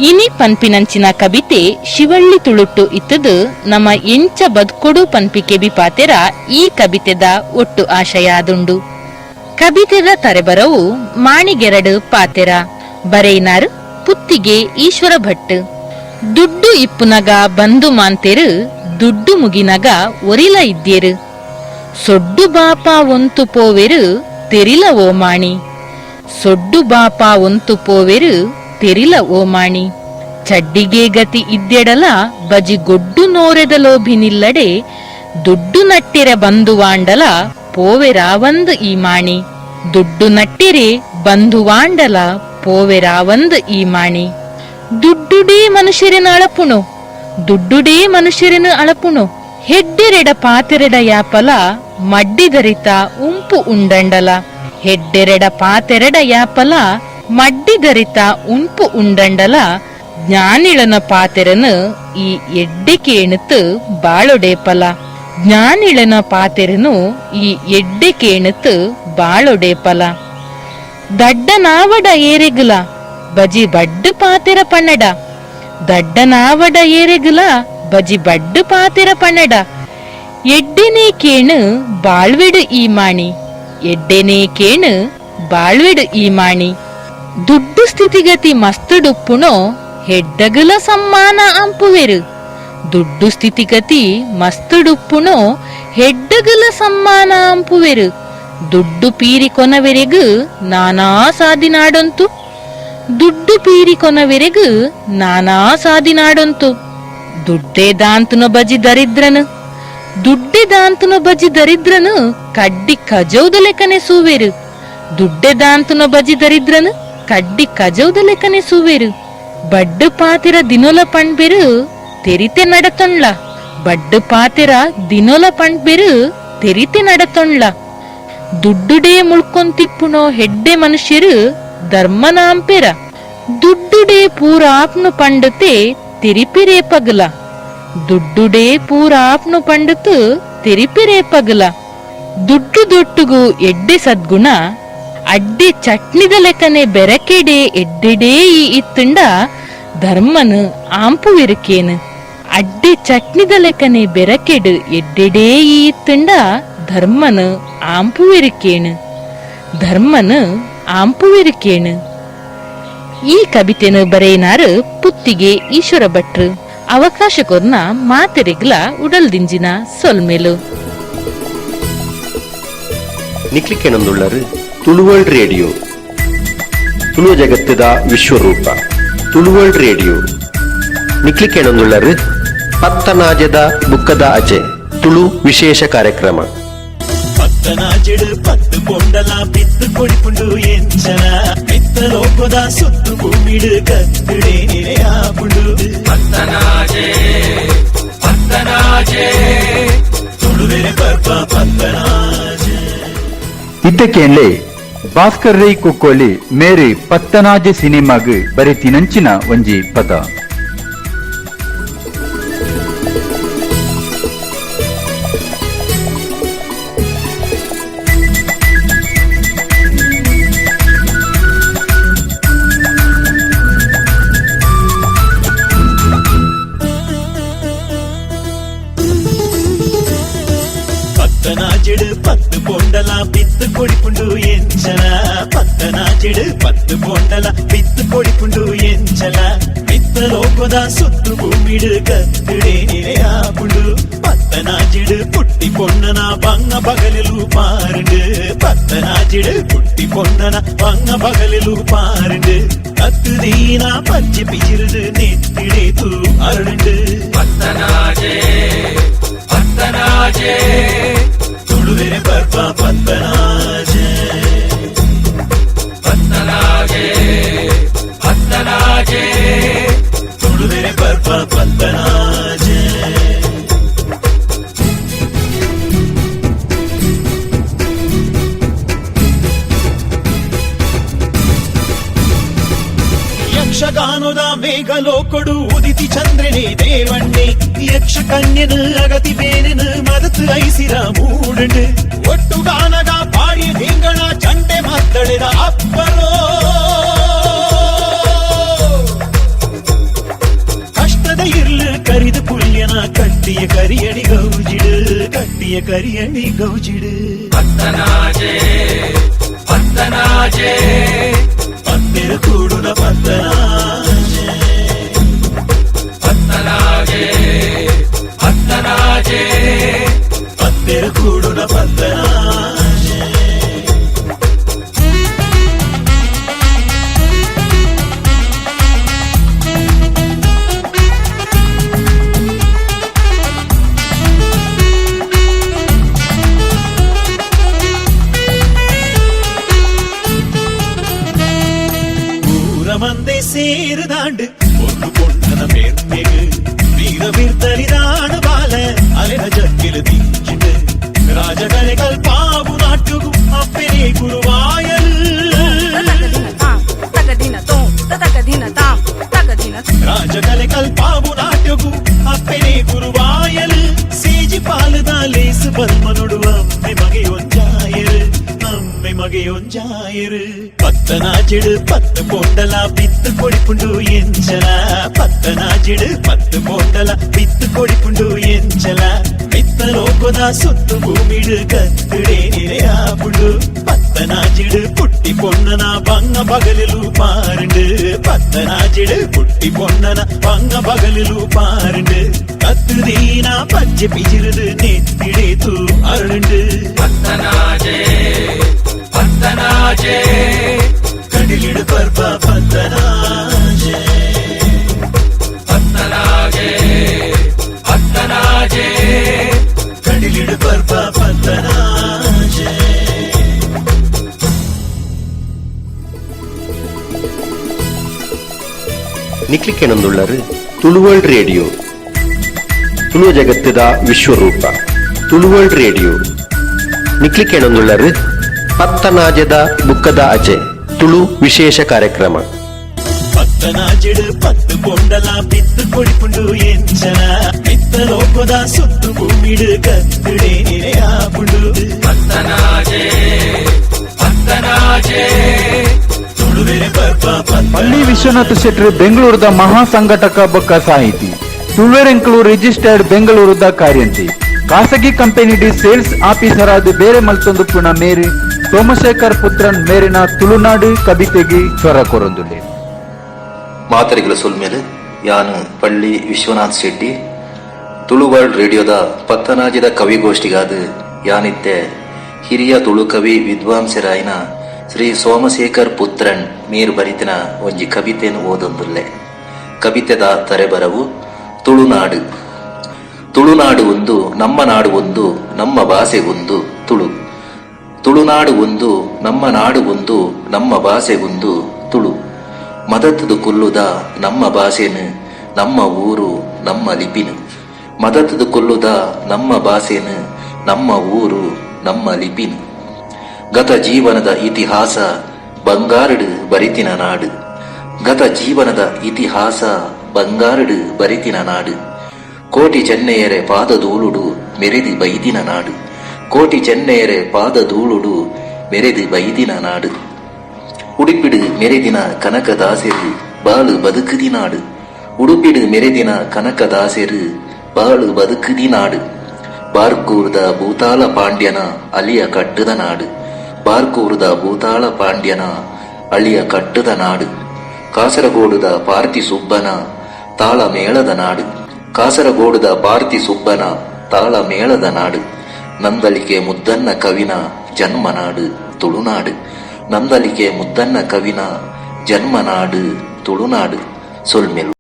ಇನಿ ಪನ್ಪಿನಂಚಿನ ಕವಿತೆ ಶಿವಳ್ಳಿ ತುಳುಟ್ಟು ಇತ್ತದು ನಮ್ಮ ಎಂಚ ಬದ್ಕೊಡು ಪನ್ಪಿಕೆ ಬಿ ಪಾತೆರ ಈ ಕವಿತೆದ ಒಟ್ಟು ಆಶಯ ಆದುಂಡು. ಕವಿತೆದ ತರೆಬರವು ಮಾಣಿಗೆರಡು ಪಾತೆರ. ಬರೆಯಿನಾರು ಪುತ್ತಿಗೆ ಈಶ್ವರ ಭಟ್. ದುಡ್ಡು ಇಪ್ಪುನಗ ಬಂದು ಮಾಂತೆರು ದುಡ್ಡು ಮುಗಿನಗ ಒರಿಲ ಇದ್ದೇರು. ಸೊಡ್ಡು ಬಾಪ ಒಂತು ಪೋವೆರು ತೆರಿಲ ಓಮಾಣಿ. ಸೊಡ್ಡು ಬಾಪ ಒಂತು ಪೋವೆರು ತೆರಿಲ ಓಮಾಣಿ. ಚಡ್ಡಿಗೆ ಗತಿ ಇದ್ದೆಡಲ ಬಜಿ ಗೊಡ್ಡು ನೋರೆದ ಲೋಭಿನಿಲ್ಲಡೆ ದುಡ್ಡು ನಟ್ಟಿರೆ ಬಂಧುವಾಂಡಲ ಪೋವೆರಾವಂದ್ ಈ ಮಾಣಿ. ದುಡ್ಡು ನಟ್ಟಿರೆ ಬಂಧುವಾಂಡಲ ಪೋವೆರಾವಂದ್ ಈ ಮಾಣಿ. ದುಡ್ಡುಡೇ ಮನುಷ್ಯರಿನ ಅಳಪುಣು. ದುಡ್ಡುಡೇ ಮನುಷ್ಯರಿನ ಅಳಪುಣು. ಹೆಡ್ಡೆರೆಡ ಪಾತೆರೆಡ ಯಾಪಲ ಮಡ್ಡಿದರಿತ ಉಂಪು ಉಂಡಂಡಲ. ಹೆಡ್ಡೆರೆಡ ಪಾತೆರೆಡ ಯಾಪಲ ಮಡ್ಡಿದರಿತ ಉಂಪು ಉಂಡಂಡಲ. ಜ್ಞಾನಿಳನ ಪಾತೆರನು ಈ ಎಡ್ಡೆ ಕೇಣುತ್ತು ಬಾಳೊಡೇಪಲ. ಜ್ಞಾನಿಳನ ಪಾತೆರನು ಈ ಎಡ್ಡೆ ಕೇಣುತ್ತು ಬಾಳೊಡೇಪಲ. ದಡ್ಡನಾವಡ ಏರೆಗುಲ ಬಜಿ ಬಡ್ಡು ಪಾತೆರ ಪನ್ನಡ. ದಡ್ಡನಾವಡ ಏರೆಗುಲ ಬಜಿ ಬಡ್ಡು ಪಾತೆರ ಪನ್ನಡ. ಎಡ್ಡೆನೇ ಕೇಣು ಬಾಳ್ವೆಡು ಈ ಮಾಣಿ. ಎಡ್ಡೆನೇ ಕೇಣು ಬಾಳ್ವೆಡು ಈ ಮಾಣಿ. ದುಡ್ಡು ಸ್ಥಿತಿಗತಿ ಮಸ್ತುಡುಪ್ಪುಣೋ ಹೆಡ್ಡಗುಲ ಸಮ್ಮಾನ ಅಂಪುವೆರು. ದುಡ್ಡು ಸ್ಥಿತಿಗತಿ ಮಸ್ತುಡುಪ್ಪುಣೋ ಹೆಡ್ಡಗುಲ ಸಮ್ಮಾನ ಅಂಪುವೆರು. ದುಡ್ಡು ಪೀರಿ ಕೊನವೆರೆಗು ನಾನಾ ಸಾದಿನಾಡೊಂತು. ದುಡ್ಡು ಪೀರಿ ಕೊನವೆರೆಗು ನಾನಾ ಸಾದಿನಾಡೊಂತು. ದುಡ್ಡೇ ದಾಂತುನ ಬಜಿ ದರಿದ್ರನು. ದುಡ್ಡೆ ದಾಂತುನ ಬಜಿ ದರಿದ್ರನು ಕಡ್ಡಿ ಕಜೌದ ಲೆಕ್ಕನೆ ಸೂವೆರು. ದುಡ್ಡೆ ದಾಂತುನ ಬಜಿ ದರಿದ್ರನು ಕಡ್ಡಿ ಕಜೌದ ಲೆಕ್ಕನೆ ಸೂವೆರು. ಬಡ್ಡು ಪಾತೆರ ದಿನೊಲ ಪಣ್ಬೆರು ತೆರಿತೆ ನಡತೊಣ್ಲ. ಬಡ್ಡು ಪಾತೆರ ದಿನೊಲ ಪಣ್ಬೆರು ತೆರಿತೆ ನಡತೊಣ್ಲ. ದುಡ್ಡುಡೇ ಮುಳ್ಕೊಂತಿಪ್ಪುನೋ ಹೆಡ್ಡೆ ಮನುಷ್ಯರು ಧರ್ಮನಾಂಪೆರ. ದುಡ್ಡುಡೇ ಪೂರಾಪ್ನು ಪಂಡತೆ ತಿರಿಪಿರೇ ಪಗಲ. ದುಡ್ಡುಡೇ ಪೂರಾಪ್ನು ಪಂಡತು ತಿರಿಪಿರೇ ಪಗಲ. ದುಡ್ಡು ದೊಟ್ಟುಗು ಎಡ್ಡೆ ಸದ್ಗುಣ ಅಡ್ಡೆ ಚಟ್ನಿದ ಲೆಕ್ಕನೆ ಬೆರಕೆಡೆ ಎಡ್ಡೆಡೇ ಈ ಇತ್ತುಂಡ ಧರ್ಮನು ಆಂಪುವಿರುಕೇನು. ಅಡ್ಡೆ ಚಟ್ನಿದ ಲೆಕ್ಕನೆ ಬೆರಕೆಡು ಎಡ್ಡೆಡೇ ಈ ಇತ್ತುಂಡ ಧರ್ಮನು ಆಂಪುವಿರುಕೇನು. ಧರ್ಮನು ಆಂಪುವಿರುಕೇನು. ಈ ಕವಿತೆನು ಬರೆಯಿನಾರು ಪುತ್ತಿಗೆ ಈಶ್ವರ ಭಟ್ರು. ಅವಕಾಶ ಕೊರ್ನ ಮಾತೆರೆಗ್ಲ ಉಡಲ್ದಿಂಜಿನ ಸೊಲ್ಮೆಲು. ನಿಕ್ಲಿಕೆನೊಂದುಳ್ಳರು ತುಳುವರ್ಲ್ಡ್ ರೇಡಿಯೋ ತುಳು ಜಗತ್ತದ ವಿಶ್ವರೂಪ. ತುಳುವರ್ಲ್ಡ್ ರೇಡಿಯೋ ನಿಕ್ಲಿಕೆನೊಂದುಳ್ಳರು ಪತ್ತನಾಜದ ಬುಕ್ಕದ ಅಜೆ ತುಳು ವಿಶೇಷ ಕಾರ್ಯಕ್ರಮ. ಪತ್ತನಾಜೆಡು ಪತ್ತು ಪೊಂಡಲ ಬಿತ್ತು ಕೊಡಿಪುಂಡು ಎಂಚನ ಬಿತ್ತ ಲೋಕದ ಸುತ್ತು ಭೂಮಿಡು ಕತ್ತುಡೆ ಆಪುಂಡು. ಪತ್ತನಾಜೆ ಪತ್ತನಾಜೆ ತುಳುವೆರೆ ಪರ್ಪ ಪತ್ತನಾಜೆ. ಇದ್ದಕ್ಕೇನ್ಲೆ ಭಾಸ್ಕರ್ ರೈ ಕುಕ್ಕೋಲಿ ಮೇರಿ ಪತ್ತನಾಜೆ ಸಿನಿಮಾಗ್ ಬರೆತಿನಂಚಿನ ಒಂಜಿ ಪದ. പത്തനാജെട് പത്ത് പൊണ്ടല പിത്ത് കൊടിപ്പുണ്ടു എഞ്ചല. പത്തനാജെട് പത്ത് പൊണ്ടല പിത്ത് കൊടിപ്പുണ്ടു എഞ്ചല. പിത്ത ലോകದ ಸುತ್ತು ಭೂಮಿಡು ಕತ್ತುಡೆ ಆಪುಂಡು. ಪತ್ತನಾಜೆಡು ಪುಟ್ಟಿ ಪೊನ್ನನ ಬಂಗ ಬಗಲೆಲು ಪಾರುಂಡು. ಪತ್ತನಾಜೆಡು ಪುಟ್ಟಿ ಪೊನ್ನನ ಬಂಗ ಬಗಲೆಲು ಪಾರುಂಡು. ಕತ್ತು ದೀನ ಪಚ್ಚೆ ಪಿಚಿರುದು ನೆತ್ತಿಡೆ ತೂ ಅರುಳುಂಡು. ಪತ್ತನಾಜೆ ತುಳುವೆರೆ ಬರ್ಪ ಪತ್ತನಾಜೆ. ಯಕ್ಷಗಾನದ ಮೇಘಲೋಕೊಡು ಉದಿತಿ ಚಂದ್ರನೇ ದೇವಣ್ಣೆ ಯಕ್ಷ ಕನ್ಯನು ಅಗತಿ ಬೇನೆನು ಮದತು ಐಸಿರ ಮೂಡಂಡು ಒಟ್ಟು ಗಾನಗ ಪಾಡಿಯ ತಿಂಗಳ ಚಂಡೆ ಮತ್ತಳೆದ ಅಪ್ಪಲೋ ಕಷ್ಟದ ಇರ್ಲು ಕರಿದು ಪುಲ್ಯನ ಕಟ್ಟಿಯ ಕರಿಯಣಿ ಗೌಜಿಡು ಕಟ್ಟಿಯ ಕರಿಯಣಿ ಗೌಜಿಡು ಪತ್ತನಾಜೆ ಪತ್ತನಾಜೆ ಪತ್ತೆರು ಕೂಡುನ ಪತ್ತನಾಜೆ ಪತ್ತನಾಜೆ ಪತ್ತನಾಜೆ ಪತ್ತೆರು ಕೂಡುನ ಪತ್ತನಾಜೆ. ಮಂದೆ ಸೇರುದಾண்டு ಒಂದು பொண்ணன மேற்மிகு வீரவிர்த்தலிதான பால அலைன ஜக்கில் திஞ்சிட்டு ராஜகலைகள் பாவு நாட்டுகும் அப்பனே குருவாயல் ராஜகலைகள் பாவு நாட்டுகும் அப்பனே குருவாயல் சேஜಿ ಪಾಲದ ಲೇಸು ಬಲ್ಮನೊಡು ಅಮ್ಮೆ ಮಗೆಯೊಂಜಾಯರು ಅಮ್ಮೆ ಮಗೆಯೊಂಜಾಯರು ಪತ್ತನಾಜಿಡು ಪತ್ತು ಪೋಂಡಲ ಬಿತ್ತು ಕೊಡಿಪುಂಡು ಎಂಚಲ ಪತ್ತನಾಜಿಡು ಪತ್ತು ಪೋಂಡಲ ಬಿತ್ತು ಕೊಡಿಪುಂಡು ಎಂಚಲ ಮಿತ್ತಲೋಕದ ಸುತ್ತು ಭೂಮಿಡು ಕತ್ತುಡೆ ನಿರೆಯಾಪುಂಡು ಪತ್ತನಾಜಿಡು ಪುಟ್ಟಿ ಪೊನ್ನನ ಬಂಗ ಬಗಲಿಲು ಪಾರುಂಡು ಪತ್ತನಾಜಿಡು ಪುಟ್ಟಿ ಪೊನ್ನನ ಬಂಗ ಬಗಲಿಲು ಪಾರುಂಡು கத்து தீனா பச்சை பிச்சிருது நெத்திடேத்து அருண்டு பத்தனாஜே பத்தனாஜே கடிலிடு பர்ப பத்தனாஜே பத்தனாஜே பத்தனாஜே கடிலிடு பர்ப பத்தனாஜே. ನಿಕ್ಲಿಕ್ಕೆನೊಂದುಳ್ಳರು ತುಳುವರ್ಲ್ಡ್ ರೇಡಿಯೋ ತುಳು ಜಗತ್ತದ ವಿಶ್ವರೂಪ ತುಳುವರ್ಲ್ಡ್ ರೇಡಿಯೋ ನಿಕ್ಲಿಕ್ಕೆನೊಂದುಳ್ಳರು ಪತ್ತನಾಜದ ಬುಕ್ಕದ ಅಜೆ ತುಳು ವಿಶೇಷ ಕಾರ್ಯಕ್ರಮ ಪತ್ತನಾಜಿಡು ಪತ್ತು ಪೊಂಡಲ ಬಿತ್ತು ಕೊಡಿಪುಂಡು ಎಂಚನ ಮಿತ್ತಲೋಕದ ಸುತ್ತು ಭೂಮಿಡು ಕತ್ತುಡೆ ನಿರೆಯಾಪುಂಡು ಪತ್ತನಾಜೆ ಪತ್ತನಾಜೆ ತುಳುವೆರೆ ಬರ್ಪ ಪಲ್ಲಿ ವಿಶ್ವನಾಥ ಶೆಟ್ಟಿ ಬೆಂಗಳೂರದ ಮಹಾ ಸಂಘಟಕ ಬೊಕ್ಕ ಸಾಹಿತಿ ತುಳುವೆರೆಂಕಲು ರಿಜಿಸ್ಟರ್ಡ್ ಬೆಂಗಳೂರದ ಕಾರ್ಯಂತಿ ಖಾಸಗಿ ಕಂಪನಿ ಡಿ ಸೇಲ್ಸ್ ಆಫೀಸರ್ ಆದ ಬೇರೆ ಮಲ್ತೊಂದು ಪುಣ ಮೇರಿ ಸೋಮಶೇಖರ್ ಪುತ್ರನ್ ಮೇರಿನ ತುಳುನಾಡು ಕವಿತೆಗೆ ಸ್ವರ ಕೊರೊಂದುಲ್ಲೆ ಮಾತರಿಗಳ ಸೊಲ್ಮೇಲೆ ಯಾನು ಪಳ್ಳಿ ವಿಶ್ವನಾಥ್ ಶೆಟ್ಟಿ ತುಳು ವರ್ಲ್ಡ್ ರೇಡಿಯೋದ ಪತ್ತನಾಜದ ಕವಿಗೋಷ್ಠಿಗಾದ ಯಾನಿತ್ತೆ ಹಿರಿಯ ತುಳು ಕವಿ ವಿದ್ವಾಂಸರಾಯಿನ ಶ್ರೀ ಸೋಮಶೇಖರ್ ಪುತ್ರನ್ ಮೀರ್ ಬರಿತಿನ ಒಂಜಿ ಕವಿತೆಯನ್ನು ಓದೊಂದುಲ್ಲೆ. ಕವಿತೆದ ತರೆಬರವು ತುಳುನಾಡು. ತುಳುನಾಡು ಒಂದು, ನಮ್ಮ ನಾಡು ಒಂದು, ನಮ್ಮ ಭಾಷೆ ಒಂದು ತುಳು. ತುಳುನಾಡು ಒಂದು, ನಮ್ಮ ನಾಡು ಒಂದು, ನಮ್ಮ ಭಾಷೆ ಒಂದು ತುಳು. ಮದತದು ಕೊಲ್ಲುದ ನಮ್ಮ ಭಾಷೆನು, ನಮ್ಮ ಊರು ನಮ್ಮ ಲಿಪಿನು. ಮದತದು ಕೊಲ್ಲುದ ನಮ್ಮ ಭಾಷೆನು, ನಮ್ಮ ಊರು ನಮ್ಮ ಲಿಪಿನು. ಗತ ಜೀವನದ ಇತಿಹಾಸ ಬಂಗಾರಡು ಬರಿತಿನ ನಾಡು. ಗತ ಜೀವನದ ಇತಿಹಾಸ ಬಂಗಾರಡು ಬರಿತಿನ ನಾಡು. ಕೋಟಿ ಚೆನ್ನೆಯರೆ ಪಾದದೂಳುಡು ಮೆರೆದಿ ಬೈದಿನ ನಾಡು. ಕೋಟಿ ಚೆನ್ನೆಯರೆ ಪಾದದೂಳುಡು ಮೆರೆದಿ ಬೈದಿನ ನಾಡು. ಉಡುಪಿಡು ಮೆರೆದಿನ ಕನಕದಾಸೆರು ಬಾಳು ಬದುಕುದಿ ನಾಡು. ಉಡುಪಿಡು ಮೆರೆದಿನ ಕನಕದಾಸೆರು ಬಾಳು ಬದುಕುದಿ ನಾಡು. ಬಾರ್ಕೂರ್ದ ಭೂತಾಳ ಪಾಂಡ್ಯನ ಅಲಿಯ ಕಟ್ಟದ ನಾಡು. ಬಾರ್ಕೂರ್ದ ಭೂತಾಳ ಪಾಂಡ್ಯನ ಅಳಿಯ ಕಟ್ಟದ ನಾಡು. ಕಾಸರಗೋಡುದ ಪಾರ್ತಿ ಸುಬ್ಬನ ತಾಳ ಮೇಳದ ನಾಡು. ಕಾಸರಗೋಡುದ ಪಾರ್ತಿ ಸುಬ್ಬನ ತಾಳ ಮೇಳದ ನಾಡು. ನಂದಲಿಕೆ ಮುದ್ದನ್ನ ಕವಿನ ಜನ್ಮನಾಡು ತುಳುನಾಡು. ನಂದಲಿಕೆ ಮುದ್ದನ್ನ ಕವಿನ ಜನ್ಮನಾಡು ತುಳುನಾಡು. ಸೊಲ್ಮೆಲು.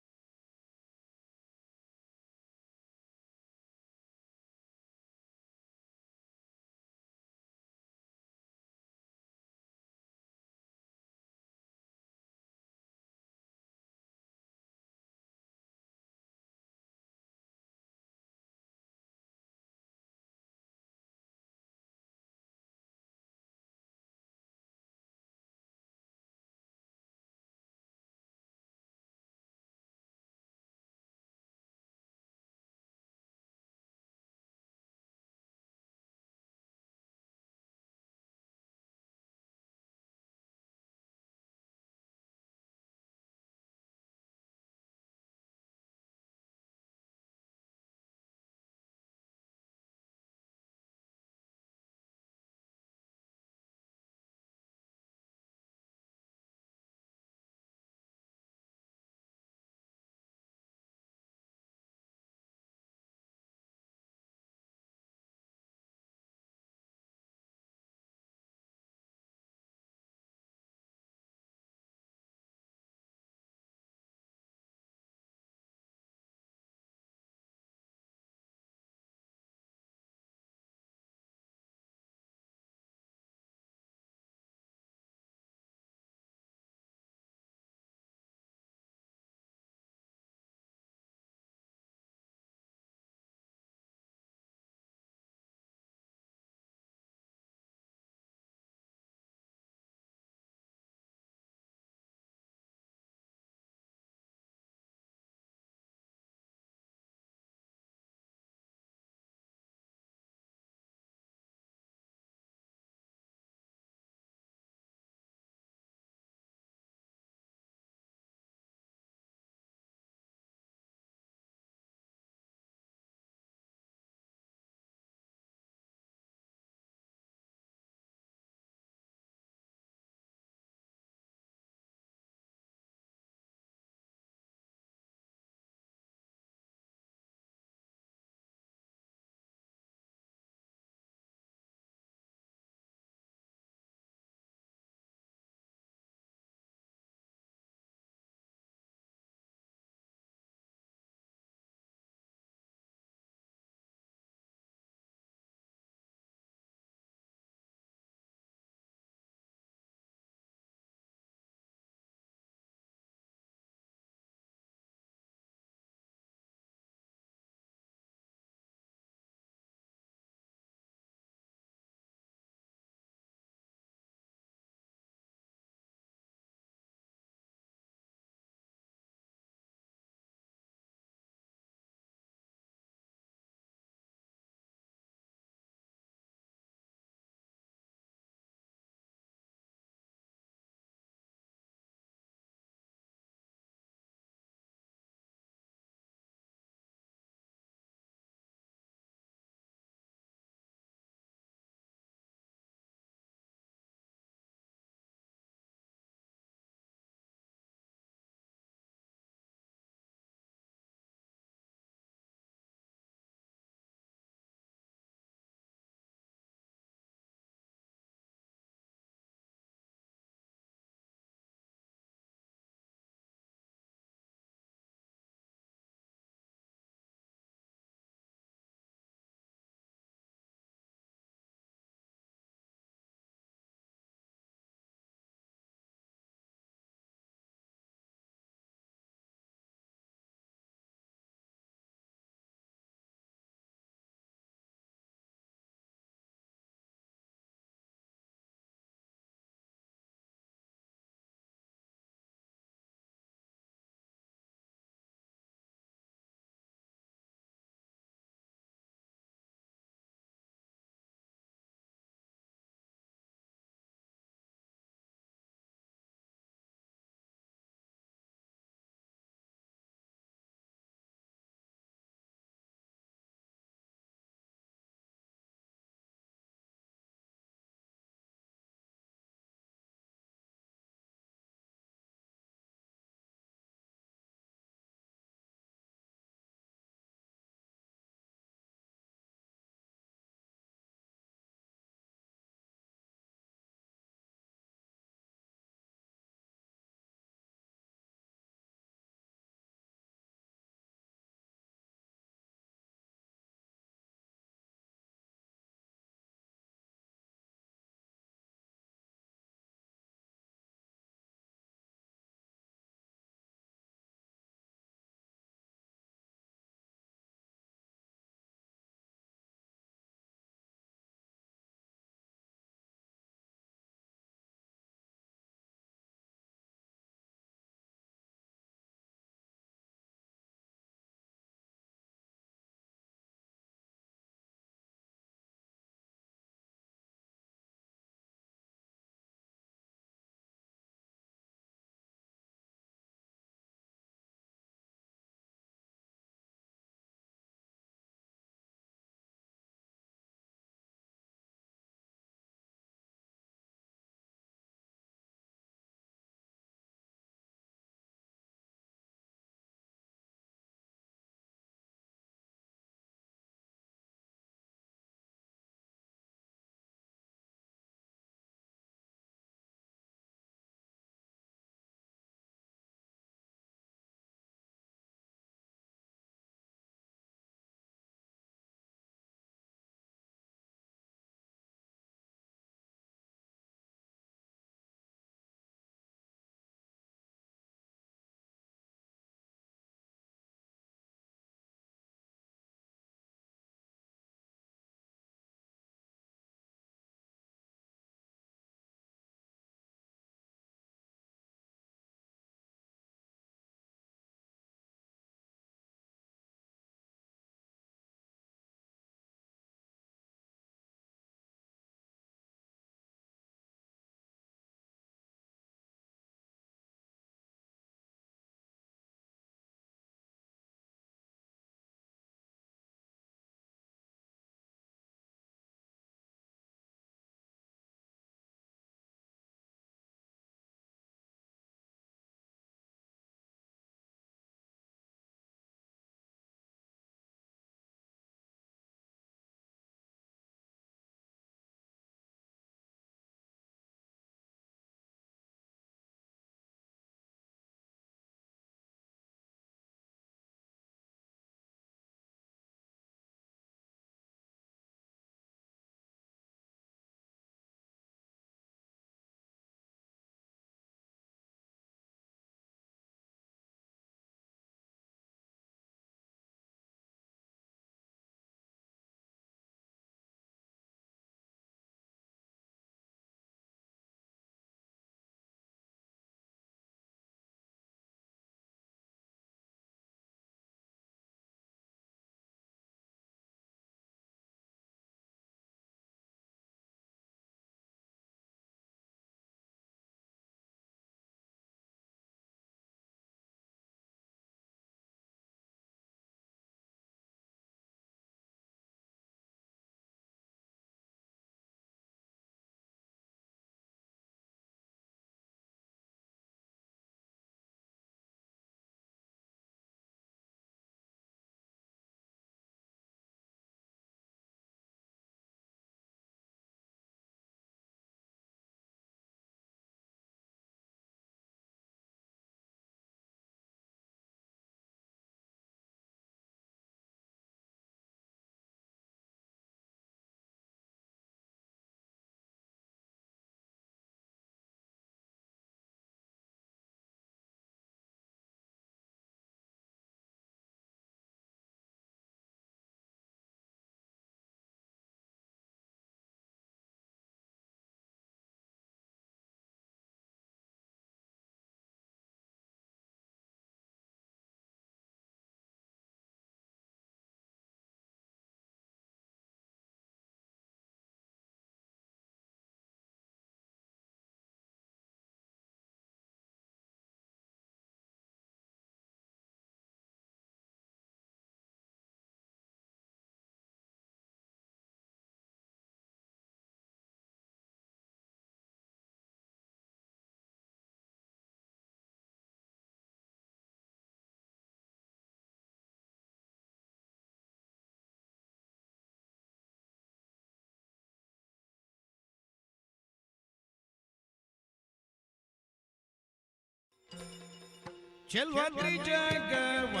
ಚೆಲ್ವದ್ರಿ ಜಗವಂದಿತನಿಗಾರತಿ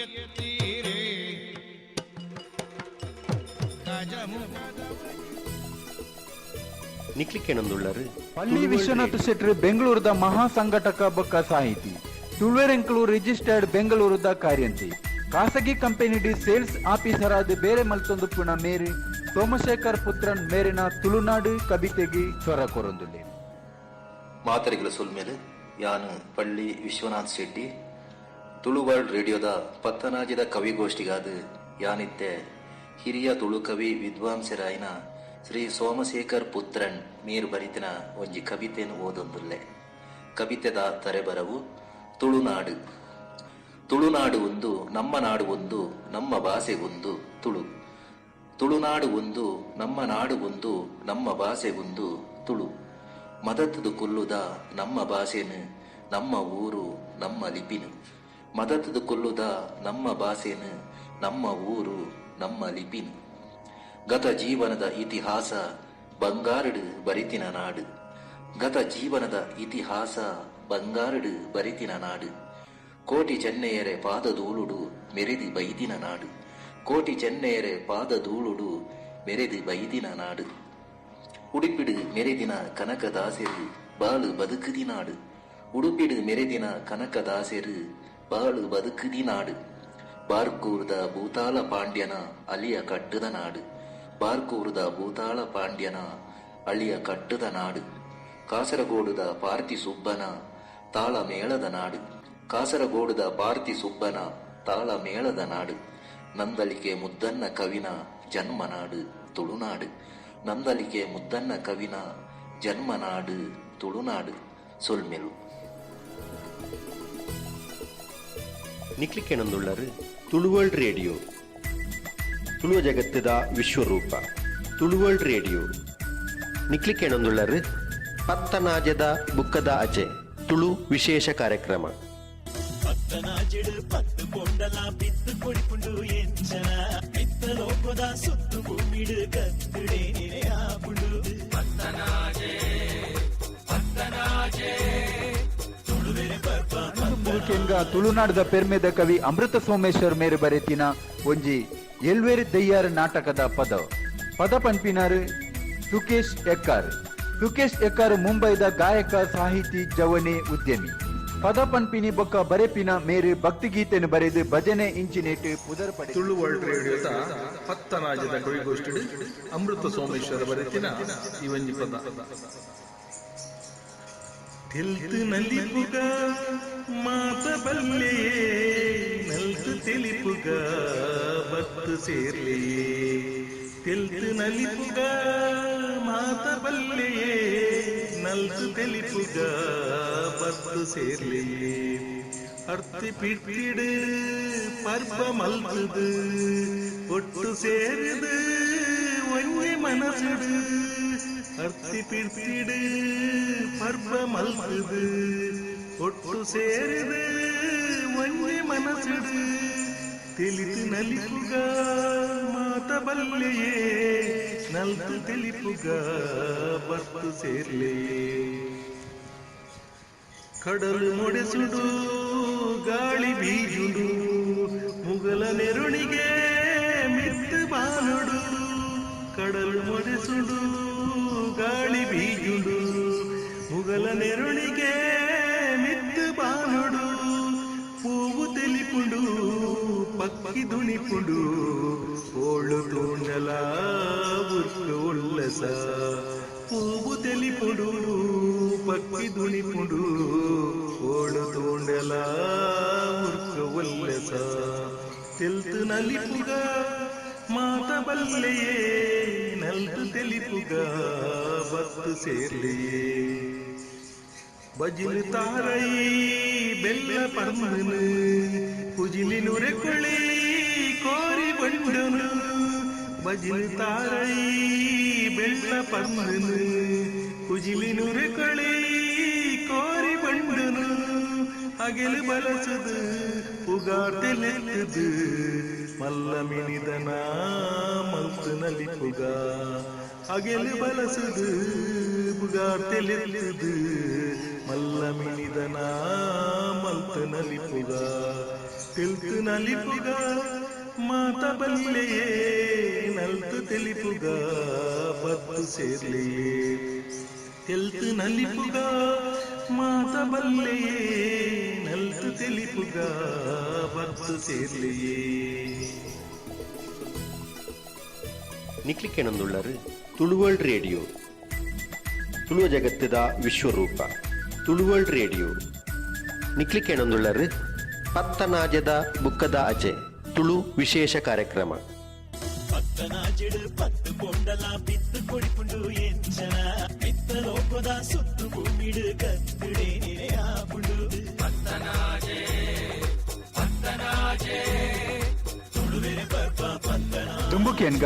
ಎತ್ತೀರೆ ನಿಕ್ಲಿಕ್ಕೆನೊಂದುಳ್ಳರು ಪಲ್ಲಿ ವಿಶ್ವನಾಥ ಶೆಟ್ಟಿ ಬೆಂಗಳೂರದ ಮಹಾ ಸಂಘಟಕ ಬೊಕ್ಕ ಸಾಹಿತಿ ತುಳುವೆರೆಂಕಲು ರಿಜಿಸ್ಟರ್ಡ್ ಬೆಂಗಳೂರದ ಕಾರ್ಯಂತಿ ಖಾಸಗಿ ಕಂಪನಿ ಡಿ ಸೇಲ್ಸ್ ಆಫೀಸರ್ ಆದ ಬೇರೆ ಮಲ್ತೊಂದು ಪುಣ ಮೇರಿ ಸೋಮಶೇಖರ್ ಪುತ್ರನ್ ಮೇರಿನ ತುಳುನಾಡು ಕವಿತೆಗೆ ಸ್ವರ ಕೊರೊಂದುಲ್ಲೆ ಮಾತರಿಗಳ ಸೊಲ್ಮೇಲೆ ಯಾನು ಪಳ್ಳಿ ವಿಶ್ವನಾಥ್ ಶೆಟ್ಟಿ ತುಳು ವರ್ಲ್ಡ್ ರೇಡಿಯೋದ ಪತ್ತನಾಜಿದ ಕವಿಗೋಷ್ಠಿಗಾದ ಯಾನಿತ್ತೆ ಹಿರಿಯ ತುಳು ಕವಿ ವಿದ್ವಾಂಸರಾಯಿನ ಶ್ರೀ ಸೋಮಶೇಖರ್ ಪುತ್ರನ್ ಮೀರ್ ಬರಿತಿನ ಒಂಜಿ ಕವಿತೆಯನ್ನು ಓದೊಂದುಲ್ಲೆ. ಕವಿತೆದ ತರೆಬರವು ತುಳುನಾಡು. ತುಳುನಾಡು ಒಂದು, ನಮ್ಮ ನಾಡು ಒಂದು, ನಮ್ಮ ಭಾಷೆ ಒಂದು ತುಳು. ತುಳುನಾಡು ಒಂದು, ನಮ್ಮ ನಾಡು ಒಂದು, ನಮ್ಮ ಭಾಷೆ ಒಂದು ತುಳು. ಮದತದು ಕೊಲ್ಲುದ ನಮ್ಮ ಭಾಷೆನು, ನಮ್ಮ ಊರು ನಮ್ಮ ಲಿಪಿನು. ಮದತದು ಕೊಲ್ಲುದ ನಮ್ಮ ಭಾಷೆನು, ನಮ್ಮ ಊರು ನಮ್ಮ ಲಿಪಿನು. ಗತ ಜೀವನದ ಇತಿಹಾಸ ಬಂಗಾರಡು ಬರಿತಿನ ನಾಡು. ಗತ ಜೀವನದ ಇತಿಹಾಸ ಬಂಗಾರಡು ಬರಿತಿನ ನಾಡು. ಕೋಟಿ ಚೆನ್ನೆಯರೆ ಪಾದದೂಳುಡು ಮೆರೆದಿ ಬೈದಿನ ನಾಡು. ಕೋಟಿ ಚೆನ್ನೆಯರೆ ಪಾದದೂಳುಡು ಮೆರೆದಿ ಬೈದಿನ ನಾಡು. ಉಡುಪಿಡು ಮೆರೆದಿನ ಕನಕದಾಸೆರು ಬಾಳು ಬದುಕುದಿ ನಾಡು. ಉಡುಪಿಡು ಮೆರೆದಿನ ಕನಕದಾಸೆರು ಬಾಳು ಬದುಕುದಿ ನಾಡು. ಬಾರ್ಕೂರ್ದ ಭೂತಾಳ ಪಾಂಡ್ಯನ ಅಲಿಯ ಕಟ್ಟದ ನಾಡು. ಬಾರ್ಕೂರ್ದ ಭೂತಾಳ ಪಾಂಡ್ಯನ ಅಳಿಯ ಕಟ್ಟದ ನಾಡು. ಕಾಸರಗೋಡುದ ಪಾರ್ತಿ ಸುಬ್ಬನ ತಾಳ ಮೇಳದ ನಾಡು. ಕಾಸರಗೋಡುದ ಪಾರ್ತಿ ಸುಬ್ಬನ ತಾಳ ಮೇಳದ ನಾಡು. ನಂದಲಿಕೆ ಮುದ್ದನ್ನ ಕವಿನ ಜನ್ಮನಾಡು ತುಳುನಾಡು. ನಂದಲಿಕೆ ಮುದ್ದನ್ನ ಕವಿನ ಜನ್ಮನಾಡು ತುಳುನಾಡು. ಸೊಲ್ಮೆಲು ನಿಕ್ಲಿಕ್ಕೆನೊಂದುಳ್ಳರು ತುಳು ವರ್ಲ್ಡ್ ರೇಡಿಯೋ. ತುಳುವ ಜಗತ್ತದ ವಿಶ್ವರೂಪ ತುಳು ವರ್ಲ್ಡ್ ರೇಡಿಯೋ. ನಿಕ್ಲಿಕ್ಕೆನೊಂದುಳ್ಳರು ಪತ್ತನಾಜದ ಬುಕ್ಕದ ಅಜೆ ತುಳು ವಿಶೇಷ ಕಾರ್ಯಕ್ರಮ. ಪತ್ತನಾಜೆಡು ಪತ್ತು ಪೊಂಡಲ ಬಿತ್ತು ಕೊಡಿಪುಂಡು ಎಂಚನ ಬಿತ್ತ ಲೋಕದ ಸುತ್ತು ಭೂಮಿಡು ಕತ್ತುಡೆ ನೆನೆಯಾಪುಂಡು. ಪತ್ತನಾಜೆ ಪತ್ತನಾಜೆ ತುಳುವೆರೆ ಪರ್ಪ ತುಳುನಾಡದ ಪೆರ್ಮೆದ ಕವಿ ಅಮೃತ ಸೋಮೇಶ್ವರ್ ಮೇರು ಬರೆತಿನ ಒಂಜಿ ಎಲ್ವೇರಿ ದಯ್ಯಾರ್ ನಾಟಕದ ಪದ ಪಂಪಿನಾರು ಸುಕೇಶ್ ಎಕ್ಕಾರ್. ಸುಕೇಶ್ ಎಕ್ಕಾರ್ ಮುಂಬೈದ ಗಾಯಕ ಸಾಹಿತಿ ಜವನೆ ಉದ್ಯಮಿ. ಪದ ಪಂಪಿನಿ ಬೊಕ್ಕ ಬರೆಪಿನ ಮೇರು ಭಕ್ತಿಗೀತೆಯನ್ನು ಬರೆದು ಭಜನೆ ಇಂಚಿನೇಟ್ ಪುದರ್ ಪಡೆ. ತುಳು ವರ್ಲ್ಡ್ ರೇಡಿಯೋದ ಪತ್ತನಾಜದ ಕವಿಗೋಷ್ಠಿ ಅಮೃತ ಸೋಮೇಶ್ವರ ಬರೆತಿನ ಇವೊಂಜಿ ಪದ. ತೆಲ್ತು ನಲಿಪುಗ ಮಾತ ಬಲ್ಲೆಯೇ ನಲ್ತು ತಿಳಿಪುಗ ಬತ್ತು ಸೇರ್ಲೆಯೇ. ತೆಲ್ತು ನಲಿಪುಗ ಮಾತ ಬಲ್ಲೆಯೇ ನಲ್ತು ತಿಳಿಪುಗ ಬತ್ತು ಸೇರ್ಲೆಯೇ. ಅರ್ತಿ ಪಿಟ್ಟಿಡು ಪರ್ಪ ಮಲ್ತುದು ಒಟ್ಟು ಸೇರಿದು ಒಂಜೆ ಮನಸುಡು. ಅರ್ತಿ ಪಿಟ್ಟಿಡು ಪರ್ಪ ಮಲ್ತುದು ಒಟ್ಟು ಸೇರಿದು ಒಂಜೆ ಮನಸುಡು. ತಿಳಿತು ನಲಿಪುಗ ಮಾತ ಬಲ್ಲೆಯೇ ನಲ್ತು ತಿಳಿಪುಗ ಬತ್ತು ಸೇರ್ಲೆಯೇ. ಕಡಲು ಮೊಡೆಸುಡು ಗಾಳಿ ಬೀಜುಡು ಮುಗಲ ನೆರುಣಿಗೆ ಮಿತ್ತು ಬಾನುಡು. ಕಡಲು ಮೊಡೆಸುಡು ಗಾಳಿ ಬೀಜುಡು ಮುಗಲ ನೆರುಣಿಗೆ ಮಿತ್ತು ಬಾನುಡು. ಹೂವು ತೆಲಿಪುಂಡು ಪಕ್ಕಿ ದುಣಿಪುಂಡು ಓಳು ತೂಂಡಲ ಉರ್ಕು ಉಲ್ಲಸ. ಹೂವು ತೆಲಿಪುಂಡು ಪಕ್ಕಿ ದುಣಿಪುಂಡು ಓಳು ತೂಂಡಲ ಉರ್ಕು ಉಲ್ಲಸ. ತೆಲ್ತು ನಲಿಪುಗ ಮಾತ ಬಲ್ಲೆಯೇ ನಲ್ತು ತೆಲಿಪುಗ ಬತ್ತು ಸೇರ್ಲೆಯೇ. ಬಜಿಲು ತಾರೈ ಬೆಲ್ಲ ಪರ್ಮನು ಕುಜಿಲಿನುರೆ ಕೊಳಿ ಕೋರಿ ಬಂಡನು. ಬಜಿಲು ತಾರೈ ಬೆಲ್ಲ ಪರ್ಮನು ಕುಜಿಲಿನುರೆ ಕೊಳಿ ಕೋರಿ ಬಂಡನು. ಅಗೆಲು ಬಲಸದು ಉಗಾರ್ತೆಲೆತ್ತದು ಮಲ್ಲ ಮಿನಿದನ ಮಲ್ತು ನಲಿಪುಗ. ಅಗೆಲು ಬಲಸದು ಉಗಾರ್ತೆಲೆತ್ತದು ಮಲ್ಲ ಮಿಣಿದನ ಮಲ್ತು ನಲಿಪುಗ ತಿಲ್ತು ನಲಿಪುಗ ಮಾತ ಬಲ್ಲೆಯೇ ನಲ್ತು ತಿಳಿಪುಗ ಬತ್ತು ಸೇರ್ಲೆಯೇ ತೆಲ್ತು ನಲಿಪುಗ ಮಾತ ಬಲ್ಲೆಯೇ ನಲ್ತು ತಿಳಿಪುಗ ಬತ್ತು ಸೇರ್ಲೆಯೇ. ನಿಕ್ಲಿಕ್ಕೆನೊಂದುಳ್ಳರು ತುಳುವರ್ಲ್ಡ್ ರೇಡಿಯೋ ತುಳುವ ಜಗತ್ತದ ವಿಶ್ವರೂಪ ತುಳುವರ್ಲ್ಡ್ ರೇಡಿಯೋ ನಿಕ್ಲಿಕ್ಕೆನೊಂದುಳ್ಳರು ಪತ್ತನಾಜದ ಬುಕ್ಕದ ಅಜೆ ತುಳು ವಿಶೇಷ ಕಾರ್ಯಕ್ರಮ. ಪತ್ತನಾಜೆಡು ಪತ್ತು ಕೊಂಡಲ ಬಿತ್ತು ಕೊಡಿಪುಂಡು ಎಂಚನ ಬಿತ್ತ ಲೋಕದ ಸುತ್ತು ಭೂಮಿಡು ಕತ್ತುಡೆ ಆಪುಂಡು ಪತ್ತನಾಜೆ ಪತ್ತನಾಜೆ ತುಳುವೆರೆ ಪರ್ಪ ಪತ್ತನ ದುಂಬುಕೆನ್ಗ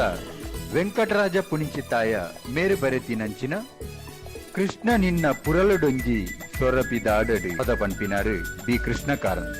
ವೆಂಕಟರಾಜ ಪುಣಿಚಿತಾಯ ಮೇರು ಬರೆತಿನಂಚಿನ ಕೃಷ್ಣ ನಿನ್ನ ಪುರಲುಡೊಂಜಿ ಸೊರಪಿದಾಡಡು ಪದ ಪನ್ಪಿನಾರು ಬಿ ಕೃಷ್ಣಕಾರನ್.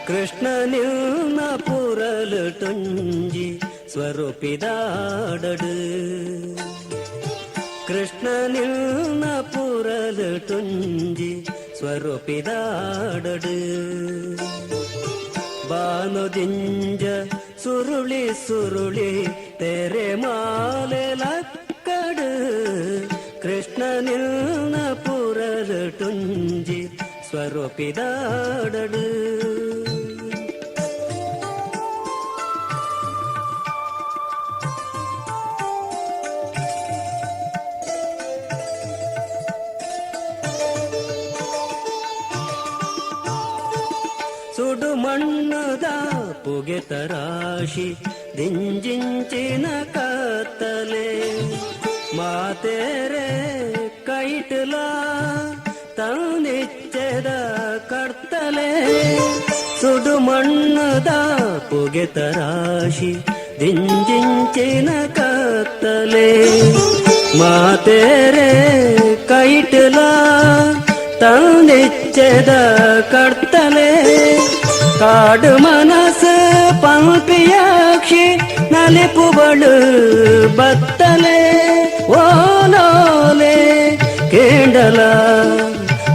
ಕೃಷ್ಣ ನಿನ್ನ ಪುರಲು ಟೊಂಜಿ ಸ್ವರೂಪಿದಾಡಡು ಕೃಷ್ಣ ನಿನ್ನ ಪುರಲು ಟೊಂಜಿ ಸ್ವರೂಪಿದಾಡಡು ಬಾನುದಿಂಜ ಸುರುಳಿ ಸುರುಳಿ ತೆರೆ ಮಾಲೆ ಲಕ್ಕಡು ಕೃಷ್ಣ ನಿನ್ನ ಪುರಲು ಟೊಂಜಿ ಸ್ವರೂಪಿದಾಡಡು ಸುಡು ಮಣ್ಣದ ಪುಗೆ ತರಾಶಿ ದಿಂಜಿಂಚಿನ ಕತ್ತಲೆ ಮಾತೇರೆ ಕೈಟಲ ತನಿಚ್ಚದ ಕರ್ತಲೆ ಸುಡು ಮಣ್ಣದ ಪುಗೆ ತರಾಶಿ ದಿಂಜಿಂಚಿನ ಕತ್ತಲೆ ಮಾತೇರೆ ಕೈಟಲ ತನಿಚ್ಚದ ಕರ್ತಲೆ ಕಾಡು ಮನಸ್ಸು ಪಂಪಿಯಾಕ್ಷಿ ನಲಿಪುಬಳು ಬತ್ತಲೆ ಓಲೋಲೆ ಕೇಂಡಲ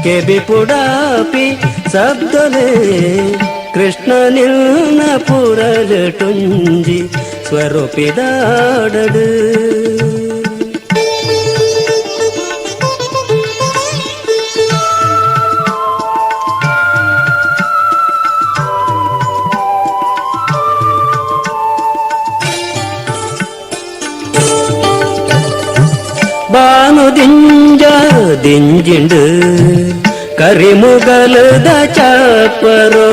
ಕೆಬಿ ಪುಡಾಪಿ ಸಬ್ದಲೆ ಕೃಷ್ಣ ನಿನ್ನ ಪುರಲು ಟುಂಜಿ ಸ್ವರೂಪಿದಾಡಡು ಬಾನುದಿಂಜ ದಿಂಜಿಂಡು ಕರಿಮುಗಲದ ಚಾಪರೋ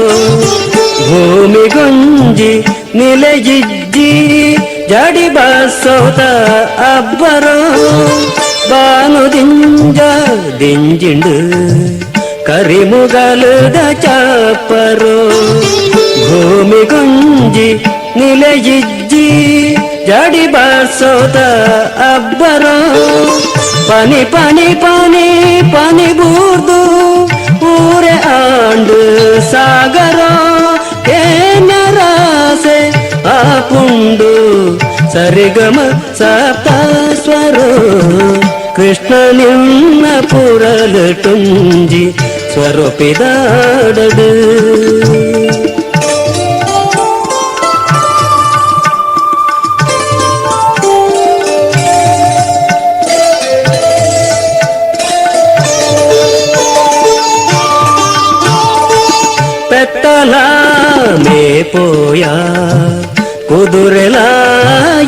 ಭೂಮಿಗೊಂಜಿ ನಿಲೆಜಿಜ್ಜಿ ಜಡಿ ಬಸೋತ ಅಬ್ಬರೋ ಬಾನುದಿಂಜ ದಿಂಜಿಂಡು ಕರಿಮುಗಲದ ಚಾಪರೋ ಭೂಮಿಗೊಂಜಿ ನಿಲೆಜಿಜ್ಜಿ ಜಡಿ ಬಸೋತ ಅಬ್ಬರೋ ಪನಿ ಪನಿ ಪನಿ ಪನಿ ಬೂರ್ದು ಊರೆ ಆಂಡು ಸಾಗರೋ ಏನರಾಸೆ ಆಪುಂಡು ಸರಿಗಮ ಸಪ್ತ ಸ್ವರೋ ಕೃಷ್ಣ ನಿನ್ನ ಪುರಲು ಟುಂಜಿ ಸ್ವರೂಪಿದಾಡಡು పెత్తలా మేపోయా కుదురెలా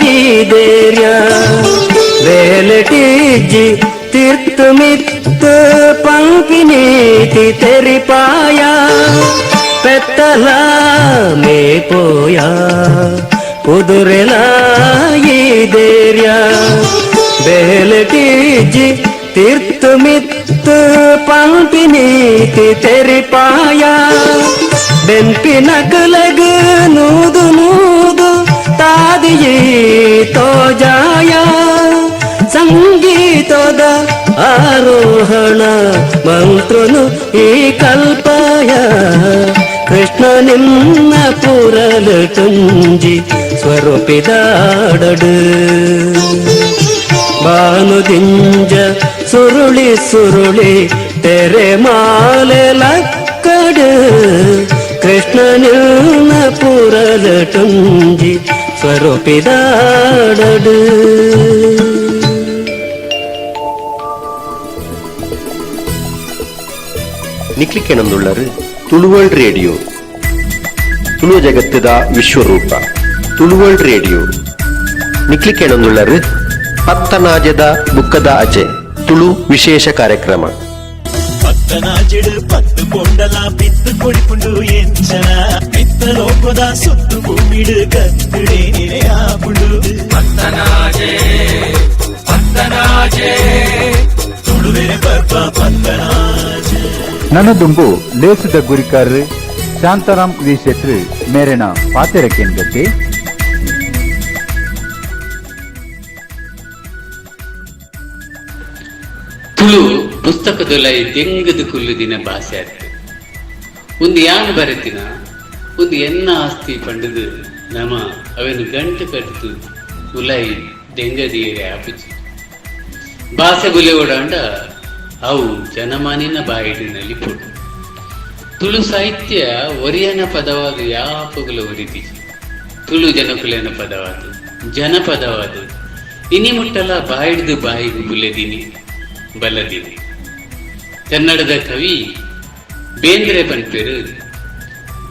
ఈ ధైర్య వేలటిజ్జి తీర్థమిత్తు పంపినీతి తెరిపాయా పెత్తలా మేపోయా ಕುದುರೆಲಾಯಿ ಧೈರ್ಯ ಬೇಲಟೀಜಿ ತೀರ್ಥಮಿತ್ತು ಪಂಪಿನೀತಿ ತೆರಿಪಾಯ ಬೆಂಪಿನ ಕಲಗ ನೂದು ನೂದು ತಾದಿಯೇ ತೋಜಾಯ ಸಂಗೀತದ ಆರೋಹಣ ಮಂತ್ರನು ಈ ಕಲ್ಪಾಯ ಕೃಷ್ಣ ನಿನ್ನ ಪುರಲು ತುಂಜಿ ಸ್ವರೂಪಿದಾಡಡು ಭಾನುದಿಂಜ ಸುರುಳಿ ಸುರುಳಿ ತೆರೆ ಮಾಲೆ ಲಕ್ಕಡು ಕೃಷ್ಣ ನಿನ್ನ ಪುರಲು ತುಂಜಿ ಸ್ವರೂಪಿದಾಡಡು ನಿಕ್ಲಿಕ್ಕೆನೊಂದುಳ್ಳರು ತುಳುವರ್ಲ್ಡ್ ರೇಡಿಯೋ ತುಳು ಜಗತ್ತದ ವಿಶ್ವರೂಪ ತುಳುವರ್ಲ್ಡ್ ರೇಡಿಯೋ ನಿಕ್ಲಿಕ್ಕೆನೊಂದುಳ್ಳರು ಪತ್ತನಾಜದ ಬುಕ್ಕದ ಅಜೆ ತುಳು ವಿಶೇಷ ಕಾರ್ಯಕ್ರಮ ಪತ್ತನಾಜೆಡು ಪತ್ತು ಕೊಂಡಲ ಬಿತ್ತು ಕೊಡಿಪುಂಡು ಎಂಚನ ಬಿತ್ತ ಲೋಕದ ಸುತ್ತು ಭೂಮಿಡು ಕತ್ತುಡೆ ನೆರೆಯಾಪುಡು ಪತ್ತನಾಜೆ ಪತ್ತನಾಜೆ ತುಳುವೆರೆ ಬರ್ಪ ಪತ್ತನಾಜೆ ನನದುಂಬು ಲೇಸುದ ಗುರಿಕಾರ್ ಶಾಂತಾರಾಮ್ ವಿ ಶೆಟ್ರು ಮೇರೆನ ಪಾತೆರ ಕೇಂದ್ರಕ್ಕೆ ತುಳು ಪುಸ್ತಕದೊಲೈ ದೆಂಗದ ಕುಲ್ಲುದಿನ ಭಾಷೆ ಆಗ್ತದೆ ಒಂದು ಯಾನು ಬರೆತಿನ ಒಂದು ಎನ್ನ ಆಸ್ತಿ ಪಂಡದು ನಮ ಅವನು ಗಂಟು ಕಟ್ಟಿತು ಉಲೈ ದೆಂಗದಿಯರೆ ಆಪಿಚಿ ಭಾಷೆ ಗುಲೆ ಓಡಾಂಡ ಅವು ಜನಮಾನಿನ ಬಾಯಿಡಿನಲ್ಲಿ ಪುಡು ತುಳು ಸಾಹಿತ್ಯ ಒರಿಯನ ಪದವಾದ ಯಾಪಗಲ ಒರಿತಿ ತುಳು ಜನಕುಲನ ಪದವಾದ ಜನಪದವಾದ ಇನಿ ಮುಟ್ಟಲ ಬಾಯಿಡ್ದು ಬಾಯಿಗೆ ಬುಲೆದಿನಿ ಬಲ್ಲದಿನಿ ಕನ್ನಡದ ಕವಿ ಬೇಂದ್ರೆ ಪನ್ಪೇರು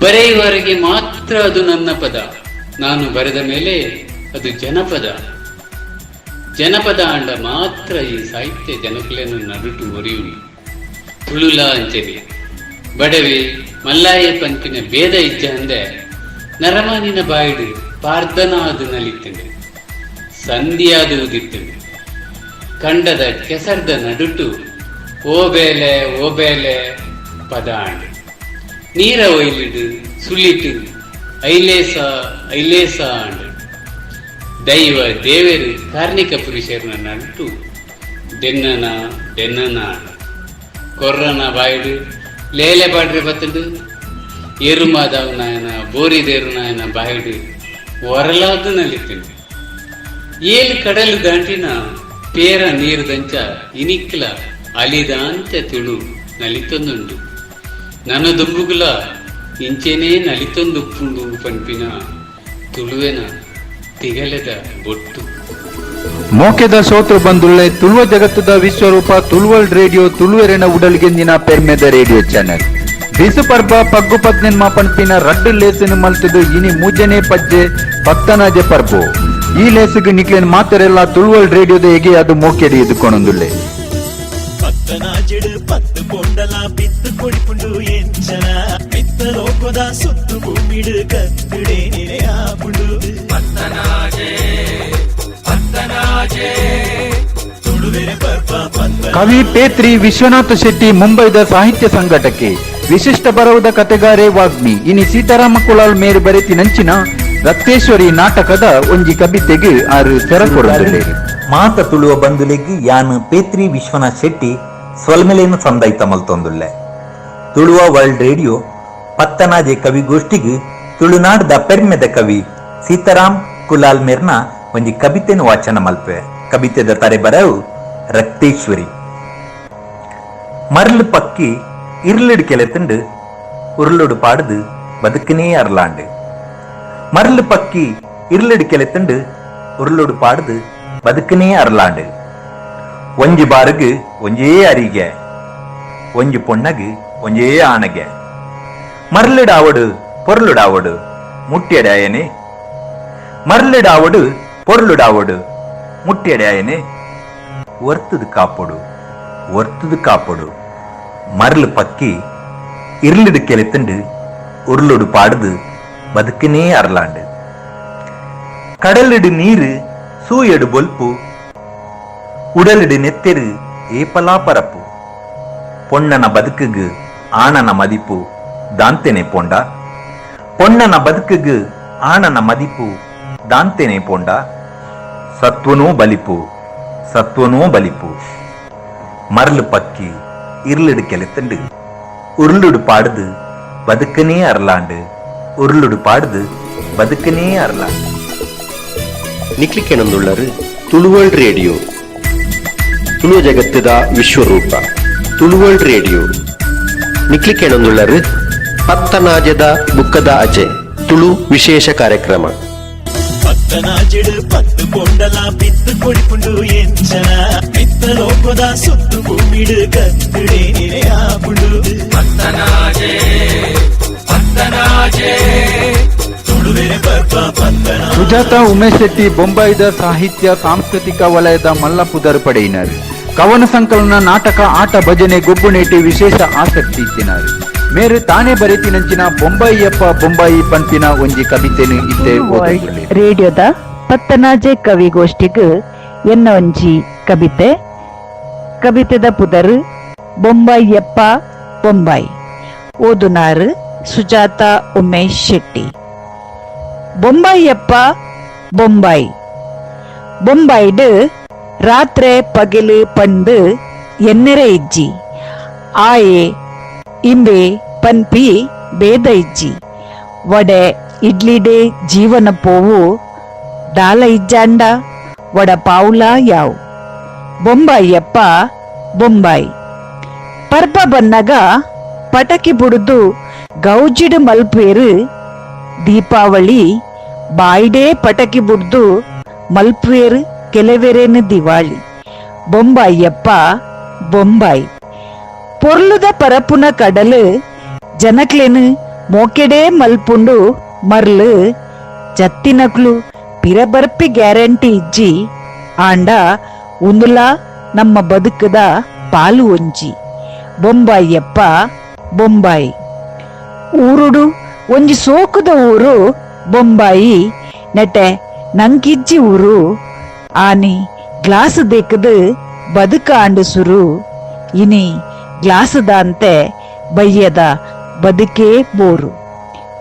ಬರೆಯುವವರೆಗೆ ಮಾತ್ರ ಅದು ನನ್ನ ಪದ, ನಾನು ಬರೆದ ಮೇಲೆ ಅದು ಜನಪದ. ಜನಪದ ಅಂಡ ಮಾತ್ರ ಈ ಸಾಹಿತ್ಯ ಜನಕಲೆಯನ್ನು ನಡುಟು ಒರಿಯುಳಿ ತುಳುಲ ಅಂಚೆನೆ ಬಡವೆ ಮಲ್ಲಾಯ ಪಂಪಿನ ಭೇದ ಇಜ್ಜ ಅಂದೆ ನರಮಾನಿನ ಬಾಯಿಡು ಪಾರ್ಧನಾದು ನಲಿತೇನೆ ಸಂಧಿಯಾದು ಉದಿತ್ತೇನೆ ಕಂಡದ ಕೆಸರ್ದ ನಡುಟು ಓಬೇಲೆ ಓಬೇಲೆ ಪದ ಅಂಡು ನೀರ ಒಯ್ಲಿಡು ಸುಳಿಟು ಐಲೇಸ ಐಲೇಸ ಅಂಡು ದೈವ ದೇವರು ಕಾರ್ಣಿಕ ಪುರುಷರನ್ನ ನಂಟು ದೆನ್ನನ ದೆನ್ನನ ಕೊರ್ರನ ಬಾಯಿಡು ಲೇಲೆ ಬಾಡ್ರೆ ಬತ್ತಂಡು ಏರುಮಾದವ್ ನಾಯನ ಬೋರಿದೇರು ನಾಯನ ಬಾಯಿಡು ಒರಲಾದು ನಲಿತಂಡು ಏಳು ಕಡಲು ದಾಂಟಿನ ಪೇರ ನೀರು ದಂಚ ಇನಿಕ್ಲ ಅಲಿದಾಂತ ತುಳು ನಲಿತೊಂದುಂಡು ನನ್ನ ದುಂಬುಗುಲ ಇಂಚೆನೇ ನಲಿತೊಂದುಪ್ಪುಂಡು ಪಂಪಿನ ತುಳುವೆನ ತಿಗಲೆದ ಬೊಟ್ಟು ಮೋಕೆದ ಸೋತೃ ಬಂದುಳ್ಳೆ ತುಳುವ ಜಗತ್ತದ ವಿಶ್ವರೂಪ ತುಳುವರ್ಲ್ಡ್ ರೇಡಿಯೋ ತುಳುವೆರೆನ ಉಡಲ್ಗೆಂದಿನ ಪೆರ್ಮೆದ ರೇಡಿಯೋ ಚಾನೆಲ್ ಬಿಸು ಪರ್ಬ ಪಗ್ಗು ಪದ್ನೆನ್ ಮಾಪನ್ಪಿನ ರಡ್ಡು ಲೇಸಿನ ಮಲ್ತದು ಇನಿ ಮೂಜನೆ ಪಜ್ಜೆ ಪತ್ತನಾಜೆ ಪರ್ಬೋ ಈ ಲೇಸಿಗೆ ನಿಕ್ಲೇನ್ ಮಾತರೆಲ್ಲ ತುಳುವರ್ಲ್ಡ್ ರೇಡಿಯೋದ ಹೇಗೆ ಅದು ಮೋಕೆಡಿ ಎದುಕೊಂಡೊಂದುಳ್ಳೆ ಪತ್ತನಾಜೆಡು ಪತ್ತು ಕೊಂಡಲ ಬಿತ್ತು ಕೊಡಿಪುಂಡು ಎಂಚನ ಬಿತ್ತ ಲೋಕದ ಸುತ್ತು ಭೂಮಿಡು ಕತ್ತುಡೆ ನೆರೆಯಾಪುಡು ಪತ್ತನಾಜೆ ಪತ್ತನಾಜೆ ತುಳುವೆರೆ ಬರ್ಪ ಪತ್ತ ಕವಿ ಪೇತ್ರಿ ವಿಶ್ವನಾಥ ಶೆಟ್ಟಿ ಮುಂಬೈದ ಸಾಹಿತ್ಯ ಸಂಘಟಕ್ಕೆ ವಿಶಿಷ್ಟ ಬರವುದ ಕತೆಗಾರೆ ವಾಗ್ಮಿ ಇನಿ ಸೀತಾರಾಮ ಕುಳಾಲ್ ಮೇರು ಬರೆತಿ ನಂಚಿನ ರಕ್ತೇಶ್ವರಿ ನಾಟಕದ ಒಂಜಿ ಕವಿತೆಗೆ ಆರು ಸೆರಕೊಡಲಿದೆ ಮಾತ ತುಳುವ ಬಂದುಲೆಗ್ ಯಾನ್ ಪೇತ್ರಿ ವಿಶ್ವನಾಥ್ ಶೆಟ್ಟಿ ಸ್ವಲ್ಮೆಲೇನು ಸಂದೈತ ಮಲ್ತೊಂದುಲ್ಲೆ ತುಳುವ ವರ್ಲ್ಡ್ ರೇಡಿಯೋ ಪತ್ತನಾಜೆ ಕವಿಗೋಷ್ಠಿಗ್ ತುಳುನಾಡ್ದ ಪೆರ್ಮೆದ ಕವಿ ಸೀತಾರಾಮ್ ಕುಲಾಲ್ ಮೇರ್ನ ಒಂಜಿ ಕವಿತೆನು ವಾಚನ ಮಲ್ಪೆ. ಕವಿತೆದ ತರೆ ಬರವು ರಕ್ತೇಶ್ವರಿ. ಮರ್ಲು ಪಕ್ಕಿ ಇರ್ಲಿಡ್ ಕೆಲೆತಂಡು ಉರುಳುಡು ಪಾಡ್ದು ಬದುಕನೇ ಅರ್ಲಾಂಡು. ಮರ್ಲು ಪಕ್ಕಿ ಇರ್ಲಿಡ್ ಕೆಲೆತಂಡು ಉರುಳುಡು ಪಾಡ್ದು ಬದುಕನೇ ಅರ್ಲಾಂಡು. ಒಂಜಿ ಬಾರುಗು ಒಂಜೇ ಅರಿಗೆ, ಒಂಜಿ ಪೊಣ್ಣಗು ಒಂಜೇ ಆಣಗೆ. ಮರ್ಲಿಡಾವಡು ಪೊರ್ಲುಡಾವಡು ಮುಟ್ಟಿಯಡಾಯನೆ. ಮರ್ಲಿಡಾವಡು ಪೊರ್ಲುಡಾವಡು ಮುಟ್ಟಿಯಡಾಯನೆ. ಒರ್ತದು ಕಾಪೊಡು ಒರ್ತದು ಕಾಪೊಡು. ಮರ್ಲು ಪಕ್ಕಿ ಇರ್ಲಿಡು ಕೆಲೆತಂಡು ಉರುಳುಡು ಪಾಡ್ದು ಬದುಕನೇ ಅರ್ಲಾಂಡು. கடலிடு நீரு சூயடு பொல்பு உடலிடு நெத்தெரு ஏப்பலா பரப்பு பொன்னன ಬದುಕಿಗೆ ಆಣನ ಮದಿಪು ದಾಂತೆನೆ ಪೋಂಡ பொன்னನ ಬದುಕಿಗೆ ಆಣನ ಮದಿಪು ದಾಂತೆನೆ ಪೋಂಡ ಸತ್ವನೂ ಬಲಿಪು ಮರಳು ಪಕ್ಕಿ ಇರ್ಲಿಡು ಕೆಲೆತಂಡು ಉರುಳುಡು ಪಾಡ್ದು ಬದುಕನೇ ಅರ್ಲಾಂಡು ಉರುಳುಡು ಪಾಡ್ದು ಬದುಕನೇ ಅರ್ಲಾಂಡು ನಿಕ್ಲಿಕ್ಕೆನೊಂದುಳ್ಳರು ತುಳುವರ್ಲ್ಡ್ ರೇಡಿಯೋ ತುಳು ಜಗತ್ತದ ವಿಶ್ವರೂಪ ತುಳುವರ್ಲ್ಡ್ ರೇಡಿಯೋ ನಿಕ್ಲಿಕ್ಕೆನೊಂದುಳ್ಳರು ಪತ್ತನಾಜದ ಬುಕ್ಕದ ಅಜೆ ತುಳು ವಿಶೇಷ ಕಾರ್ಯಕ್ರಮ ಪತ್ತನಾಜೆಡು ಪತ್ತು ಕೊಂಡಲ ಬಿತ್ತು ಕೊಡಿಪುಂಡು ಎಂಚನ ಬಿತ್ತ ಲೋಕದ ಸುತ್ತು ಭೂಮಿಡು ಕತ್ತುಡೆ ನೆರೆಯಾಪುಂಡು ಪತ್ತನಾಜೆ ತುಳುವೆರೆ ಬರ್ಪ ಪತ್ತನ ಸುಜಾತ ಉಮೇಶ್ ಶೆಟ್ಟಿ ಬೊಂಬಾಯಿದ ಸಾಹಿತ್ಯ ಸಾಂಸ್ಕೃತಿಕ ವಲಯದ ಮಲ್ಲಪುದರ್ ಪಡೆಯಿನಾರು ಕವನ ಸಂಕಲನ ನಾಟಕ ಆಟ ಭಜನೆ ಗೊಬ್ಬುನೇಟಿ ವಿಶೇಷ ಆಸಕ್ತಿ ಇತ್ತಿನಾರು ಮೇರು ತಾನೇ ಬರೆತಿನಂಚಿನ ಬೊಂಬಾಯಿಯಪ್ಪ ಬೊಂಬಾಯಿ ಪಂಪಿನ ಒಂಜಿ ಕವಿತೆನು ಇತ್ತೆ ರೇಡಿಯೋದ ಪತ್ತನಾಜೆ ಕವಿಗೋಷ್ಠಿಗ್ ಎನ್ನ ಒಂಜಿ ಕವಿತೆದ ಪುದರ್ ಬೊಂಬಾಯಿಯಪ್ಪ ಬೊಂಬಾಯಿ ಓದುನಾರು ಸುಜಾತ ಉಮೇಶ್ ಶೆಟ್ಟಿ. ಬೊಂಬಾಯಿಯಪ್ಪ ಬೊಂಬಾಯಿಡ್ ರಾತ್ರೆ ಪಗಲು ಪಂಡು ಎನ್ನೆರೆ ಇಜ್ಜಿ ಆಯೆ ಇಂಬೆ ಪನ್ಪಿ ಬೇದ ಇಜ್ಜಿ ವಡೆ ಇಡ್ಲಿಡೆ ಜೀವನ ಪೋವು ದಾಲ ಇಜ್ಜಾಂಡ ವಡ ಪಾವುಲ ಯಾವು ಬೊಂಬಾಯಿಯಪ್ಪ ಬೊಂಬಾಯಿ ಪರ್ಬ ಬನ್ನಗ ಪಟಕಿ ಬುಡುದು ಗೌಜಿಡು ಮಲ್ಪೇರು ದೀಪಾವಳಿ ಬಾಯಿಡೇ ಪಟಕಿ ಬುಡ್ದು ಮಲ್ಪೇರು ಕೆಲವೆರೇನು ದಿವಾಳಿ ಬೊಂಬಾಯಿಯಪ್ಪ ಬೊಂಬಾಯಿ ಪೊರ್ಲುದ ಪರಪುನ ಕಡಲು ಜನಕ್ಲೆನು ಮೋಕೆಡೇ ಮಲ್ಪುಂಡು ಮರ್ಲು ಜತ್ತಿನಕ್ಲು ಪಿರಬರ್ಪಿ ಗ್ಯಾರಂಟಿ ಇಜ್ಜಿ ಆಂಡ ಉಂದುಲ ನಮ್ಮ ಬದುಕದ ಪಾಲು ಒಂಜಿ ಬೊಂಬಾಯಿಯಪ್ಪ ಬೊಂಬಾಯಿ ಊರುಡು ಒಂಜಿ ಸೋಕುದ ಊರು ಬೊಂಬಾಯಿ ನೆಟೆ ನಂಕಿಜ್ಜಿ ಊರು ಆನಿ ಗ್ಲಾಸ್ ದೇಕದು ಬದುಕ ಆಂಡುಸುರು ಇನಿ ಗ್ಲಾಸದ ಅಂತೆ ಬಯ್ಯದ ಬದುಕೇ ಬೋರು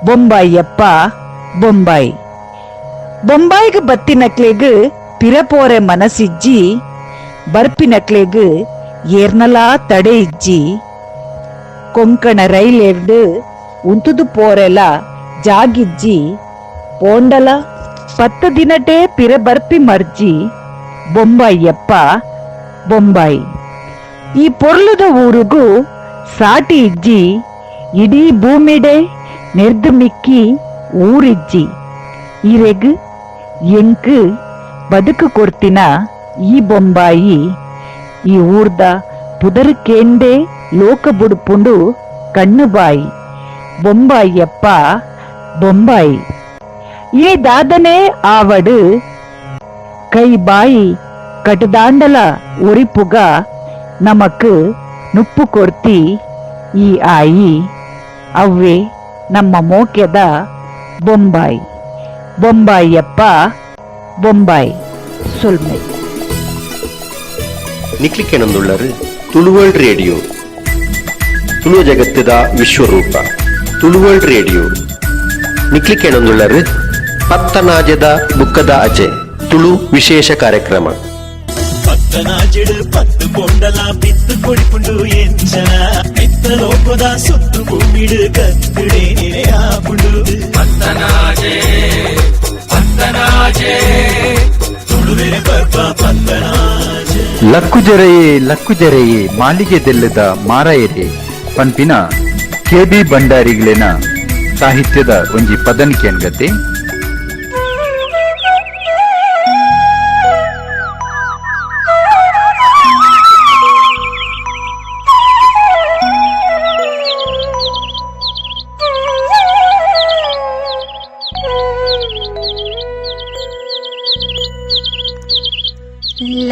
ಬೊಂಬಾಯಿಯಪ್ಪ ಬೊಂಬಾಯಿಗೆ ಬತ್ತಿನಕ್ಲೆಗ್ ಪಿರಪೋರೆ ಮನಸ್ಸಿಜ್ಜಿ ಬರ್ಪಿನಕ್ಲೆಗ್ ಏರ್ನಲಾ ತಡೆ ಇಜ್ಜಿ ಕೊಂಕಣ ರೈಲೆರ್ಡು ಉಂತುದು ಪೋರೆಲ ಜಾಗಿಜ್ಜಿ ಪೋಂಡಲ 10 ದಿನಟೇ ಪಿರ ಬರ್ಪಿ ಮರ್ಜಿ ಬೊಂಬಾಯಿಯಪ್ಪ ಬೊಂಬಾಯಿ ಈ ಪೊರ್ಲುದ ಊರುಗೂ ಸಾಟಿ ಇಜ್ಜಿ ಇಡೀ ಭೂಮಿಡೆ ನೆರ್ದು ಮಿಕ್ಕಿ ಊರಿಜ್ಜಿ ಇರೆಗ್ ಎಂಕ್ ಬದುಕು ಕೊರ್ತಿನ ಈ ಬೊಂಬಾಯಿ ಈ ಊರ್ದ ಪುದರ್ ಕೇಂಡೆ ಲೋಕ ಬುಡುಪುಂಡು ಕಣ್ಣು ಬಾಯಿ ಬೊಂಬಾಯಿಯಪ್ಪ ಬೊಂಬಾಯಿ ಈ ದಾದನೆ ಆವಡು ಕೈ ಬಾಯಿ ಕಟದಾಂಡಲ ಒರಿಪುಗ ನಮಕ್ ನುಪ್ಪು ಕೊರ್ತಿ ಈ ಆಯಿ ಅವ್ವೆ ನಮ್ಮ ಮೋಕ್ಯದ ಬೊಂಬಾಯಿ ಬೊಂಬಾಯಿಯಪ್ಪ ಬೊಂಬಾಯಿ ಸುಲ್ಮೆ ನಿಕ್ಲಿಕ್ಕೆನೊಂದುಳ್ಳರು ತುಳುವರ್ಲ್ಡ್ ರೇಡಿಯೋ ತುಳು ಜಗತ್ತದ ವಿಶ್ವರೂಪ ತುಳುವರ್ಲ್ಡ್ ರೇಡಿಯೋ ನಿಕ್ಲಿಕ್ಕೆನೊಂದುಳ್ಳರು ಪತ್ತನಾಜದ ಬುಕ್ಕದ ಅಜೆ ತುಳು ವಿಶೇಷ ಕಾರ್ಯಕ್ರಮ ಪತ್ತನಾಜೆಡು ಪತ್ತು ಕೊಂಡಲ ಬಿತ್ತು ಕೊಡಿಪುಂಡು ಎಂಚನ ಬಿತ್ತ ಲೋಕದ ಸುತ್ತು ಭೂಮಿಡು ಕತ್ತುಡೆ ನೆರೆಯಾಪುಂಡು ಪತ್ತನಾಜೆ ತುಳುವೆರೆ ಬರ್ಪ ಪತ್ತನಾಜೆ ಲಕ್ಕುಜರೆಯೇ ಮಾಲಿಗೆ ದೆಲ್ಲದ ಮಾರಾಯರೆ ಪನ್ಪಿನ ಕೆಬಿ ಭಂಡಾರಿಗಳೇನ ಸಾಹಿತ್ಯದ ಒಂಜಿ ಪದನಿಕೆ ಅನ್ಗತೆ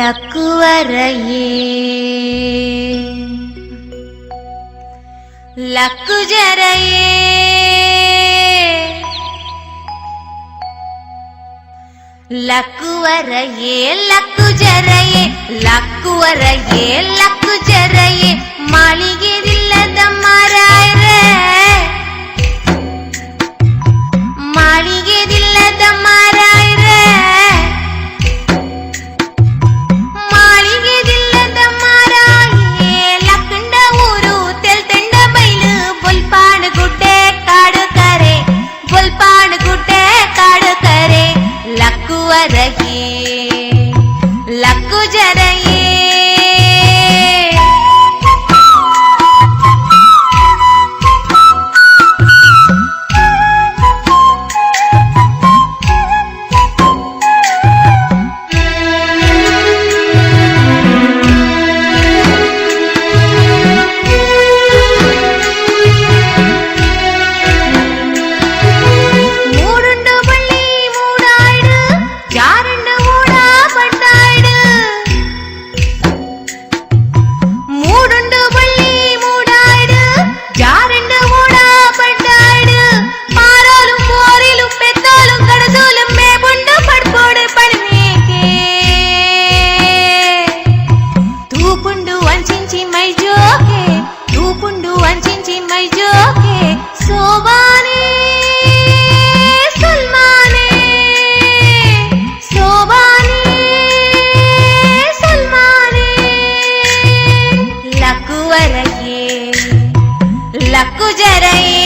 ಲಕ್ಕುವರಯೇ ಲಕ್ಕುಜರಯೇ లక్కువరయే లక్కు జరయే లక్కువరయೇ ಲಕ್ಕು ಜರಯೇ ಮಾಳಿಗೆದಿಲ್ಲದ ಮಾರಾಯರೇ ಮಾಳಿಗೆದಿಲ್ಲದ ಮಾರಾಯರೇ ಮಾಳಿಗೆದಿಲ್ಲದ ಮಾರಾಯೇ ಲಕ್ಕಂಡ ಊರು ತೆಲ್ತಂಡ ಬೈಲು ಬೊಲ್ಪಾಣ ಗುಡ್ಡೆ ಕಾಡು ಕರೆ ಬೊಲ್ಪಾಣ ಗುಡ್ಡೆ ಕಾಡು ಕರೆ ಲಕ್ಕುವರಯೇ ಲಕ್ಕು ಜರಯೇ లక్కు జరయే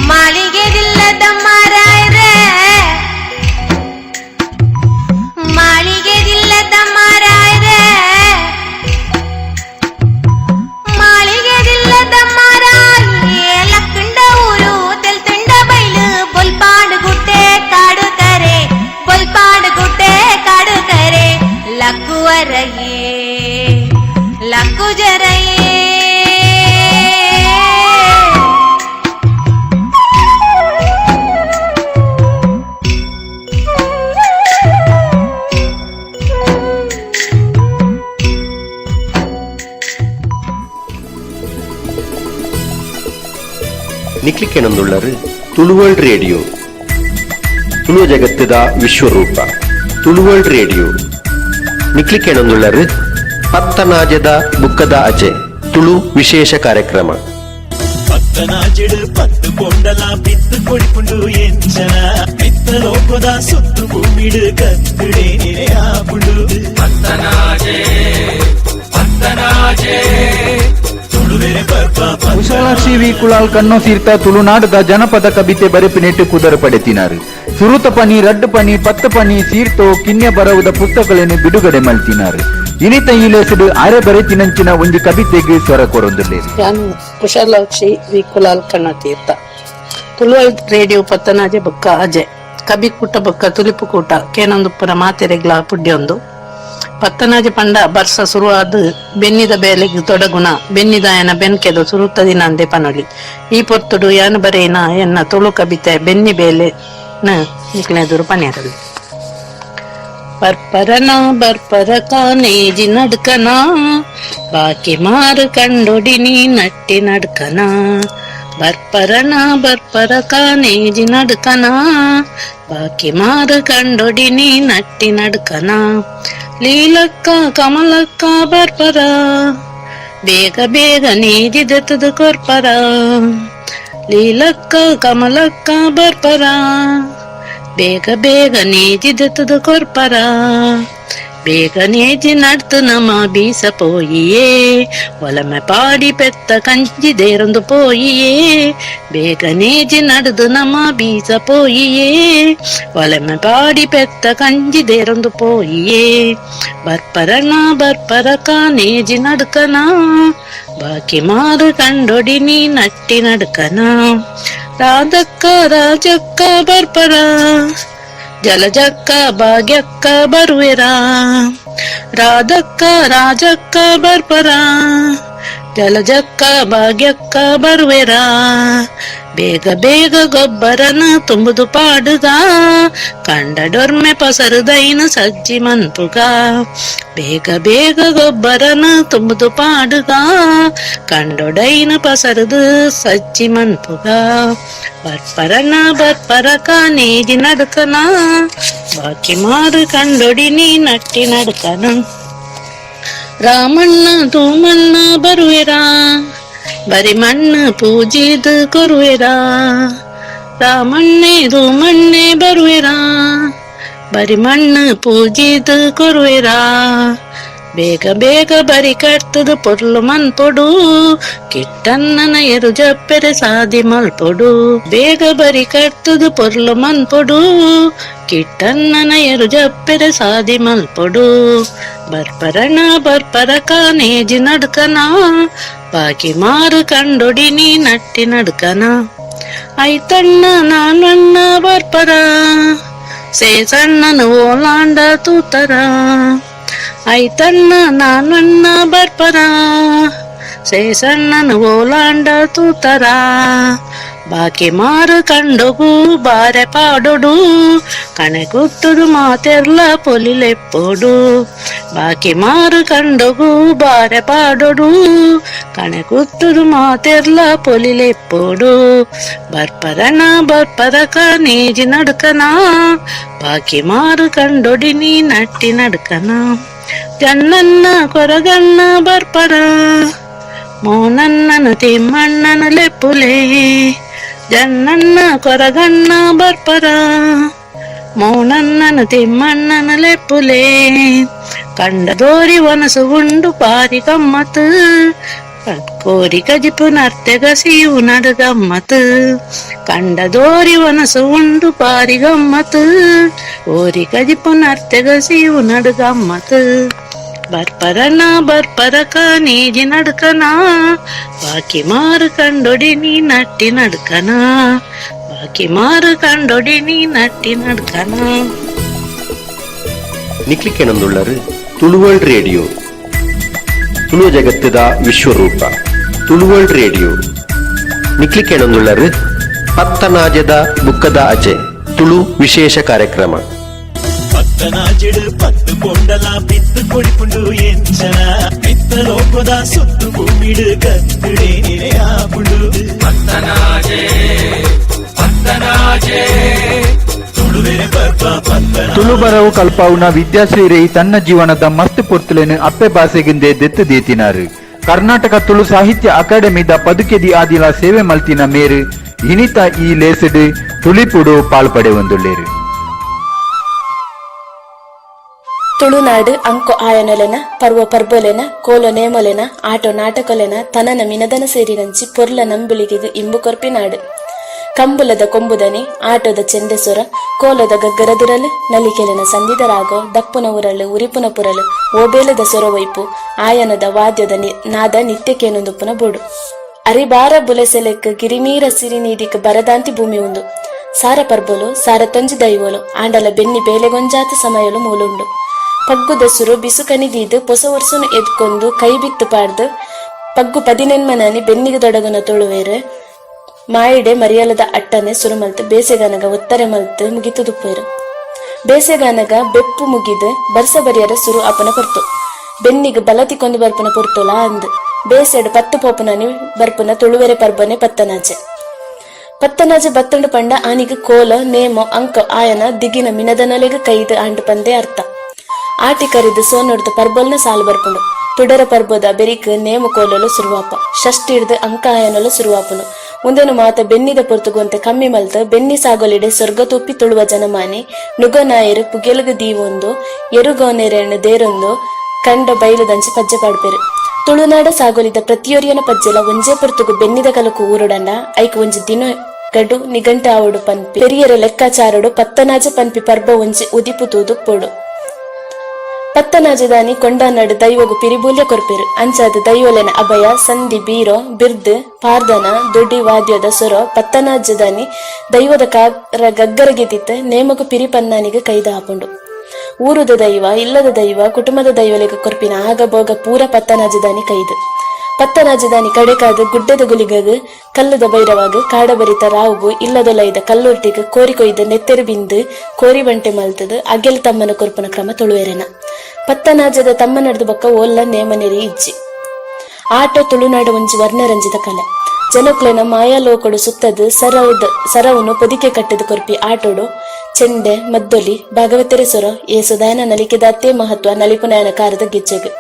ಮಾಳಿಗೆದಿಲ್ಲದ ಮಾರಾಯರೇ ಮಾಳಿಗೆದಿಲ್ಲದ ಮಾರಾಯರೇ ಮಾಳಿಗೆದಿಲ್ಲದ ಮಾರಾಯೇ ಲಕ್ಕಂಡ ಊರು ತೆಲ್ತಂಡ ಬೈಲು ಬೊಲ್ಪಾಡು ಗುಡ್ಡೆ ಕಾಡು ಕರೆ ಬೊಲ್ಪಾಡು ಗುಡ್ಡೆ ಕಾಡು ಕರೆ ಲಕ್ಕುವರಯೇ ಲಕ್ಕು ಜರಯೇ ನಿಕ್ಲಿಕ್ಕೆನೊಂದುಳ್ಳರು ತುಳುವರ್ಲ್ಡ್ ರೇಡಿಯೋ ತುಳುವ ಜಗತ್ತದ ವಿಶ್ವರೂಪ ತುಳುವರ್ಲ್ಡ್ ರೇಡಿಯೋ ನಿಕ್ಲಿಕ್ಕೆನೊಂದುಳ್ಳರು ಪತ್ತನಾಜದ ಬುಕ್ಕದ ಅಜೆ ತುಳು ವಿಶೇಷ ಕಾರ್ಯಕ್ರಮ ಪತ್ತನಾಜೆಡು ಪತ್ತು ಕೊಂಡಲ ಬಿತ್ತು ಕೊಡಿಪುಂಡು ಎಂಚನ ಬಿತ್ತ ಲೋಕದ ಸುತ್ತು ಭೂಮಿಡು ಕತ್ತುಡೆ ಆಪುಂಡು ಪತ್ತನಾಜೆ ಪತ್ತನಾಜೆ ಕುಶಾಲಶ್ರೀ ವಿ ಕುಳಾಲ್ ಕನ್ನೋ ಸೀರ್ತ ತುಳುನಾಡದ ಜನಪದ ಕವಿತೆ ಬರೆಪಿನೆಟ್ಟು ಕುದರ ಪಡೆತಿನಾರು ಸುರುತ ಪನಿ ರಡ್ಡು ಪನಿ ಪತ್ತು ಪನಿ ಸೀರ್ತೋ ಕಿನ್ಯ ಬರವುದ ಪುಸ್ತಕಗಳನ್ನು ಬಿಡುಗಡೆ ಮಲ್ತಿನಾರು ಇನಿತ ಈ ಲೆಸಡು ಅರೆ ಬರೆತಿನಂಚಿನ ಒಂದು ಕವಿತೆಗೆ ಸ್ವರ ಕೊರೊಂದುಲ್ಲೆ ನಾನು ಕುಶಾಲಶ್ರೀ ವಿ ಕುಲಾಲ್ ಕನ್ನ ತೀರ್ಥ ತುಳುವರ್ಲ್ಡ್ ರೇಡಿಯೋ ಪತ್ತನಾಜೆ ಬೊಕ್ಕ ಅಜೆ ಕಬಿ ಕೂಟ ಬೊಕ್ಕ ತುಲಿಪು ಕೂಟ ಕೇನೊಂದುಪ್ಪುರ ಮಾತೆರೆಗ್ಲ ಪುಡ್ಯೊಂದು ಪತ್ತನಾಜೆ ಪಂಡ ಬರ್ಸ ಶುರುವಾದ ಬೆನ್ನಿದ ಬೇಲೆಗೆ ತೊಡಗುಣ ಬೆನ್ನಿದಾಯನ ಬೆನ್ಕೆದು ಸುರುತ್ತ ದಿನ ಅಂದೆ ಪನೊಲಿ ಈ ಪೊತ್ತುಡು ಯಾನು ಬರೇನ ಎನ್ನ ತುಳು ಕವಿತೆ ಬೆನ್ನಿ ಬೇಲೆ ನಿಕ್ಲೆದುರು ಪನ್ಯಾರಲ್ಲಿ ಬರ್ಪರನ ಬರ್ಪರ ಕಾನೇಜಿ ನಡ್ಕನ ಬಾಕಿ ಮಾರು ಕಂಡೊಡಿನಿ ನಟ್ಟಿ ನಡ್ಕನ ಬರ್ಪರನ ಬರ್ಪರ ಕಾನೇಜಿ ನಡ್ಕನ ಬಾಕಿ ಮಾರು ಕಂಡೊಡಿನಿ ನಟ್ಟಿ ನಡ್ಕನ ಲೀಲಕ್ಕ ಕಮಲಕ್ಕ ಬರ್ಪರ ಬೇಗ ಬೇಗ ನೀಜಿದೆತ್ತದು ಕೊರ್ಪರ ಲೀಲಕ್ಕ ಕಮಲಕ್ಕ ಬರ್ಪರ ಬೇಗ ಬೇಗ ನೀಜಿದೆತ್ತದು ಕೊರ್ಪರ ಬೇಗ ನೇಜಿ ನಡ್ತು ನಮ ಬೀಸ ಪೋಯಿಯೇ ಒಲಮೆ ಪಾಡಿ ಪೆತ್ತ ಕಂಜಿದೇರೊಂದು ಪೋಯಿಯೇ ಬೇಗ ನೇಜಿ ನಡ್ದು ನಮ ಬೀಸ ಪೋಯಿಯೇ ಒಲಮೆ ಪಾಡಿ ಪೆತ್ತ ಕಂಜಿದೇರೊಂದು ಪೋಯಿಯೇ ಬರ್ಪರನ ಬರ್ಪರ ಕಾನೇಜಿ ನಡ್ಕನ ಬಾಕಿ ಮಾರು ಕಂಡೊಡಿನಿ ನಟ್ಟಿ ನಡ್ಕನ ರಾಧಕ್ಕ ರಾಜಕ್ಕ ಬರ್ಪರ ಜಲಜಕ್ಕ ಭಾಗ್ಯಕ್ಕ ಬರುವೆರ ರಾಧಕ್ಕ ರಾಜಕ್ಕ ಬರ್ಪರ ಜಲಜಕ್ಕ ಭಾಗ್ಯಕ್ಕ ಬರುವೆರ ಬೇಗ ಬೇಗ ಗೊಬ್ಬರನ ತುಂಬುದು ಪಾಡುಗ ಕಂಡಡೊರ್ಮೆ ಪಸರುದೈನ ಸಜ್ಜಿ ಮನ್ಪುಗ ಬೇಗ ಬೇಗ ಗೊಬ್ಬರನ ತುಂಬುದು ಪಾಡುಗ ಕಂಡೊಡೈನ ಪಸರುದು ಸಜ್ಜಿ ಮನ್ಪುಗ ಬರ್ಪರನ ಬರ್ಪರ ಕಾನೇಜಿ ನಡ್ಕನ ಬಾಕಿ ಮಾರು ಕಂಡೊಡಿನಿ ನಟ್ಟಿ ನಡ್ಕನ ರಾಮಣ್ಣ ತೂಮಣ್ಣ ಬರುವೆರಾ ಬರಿ ಮಣ್ಣು ಪೂಜಿದು ಕೊರುವೆರಾ ರಾಮಣ್ಣೆ ಧೂಮಣ್ಣೆ ಬರುವೆರಾ ಬರಿ ಮಣ್ಣು ಪೂಜಿದು ಕೊರುವೆರಾ ಬೇಗ ಬೇಗ ಬರಿ ಕಟ್ತದು ಪೊರ್ಲು ಮನ್ಪೊಡು ಕಿಟ್ಟನ್ನನ ಎರು ಜಪ್ಪೆರೆ ಸಾದಿ ಮಲ್ಪೊಡು ಬೇಗ ಬರಿ ಕಟ್ತದು ಪೊರ್ಲು ಮನ್ಪೊಡು ಕಿಟ್ಟನ್ನನ ಎರು ಜಪ್ಪೆರೆ ಸಾದಿ ಮಲ್ಪೊಡು ಬರ್ಪರನ ಬರ್ಪರ ಕಾನೇಜಿ ನಡ್ಕನ ಬಾಕಿ ಮಾರು ಕಂಡೊಡಿನಿ ನಟ್ಟಿ ನಡ್ಕನ ಐತಣ್ಣ ನಾನಣ್ಣ ಬರ್ಪರ ಸೇಸಣ್ಣನ ಓಲಾಂಡ ತೂತರ ಐತಣ್ಣ ನಾನಣ್ಣ ಬರ್ಪರ ಸೇಸಣ್ಣನ ಓಲಾಂಡ ತೂತರ ಬಾಕಿ ಮಾರು ಕಂಡೊಗು ಬಾರೆ ಪಾಡೊಡು ಕಣೆ ಗುಟ್ಟುದು ಮಾತೆರ್ಲ ಪೊಲಿಲೆಪ್ಪೊಡು ಬಾಕಿ ಮಾರು ಕಂಡೊಗು ಬಾರೆ ಪಾಡೊಡು ಕಣೆ ಗುಟ್ಟುದು ಮಾತೆರ್ಲ ಪೊಲಿಲೆಪ್ಪೊಡು ಬರ್ಪರನ ಬರ್ಪರ ಕಾನೇಜಿ ನಡ್ಕನ ಬಾಕಿ ಮಾರು ಕಂಡೊಡಿನಿ ನಟ್ಟಿ ನಡ್ಕನ ಜನ್ನನ್ನ ಕೊರಗಣ್ಣ ಬರ್ಪರ ಮೋನನ್ನನ ತಿಮ್ಮಣ್ಣನ ಲೆಪ್ಪುಲೆ ಜನ್ನನ್ನ ಕೊರಗಣ್ಣ ಬರ್ಪರ ಮೌನನ್ನನ ತಿಮ್ಮಣ್ಣನ ಲೆಪ್ಪುಲೆ ಕಂಡ ದೋರಿ ವನಸು ಉಂಡು ಪಾರಿ ಗಮ್ಮತ್ ಕೋರಿ ಕಜಿಪು ನರ್ತೆಗ ಸಿಯು ನಡುಗಮ್ಮತ್ ಕಂಡದೋರಿ ವನಸು ಉಂಡು ಪಾರಿ ಗಮ್ಮತ್ ಓರಿ ಕಜಿಪು ನರ್ತೆಗ ಸಿಯು ನಡುಗಮ್ಮತ್ ಬರ್ಪರನ ಬರ್ಪರಕ ನೀಜಿ ನಡ್ಕನ ಬಾಕಿ ಮಾರು ಕಂಡೊಡಿ ನೀ ನಟ್ಟಿ ನಡ್ಕನ ಬಾಕಿ ಮಾರು ಕಂಡೊಡಿ ನೀ ನಟ್ಟಿ ನಡ್ಕನ. ನಿಕ್ಲಿಕೆನೊಂದುಳ್ಳರು ತುಳುವರ್ಲ್ಡ್ ರೇಡಿಯೋ ತುಳು ಜಗತ್ತದ ವಿಶ್ವರೂಪ ತುಳುವರ್ಲ್ಡ್ ರೇಡಿಯೋ ನಿಕ್ಲಿಕೆನೊಂದುಳ್ಳರು ಪತ್ತನಾಜದ ಬುಕ್ಕದ ಅಜೆ ತುಳು ವಿಶೇಷ ಕಾರ್ಯಕ್ರಮ ಪತ್ತನಾಜೆಡು ಪತ್ತು ಕೊಂಡಲ ಬಿತ್ತು ಕೊಡಿಪುಂಡು ಎಂಚನ ಬಿತ್ತ ಲೋಕದ ಸುತ್ತು ಭೂಮಿಡು ಕತ್ತುಡೆ ನೆರೆಯಾಪುಂಡು ಪತ್ತನಾಜೆ ಪತ್ತನಾಜೆ ತುಳು ಬರವು ಕಲ್ಪವುನ ವಿದ್ಯಾಶ್ರೀ ರೈ ತನ್ನ ಜೀವನದ ಮಸ್ತ್ ಪೊರ್ತುಲೆನು ಅಪ್ಪೆ ಭಾಷೆಗಿಂದೆ ದೆತ್ತು ದೇತಿನಾರು ಕರ್ನಾಟಕ ತುಳು ಸಾಹಿತ್ಯ ಅಕಾಡೆಮಿದ ಪದುಕೆದಿ ಆದಿಲ ಸೇವೆ ಮಲ್ತಿನ ಮೇರು ಇನಿತ ಈ ಲೇಸಡ್ ತುಳಿಪುಡು ಪಾಲ್ಪಡೆ ಒಂದುಳ್ಳೇರು. ತುಳುನಾಡು ಅಂಕು ಆಯನೊಲೆನ ಪರ್ವ ಪರ್ಬೊಲೆನ ಕೋಲ ನೇಮೊಲೆನ ಆಟೋ ನಾಟಕೊಲೆನ ತನನ ಮಿನದನ ಸೇರಿನಂಚಿ ಪೊರ್ಲ ನಂಬುಳಿಗೆ ಇಂಬು ಕೊರ್ಪಿನಾಡು ಕಂಬುಲದ ಕೊಂಬುದನಿ ಆಟೋದ ಚೆಂಡೆಸುರ ಕೋಲದ ಗಗ್ಗರದುರಲು ನಲಿಕೆಲಿನ ಸಂದಿದರಾಗೋ ದಪ್ಪುನ ಉರಳು ಉರಿಪುನ ಪುರಲು ಓಬೇಲದ ಸೊರವೈಪು ಆಯನದ ವಾದ್ಯದ ನಾದ ನಿತ್ಯಕ್ಕೇನೊಂದುಪ್ಪುನ ಬೋಡು ಅರಿಬಾರ ಬುಲೆಸೆಲೆಕ್ ಗಿರಿನೀರ ಸಿರಿ ನೀಡಿಕ ಬರದಾಂತಿ ಭೂಮಿ ಉಂದು ಸಾರ ಪರ್ಬೊಲು ಸಾರ ತೊಂಜಿ ದೈವೋಲು ಆಂಡಲ ಬೆನ್ನಿ ಬೇಲೆಗೊಂಜಾತ ಸಮಯಲು ಮೂಲುಂಡು ಪಗ್ಗುದಸುರು ಬಿಸುಕನಿದೀದು ಪೊಸ ವರ್ಷನು ಎದ್ಕೊಂಡು ಕೈ ಬಿತ್ತು ಪಾಡ್ದು ಪಗ್ಗು 14 ಬೆನ್ನಿಗೆ ದೊಡಗನ ತೊಳುವೇರು ಮಾಯಿಡೆ ಮರಿಯಲದ ಅಟ್ಟನೆ ಸುರುಮಲ್ತು ಬೇಸೆಗಾನಗ ಒತ್ತರೆ ಮಲ್ತು ಮುಗಿತು ದುಪ್ಪೇರು ಬೇಸೆಗಾನಗ ಬೆಪ್ಪು ಮುಗಿದು ಬರ್ಸ ಬರಿಯರ ಸುರು ಅಪನ ಕೊರ್ತು ಬೆನ್ನಿಗೆ ಬಲತಿಕೊಂದು ಬರ್ಪನ ಪೊರ್ತುಲ ಅಂದು ಬೇಸೆಡು 10 ಪೋಪನನಿ ಬರ್ಪನ ತುಳುವೆರೆ ಪರ್ಬನೆ ಪತ್ತನಾಜೆ ಬತ್ತಂಡು ಪಂಡ ಆನಿಗೆ ಕೋಲ ನೇಮೋ ಅಂಕ ಆಯನ ದಿಗಿನ ಮಿನದನಲೆಗೆ ಕೈದು ಆಂಡು ಪಂದೆ ಅರ್ಥ ಆಟಿ ಕರಿದು ಸೋನೊಡ್ದು ಪರ್ಬಲ್ನ ಸಾಲು ಬರ್ಪುಂಡು ತುಡರ ಪರ್ಬೋದ ಬೆರಿಕ್ ನೇಮ ಕೋಲಲು ಸುರುವಾಪ ಷಷ್ಠಿ ಹಿಡ್ದು ಅಂಕ ಆಯನಲು ಸುರುವಾಪನು ಮುಂದೇನು ಮಾತ ಬೆನ್ನಿದ ಪೊರ್ತುಗುಂತೆ ಕಮ್ಮಿ ಮಲ್ತ ಬೆನ್ನಿ ಸಾಗೊಲಿಡೆ ಸ್ವರ್ಗ ತುಪ್ಪಿ ತುಳುವ ಜನಮಾನಿ ನುಗನಾಯರು ಪುಗೆಲುಗು ದೀವೊಂದು ಎರುಗೋನೆರೆಣ್ಣು ದೇರೊಂದು ಕಂಡ ಬೈಲುದಂಚಿ ಪಜ್ಜೆ ಪಾಡ್ಪೇರು ತುಳುನಾಡ ಸಾಗೊಲಿದ ಪ್ರತಿಯೊರಿಯನ ಪಜ್ಜೆಲ ಒಂಜೇ ಪೊರ್ತುಗು ಬೆನ್ನಿದ ಕಲಕು ಊರುಡಂಡ ಐಕ್ ಒಂಜಿ ದಿನ ಗಡು ನಿಗಂಟ ಆವಡು ಪನ್ಪಿ ಪೆರಿಯರ ಲೆಕ್ಕಾಚಾರಡು ಪತ್ತನಾಜ ಪನ್ಪಿ ಪರ್ಬ ಒಂಜಿ ಉದಿಪು ತೂದು ಪೋಡು ಪತ್ತನಾಜದಾನಿ ಕೊಂಡಾನಡು ದೈವಗು ಪಿರಿಬೂಲ್ಯ ಕೊರ್ಪೇರು ಅಂಚಾದ ದೈವಲೆನ ಅಭಯ ಸಂಧಿ ಬೀರೋ ಬಿರ್ದ್ ಪಾರ್ದನ ದೊಡ್ಡಿ ವಾದ್ಯದ ಸೊರೋ ಪತ್ತನಾಜದಾನಿ ದೈವದ ಗಗ್ಗರಗೆದಿತ್ತ ನೇಮಗು ಪಿರಿ ಪನ್ನಾನಿಗೆ ಕೈದ ಹಾಪುಂಡು ಊರುದ ದೈವ ಇಲ್ಲದ ದೈವ ಕುಟುಂಬದ ದೈವಲೆಗ ಕೊರ್ಪಿನ ಆಗ ಬೋಗ ಪೂರ ಪತ್ತನಾಜದಾನಿ ಕೈದು ಪತ್ತನಾಜದಾನಿ ಕಡೆಕಾದ ಗುಡ್ಡದ ಗುಲಿಗಗ್ ಕಲ್ಲದ ಬೈರವಾಗ ಕಾಡಬರಿತ ರಾವುಗು ಇಲ್ಲದೊಲೈದ ಕಲ್ಲೊಟ್ಟಿಗೆ ಕೋರಿ ಕೊಯ್ದ ನೆತ್ತೆರು ಬಿಂದು ಕೋರಿ ಬಂಟೆ ಮಲ್ತದ ಅಗೆಲ್ ತಮ್ಮನ ಕೊರ್ಪನ ಕ್ರಮ ತೊಳುವೆರೆನ ಪತ್ತನಾಜದ ತಮ್ಮ ನಡೆದು ಬಕ್ಕ ಓಲ್ಲ ನೇಮನೆರಿ ಇಜ್ಜಿ ಆಟೋ ತುಳುನಾಡು ಒಂಜಿ ವರ್ಣರಂಜಿತ ಕಲೆ ಜನಕ್ಲೆನ ಮಾಯಾಲೋಕಡು ಸುತ್ತದು ಸರವುನು ಪೊದಿಕೆ ಕಟ್ಟದು ಕೊರ್ಪಿ ಆಟೋಡು ಚೆಂಡೆ ಮದ್ದೊಲಿ ಭಾಗವತೆರೆ ಸೊರ ಏಸುದಾಯನ ನಲಿಕೆದಾತ್ತೇ ಮಹತ್ವ ನಲಿಪುನಾಯನ ಕಾರದ ಗೆಜ್ಜೆಗೆ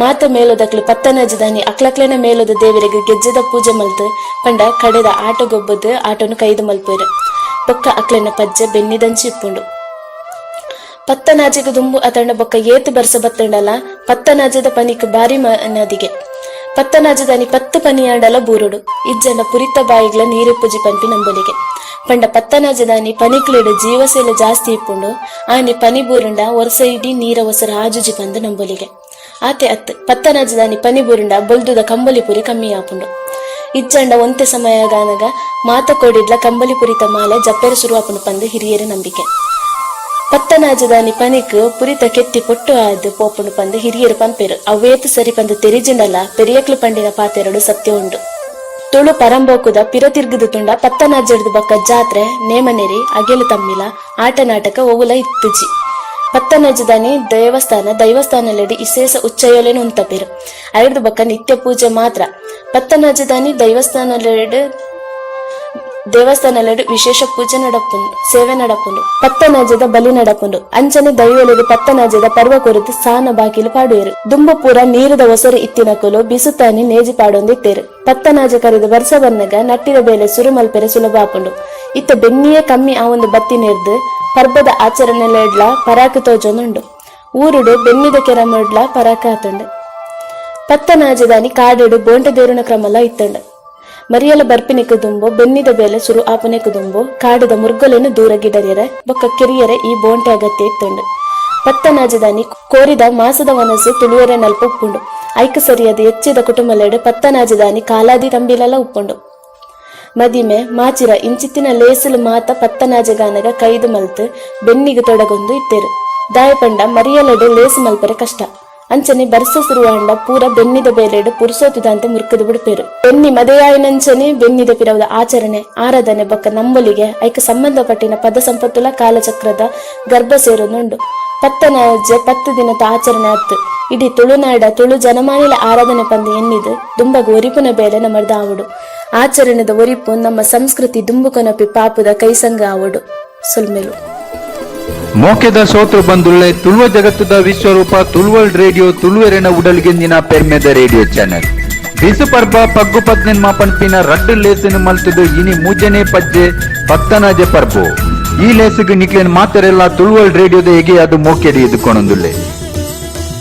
ಮಾತ ಮೇಲೋದಕ್ಲು ಪತ್ತನಾಜದಾನಿ ಅಕ್ಲಕ್ಲೆನ ಮೇಲೋದ ದೇವರಿಗೆ ಗೆಜ್ಜೆದ ಪೂಜೆ ಮಲ್ತು ಪಂಡ ಕಡೆದ ಆಟೋ ಗೊಬ್ಬದು ಆಟೋನು ಕೈದು ಮಲ್ಪೇರು ಬೊಕ್ಕ ಅಕ್ಲೆನ ಪಜ್ಜೆ ಬೆನ್ನಿದಂಚಿ ಇಪ್ಪುಂಡು ಪತ್ತನಾಜೆಗೆ ದುಂಬು ಅತಂಡ ಬೊಕ್ಕ ಏತು ಬರ್ಸ ಬತ್ತಂಡಲ ಪತ್ತನಾಜದ ಪನಿಕ್ ಬಾರಿ ನದಿಗೆ ಪತ್ತನಾಜದಾನಿ 10 ಪನಿಯಾಡಲ ಬೂರುಡು ಇಜ್ಜನ ಪುರಿತ ಬಾಯಿಗ್ಲ ನೀರು ಪೂಜಿ ಪನ್ಪಿ ನಂಬಲಿಗೆ ಪಂಡ ಪತ್ತನಾಜದಾನಿ ಪನಿಕ್ಲೆಡು ಜೀವಸೆಲೆ ಜಾಸ್ತಿ ಇಪ್ಪುಂಡು ಆನಿ ಪನಿ ಬೂರುಂಡ ವರ್ಷ ಇಡೀ ನೀರ ಹೊಸರ ಆಜುಜಿ ಪಂದು ನಂಬಲಿಗೆ ಆತೆ ಅತ್ ಪತ್ತನಾಜದಾನಿ ಪನಿ ಬೂರುಂಡ ಬೊಲ್ದುದ ಕಂಬಲಿ ಪುರಿ ಕಮ್ಮಿ ಆಪುಂಡು ಇಜ್ಜಂಡ ಒಂತೆ ಸಮಯಗಾನಗ ಮಾತ ಕೊಡಿಡ್ಲ ಕಂಬಲಿ ಪುರಿತ ಮಾಲೆ ಜಪ್ಪೆರು ಶುರುವಾಪುಂಡು ಪಂದು ಹಿರಿಯರ ನಂಬಿಕೆ ಪತ್ತನಾಜದಾನಿ ಪನಿಕ್ ಪುರಿತ ಕೆತ್ತಿ ಪೊಟ್ಟು ಆದ್ ಪೋಪುಂಡು ಪಂದು ಹಿರಿಯರು ಪಂಪೇರು ಅವೇತು ಸರಿ ಪಂದು ತೆರಿಜಿಂಡಲ ಪೆರಿಯಕ್ಲು ಪಂಡಿನ ಪಾತೆರಡು ಸತ್ಯ ಉಂಡು ತುಳು ಪರಂಬೋಕುದ ಪಿರತಿರ್ಗದು ತುಂಡ ಪತ್ತನಾಜಡ್ದು ಬಕ್ಕ ಜಾತ್ರೆ ನೇಮನೆರಿ ಅಗೆಲು ತಮ್ಮಿಲ ಆಟ ನಾಟಕ ಒವುಲ ಇತ್ತುಜಿ ಪತ್ತನಾಜದಾನಿ ದೈವಸ್ಥಾನಲೆಡಿ ಇಸೇಸ ಉಚ್ಚಯೋಲೆನು ಉಂತಪೇರು ಐರ್ದು ಬಕ್ಕ ನಿತ್ಯ ಪೂಜೆ ಮಾತ್ರ ಪತ್ತನಾಜದಾನಿ ದೇವಸ್ಥಾನಲೆಡು ವಿಶೇಷ ಪೂಜೆ ನಡಪುಂಡು ಸೇವೆ ನಡಪುಂಡು ಪತ್ತನಾಜದ ಬಲಿ ನಡಪುಂಡು ಅಂಚನೆ ದೈವಲೆಡು ಪತ್ತನಾಜದ ಪರ್ವ ಕೊರಿತು ಸಾನ ಬಾಕಿಲು ಪಾಡುವೆರು ದುಂಬು ಪೂರ ನೀರದ ಒಸರು ಇತ್ತಿನ ಕೊಲು ಬಿಸುತ್ತಾನಿ ನೇಜಿ ಪಾಡೊಂದಿತ್ತೇರು ಪತ್ತನಾಜ ಕರೆದು ವರ್ಷ ಬನ್ನಗ ನಟ್ಟಿದ ಬೇಲೆ ಸುರು ಮಲ್ಪೆರೆ ಸುಲಭ ಆಪುಂಡು ಇತ್ತ ಬೆನ್ನಿಯೇ ಕಮ್ಮಿ ಆ ಒಂದು ಬತ್ತಿ ನೆರ್ದು ಪರ್ಬದ ಆಚರಣೆಲೆಡ್ಲ ಪರಾಕ ತೋಜೊಂದುಂಡು ಊರುಡು ಬೆನ್ನಿದ ಕೆರಮಡ್ಲ ಪರಾಕ ಆತುಂಡು ಪತ್ತನಾಜದಾನಿ ಕಾಡೆಡು ಬೋಂಟೆ ದೇರುನ ಕ್ರಮಲ ಇತ್ತಂಡ ಮರಿಯಲ ಬರ್ಪಿನೆಕ್ ದುಂಬೋ ಬೆನ್ನಿದ ಬೇಲೆ ಸುರು ಆಪನೆಕ್ ದುಂಬೋ ಕಾಡದ ಮುರ್ಗೊಲೆನು ದೂರ ಗಿಡರ್ಯರೆ ಬೊಕ್ಕ ಕೆರಿಯರೆ ಈ ಬೋಂಟೆ ಅಗತ್ಯ ಇತ್ತಂಡು ಪತ್ತನಾಜದಾನಿ ಕೋರಿದ ಮಾಸದ ವನಸು ತುಳುವರೆ ನಲ್ಪ ಉಪ್ಪುಂಡು ಐಕ ಸರಿಯಾದ ಹೆಚ್ಚಿದ ಕುಟುಂಬಲೆಡು ಪತ್ತನಾಜದಾನಿ ಕಾಲಾದಿ ತಂಬಿಲಲ ಉಪ್ಪುಂಡು ಮದಿಮೆ ಮಾಚಿರ ಇಂಚಿತ್ತಿನ ಲೇಸಲು ಮಾತ ಪತ್ತನಾಜಗಾನಗ ಕೈದು ಮಲ್ತು ಬೆನ್ನಿಗೆ ತೊಡಗೊಂದು ಇತ್ತೇರು ದಾಯಪಂಡ ಮರಿಯಲೆಡು ಲೇಸು ಮಲ್ಪರೆ ಕಷ್ಟ ಅಂಚನೆ ಬರ್ಸ ಸುರುವಾಂಡ ಪೂರ ಬೆನ್ನಿದ ಬೇಲೆಡು ಪುರುಸೋತುದಂತೆ ಮುರ್ಕದು ಬಿಡ್ಪೇರು ಬೆನ್ನಿ ಮದೆಯಾಯಿನಂಚನೆ ಬೆನ್ನಿದ ಪಿರವದ ಆಚರಣೆ ಆರಾಧನೆ ಬೊಕ್ಕ ನಂಬಲಿಗೆ ಐಕ ಸಂಬಂಧಪಟ್ಟಿನ ಪದ ಸಂಪತ್ತುಲ ಕಾಲಚಕ್ರದ ಗರ್ಭ ಸೇರುನುಂಡು ಪತ್ತನಾಜೆ 10 ದಿನದ ಆಚರಣೆ ಆತು ಇಡೀ ತುಳುನಾಡ ತುಳು ಜನಮಾನಿಲ ಆರಾಧನೆ ಪಂದು ಎನ್ನಿದು ದುಂಬಗ ಒರಿಪುನ ಬೇಲೆ ನಮ್ಮದ ಆವಡು ಆಚರಣೆದ ಒರಿಪು ನಮ್ಮ ಸಂಸ್ಕೃತಿ ದುಂಬುಕೊನಪಿ ಪಾಪುದ ಕೈಸಂಗ ಆವಡು ಸುಲ್ಮೇಲು ಮೋಕೆದ ಸೋತೃ ಬಂದುಳ್ಳೆ ತುಳುವ ಜಗತ್ತದ ವಿಶ್ವರೂಪ ತುಳುವಲ್ ರೇಡಿಯೋ ತುಳುವೆರೆನ ಉಡಲ್ಗೆಂದಿನ ಪೆರ್ಮೆದ ರೇಡಿಯೋ ಚಾನೆಲ್ ಬಿಸು ಪರ್ಬ ಪಗ್ಗು ಪದ್ನೆನ್ ಮಾಪನ್ಪಿನ ರಡ್ಡು ಲೇಸನು ಮಲ್ತದು ಇನಿ ಮೂಜನೆ ಪಜ್ಜೆ ಪತ್ತನಾಜೆ ಪರ್ಬೋ ಈ ಲೇಸಿಗೆ ನಿಕ್ಲೇನ್ ಮಾತರೆಲ್ಲ ತುಳುವಲ್ ರೇಡಿಯೋದ ಹೇಗೆ ಅದು ಮೋಕೆಡಿ ಎದುಕೊಂಡೊಂದುಳ್ಳೆ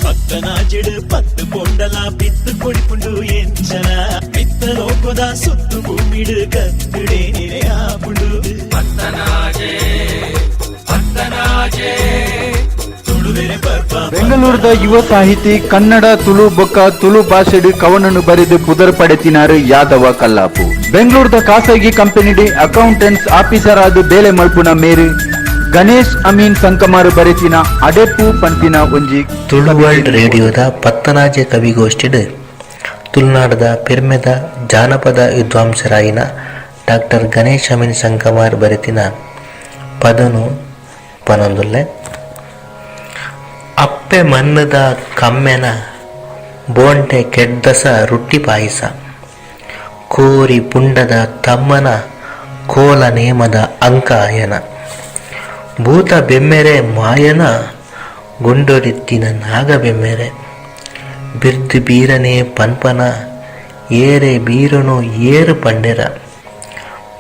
ಪತ್ತನಾಜೆಡು ಪತ್ತು ಪೊಂಡಲ ಬಿತ್ತು ಕೊಡಿಪುಂಡು ಎಂಚನ ಬಿತ್ತ ಲೋಕದ ಸುತ್ತು ಭೂಮಿಡು ಕತ್ತುಡೆ ಆಪುಂಡು ಪತ್ತನಾಜೆ ಪತ್ತನಾಜೆ ತುಳುವೆರೆ ಪರ್ಪ ಬೆಂಗಳೂರದ ಯುವ ಸಾಹಿತಿ ಕನ್ನಡ ತುಳು ಬೊಕ್ಕ ತುಳು ಭಾಷೆಡು ಕವನನ್ನು ಬರೆದು ಪುದರ್ ಪಡೆತಿನಾರು ಯಾದವ ಕಲ್ಲಾಪು ಬೆಂಗಳೂರದ ಖಾಸಗಿ ಕಂಪನಿಡಿ ಅಕೌಂಟೆಂಟ್ಸ್ ಆಫೀಸರ್ ಆದ ಬೇಲೆ ಮಲ್ಪುನ ಮೇರು ಗಣೇಶ್ ಅಮೀನ್ ಸಂಕಮಾರು ಬರೆತಿನ ಅಡೆಪು ಪಂಪಿನ ಒಂಜಿ ತುಳು ವರ್ಲ್ಡ್ ರೇಡಿಯೋದ ಪತ್ತನಾಜೆ ಕವಿಗೋಷ್ಠಿಡ್ ತುಳುನಾಡದ ಪೆರ್ಮೆದ ಜಾನಪದ ವಿದ್ವಾಂಸರಾಯಿನ ಡಾಕ್ಟರ್ ಗಣೇಶ್ ಅಮೀನ್ ಸಂಕಮಾರ್ ಬರೆತಿನ ಪದನು ಪನೊಂದುಲ್ಲೆ ಅಪ್ಪೆ ಮನ್ನದ ಕಮ್ಮೆನ ಬೋಂಟೆ ಕೆಡ್ದಸ ರೊಟ್ಟಿ ಪಾಯಿಸ ಕೋರಿ ಪುಂಡದ ತಮ್ಮನ ಕೋಲ ನೇಮದ ಅಂಕಾಯನ ಭೂತ ಬೆಮ್ಮೆರೆ ಮಾಯನ ಗುಂಡೊರಿತ್ತಿನ ನಾಗ ಬೆಮ್ಮೆರೆ ಬಿರ್ದು ಬೀರನೆ ಪನ್ಪನ ಏರೆ ಬೀರನು ಏರು ಪಂಡೆರ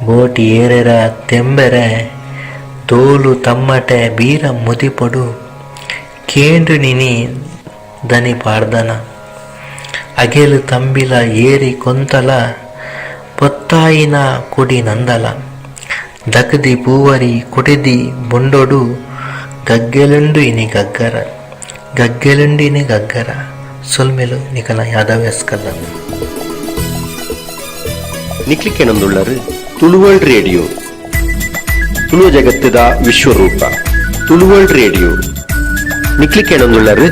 ಬೋಟಿ ಏರೆರ ತೆಂಬೆರೆ ತೋಲು ತಮ್ಮಟೆ ಬೀರ ಮುದಿಪೊಡು ಕೇಂಡು ನಿನಿ ದನಿ ಪಾಡ್ದನ ಅಗೆಲು ತಂಬಿಲ ಏರಿ ಕೊಂತಲ ಪೊತ್ತಾಯಿನ ಕುಡಿ ನಂದಲ ದಕದಿ ಪೂವರಿ ಕುಡಿದಿ ಬೊಂಡೊಡು ಗಗ್ಗೆಲುಂಡು ಇನಿ ಗಗ್ಗರ ಗಗ್ಗೆಲುಂಡಿನಿ ಗಗ್ಗರ ಸೊಲ್ಮೆಲು ನಿಕಲ ಯಾದವ್ಯಸ್ಕಲ್ಲ ನಿಕ್ಲಿಕ್ಕೆನೊಂದುಳ್ಳರು ತುಳುವಲ್ ರೇಡಿಯೋ ತುಳು ಜಗತ್ತದ ವಿಶ್ವರೂಪ ತುಳುವಲ್ ರೇಡಿಯೋ ನಿಕ್ಲಿಕ್ಕೆನೊಂದುಳ್ಳರು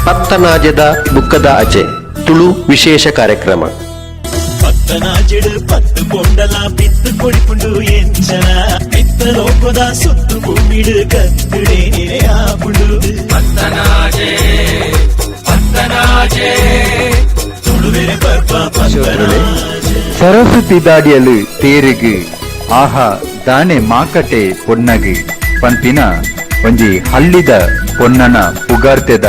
ಪತ್ತನಾಜದ ಬುಕ್ಕದ ಅಜೆ ತುಳು ವಿಶೇಷ ಕಾರ್ಯಕ್ರಮ ಪತ್ತನಾಜೆಡು ಪತ್ತು ಪೊಂಡಲ ಬಿತ್ತು ಕೊಡಿಪುಂಡು ಎಂಚನ ಬಿತ್ತ ಲೋಕದ ಸುತ್ತು ಭೂಮಿಡು ಕತ್ತುಡೆ ಆಪುಂಡು ಪತ್ತನಾಜೆ ಪತ್ತನಾಜೆ ತುಳುವೆರೆ ಪರ್ಪ ಪತ್ತನಾಜೆ ಸರಸ್ವತಿ ದಾಡಿಯಲು ತೇರುಗು ಆಹಾ ದಾನೆ ಮಾಕಟೆ ಪೊನ್ನಗು ಪಂಪಿನ ಒಂಜಿ ಹಳ್ಳಿದ ಪೊನ್ನನ ಪುಗಾರ್ತೆದ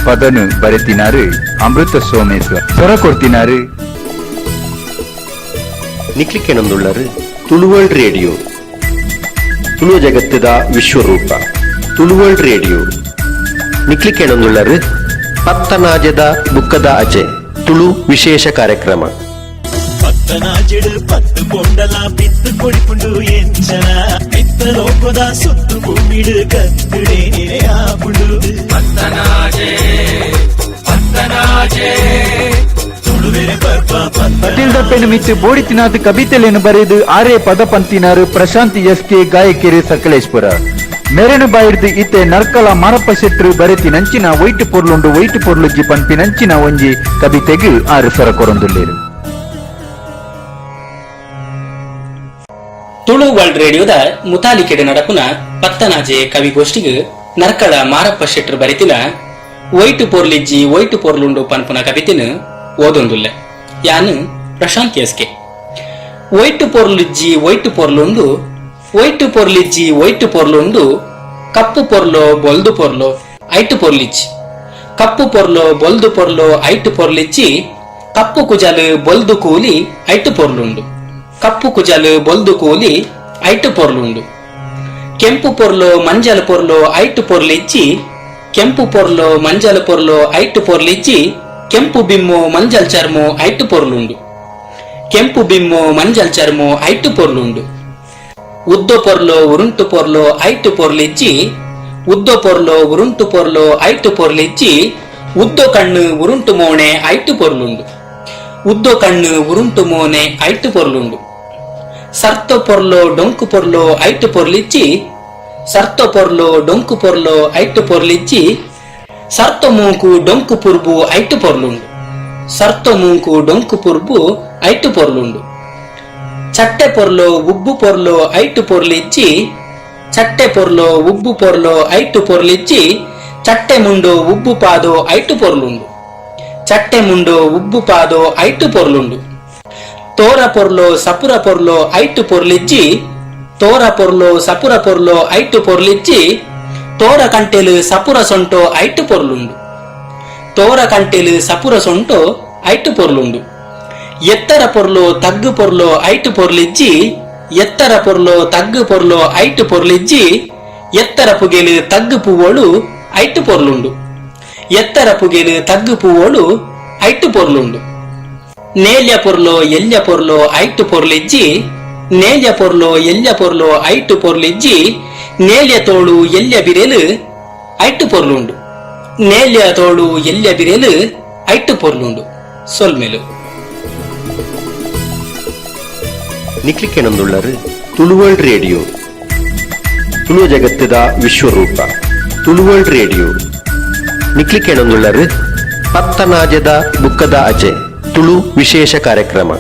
ಪದನು ಬರೆತಿನಾರು ಅಮೃತ ಸೋಮೇಶ್ವರ್ ಸ್ವರ ಕೊಡ್ತಿನಾರು ನಿಕ್ಲಿಕ್ಕೆನೊಂದುಳ್ಳರು ತುಳುವಲ್ ರೇಡಿಯೋ ತುಳು ಜಗತ್ತದ ವಿಶ್ವರೂಪ ತುಳುವಲ್ ರೇಡಿಯೋ ನಿಕ್ಲಿಕ್ಕೆನೊಂದುಳ್ಳರು ಪತ್ತನಾಜದ ಬುಕ್ಕದ ಅಜೆ ತುಳು ವಿಶೇಷ ಕಾರ್ಯಕ್ರಮ ಪತ್ತನಾಜೆಡು ಪತ್ತು ಪೊಂಡಲ ಬಿತ್ತು ಕೊಡಿಪುಂಡು ಎಂಚನ ಬಿತ್ತ ಲೋಕದ ಸುತ್ತು ಭೂಮಿಡು ಕತ್ತುಡೆ ಆಪುಂಡು ಪತ್ತನಾಜೆ ಪತ್ತನಾಜೆ ತುಳುವೆರೆ ಪರ್ಪ ಪಟೇಲ್ದ ಪೆನ್ ಮಿತ್ತು ಬೋಡಿತಿನಾಥ್ ಕವಿತೆಲೆಯನ್ನು ಬರೆದು ಆರೇ ಪದ ಪಂತಿನಾರು ಪ್ರಶಾಂತ್ ಎಸ್ಕೆ ಗಾಯಕಿರಿ ಸಕಲೇಶ್ಪುರ ಮೆರೆನು ಬಾಯಿಡ್ದು ಇತ್ತೆ ನರ್ಕಲ ಮಾರಪ್ಪ ಶೆಟ್ರು ಬರೆತಿ ನಂಚಿನ ವೈಟ್ ಪೊರ್ಲುಂಡು ವೈಟ್ ಪೊರ್ಲುಜ್ಜಿ ಪಂಪಿ ನಂಚಿನ ಒಂಜಿ ಕವಿತೆಗೆ 6 ಸ್ವರ ಕೊರೊಂದುಲ್ಲೇರು. ತುಳು ವರ್ಲ್ಡ್ ರೇಡಿಯೋದ ಮುತಾಲಿಕೆಡೆ ನಡಪುನ ಪತ್ತನಾಜೆ ಕವಿಗೋಷ್ಠಿಗೆ ನರ್ಕಳ ಮಾರಪ್ಪ ಶೆಟ್ರು ಬರೆತಿನ ವೈಟ್ ಪೊರ್ಲಿಜ್ಜಿ ವೈಟ್ ಪೊರ್ಲುಂಡು ಪನ್ಪುನ ಕವಿತೆನ ಓದೊಂದುಲ್ಲೆ ಯಾನು ಪ್ರಶಾಂತ್ ಎಸ್ಕೆ ವೈಟ್ ಪೊರ್ಲಿಜ್ಜಿ ವೈಟ್ ಪೊರ್ಲುಂಡು ವೈಟ್ ಪೊರ್ಲಿಜ್ಜಿ ವೈಟ್ ಪೊರ್ಲುಂಡು ಕಪ್ಪು ಪೊರ್ಲೋ ಬೊಲ್ದು ಪೊರ್ಲೋ ಐಟ್ ಪೊರ್ಲಿಜ್ಜಿ ಕಪ್ಪು ಪೊರ್ಲೋ ಬೊಲ್ದು ಪೊರ್ಲೋ ಐಟ್ ಪೊರ್ಲಿಜ್ಜಿ ಕಪ್ಪು ಕುಜಲು ಬೊಲ್ದು ಕೂಲಿ ಐಟ್ ಪೊರ್ಲುಂಡು ಕಪ್ಪು ಕುಜಲು ಬೊಲ್ದು ಕೂಲಿ ಐಟ್ ಪೊರ್ಲುಂಡು ಕೆಂಪು ಪೊರ್ಲೋ ಮಂಜಲು ಪೊರ್ಲೋ ಐಟ್ ಪೊರ್ಲಿಜ್ಜಿ ಕೆಂಪು ಪೊರ್ಲೋ ಮಂಜಲು ಪೊರ್ಲೋ ಐಟ್ ಪೊರ್ಲಿಜ್ಜಿ ಕೆಂಪು ಬಿಮ್ಮು ಮಂಜಲ್ ಚರ್ಮು ಐಟು ಪೊರ್ಲುಂಡು. ಕೆಂಪು ಬಿಮ್ಮು ಮಂಜಲ್ ಚರ್ಮು ಐಟು ಪೊರ್ಲುಂಡು. ಉದ್ದೊ ಪೊರ್ಲೋ ಉರುಂಟು ಪೊರ್ಲೋ ಐಟು ಪೊರ್ಲಿಜ್ಜಿ, ಉದ್ದೊ ಪೊರ್ಲೋ ಉರುಂಟು ಪೊರ್ಲೋ ಐಟು ಪೊರ್ಲಿಜ್ಜಿ, ಉದ್ದೊ ಕಣ್ಣು ಉರುಂಟು ಮೋಣೆ ಐಟು ಪೊರ್ಲುಂಡು. ಉದ್ದೊ ಕಣ್ಣು ಉರುಂಟು ಮೋನೆ ಐಟು ಪೊರ್ಲುಂಡು. ಸರ್ತ ಪೊರ್ಲೋ ಡೊಂಕು ಪೊರ್ಲೋ ಐಟು ಪೊರ್ಲಿಜ್ಜಿ, ಸರ್ತ ಪೊರ್ಲೋ ಡೊಂಕು ಪೊರ್ಲೋ ಐಟು ಪೊರ್ಲಿಜ್ಜಿ, ಸರ್ತ ಮೂಂಕು ಡೊಂಕು ಪುರ್ಬು ಐಟು ಪೊರ್ಲುಂಡು. ಸರ್ತ ಮೂಂಕು ಡೊಂಕು ಪುರ್ಬು ಐಟು ಪೊರ್ಲುಂಡು. ಚಟ್ಟೆ ಪೊರ್ಲೋ ಉಬ್ಬು ಪೊರ್ಲೋ ಐಟು ಪೊರ್ಲಿಜ್ಜಿ, ಚಟ್ಟೆ ಪೊರ್ಲೋ ಉಬ್ಬು ಪೊರ್ಲೋ ಐಟು ಪೊರ್ಲಿಜ್ಜಿ, ಚಟ್ಟೆ ಮುಂಡು ಉಬ್ಬು ಪಾದೋ ಐಟು ಪೊರ್ಲುಂಡು. ಚಟ್ಟೆ ಮುಂಡು ಉಬ್ಬು ಪಾದೋ ಐಟು ಪೊರ್ಲುಂಡು. ತೋರ ಪೊರ್ಲೋ ಸಪುರ ಪೊರ್ಲೋ ಐಟು ಪೊರ್ಲಿಜ್ಜಿ, ತೋರ ಪೊರ್ಲೋ ಸಪುರ ಪೊರ್ಲೋ ಐಟು ಪೊರ್ಲಿಜ್ಜಿ, ತೋರ ಕಂಟೆಲು ಸಪುರ ಸೊಂಟೋ ಐಟು ಪೊರ್ಲುಂಡು. ತೋರ ಕಂಟೆಲು ಸಪುರ ಸೊಂಟೋ ಐಟು ಪೊರ್ಲುಂಡು. ಎತ್ತರ ಪೊರ್ಲೋ ತಗ್ಗು ಪೊರ್ಲೋ ಐಟು ಪೊರ್ಲಿಜ್ಜಿ, ಎತ್ತರ ಪೊರ್ಲೋ ತಗ್ಗು ಪೊರ್ಲೋ ಐಟು ಪೊರ್ಲಿಜ್ಜಿ, ಎತ್ತರ ಪುಗೆಲು ತಗ್ಗು ಪೂವೋಳು ಐಟು ಪೊರ್ಲುಂಡು. ಎತ್ತರ ಪುಗೆಲು ತಗ್ಗು ಪೂವೋಳು ಐಟು ಪೊರ್ಲುಂಡು. ನೇಲ್ಯ ಪೊರ್ಲೋ ಎಲ್ಯ ಪೊರ್ಲೋ ಐಟು ಪೊರ್ಲಿಜ್ಜಿ, ನೇಲ್ಯ ಪೊರ್ಲೋ ಎಲ್ಯ ಪೊರ್ಲೋ ಐಟು ಪೊರ್ಲಿಜ್ಜಿ, ನೇಲ್ಯ ತೋಳು ಎಲ್ಯ ಬಿರೆಲು ಐಟು ಪೊರ್ಲುಂಡು. ನೇಲ್ಯ ತೋಳು ಎಲ್ಯ ಬಿರೆಲು ಐಟು ಪೊರ್ಲುಂಡು. ಸೊಲ್ಮೆಲು ನಿಕ್ಲಿಕ್ಕೆನೊಂದುಳ್ಳರು ತುಳುವರ್ಲ್ಡ್ ರೇಡಿಯೋ, ತುಳು ಜಗತ್ತದ ವಿಶ್ವರೂಪ. ತುಳುವರ್ಲ್ಡ್ ರೇಡಿಯೋ ನಿಕ್ಲಿಕ್ಕೆನೊಂದುಳ್ಳರು ಪತ್ತನಾಜದ ಬುಕ್ಕದ ಅಜೆ ತುಳು ವಿಶೇಷ ಕಾರ್ಯಕ್ರಮ.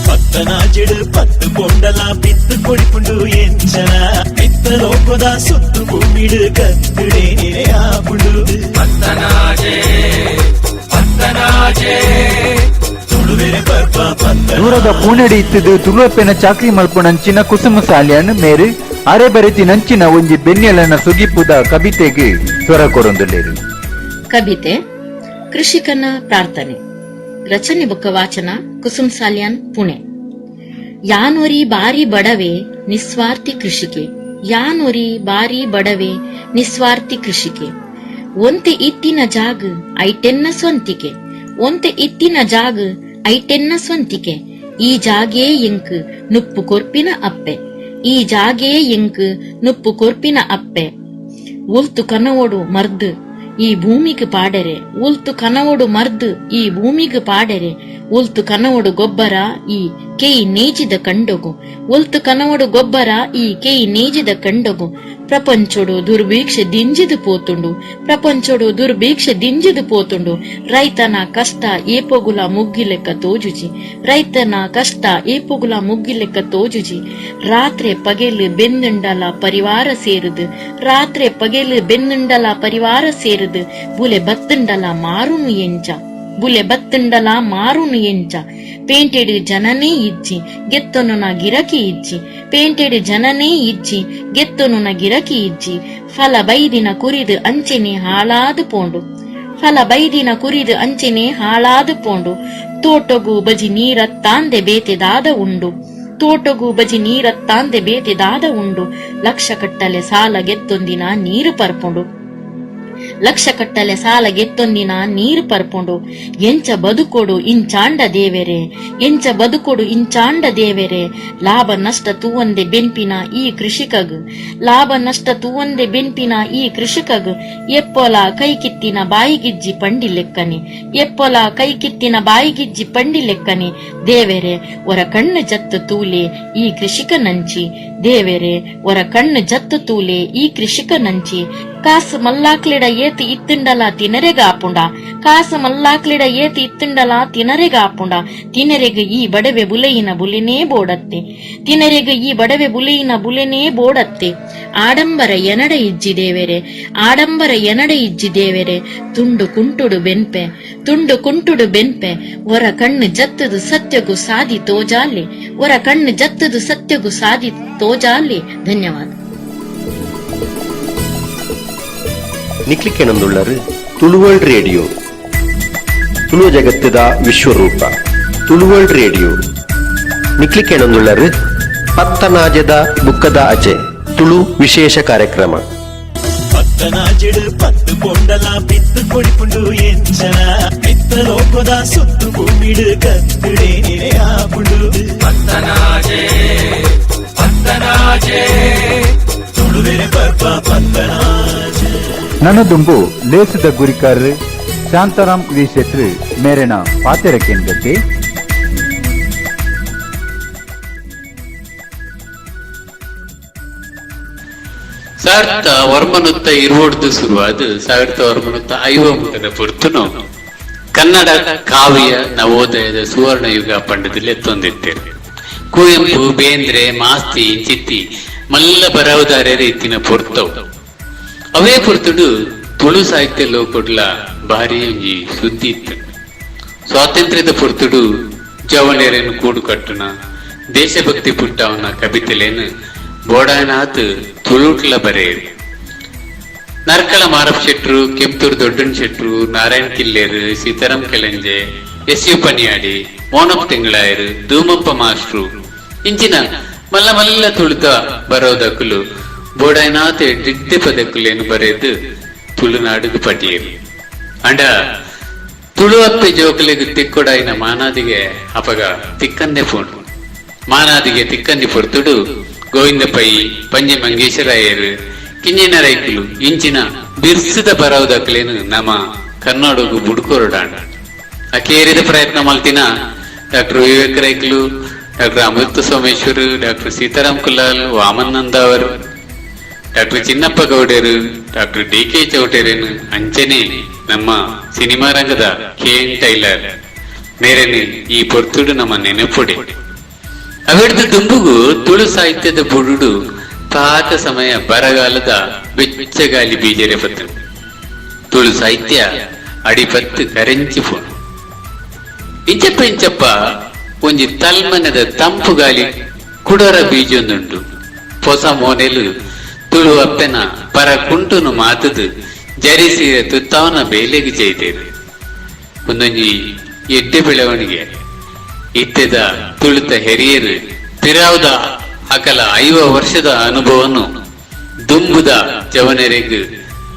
ಪತ್ತನಾಜೆಡು ಪತ್ತು ಕೊಂಡಲ ಬಿತ್ತು ಕೊಡಿಪುಂಡು ಎಂಚನ ಬಿತ್ತ ಲೋಕದ ಸುತ್ತು ಭೂಮಿಡು ಕತ್ತುಡೆ ಆಪುಡು. ಪತ್ತನಾಜೆ ಪತ್ತನಾಜೆ ತುಳುವೆರೆ ಬರ್ಪ ಪತ್ತ ದೂರದ ಪೂನೆಡಿ ಇತ್ತದು ತುಳುವೆಪ್ಪೆನ ಚಾಕ್ರಿ ಮಲ್ಪುನಂಚಿನ ಕುಸುಮ ಸಾಲಿಯನ್ ಮೇರು ಅರೆ ಬರೆತಿ ನಂಚಿನ ಒಂಜಿ ಬೆನ್ನೆಲನ ಸುಗಿಪುದ ಕವಿತೆಗೆ ಸ್ವರ ಕೊರೊಂದುಲ್ಲೇರು. ಕವಿತೆ ಕೃಷಿಕನ ಪ್ರಾರ್ಥನೆ. ರಚನೆ ಬುಕ್ಕ ವಾಚನ ಕುಸುಮ್ ಸಾಲಿಯಾನ್ ಪುಣೆ. ಯಾನೊರಿ ಬಾರಿ ಬಡವೆ ನಿಸ್ವಾರ್ಥಿ ಕೃಷಿಕೆ, ಯಾನೊರಿ ಬಾರಿ ಬಡವೆ ನಿಸ್ವಾರ್ಥಿ ಕೃಷಿಕೆ, ಒಂತೆ ಇತ್ತಿನ ಜಾಗ ಐಟೆನ್ನ ಸ್ವಂತಿಕೆ, ಒಂತೆ ಇತ್ತಿನ ಜಾಗ ಐಟೆನ್ನ ಸ್ವಂತಿಕೆ, ಈ ಜಾಗೇ ಎಂಕ್ ನುಪ್ಪು ಕೊರ್ಪಿನ ಅಪ್ಪೆ, ಈ ಜಾಗೇ ಎಂಕ್ ನುಪ್ಪು ಕೊರ್ಪಿನ ಅಪ್ಪೆ, ಉಲ್ತು ಕನವೋಡು ಮರ್ದು ಈ ಭೂಮಿಗೆ ಪಾಡೆರೆ, ಉಲ್ತು ಕನವೋಡು ಮರ್ದು ಈ ಭೂಮಿಗೆ ಪಾಡೆರೆ, ಉಲ್ತು ಕನವೋಡು ಗೊಬ್ಬರ ಈ ಕೇಯಿ ನೇಜಿದ ಕಂಡೊಗು, ಉಲ್ತು ಕನವೋಡು ಗೊಬ್ಬರ ಈ ಕೇಯಿ ನೇಜಿದ ಕಂಡೊಗು, ಪ್ರಪಂಚೋಡು ದುರ್ಭಿಕ್ಷೆ ದಿಂಜಿದು ಪೋತುಂಡು, ಪ್ರಪಂಚೋಡು ದುರ್ಭಿಕ್ಷೆ ದಿಂಜಿದು ಪೋತುಂಡು, ರೈತನ ಕಷ್ಟ ಏಪೊಗುಲ ಮುಗ್ಗಿಲೆಕ್ಕ ತೋಜುಜಿ, ರೈತನ ಕಷ್ಟ ಏಪೊಗುಲ ಮುಗ್ಗಿಲೆಕ್ಕ ತೋಜುಜಿ, ರಾತ್ರಿ ಪಗೆಲು ಬೆನ್ನುಂಡಲ ಪರಿವಾರ ಸೇರುದು, ರಾತ್ರಿ ಪಗೆಲು ಬೆನ್ನುಂಡಲ ಪರಿವಾರ ಸೇರುದು, ಬುಲೆ ಬತ್ತುಂಡಲ ಮಾರುನು ಎಂಚ, ಬುಲೆ ಬತ್ತುಂಡಲ ಮಾರುನು ಎಂಚ, ಪೇಂಟೆಡು ಜನನೇ ಇಜ್ಜಿ ಗೆತ್ತೊನುನ ಗಿರಕಿ ಇಜ್ಜಿ, ಪೇಂಟೆಡು ಜನನೇ ಇಜ್ಜಿ ಗೆತ್ತೊನುನ ಗಿರಕಿ ಇಜ್ಜಿ, ಫಲ ಬೈದಿನ ಕುರಿದು ಅಂಚೆನೆ ಹಾಳಾದು ಪೋಂಡು, ಫಲ ಬೈದಿನ ಕುರಿದು ಅಂಚೆನೆ ಹಾಳಾದು ಪೋಂಡು, ತೋಟಗೂ ಬಜಿ ನೀರತ್ತಾಂದೆ ಬೇತೆದಾದ ಉಂಡು, ತೋಟಗೂ ಬಜಿ ನೀರತ್ತಾಂದೆ ಬೇತೆದಾದ ಉಂಡು, ಲಕ್ಷ ಕಟ್ಟಲೆ ಸಾಲ ಗೆತ್ತೊಂದಿನ ನೀರು ಪರ್ಪುಂಡು, ಲಕ್ಷ ಕಟ್ಟಲೆ ಸಾಲ ಗೆತ್ತೊಂದಿನ ನೀರು ಪರ್ಪುಂಡು, ಎಂಚ ಬದುಕೊಡು ಇಂಚಾಂಡ ದೇವೆರೆ, ಎಂಚ ಬದುಕೊಡು ಇಂಚಾಂಡ ದೇವೆರೆ, ಲಾಭ ನಷ್ಟ ತೂವಂದೆ ಬೆಂಪಿನ ಈ ಕೃಷಿಕಗ್, ಲಾಭ ನಷ್ಟ ತೂವಂದೆ ಬೆಂಪಿನ ಈ ಕೃಷಿಕಗ್, ಎಪ್ಪೊಲ ಕೈಕಿತ್ತಿನ ಬಾಯಿಗಿಜ್ಜಿ ಪಂಡಿ ಲೆಕ್ಕನೆ, ಎಪ್ಪೊಲ ಕೈಕಿತ್ತಿನ ಬಾಯಿಗಿಜ್ಜಿ ಪಂಡಿ ಲೆಕ್ಕನೆ, ದೇವೆರೆ ಒರ ಕಣ್ಣು ಜತ್ತು ತೂಲೆ ಈ ಕೃಷಿಕ ನಂಚಿ, ದೇವೆರೆ ಒರ ಕಣ್ಣು ಜತ್ತು ತೂಲೆ ಈ ಕೃಷಿಕ ನಂಚಿ, ಕಾಸು ಮಲ್ಲಾಕ್ಲಿಡ ಏತಿ ಇತ್ತುಂಡಲ ತಿನರೆಗಾಪುಂಡ, ಕಾಸು ಮಲ್ಲಾಕ್ಲಿಡ ಏತಿ ಇತ್ತುಂಡಲ ತಿನರೆಗಾಪುಂಡ, ತಿನರೆಗೆ ಈ ಬಡವೆ ಬುಲೆಯಿನ ಬುಲೆನೇ ಬೋಡತ್ತೆ, ತಿನರೆಗೆ ಈ ಬಡವೆ ಬುಲೆಯಿನ ಬುಲೆನೇ ಬೋಡತ್ತೆ, ಆಡಂಬರ ಎನಡೆ ಇಜ್ಜಿ ದೇವೆರೆ, ಆಡಂಬರ ಎನಡೆ ಇಜ್ಜಿ ದೇವೆರೆ, ತುಂಡು ಕುಂಟುಡು ಬೆನ್ಪೆ, ತುಂಡು ಕುಂಟುಡು ಬೆನ್ಪೆ, ಒರ ಕಣ್ಣು ಜತ್ತದು ಸತ್ಯಗೂ ಸಾದಿ ತೋಜಾಲೆ, ಒರ ಕಣ್ಣು ಜತ್ತದು ಸತ್ಯಗೂ ಸಾದಿ ತೋಜಾಲೆ. ಧನ್ಯವಾದ. ನಿಕ್ಲಿಕ್ಕೆನೊಂದುಳ್ಳರು ತುಳುವರ್ಲ್ಡ್ ರೇಡಿಯೋ, ತುಳು ಜಗತ್ತದ ವಿಶ್ವರೂಪ. ತುಳುವರ್ಲ್ಡ್ ರೇಡಿಯೋ ನಿಕ್ಲಿಕ್ಕೆನೊಂದುಳ್ಳರು ಪತ್ತನಾಜದ ಬುಕ್ಕದ ಅಜೆ ತುಳು ವಿಶೇಷ ಕಾರ್ಯಕ್ರಮ. ಪತ್ತನಾಜೆಡು ಪತ್ತು ಪೊಂಡಲ ಬಿತ್ತು ಕೊಡಿಪುಂಡು ಎಂಚನ ಬಿತ್ತ ಲೋಕದ ಸುತ್ತು ಭೂಮಿಡು ಕತ್ತುಡೆ ಆಪುಂಡು ಪತ್ತನಾಜೆ ಪತ್ತನಾಜೆ ತುಳುವೆರೆ ಪರ್ಪ ಪತ್ತನಾಜೆ. ನನದುಂಬು ಲೇಸದ ಗುರಿಕಾರ್ ಶಾಂತಾರಾಮ್ ವಿ ಶೆಟ್ರು ಮೇರೆನ ಪಾತೆರ ಕೇಂದ್ರಕ್ಕೆ ಸಾವಿರದ ವರ್ಮನುತ್ತ ಇರುವಡ್ದು ಶುರುವಾದ 1950 ಪುರ್ತನು ಕನ್ನಡ ಕಾವ್ಯ ನವೋದಯದ ಸುವರ್ಣ ಯುಗ ಪಂಡದಲ್ಲಿ ತೊಂದಿತ್ತೇವೆ. ಕುವೆಂಪು, ಬೇಂದ್ರೆ, ಮಾಸ್ತಿ, ಚಿತ್ತಿ ಮಲ್ಲ ಬರವದಾರ್ಯರ ಇತ್ತಿನ ಪುರ್ತವು ಅವೇ ಪುರ್ತುಡು ತುಳು ಸಾಹಿತ್ಯ ಲೋಕೊಡ್ಲ ಭಾರಿ ಒಂಜಿ ಸುದ್ದಿ ಇತ್ತು. ಸ್ವಾತಂತ್ರ್ಯದ ಪುರ್ತುಡು ಜವನೇರನ್ನು ಕೂಡು ಕಟ್ಟುನ ದೇಶಭಕ್ತಿ ಪುಟ್ಟವನ ಕವಿತೆಲೇನು ಬೋಡಾನಾಥ್ ತುಳುಟ್ಲ ಬರೆಯರು. ನರ್ಕಳ ಮಾರಪ್ ಶೆಟ್ರು, ಕೆಂಪೂರು ದೊಡ್ಡನ್ ಶೆಟ್ರು, ನಾರಾಯಣ್ ಕಿಲ್ಲೇರು, ಸೀತಾರಾಮ್ ಕೆಳಂಜೆ, ಎಸ್.ಯು. ಪನಿಯಾಡಿ, ಮೋನಪ್ಪ ತಿಂಗಳಾಯರು, ಧೂಮಪ್ಪ ಮಾಸ್ಟ್ರು ಇಂಚಿನ ಮಲ್ಲ ಮಲ್ಲ ತುಳುತ ಬರೋದಕ್ಕಲು ಬೋಡಾನಾಥ್ ದಿಡ್ಡೆ ಪದಕ್ಕಲೇನು ಬರೆದು ತುಳುನಾಡುಗು ಪಟಿಯರು. ಅಂಡ ತುಳು ಅಪ್ಪೆ ಜೋಕಲೆಗು ತಿಕ್ಕೊಡಾಯಿನ ಮಾನಾದಿಗೆ ಅಪಗ ತಿಕ್ಕಂದೆ ಪೋಣು. ಮಾನಾದಿಗೆ ತಿಕ್ಕಂದಿ ಪೊರ್ತುಡು ಗೋವಿಂದ ಪೈ, ಪಂಜೆ ಮಂಗೇಶ್ವರಾಯರು, ಕಿಂಜಿನ ರೈಕುಲು ಇಂಚಿನ ಬಿರ್ಸದ ಬರೋದಕ್ಕಲೇನು ನಮ್ಮ ಕನ್ನಡಗು ಬುಡ್ಕೋರಡಾಣ ಅಕೇರಿದ ಪ್ರಯತ್ನ ಮಲ್ತಿನ ಡಾಕ್ಟರ್ ವಿವೇಕ್ ರೈಕುಲು, ಡಾಕ್ಟರ್ ಅಮೃತ ಸೋಮೇಶ್ವರು, ಡಾಕ್ಟರ್ ಸೀತಾರಾಮ್ ಕುಲಾಲ್, ವಾಮನಂದ ಅವರು, ಡಾಕ್ಟರ್ ಚಿನ್ನಪ್ಪ ಗೌಡರು, ಡಾಕ್ಟರ್ ಡಿ.ಕೆ. ಚೌಟೇರೇನು ಅಂಚನೆ ನಮ್ಮ ಸಿನಿಮಾ ರಂಗದ ಕೆ.ಎನ್. ಟೈಲರ್ ಮೇರೆನೆ ಈ ಪೊರ್ತುಡು ನಮ್ಮ ನೆನಪುಡೆ. ಅವಿಡ್ದು ದುಂಬುಗು ತುಳು ಸಾಹಿತ್ಯದ ಬುಡುಡು ಪಾತ ಸಮಯ ಬರಗಾಲದ ಬೆಚ್ಚಗಾಲಿ ಬೀಜರೆ ಪತ್ತು ತುಳು ಸಾಹಿತ್ಯ ಅಡಿಪತ್ತು ಕರೆಂಚಿ ಫೋನ್ ಇಂಚಪ್ಪ ಇಂಚಪ್ಪ ಒಂಜಿ ತಲ್ಮನದ ತಂಪು ಗಾಲಿ ಕುಡರ ಬೀಜೊಂದುಂಟು. ಹೊಸ ಮೋನೆಲು ತುಳು ಅಪ್ಪೆನ ಪರ ಕುಂಟುನು ಮಾತದು ಜರಿಸಿರ ತುತ್ತವನ ಬೇಲೆಗೆ ಚೈತೇರು. ಒಂದೊಂಜಿ ಎಡ್ಡೆ ಬೆಳವಣಿಗೆ ಇತ್ತೆದ ತುಳಿತ ಹಿರಿಯರು ಪಿರಾವುದ ಅಕಲ 5 ವರ್ಷದ ಅನುಭವನು ದುಂಬುದ ಜವನೆರೆಗು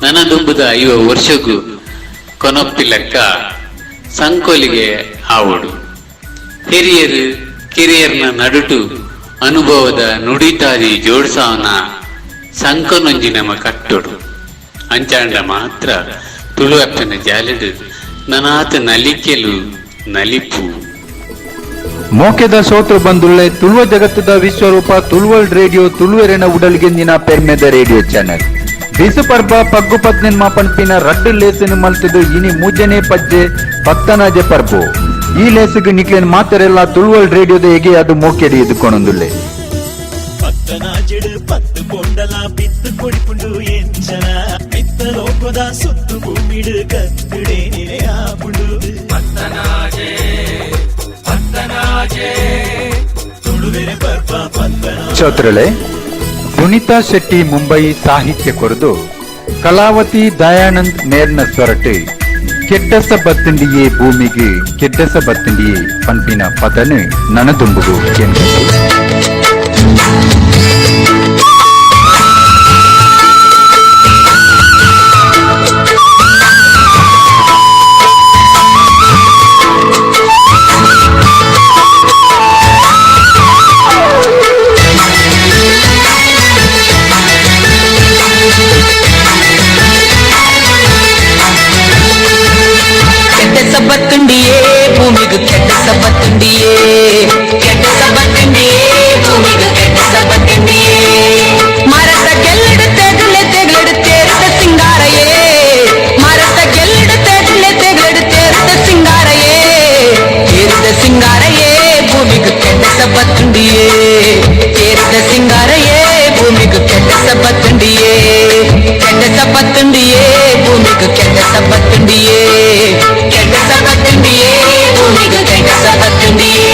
ನನ್ನ ದುಂಬುದ 5 ವರ್ಷಗೂ ಕೊನೊಪ್ಪಿಲಕ್ಕ ಸಂಕೋಲಿಗೆ ಆವಡು. ಹಿರಿಯರು ಕಿರಿಯರ್ನ ನಡುಟು ಅನುಭವದ ನುಡಿತಾದಿ ಜೋಡ್ಸಾವನ ಸಂಕನೊಂಜಿ ನಮ್ಮ ಕಟ್ಟೊಡು ಅಂಚಾಂಡ ಮಾತ್ರ ತುಳು ಅಪ್ಪನ ಜಾಲಡು ನನಾತ ನಲಿಕೆಲು ನಲಿಪು. ಮೋಕೆದ ಸೋತೃ ಬಂದುಳ್ಳೆ ತುಳುವ ಜಗತ್ತದ ವಿಶ್ವರೂಪ ತುಳುವಲ್ ರೇಡಿಯೋ ತುಳುವೆರೆನ ಉಡಲ್ಗೆಂದಿನ ಪೆರ್ಮೆದ ರೇಡಿಯೋ ಚಾನೆಲ್ ಬಿಸು ಪರ್ಬ ಪಗ್ಗು ಪದ್ನೆನ್ ಮಾಪನ್ಪಿನ ರಡ್ಡು ಲೇಸನು ಮಲ್ತದು ಇನಿ ಮೂಜನೆ ಪಜ್ಜೆ ಪತ್ತನಾಜೆ ಪರ್ಬು ಈ ಲೇಸಗು ನಿಕ್ಲೇನ್ ಮಾತರೆಲ್ಲ ತುಳುವಲ್ ರೇಡಿಯೋದ ಹೇಗೆ ಅದು ಮೋಕೆಡಿ ಎದುಕೊಂಡೊಂದುಳ್ಳೆ ಪತ್ತನಾಜೆಡು ಪತ್ತು ಪೊಂಡಲ ಬಿತ್ತು ಕೊಡಿಪುಂಡು ಎಂಚನ ಬಿತ್ತ ಲೋಕದ ಸುತ್ತು ಭೂಮಿಡು ಕತ್ತುಡೆ ಆಪುಂಡು ಪತ್ತನಾಜೆ ಪತ್ತನಾಜೆ ತುಳುವೆರೆ ಪರ್ಪ ಪತ್ತನಾಜೆ. ಚೌತ್ರಳೆ ಸುನೀತಾ ಶೆಟ್ಟಿ ಮುಂಬೈ ಸಾಹಿತ್ಯ ಕೊರದು ಕಲಾವತಿ ದಯಾನಂದ್ ನೇರ್ನ ಸ್ವರಟು ಕೆಡ್ಡಸ ಬತ್ತಂಡಿಯೇ ಭೂಮಿಗೆ ಕೆಡ್ಡಸ ಬತ್ತಂಡಿಯೇ ಪಂಪಿನ ಪದನು ನನದುಂಬುಗು ಎಂದು ಸಬ್ಬತ್ತುಂಡಿಯೇ ಭೂಮಿಗೂ ಕೆಟ್ಟ ಸಬ್ಬತ್ತುಂಡಿಯೇ ಕೆಟ್ಟ ಸಬ್ಬತ್ತುಂಡಿಯೇ ಭೂಮಿಗೂ ಕೆಟ್ಟ ಸಬ್ಬತ್ತುಂಡಿಯೇ ಮರತ ಗೆಲ್ಲಡು ತೆಗಳೆ ತೆಗಳೆಡು ತೇರುತ್ತ ಸಿಂಗಾರಯೇ ಮರತ ಗೆಲ್ಲಡು ತೆಗಳೆ ತೆಗಳೆಡು ತೇರುತ್ತ ಸಿಂಗಾರಯೇ ತೇರುತ್ತ ಸಿಂಗಾರಯೇ ಭೂಮಿಗೂ ಕೆಟ್ಟ ಸಬ್ಬತ್ತುಂಡಿಯೇ ತೇರುತ್ತ ಸಿಂಗಾರಯೇ ಭೂಮಿಗೂ ಕೆಟ್ಟ ಸಬ್ಬತ್ತುಂಡಿಯೇ ಕೆಟ್ಟ ಸಬ್ಬತ್ತುಂಡಿಯೇ ಭೂಮಿಗೂ ಕೆಟ್ಟ ಸಬ್ಬತ್ತುಂಡಿಯೇ ಕೆಟ್ಟ ಸಬ್ಬತ್ತುಂಡಿಯೇ ಭೂಮಿಗೂ ಕೆಟ್ಟ ಸಬ್ಬತ್ತುಂಡಿಯೇ.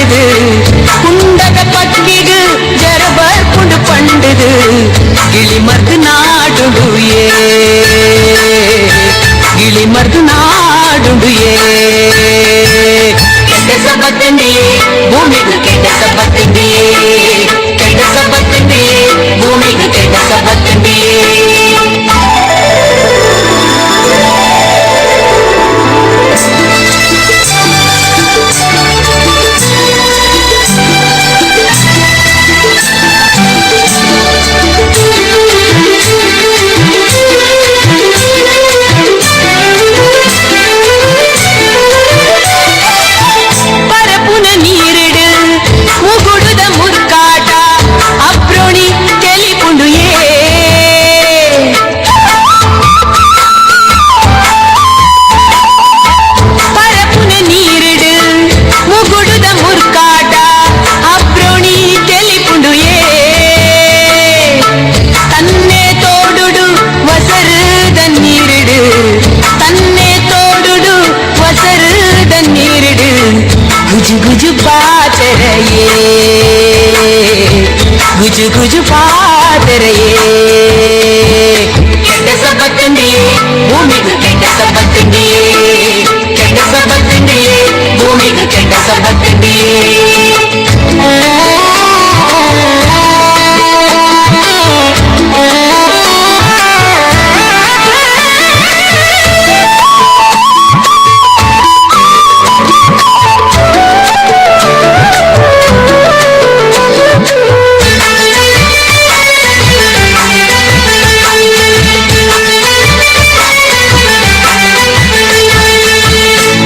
ಪಂಡದು ಕುಂಡದ ಪಕ್ಕಿಗು ಜರಬರ್ ಪುಂಡು ಪಂಡದು ಗಿಳಿ ಮರ್ದು ನಾಡುಡು ಗಿಳಿ ಮರ್ದು ನಾಡುಡು ಕೆಟ್ಟ ಸಬತ್ತಂಡಿಯೇ ಭೂಮಿಗೂ ಕೆಟ್ಟ ಸಬತ್ತಂಡಿಯೇ ಕೆಟ್ಟ ಸಬತ್ತಂಡಿಯೇ ಭೂಮಿಗೂ ಕೆಟ್ಟ ಸಬತ್ತಂಡಿಯೇ பரப்புன நீரிடு முகுடுத முற்காட்ட அப்ரோணி தெளிப்புண்டு பரப்புன நீரிடு முகுடுத முற்காட்ட அப்ரோணி தெளிப்புண்டு தன்னே தோடுடு வசரு தண்ணீரிடு தன்னே தோடுடு வசரு தண்ணீரிடு ಗುಜು ಗುಜು ಪಾತರೆಯೇ ಗುಜು ಗುಜು ಪಾತರೆಯೇ ಕೆಟ್ಟ ಸಬತ್ತಂಡಿಯೇ ಭೂಮಿಗೂ ಕೆಟ್ಟ ಸಬತ್ತಂಡಿಯೇ ಕೆಟ್ಟ ಸಬತ್ತಂಡಿಯೇ ಭೂಮಿಗೂ ಕೆಟ್ಟ ಸಬತ್ತಂಡಿಯೇ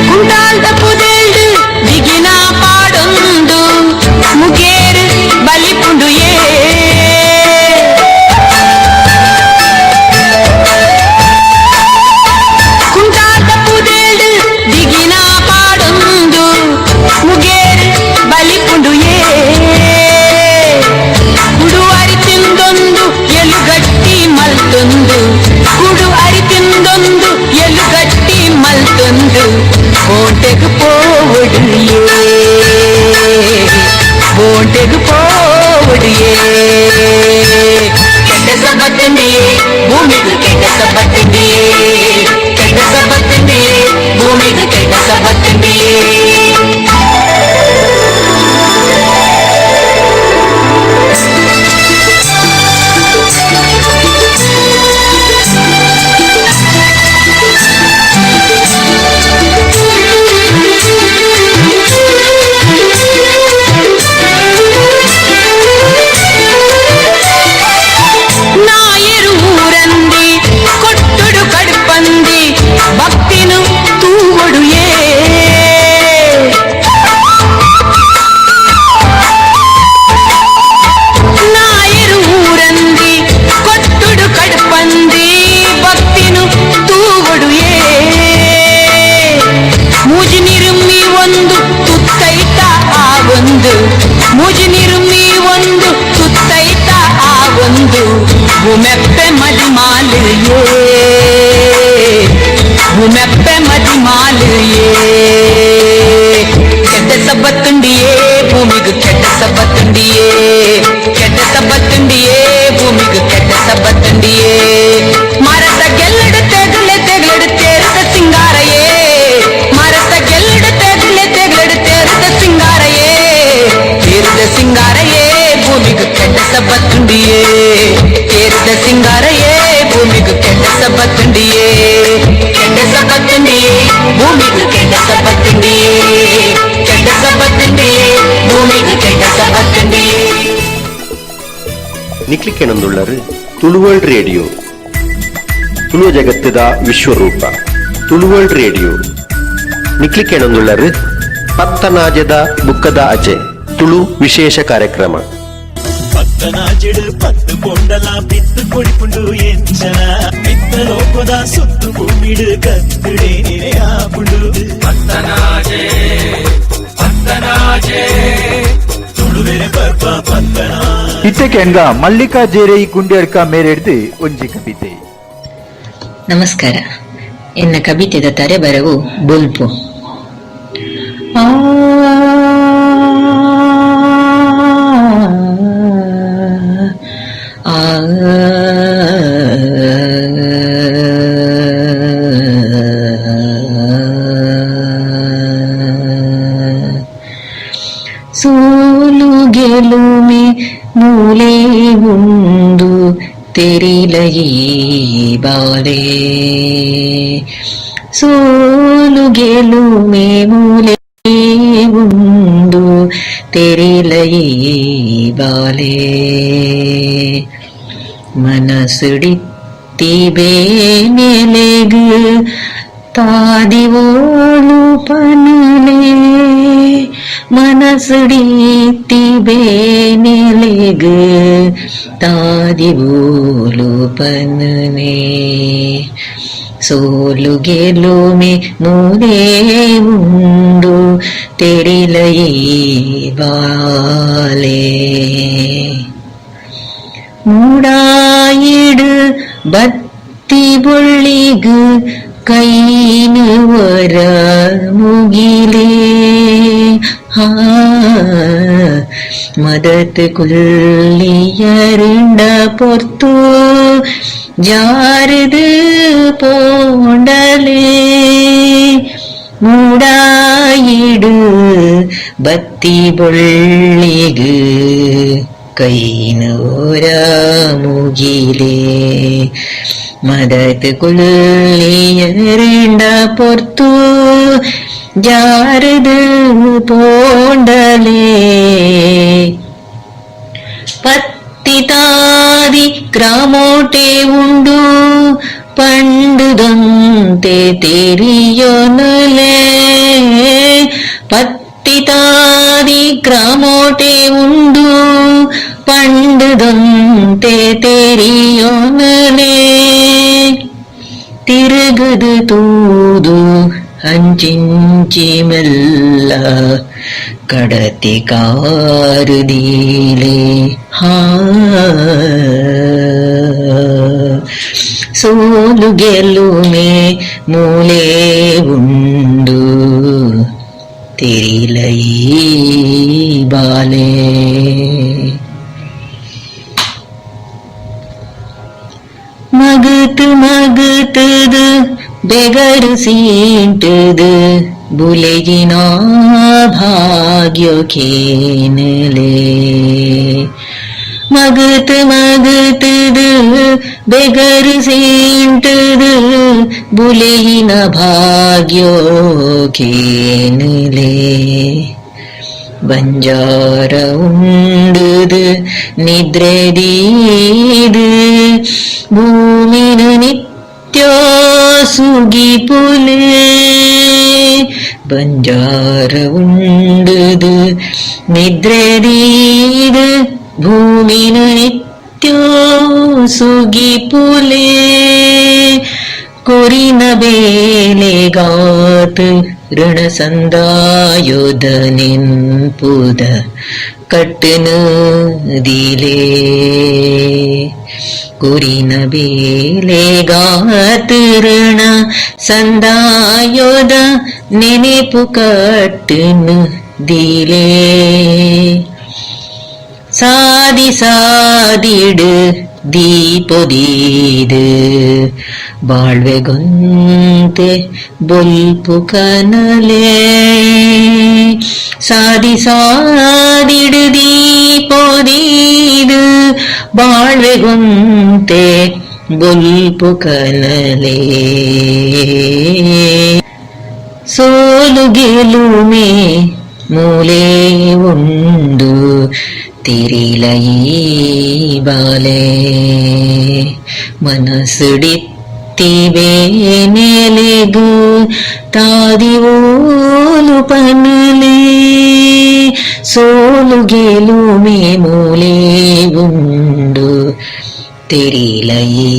ಕುಂಟಾಲ್ದ ಪುದೆಲ್ಡು ದಿಗಿನ ಪಾಡೊಂದು ಮುಗೇರು ಬಲಿಪುಂಡು ಕುಂಟಾಲ್ದ ಪುದೆಲ್ಡು ದಿಗಿನ ಪಾಡೊಂದು ಮುಗೇರು ಬಲಿಪುಂಡು ಕುಡು ಅರಿತಿಂದೊಂದು ಎಲುಗಟ್ಟಿ ಮಲ್ತೊಂದು ಕುಡು ಅರಿತಿಂದೊಂದು ಎಲುಗಟ್ಟಿ ಮಲ್ತೊಂದು ಬೋಂಟೆಗು ಪೋವಡು ಬೋಂಟೆಗು ಪೋವಡು ಕೆಟ್ಟ ಸಬತ್ತಂಡಿಯೇ ಭೂಮಿಗೂ ಕೆಟ್ಟ ಸಬತ್ತಂಡಿಯೇ ಕೆಟ್ಟ ಸಬತ್ತಂಡಿಯೇ ಭೂಮಿಗೂ ಕೆಟ್ಟ ಸಬತ್ತಂಡಿಯೇ ನಾಯರು ಊರಂದಿ ಕೊಟ್ಟುಡು ಕಡುಪಂದಿ ಭಕ್ತಿನು ತೂವಡು ನಾಯರು ಊರಂದಿ ಕೊಟ್ಟುಡು ಕಡುಪಂದಿ ಭಕ್ತಿನು ತೂವಡು ಮೂಜಿ ನಿರುಮ್ಮಿ ಒಂದು ತುತ್ತೈತ ಆ ಒಂದು ಮೂಜಿ ನಿರುಮ್ಮಿ ಒಂದು ತುತ್ತೈತ ಆ ಒಂದು ಭೂಮೆಪ್ಪೆ ಮದಿಮಾಲು ಭೂಮೆಪ್ಪೆ ಮದಿಮಾಲು ಕೆಟ್ಟ ಸಬತ್ತುಂಡಿಯೇ ಭೂಮಿಗೂ ಕೆಟ್ಟ ಸಬತ್ತುಂಡಿಯೇ ಕೆಟ್ಟ ಸಬತ್ತುಂಡಿಯೇ ಭೂಮಿಗೂ ಕೆಟ್ಟ ಸಬತ್ತುಂಡಿಯೇ ಮರದ ಗೆಲ್ಲಡು ತೆಗಲೆ ತೆಗಲಡು ತೇರದ ಸಿಂಗಾರಯೇ ಮರದ ಗೆಲ್ಲಡು ತೆಗಲೆ ತೆಗಲಡು ತೇರದ ಸಿಂಗಾರಯೇ ತೇರದ ಸಿಂಗಾರಯೇ ಭೂಮಿಗೂ ಕೆಟ್ಟ ಸಬತ್ತುಂಡಿಯೇ ತೇರದ ಸಿಂಗಾರಯೇ ಭೂಮಿಗೂ ಕೆಟ್ಟ ಸಬತ್ತುಂಡಿಯೇ ಕೆಟ್ಟ ಸಬತ್ತುಂಡಿಯೇ ಭೂಮಿಗೂ ಕೆಟ್ಟ ಸಬತ್ತುಂಡಿಯೇ ಕೆಟ್ಟ ಸಬತ್ತುಂಡಿಯೇ ಭೂಮಿಗೂ ಕೆಟ್ಟ ಸಬತ್ತುಂಡಿಯೇ ನಿಕ್ಲಿಕ್ಕೆನೊಂದುಳ್ಳರು ತುಳುವರ್ಲ್ಡ್ ರೇಡಿಯೋ ತುಳು ಜಗತ್ತದ ವಿಶ್ವರೂಪ ತುಳುವರ್ಲ್ಡ್ ರೇಡಿಯೋ ನಿಕ್ಲಿಕ್ಕೆನೊಂದುಳ್ಳರು ಪತ್ತನಾಜದ ಬುಕ್ಕದ ಅಜೆ ತುಳು ವಿಶೇಷ ಕಾರ್ಯಕ್ರಮ ಪತ್ತನಾಜೆಡು ಪತ್ತು ಕೊಂಡಲ ಬಿತ್ತು ಕೊಡಿಪುಂಡು ಎಂಚನ ಬಿತ್ತ ಲೋಕದ ಸುತ್ತು ಭೂಮಿಡು ಕತ್ತುಡೆ ಆಪುಂಡು ಪತ್ತನಾಜೆ ಪತ್ತನಾಜೆ ತುಳುವೆರೆ ಪರ್ಪ ಪತ್ತನ ಇತ್ತೆಕೆಂಗ ಮಲ್ಲಿಕಾ ಜೇರೈ ಕುಂಡ್ಯಡ್ಕ ಮೇರೆಡ್ದು ಒಂಜಿ ಕವಿತೆ. ನಮಸ್ಕಾರ. ಎನ್ನ ಕವಿತೆದ ತರೆ ಬರವು ಬುಲ್ಪು. ಸೋಲು ಗೆಲುಮೆ ಮೂಲೆ ಉಂಡು ತೆರಿಲಯಿ ಬಾಲೆ ಸೋಲು ಗೆಲುಮೆ ಮೂಲೆ ಉಂಡು ತೆರಿಲಯಿ ಬಾಲೆ ಮನಸುಡಿತ್ತಿ ಬೇನೆಲೆಗು ತಾದಿವೋಳು ಪನಲೆ ಮನಸುಡಿತ್ತಿ ಬೇನೆಲೆಗು ತಾದಿವೋಳು ಪನನೆ ಸೋಲು ಗೆಲುಮೆ ಮೂಲೆ ಉಂಡು ತೆರಿಲಯಿ ಬಾಲೆ ಮೂಡಾಯಿಡು ಬತ್ತಿ ಬೊಳ್ಳಿಗು ಕೈನು ವರ ಮುಗಿಲೇ ಮದತ್ ಕುಲ್ಲಿಯರುಂಡ ಪೊರ್ತು ಜಾರದು ಪೋಂಡಲೇ ಮೂಡಾಯಿಡು ಬತ್ತಿ ಬೊಳ್ಳಿಗು ಕೈನೋರ ಮುಗಿಲೇ ಮದತ್ ಕುಲ್ಲಿಯರುಂಡ ಪೊರ್ತು ಜಾರದು ಪೋಂಡಲೇ ಪತ್ತಿತಾದಿ ಕ್ರಾಮೋಟೆ ಉಂಡು ಪಂಡುದಂತೆ ತೆರಿಯೊನಲೆ ಪತ್ತಿತಾದಿ ಕ್ರಾಮೋಟೆ ಉಂಡು ಪಂಡುದಂತೆ ತೆರಿಯೊನಲೆ ತಿರುಗದು ತೂದು ಹಂಚಿಂಚಿ ಮೆಲ್ಲ ಕಡತಿ ಕಾರುದೀಲೆ ಸೋಲು ಗೆಲುಮೆ ಮೂಲೆ ಉಂಡು ತೆರಿಲಯಿ ಬಾಲೆ ಮಗತು ಮಗತದು ಬೆಗರು ಸೀಂಟದು ಬುಲೆಗಿನ ಭಾಗ್ಯ ಕೇನಲೆ ಮಗತು ಮಗತದು ಬೆಗರು ಸೀಂಟದು ಬುಲೆಗಿನ ಭಾಗ್ಯ ಕೇನಲೆ ಬಂಜಾರ ಉಂಡುದು ನಿದ್ರೆದೀದು ಭೂಮಿನ ನಿತ್ಯ ಸುಗಿ ಪುಲೆ ಬಂಜಾರ ಉಂಡುದು ನಿದ್ರೆದೀದು ಭೂಮಿನ ನಿತ್ಯ ಸುಗಿ ಪುಲೆ ಕೊರಿನ ಬೇಲೆಗಾತ್ ಋಣ ಸಂದಾಯುಧ ನೆನ್ಪುದ ಕಟ್ಟನು ದಿಲೇ ಕುರಿನ ಬೇಲೆಗಾತ್ ಋಣ ಸಂದಾಯುಧ ನೆನೆಪು ಕಟ್ಟನು ದಿಲೇ ಸಾದಿ ಸಾದಿಡು ದೀಪೊದೀದು ಬಾಳ್ವೆಗೊಂತೆ ಬೊಲ್ಪು ಕನಲೆ ಸಾದಿ ಸಾದಿಡು ದೀಪೊದೀದು ಬಾಳ್ವೆಗೊಂತೆ ಬೊಲ್ಪು ಕನಲೆ ಸೋಲು ಗೆಲುಮೆ ಮೂಲೆ ಉಂಡು ತಿರಿಲಯಿ ಬಾಲೆ ಮನಸುಡಿತ್ತಿ ಬೇನೆಲೆಗು ತಾದಿವೋಲು ಪನಲೆ ಸೋಲು ಗೆಲುಮೆ ಮೂಲೆ ಉಂಡು ತಿರಿಲಯಿ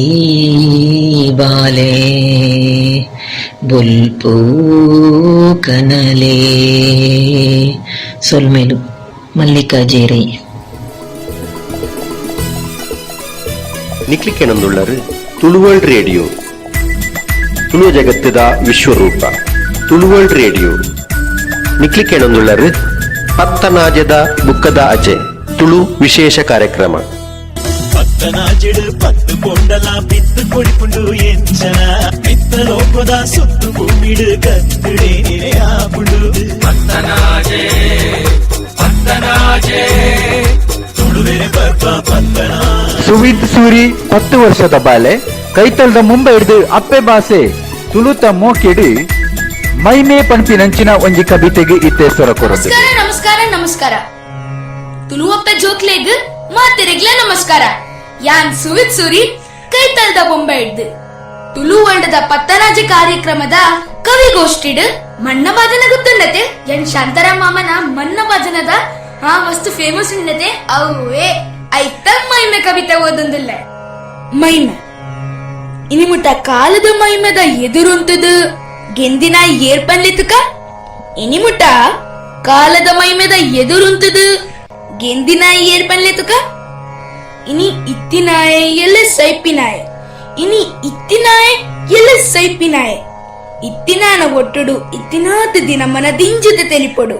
ಬಾಲೆ ಬುಲ್ಪು ಕನಲೆ ಸೊಲ್ಮೆಲು ಮಲ್ಲಿಕಾರ್ಜುನ ನಿಕ್ಲಿಕ್ಕೆನೊಂದುಳ್ಳರು ತುಳುವರ್ಲ್ಡ್ ರೇಡಿಯೋ ತುಳು ಜಗತ್ತದ ವಿಶ್ವರೂಪ ತುಳುವರ್ಲ್ಡ್ ರೇಡಿಯೋ ನಿಕ್ಲಿಕ್ಕೆನೊಂದುಳ್ಳರು ಪತ್ತನಾಜದ ಬುಕ್ಕದ ಅಜೆ ತುಳು ವಿಶೇಷ ಕಾರ್ಯಕ್ರಮ ಪತ್ತನಾಜೆಡು ಪತ್ತು ಕೊಂಡಲ ಬಿತ್ತು ಕೊಡಿಪುಂಡು ಎಂಚನ ಬಿತ್ತ ಲೋಕದ ಸುತ್ತು ಭೂಮಿಡು ಕತ್ತುಡೆ ಆಪುಂಡು ಪತ್ತನಾಜೆ ಸುವಿದ್ ಸೂರಿ 10 ವರ್ಷದ ಬಾಲೆ ಕೈತಲ್ದ ಮುಂಬೈ ಹಿಡಿದು ಅಪ್ಪೆ ಭಾಷೆ ತುಳುತ ಮೋಕಿಡಿ ಮೈಮೇ ಪಂಪಿನಂಚಿನ ಒಂಜಿ ಕವಿತೆಗೆ ಇತ್ತೆ ಸ್ವರ ಕೊರದು. ನಮಸ್ಕಾರ ನಮಸ್ಕಾರ ತುಳುವಪ್ಪೆ ಜೋಕ್ಲೆಗ್ ಮಾತಿರೆಗ್ಲ ನಮಸ್ಕಾರ. ಯಾನ್ ಸುವಿತ್ ಸೂರಿ ಕೈತಲ್ದ ಬೊಂಬೆ ಹಿಡ್ದು ತುಳು ವರ್ಲ್ಡ್ ಪತ್ತರಾಜ ಕಾರ್ಯಕ್ರಮದ ಕವಿಗೋಷ್ಠಿಡ್ ಮಣ್ಣ ಭಜನ ಗೊತ್ತುಂಡತೆ ಎನ್ ಶಾಂತಾರಾಮ್ ಮಾಮನ ಮಣ್ಣ ಭಜನದ ಆ ಮಸ್ತ್ ಫೇಮಸ್ ಉಂಡತೆ ಅವೇ ಐತ ಮೈಮೆ ಕವಿತೆ ಓದೊಂದಿಲ್ಲ ಮೈಮೆ ಇನಿ ಮುಟ್ಟ ಕಾಲದ ಮೈಮೆದ ಎದುರುಂತದು ಗೆಂದಿನ ಏರ್ಪನ್ಲಿತುಕ ಇನಿ ಮುಟ್ಟ ಕಾಲದ ಮೈಮೆದ ಎದುರುಂತದು ಗೆಂದಿನ ಏರ್ಪನ್ಲಿತುಕ ಇನಿ ಇತ್ತಿನಾಯ ಎಲ್ಲ ಸೈಪಿನಾಯ ಇನಿ ಇತ್ತಿನಾಯ ಎಲ್ಲ ಸೈಪಿನಾಯ ಇತ್ತಿನಾನ ಒಟ್ಟುಡು ಇತ್ತಿನಾದ ದಿನ ಮನದಿಂಜದ ತೆಲಿಪೊಡು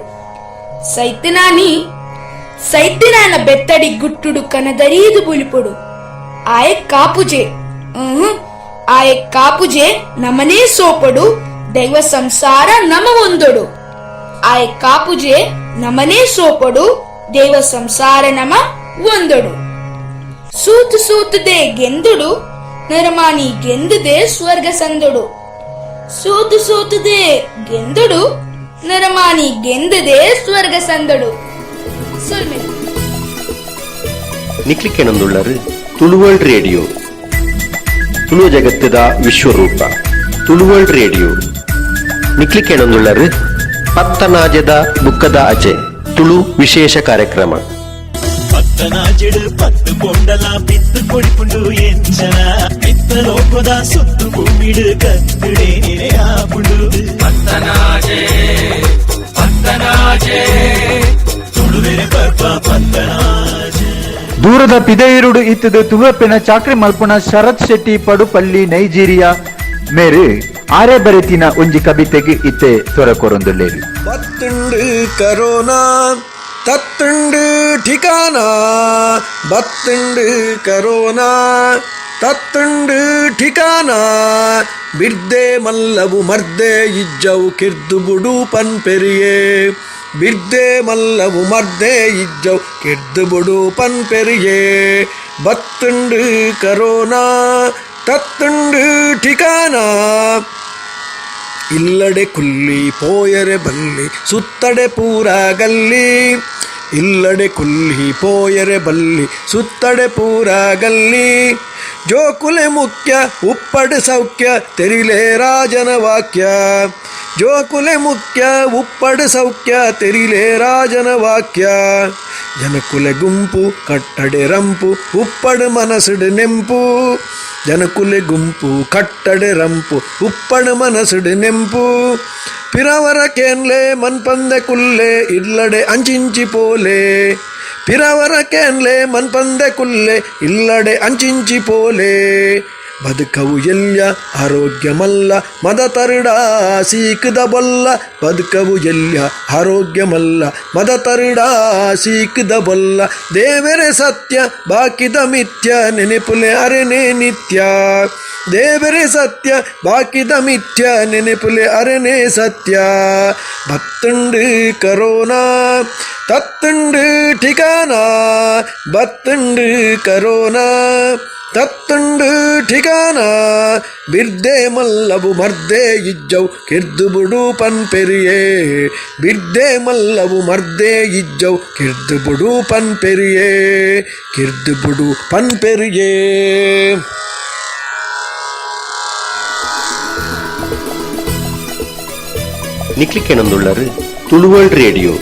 ಸೈತಿನಾನ ಬೆತ್ತಡಿ ಗುಟ್ಟುಡು ಕನದರೀದು ಬುಲಿಪೊಡು ಆಯ ಕಾಪುಜೆ ನಮನೇ ಸೋಪಡು ದೈವ ಸಂಸಾರ ನಮ ಒಂದೊಡು ಆಯ ಕಾಪುಜೆ ನಮನೇ ಸೋಪಡು ದೈವ ಸಂಸಾರ ನಮ ಒಂದೊಡು ಸೂತು ಸೂತುದೆ ಗೆಂದುಡು ನರಮಾನಿ ಗೆಂದುದೆ ಸ್ವರ್ಗ ಸಂದೊಡು ಸೂತು ಸೂತುದೆ ಗೆಂದುಡು ನರಮಾನಿ ಗೆಂದದೆ ಸ್ವರ್ಗ ಸಂದಡು ನಿಕ್ಲಿಕ್ಕೆನೊಂದುಳ್ಳರು ತುಳುವರ್ಲ್ಡ್ ರೇಡಿಯೋ ತುಳು ಜಗತ್ತದ ವಿಶ್ವರೂಪ ತುಳುವರ್ಲ್ಡ್ ರೇಡಿಯೋ ನಿಕ್ಲಿಕ್ಕೆನೊಂದುಳ್ಳರು ಪತ್ತನಾಜದ ಬುಕ್ಕದ ಅಜೆ ತುಳು ವಿಶೇಷ ಕಾರ್ಯಕ್ರಮ. ಪತ್ತನಾಜೆಡು 10 ಕೊಂಡಲ ಬಿತ್ತು ಕೊಡಿಪುಂಡು ಎಂಚನ ಬಿತ್ತ ಲೋಕದ ಸುತ್ತು ಭೂಮಿಡು ಕತ್ತುಡೆ ಆಪುಂಡು ಪತ್ತನಾಜೆ ತುಳುವೆರೆ ಪರ್ಪ ಪತ್ತನಾಜೆ. ದೂರದ ಪಿದೆಯಿರುಡು ಇತ್ತದು ತುಳುವೆಪ್ಪಿನ ಚಾಕ್ರಿ ಮಲ್ಪುನ ಶರತ್ ಶೆಟ್ಟಿ ಪಡುಪಲ್ಲಿ ನೈಜೀರಿಯಾ ಮೇರು ಆರೆ ಬರೆತಿನ ಒಂಜಿ ಕವಿತೆಗೆ ಇತ್ತೆ ಸ್ವರ ಕೊರೊಂದುಲ್ಲೇರು. ಬತ್ತುಂಡು ಕರೋನಾ ತತ್ತುಂಡು ಠಿಕಾನಾ ಬತ್ತುಂಡು ಕರೋನಾ ತತ್ತುಂಡು ಠಿಕಾನಾ ಬಿರ್ದೆ ಮಲ್ಲವು ಮರ್ದೆ ಇಜ್ಜವು ಕಿರ್ದು ಬುಡು ಪನ್ಪೆರಿಯೇ ಬಿರ್ದೆ ಮಲ್ಲವು ಮರ್ದೆ ಇಜ್ಜವು ಕಿರ್ದು ಬುಡು ಪನ್ಪೆರಿಯೇ ಬತ್ತುಂಡು ಕರೋನಾ ತತ್ತುಂಡು ಠಿಕಾನಾ ಇಲ್ಲಡೆ ಕುಲ್ಲಿ ಪೋಯರೆ ಬಲ್ಲಿ ಸುತ್ತಡೆ ಪೂರ ಗಲ್ಲಿ ಇಲ್ಲಡೆ ಕುಲ್ಲಿ ಪೋಯರೆ ಬಲ್ಲಿ ಸುತ್ತಡೆ ಪೂರ ಗಲ್ಲಿ ಜೋಕುಲೆ ಮುಖ್ಯ ಉಪ್ಪಡು ಸೌಖ್ಯ ತೆರಿಲೆ ರಾಜನ ವಾಕ್ಯ ಜೋಕುಲೆ ಮುಖ್ಯ ಉಪ್ಪಡು ಸೌಖ್ಯ ತೆರಿಲೆ ರಾಜನ ವಾಕ್ಯ ಜನಕುಲೆ ಗುಂಪು ಕಟ್ಟಡೆ ರಂಪು ಉಪ್ಪಡು ಮನಸುಡು ನೆಂಪು ಜನಕುಲೆ ಗುಂಪು ಕಟ್ಟಡೆ ರಂಪು ಉಪ್ಪಡು ಮನಸುಡು ನೆಂಪು ಪಿರವರ ಕೇನ್ಲೆ ಮನ್ಪಂದೆ ಕುಲ್ಲೆ ಇಲ್ಲಡೆ ಅಂಚಿಂಚಿ ಪೋಲೆ ಪಿರವರ ಕೇನ್ಲೆ ಮನ್ಪಂದೆ ಕುಲ್ಲೆ ಇಲ್ಲಡೆ ಅಂಚಿಂಚಿ ಪೋಲೆ ಬದುಕವು ಎಲ್ಯ ಆರೋಗ್ಯಮಲ್ಲ ಮದ ತರುಡ ಸೀಕದ ಬೊಲ್ಲ ಬದುಕವು ಎಲ್ಯ ಆರೋಗ್ಯಮಲ್ಲ ಮದ ತರುಡ ಸೀಕದ ಬೊಲ್ಲ ದೇವರೇ ಸತ್ಯ ಬಾಕಿದ ಮಿಥ್ಯ ನೆನೆಪುಲೆ ಅರೆನೇ ನಿತ್ಯ ದೇವರೇ ಸತ್ಯ ಬಾಕಿದ ಮಿಥ್ಯ ನೆನೆಪುಲೆ ಅರೆನೇ ಸತ್ಯ ಬತ್ತುಂಡು ಕರೋನಾ ತತ್ತುಂಡು ಠಿಕಾನಾ ಬತ್ತುಂಡು ಕರೋನಾ ತತ್ತುಂಡು ಠಿಕಾನಾ ಬಿರ್ದೆ ಮಲ್ಲವು ಮರ್ದೆ ಇಜ್ಜವು ಕಿರ್ದು ಬುಡು ಪನ್ಪೆರಿಯೇ ಬಿರ್ದೆ ಮಲ್ಲವು ಮರ್ದೆ ಇಜ್ಜವು ಕಿರ್ದು ಬುಡು ಪನ್ಪೆರಿಯೇ ಕಿರ್ದು ಬುಡು ಪನ್ಪೆರಿಯೇ. ನಿಕ್ಲಿಕ್ಕೆನೊಂದುಳ್ಳರು ತುಳುವರ್ಲ್ಡ್ ರೇಡಿಯೋ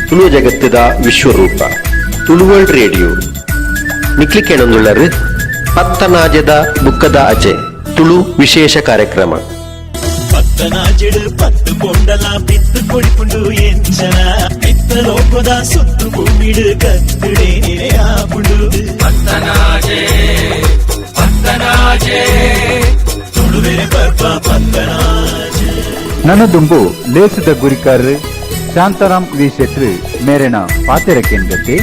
ತುಳು ಜಗತ್ತದ ವಿಶ್ವರೂಪ ತುಳುವರ್ಲ್ಡ್ ರೇಡಿಯೋ ನಿಕ್ಲಿಕ್ಕೆನೊಂದುಳ್ಳರು ಪತ್ತನಾಜದ ಬುಕ್ಕದ ಅಜೆ ತುಳು ವಿಶೇಷ ಕಾರ್ಯಕ್ರಮ. ಪತ್ತನಾಜೆಡು 10 ಕೊಂಡಲ ಬಿತ್ತು ಕೊಡಿಪುಂಡು ಎಂಚನ ಬಿತ್ತ ಲೋಕದ ಸುತ್ತು ಭೂಮಿಡು ಕತ್ತುಡೆ ಆಪುಂಡು ಪತ್ತನಾಜೆ ತುಳುವೆರೆ ಪರ್ಪ ಪತ್ತನಾಜೆ. ನನ್ನ ದುಂಬು ಲೇಸದ ಗುರಿಕಾರ್ ಶಾಂತಾರಾಮ್ ವಿ ಶೆಟ್ರು ಮೇರೆನ ಪಾತೆರಕೆಂದತೆ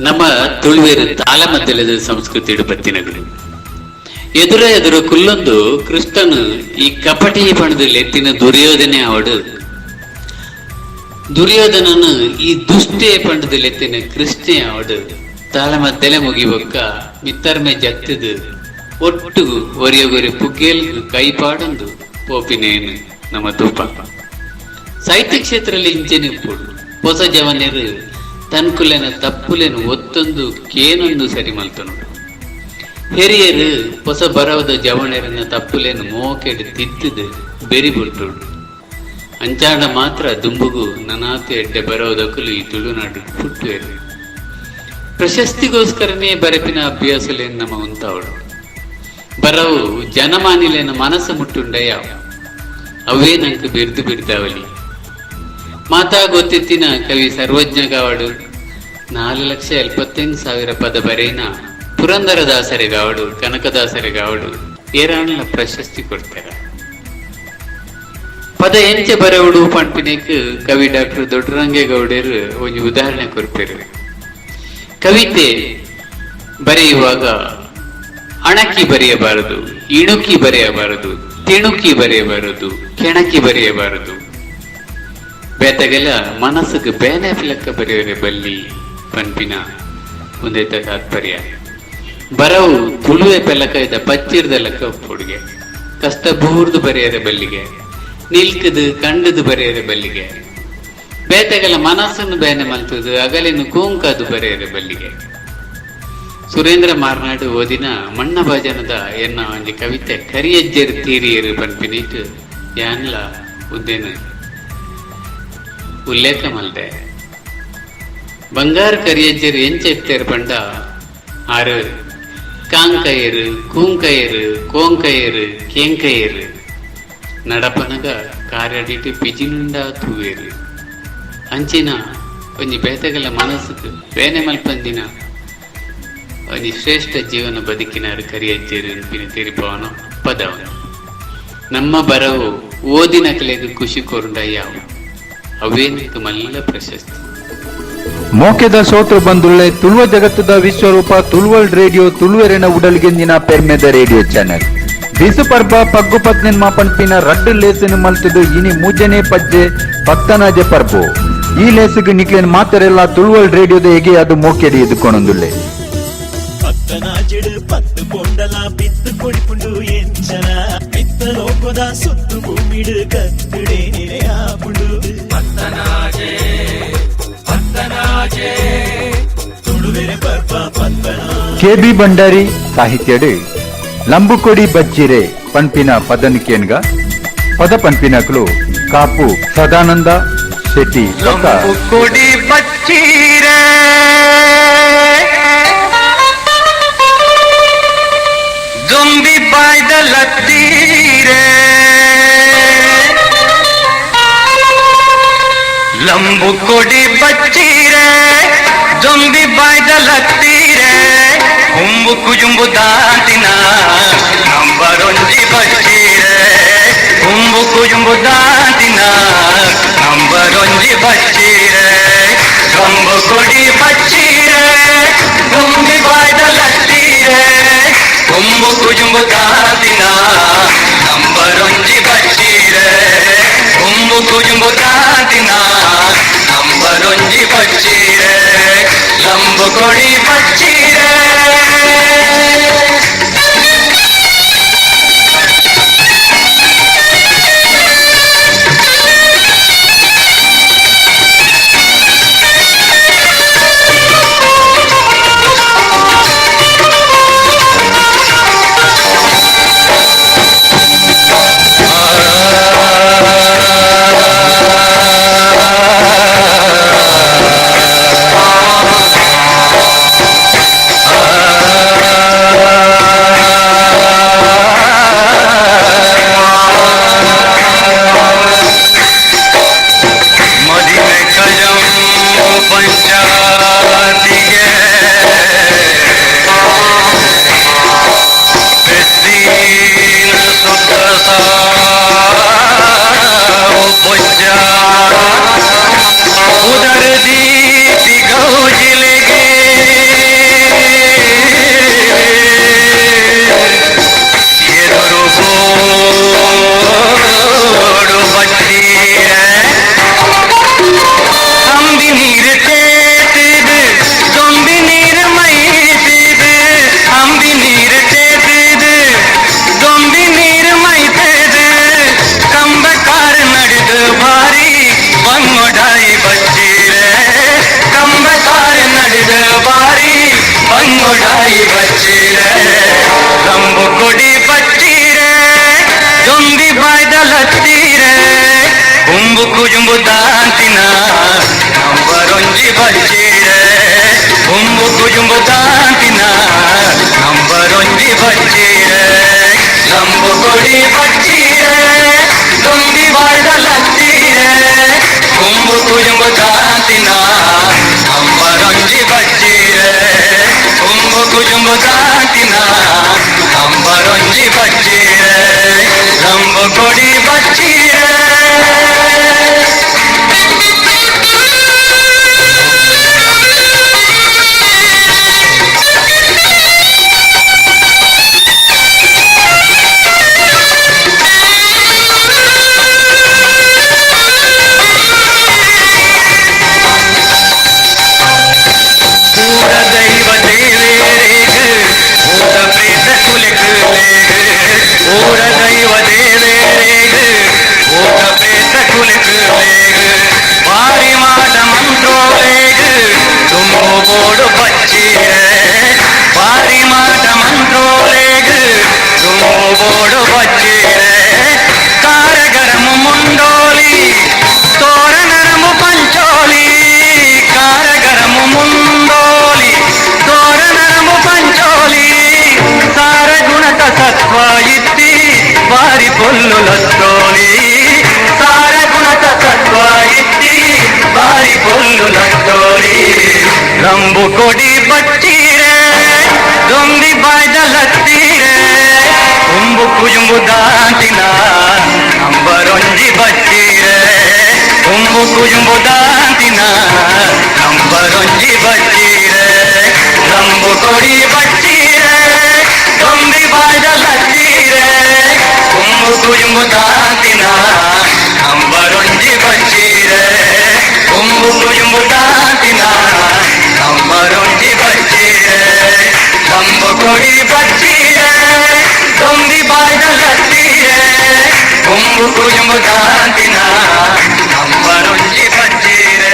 ನಮ್ಮ ತುಳುವೇರು ತಾಳಮದ್ದಲೆದ ಸಂಸ್ಕೃತಿಡು ಬತ್ತಿನಗಳು ಎದುರು ಕುಲ್ಲೊಂದು ಕೃಷ್ಣನು ಈ ಕಪಟಿ ಪಣದಲ್ಲಿ ಎತ್ತಿನ ದುರ್ಯೋಧನೆ ಅವಡು ದುರ್ಯೋಧನನು ಈ ದುಷ್ಟೇ ಪಂಡದಲ್ಲಿ ಎತ್ತಿನ ಕೃಷ್ಣೆ ಅವಡು ತಾಳ ಮದ್ದಲೆ ಮುಗಿಬೊಕ್ಕ ಮಿತ್ತರ್ಮೆ ಜತ್ತದು ಒಟ್ಟುಗು ಒರಿಯೊಗೊರಿ ಪುಗ್ಗೇಲ್ಗು ಕೈಪಾಡೊಂದು ಪೋಪಿನೇನು ನಮ್ಮ ತೂಪ ಸಾಹಿತ್ಯ ಕ್ಷೇತ್ರದಲ್ಲಿ ಇಂಚೆನಿಪ್ಪುಡು ಹೊಸ ಜವನ್ಯರು ತನ್ಕುಲೆನ ತಪ್ಪುಲೆನು ಒತ್ತೊಂದು ಕೇನೊಂದು ಸರಿ ಮಲ್ತನುಡು ಹಿರಿಯರು ಹೊಸ ಬರವದ ಜವಣರನ್ನ ತಪ್ಪುಲೇನು ಮೋಕೆಡು ತಿತ್ತದು ಬೆರಿಬಿಟ್ಟುಡು ಅಂಚಾಂಡ ಮಾತ್ರ ದುಂಬುಗು ನನಾತು ಎಡ್ಡೆ ಬರೋದಕ್ಕಲು ಈ ತುಳುನಾಡು ಹುಟ್ಟುವೆರು ಪ್ರಶಸ್ತಿಗೋಸ್ಕರನೇ ಬರೆಪಿನ ಅಭ್ಯಾಸಲೇನು ನಮ್ಮ ಉಂತಾವಡು ಬರವು ಜನಮಾನಿಲೇನ ಮನಸ್ಸು ಮುಟ್ಟುಂಡಯ್ಯ ಅವೇ ನಂಗೆ ಬಿರ್ದು ಬಿಡ್ತಾವಲಿ ಮಾತಾ ಗೊತ್ತಿತ್ತಿನ ಕವಿ ಸರ್ವಜ್ಞ ಗಾವಡು 4,75,000 ಪದ ಬರೇನ ಪುರಂದರದಾಸರಿಗಾವಡು ಕನಕದಾಸರಿಗಾವಡು ಏರಾಣಲ ಪ್ರಶಸ್ತಿ ಕೊಡ್ತಾರ ಪದ ಎಂಚೆ ಬರವಡು ಪಂಪಿನೇಕ್ ಕವಿ ಡಾಕ್ಟರ್ ದೊಡ್ಡರಂಗೇಗೌಡರು ಒಂದು ಉದಾಹರಣೆ ಕೊಡ್ತಾರೆ. ಕವಿತೆ ಬರೆಯುವಾಗ ಅಣಕಿ ಬರೆಯಬಾರದು, ಇಣುಕಿ ಬರೆಯಬಾರದು, ತಿಣುಕಿ ಬರೆಯಬಾರದು, ಕೆಣಕಿ ಬರೆಯಬಾರದು. ಬೇತಗೆಲ್ಲ ಮನಸ್ಸಿಗೆ ಬೇನೆ ಲೆಕ್ಕ ಬರೆಯೋರೆ ಬಲ್ಲಿ ಪಂಪಿನ ಒಂದೇತ ತಾತ್ಪರ್ಯ. ಬರವು ತುಳುವೆ ಪೆಲಕೈದ ಪಚ್ಚಿರ್ದ ಲೆಕ್ಕ ಹುಡುಗೆ ಕಷ್ಟ ಬೂರ್ದು ಬರೆಯರೆ ಬಲ್ಲಿಗೆ, ನಿಲ್ಕದು ಕಂಡದು ಬರೆಯರೆ ಬಲ್ಲಿಗೆ. ಬೇತೆಗೆಲ್ಲ ಮನಸ್ಸನ್ನು ಬೇನೆ ಮಲ್ತದು ಅಗಲಿನ ಕೂಂಕದು ಬರೆಯರೆ ಬಲ್ಲಿಗೆ. ಸುರೇಂದ್ರ ಮಾರ್ನಾಡು ಓದಿನ ಮಣ್ಣ ಭಜನದ ಎನ್ನ ಒಂಜಿ ಕವಿತೆ ಕರಿಯಜ್ಜರು ತೀರಿಯರು ಪನ್ಪಿನಿಟ್ಟು ಯಾನ್ಲ ಉದ್ದೇನು ಉಲ್ಲೇಖ ಮಲ್ದೆ. ಬಂಗಾರ ಕರಿಯಜ್ಜರು ಎಂಚೆತ್ತೇರು ಪಂಡ ಆರು ಕಾಂಕಯ್ಯರು, ಕೂಂಕಯ್ಯರು, ಕೋಂಕಯ್ಯರು, ಕೇಂಕಯ್ಯರು ನಡಪನಗ ಕಾರ್ಯಡಿಟ್ಟು ಪಿಜಿನುಂಡ ತೂವೇರು. ಅಂಚಿನ ಒಂಜಿ ಬೇತೆಗಳ ಮನಸ್ಸು ಬೇನೆ ಮಲ್ಪಂದಿನ ಒಂಜಿ ಶ್ರೇಷ್ಠ ಜೀವನ ಬದುಕಿನಾರು ಕರಿಯಜ್ಜೇರು ಅನ್ಪಿನ ತಿರುಪವನ ಪದವನು. ನಮ್ಮ ಬರವು ಓದಿನ ಕಲೆಗೆ ಖುಷಿ ಕೊರುಂಡಯ್ಯಾವು ಅವೇನಕ್ಕೆ ಮಲ್ಲ ಪ್ರಶಸ್ತಿ. ಮೋಕೆದ ಸೋತ್ರ ಬಂದುಳ್ಳೆ ತುಳುವ ಜಗತ್ತದ ವಿಶ್ವರೂಪ ತುಳುವಲ್ ರೇಡಿಯೋ ತುಳುವೆರೆನ ಉಡಲ್ಗೆಂದಿನ ಪೆರ್ಮೆದ ರೇಡಿಯೋ ಚಾನೆಲ್ ಬಿಸು ಪರ್ಬ ಪಗ್ಗು ಪತ್ನೆನ್ ಮಾಪನ್ಪಿನ ರಡ್ಡು ಲೇಸನು ಮಲ್ತದು ಇನಿ ಮೂಜನೆ ಪಜ್ಜೆ ಪತ್ತನಾಜೆ ಪರ್ಬು. ಈ ಲೇಸಿಗೆ ನಿಕ್ಲೇನ್ ಮಾತರೆಲ್ಲ ತುಳುವಲ್ ರೇಡಿಯೋದ ಹೇಗೆ ಅದು ಮೋಕೆಡಿ ಎದುಕೊಂಡೊಂದುಳ್ಳೆ ಪತ್ತನಾಜೆಡು ಪತ್ತು ಪೊಂಡಲ ಬಿತ್ತು ಕೊಡಿಪುಂಡು ಎಂಚನ ಮಿತ್ತ ಲೋಕದ ಸುತ್ತು ಭೂಮಿಡು ಕತ್ತುಡೆ ನೆರೆಯಾಪುಂಡು ಪತ್ತನಾಜೆ ಪತ್ತನಾಜೆ ತುಳುವೆರೆ ಪರ್ಪ ಪತ್ತನಾಜೆ. ಕೆಬಿ ಭಂಡಾರಿ ಸಾಹಿತ್ಯಡು ಲಂಬುಕೊಡಿ ಬಜ್ಜಿರೆ ಪನ್ಪಿನ ಪದನಿಕೇನ್ಗ ಪದ ಪನ್ಪಿನಕಲು ಕಾಪು ಸದಾನಂದ ಶೆಟ್ಟಿ ಲಂಬುಕೊಡಿ ಬಜ್ಜಿರೆ ಜೊಂಬಿ ಬಾಯ್ದ ಲತ್ತೀರೆ ಲಂಬುಕೊಡಿ ಬಜ್ಜಿರೆ ಜೊಂಬಿ ಬಾಯ್ದ ಲತ್ತೀರೆ ಹುಂಬು ಕುಜುಂಬು ದಾಂತಿನ ನಂಬರೊಂಜಿ ಬಜ್ಜಿರೆ ಹುಂಬು ಕುಜುಂಬು ದಾಂತಿನ ನಂಬರೊಂಜಿ ಬಜ್ಜಿರೆ ಲಂಬು ಕೊಡಿ ಬಜ್ಜಿರೆ ಜೊಂಬಿ ಬಾಯ್ದ ಲತ್ತೀರೆ ಹುಂಬು ಕುಜುಂಬು ದಾಂತಿನ ನಂಬರೊಂಜಿ ಬಜ್ಜಿರೆ ಹುಂಬು ಕುಜುಂಬು ದಾಂತಿನ ನಂಬರೊಂಜಿ ಬಜ್ಜಿರೆ ಲಂಬು ಕೊಡಿ ಬಜ್ಜಿರೆ. ಕುಜುಂಬು ದಾಟಿನ ಅಂಬರೊಂಜಿ ಬಚ್ಚೀರೆ ರಂಬು ಕೊಡಿ ಬಚ್ಚೀರೆ ರಂಬು ಕೊಡಿ ಬಚ್ಚೀರೆ ದೊಂದಿ ಬಾಯ್ದಲತ್ತೀರೆ ಕುಂಬು ಕುಜುಂಬು ದಾಟಿನ ಅಂಬರೊಂಜಿ ಬಚ್ಚೀರೆ ಕುಂಬು ಕುಜುಂಬು ದಾಟಿನ ಅಂಬರೊಂಜಿ ಬಚ್ಚೀರೆ ರಂಬು ಕೊಡಿ ಬಚ್ಚೀರೆ ದೊಂದಿ ಬಾಯ್ದಲತ್ತೀರೆ ಕುಂಬು ಕುಜುಂಬು ದಾಟಿನ ಅಂಬರೊಂಜಿ ಬಚ್ಚೀರೆ ಕುಂಬು ಕುಜುಂಬು ದಾಟಿನ ಅಂಬರೊಂಜಿ ಬಚ್ಚೀರೆ ರಂಬು ಕೊಡಿ ಬಚ್ಚೀರೆ ದೊಂದಿ ಬಾಯ್ದಲತ್ತೀರೆ ಕುಂಬು ಕುಜುಂಬು ದಾಟಿನ ಅಂಬರೊಂಜಿ ಬಚ್ಚೀರೆ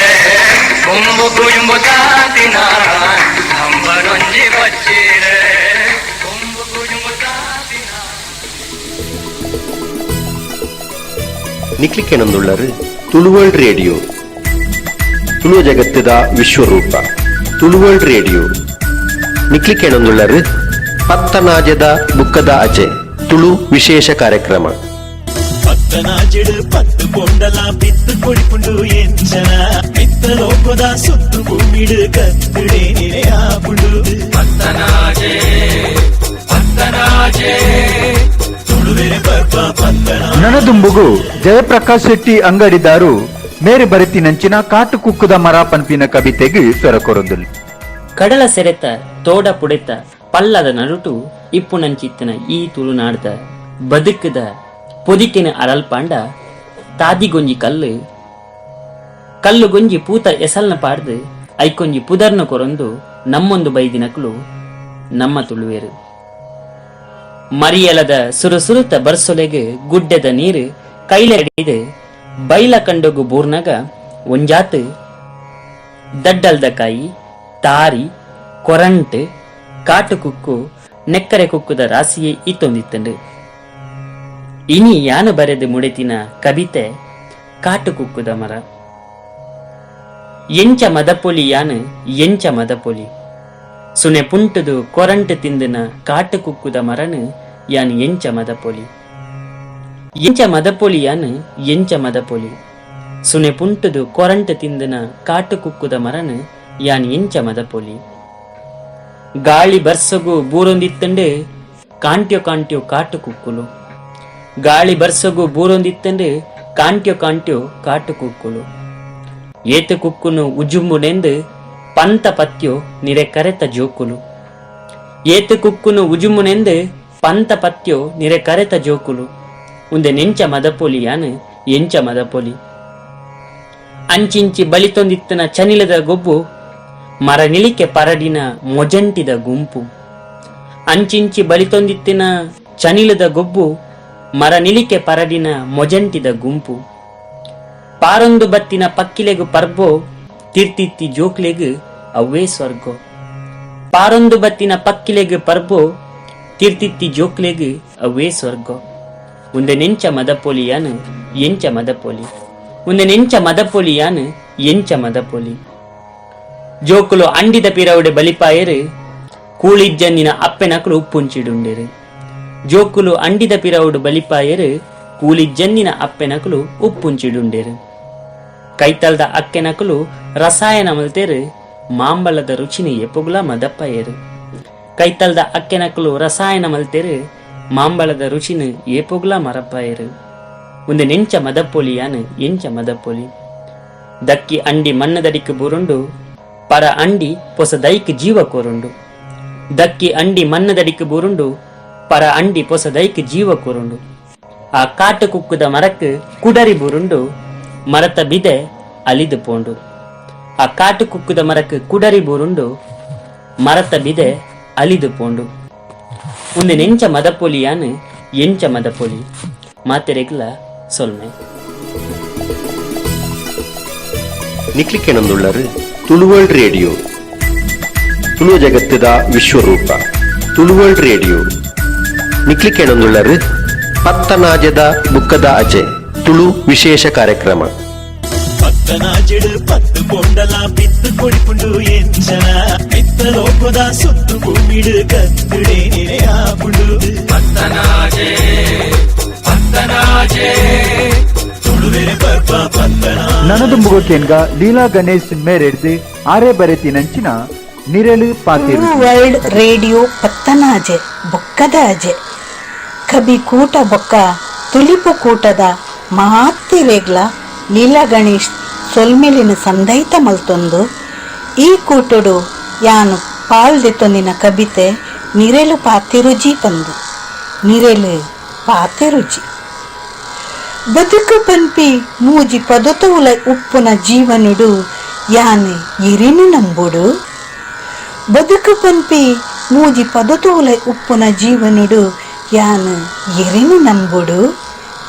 ಕುಂಬು ಕುಜುಂಬು ದಾಟಿನ ಅಂಬರೊಂಜಿ ಬಚ್ಚೀರೆ ಕುಂಬು ಕುಜುಂಬು ದಾಟಿನ ನಿಕ್ಲಿಕ್ಕೆನೊಂದುಳ್ಳರು ತುಳುವರ್ಲ್ಡ್ ರೇಡಿಯೋ ತುಳು ಜಗತ್ತದ ವಿಶ್ವರೂಪ ತುಳುವರ್ಲ್ಡ್ ರೇಡಿಯೋ ನಿಕ್ಲಿಕ್ಕೆನೊಂದುಳ್ಳರು ಪತ್ತನಾಜದ ಬುಕ್ಕದ ಅಚೆ ತುಳು ವಿಶೇಷ ಕಾರ್ಯಕ್ರಮ ಪತ್ತನಾಜೆಡು ಪತ್ತು ಪೊಂಡಲ ಬಿತ್ತು ಕೊಡಿಪುಂಡು ಎಂಚನ ಬಿತ್ತ ಲೋಕದ ಸುತ್ತು ಭೂಮಿಡು ಕತ್ತುಡೆ ನೆನೆಯಾಪುಂಡು ಪತ್ತನಾಜೆ ಪತ್ತನಾಜೆ ತುಳುವೆರೆ ಬರ್ಪ ಪತ್ತನ ನನದುಂಬುಗು ಜಯಪ್ರಕಾಶ್ ಶೆಟ್ಟಿ ಅಂಗಡಿದಾರು ಮೇರೆ ಬರೆತಿನಂಚಿನ ಕಾಟು ಕುಕ್ಕುದ ಮರ ಪನ್ಪಿನ ಕವಿತೆಗೆ ಸ್ವರಕೊರೊಂದು ಕಡಲ ಸೆರೆತ ತೋಡ ಪುಡೆತ ಪಲ್ಲದ ನಡುಟು ಇಪ್ಪುನಂಚಿತ್ತನ ಈ ತುಳುನಾಡ್ದ ಬದುಕದ ಪೊದಿಕಿನ ಅರಲ್ಪಾಂಡ ತಾದಿಗೊಂಜಿ ಕಲ್ಲು ಗೊಂಜಿ ಪೂತ ಎಸಲ್ನ ಪಾಡ್ದು ಐಕೊಂಜಿ ಪುದರ್ನ ಕೊರೊಂದು ನಮ್ಮೊಂದು ಬೈದಿನಕಲು ನಮ್ಮ ತುಳುವೇರು ಮರಿಯಲದ ಸುರುಸುರುತ ಬರ್ಸೊಲೆಗೆ ಗುಡ್ಡದ ನೀರು ಕೈಲೆಡಿದು ಬೈಲ ಕಂಡೋಗು ಬೂರ್ನಾಗ ಒಂಜಾತ್ ದಡ್ಡಲ್ದ ಕಾಯಿ ತಾರಿ ಕೊರಂಟ್ ಕಾಟು ಕುಕ್ಕು ನೆಕ್ಕರೆ ಕುಕ್ಕುದ ರಾಸಿಯೇ ಇತ್ತೊಂದಿತ್ತಂಡು ಇನಿ ಯಾನು ಬರೆದು ಮುಡೆತಿನ ಕವಿತೆ ಕಾಟು ಕುಕ್ಕುದ ಮರ ಎಂಚ ಮದಪೊಲಿ ಯಾನು ಎಂಚ ಮದಪೊಲಿ ಸುನೆ ಪುಂಟುದು ಕೊರಂಟ್ ತಿಂದಿನ ಕಾಟು ಕುಕ್ಕುದ ಮರನು ಯಾನು ಎಂಚ ಮದಪೊಲಿ ಎಂಚ ಮದಪೊಲಿ ಯಾನು ಎಂಚ ಮದಪೊಲಿ ಸುನೆ ಪುಂಟುದು ಕೊರಂಟ್ ತಿಂದಿನ ಕಾಟು ಕುಕ್ಕುದ ಮರನು ಯಾನ್ ಎಂಚ ಮದಪೊಲಿ ಗಾಳಿ ಬರ್ಸಗು ಬೂರೊಂದಿತ್ತಂಡು ಕಾಂಟ್ಯೋ ಕಾಂಟ್ಯೋ ಕಾಟು ಕುಕ್ಕುಲು ಗಾಳಿ ಬರ್ಸಗು ಬೂರೊಂದಿತ್ತಂಡು ಕಾಂಟ್ಯೋ ಕಾಂಟ್ಯೋ ಕಾಟು ಕುಕ್ಕುಲು ಏತು ಕುಕ್ಕುನು ಉಜುಂಬುನೆಂದು ಪಂತ ಪತ್ಯೋ ನಿರೆ ಕರೆತ ಜೋಕುಲು ಏತು ಕುಕ್ಕುನು ಉಜುಂಬುನೆಂದು ಪಂತ ಪತ್ಯೋ ನಿರೆ ಕರೆತ ಜೋಕುಲು ಉಂದೆ ನೆಂಚ ಮದಪೊಲಿ ಯಾನು ಎಂಚ ಮದಪೊಲಿ ಅಂಚಿಂಚಿ ಬಲಿತೊಂದಿತ್ತನ ಚನಿಲದ ಗೊಬ್ಬು ಮರ ನಿಲಿಕೆ ಪರಡಿನ ಮೊಜಂಟಿದ ಗುಂಪು ಅಂಚಿಂಚಿ ಬಲಿತೊಂದಿತ್ತಿನ ಚನಿಲದ ಗೊಬ್ಬು ಮರ ನಿಲಿಕೆ ಪರಡಿನ ಮೊಜಂಟಿದ ಗುಂಪು ಪಾರೊಂದು ಬತ್ತಿನ ಪಕ್ಕಿಲೆಗು ಪರ್ಬೋ ತಿರ್ತಿತ್ತಿ ಜೋಕ್ಲೆಗು ಅವ್ವೇ ಸ್ವರ್ಗೋ ಪಾರೊಂದು ಬತ್ತಿನ ಪಕ್ಕಿಲೆಗು ಪರ್ಬೋ ತಿರ್ತಿತ್ತಿ ಜೋಕ್ಲೆಗು ಅವ್ವೇ ಸ್ವರ್ಗೋ ಉಂದೆ ನೆಂಚ ಮದಪೊಲಿಯಾನು ಎಂಚ ಮದಪೊಲಿ ಉಂದೆ ನೆಂಚ ಮದಪೊಲಿಯಾನು ಎಂಚ ಮದಪೊಲಿ ಜೋಕುಲು ಅಂಡಿದ ಪಿರವುಡೆ ಬಲಿಪಾಯರು ಕೂಳಿಜ್ಜನ್ನಿನ ಅಪ್ಪೆನಕಲು ಉಪ್ಪುಂಚಿಡುಂಡೆರು ಜೋಕುಲು ಅಂಡಿದ ಪಿರವುಡು ಬಲಿಪಾಯರು ಕೂಳಿಜ್ಜನ್ನಿನ ಅಪ್ಪೆನಕಲು ಉಪ್ಪುಂಚಿಡುಂಡೆರು ಕೈತಲ್ದ ಅಕ್ಕೆನಕಲು ರಸಾಯನ ಮಲ್ತೆರು ಮಾಂಬಲದ ರುಚಿನಿ ಎಪ್ಪುಗುಲ ಮದಪ್ಪಯರು ಕೈತಲ್ದ ಅಕ್ಕೆನಕ್ಕಲು ರಸಾಯನ ಮಲ್ತೆರು ಮಾಂಬಳದ ರುಚಿನ ಏಪುಗ್ಲ ಮರಪಾಯರು ಒಂದು ನೆಂಚ ಮದಪೊಲಿಯಾನು ಎಂಚ ಮದಪೊಲಿ ದಕ್ಕಿ ಅಂಡಿ ಮನ್ನದಡಿக்கு ಬುರುಂಡು ಪರ ಅಂಡಿ ಪೊಸ ದೈಕ್ ಜೀವ ಕೋರುಂಡು ದಕ್ಕಿ ಅಂಡಿ ಮನ್ನದಡಿக்கு ಬುರುಂಡು ಪರ ಅಂಡಿ ಪೊಸ ದೈಕ್ ಜೀವ ಕೋರುಂಡು ಆ ಕಾಟು ಕುಕ್ಕುದ ಮರಕ್ಕೆ ಕುಡರಿ ಬುರುಂಡು ಮರತ ಬಿದೆ ಅಲಿದು ಪೋಂಡು ಆ ಕಾಟು ಕುಕ್ಕುದ ಮರಕ್ಕೆ ಕುಡರಿ ಬುರುಂಡು ಮರತ ಬಿದೆ ಅಲಿದು ಪೋಂಡು ಒಂದು ನೆಂಚ ಮದಪೊಲಿಯಾನು ಎಂಚ ಮದಪೊಲಿ ಮಾತೆರೆಗ್ಲ ಸೊಲ್ಮೆ ನಿಕ್ಲಿಕ್ಕೆನೊಂದುಳ್ಳರು ತುಳುವರ್ಲ್ಡ್ ರೇಡಿಯೋ ತುಳು ಜಗತ್ತದ ವಿಶ್ವರೂಪ ತುಳುವರ್ಲ್ಡ್ ರೇಡಿಯೋ ನಿಕ್ಲಿಕ್ಕೆನೊಂದುಳ್ಳರು ಪತ್ತನಾಜದ ಬುಕ್ಕದ ಅಜೆ ತುಳು ವಿಶೇಷ ಕಾರ್ಯಕ್ರಮ ಪತ್ತನಾಜೆಡು ಪತ್ತು ಕೊಂಡಲ ಬಿತ್ತು ಕೊಡಿಪುಂಡು ಎಂಚನ ಮೆತ್ತ ಲೋಕದ ಸುತ್ತು ಭೂಮಿಡು ಕತ್ತುಡೆ ಆಪುಂಡು ಪತ್ತನಾಜೆ ಪತ್ತನಾಜೆ ತುಳುವೆರೆ ಪರ್ಪ ಪತ್ತನ ನನದುಂಬುಗೋ ಕೇನ್ಗ ಲೀಲಾ ಗಣೇಶ್ ಮೇರೆಡ್ದು ಆರೇ ಬರೆತಿ ನಂಚಿನ ನಿರಳು ಪಾತಿರು ವರ್ಲ್ಡ್ ರೇಡಿಯೋ ಪತ್ತನಾಜೆ ಬೊಕ್ಕದ ಅಜೆ ಕಬಿ ಕೂಟ ಬೊಕ್ಕ ತುಲಿಪು ಕೂಟದ ಮಾತಿರೆಗ್ಲ ಲೀಲಾ ಗಣೇಶ್ ಸೊಲ್ಮೆಲಿನ ಸಂದೈತ ಮಲ್ತೊಂದು ಈ ಕೂಟುಡು ಯಾನು ಪಾಲ್ದೆತೊಂದಿನ ಕಬಿತೆ ನಿರೆಲು ಪಾತಿರುಜಿ ಪಂದು ನಿರೆಲು ಪಾತಿರುಜಿ ಬದುಕು ಪನ್ಪಿ ಮೂಜಿ ಪದತುಲ ಉಪ್ಪುನ ಜೀವನುಡು ಯಾನು ಎರಿನು ನಂಬುಡು ಬದುಕು ಪನ್ಪಿ ಮೂಜಿ ಪದತುಲ ಉಪ್ಪುನ ಜೀವನುಡು ಯಾನು ಎರಿನು ನಂಬುಡು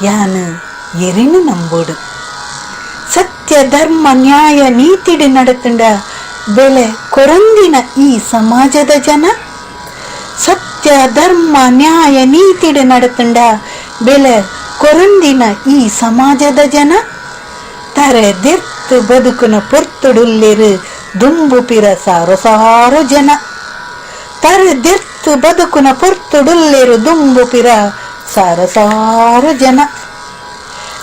ಯಾನು ಎರಿನು ನಂಬುಡು ಸತ್ಯ ಧರ್ಮ ನ್ಯಾಯ ನೀತಿಡು ನಡತಂಡ ಬೆಲೆ ಕೊರಂದಿನ ಈ ಸಮಾಜದ ಜನ ಸತ್ಯ ಧರ್ಮ ನ್ಯಾಯ ನೀತಿಡು ನಡತಂಡ ಬೆಲೆ ಕೊರಂದಿನ ಈ ಸಮಾಜದ ಜನ ತರೆದೆರ್ತು ಬದುಕುನ ಪೊರ್ತುಡುಲ್ಲಿರು ದುಂಬು ಪಿರ ಸಾರು ಸಾರು ಜನ ತರೆದೆರ್ತು ಬದುಕುನ ಪೊರ್ತುಡುಲ್ಲಿರು ದುಂಬು ಪಿರ ಸಾರು ಸಾರು ಜನ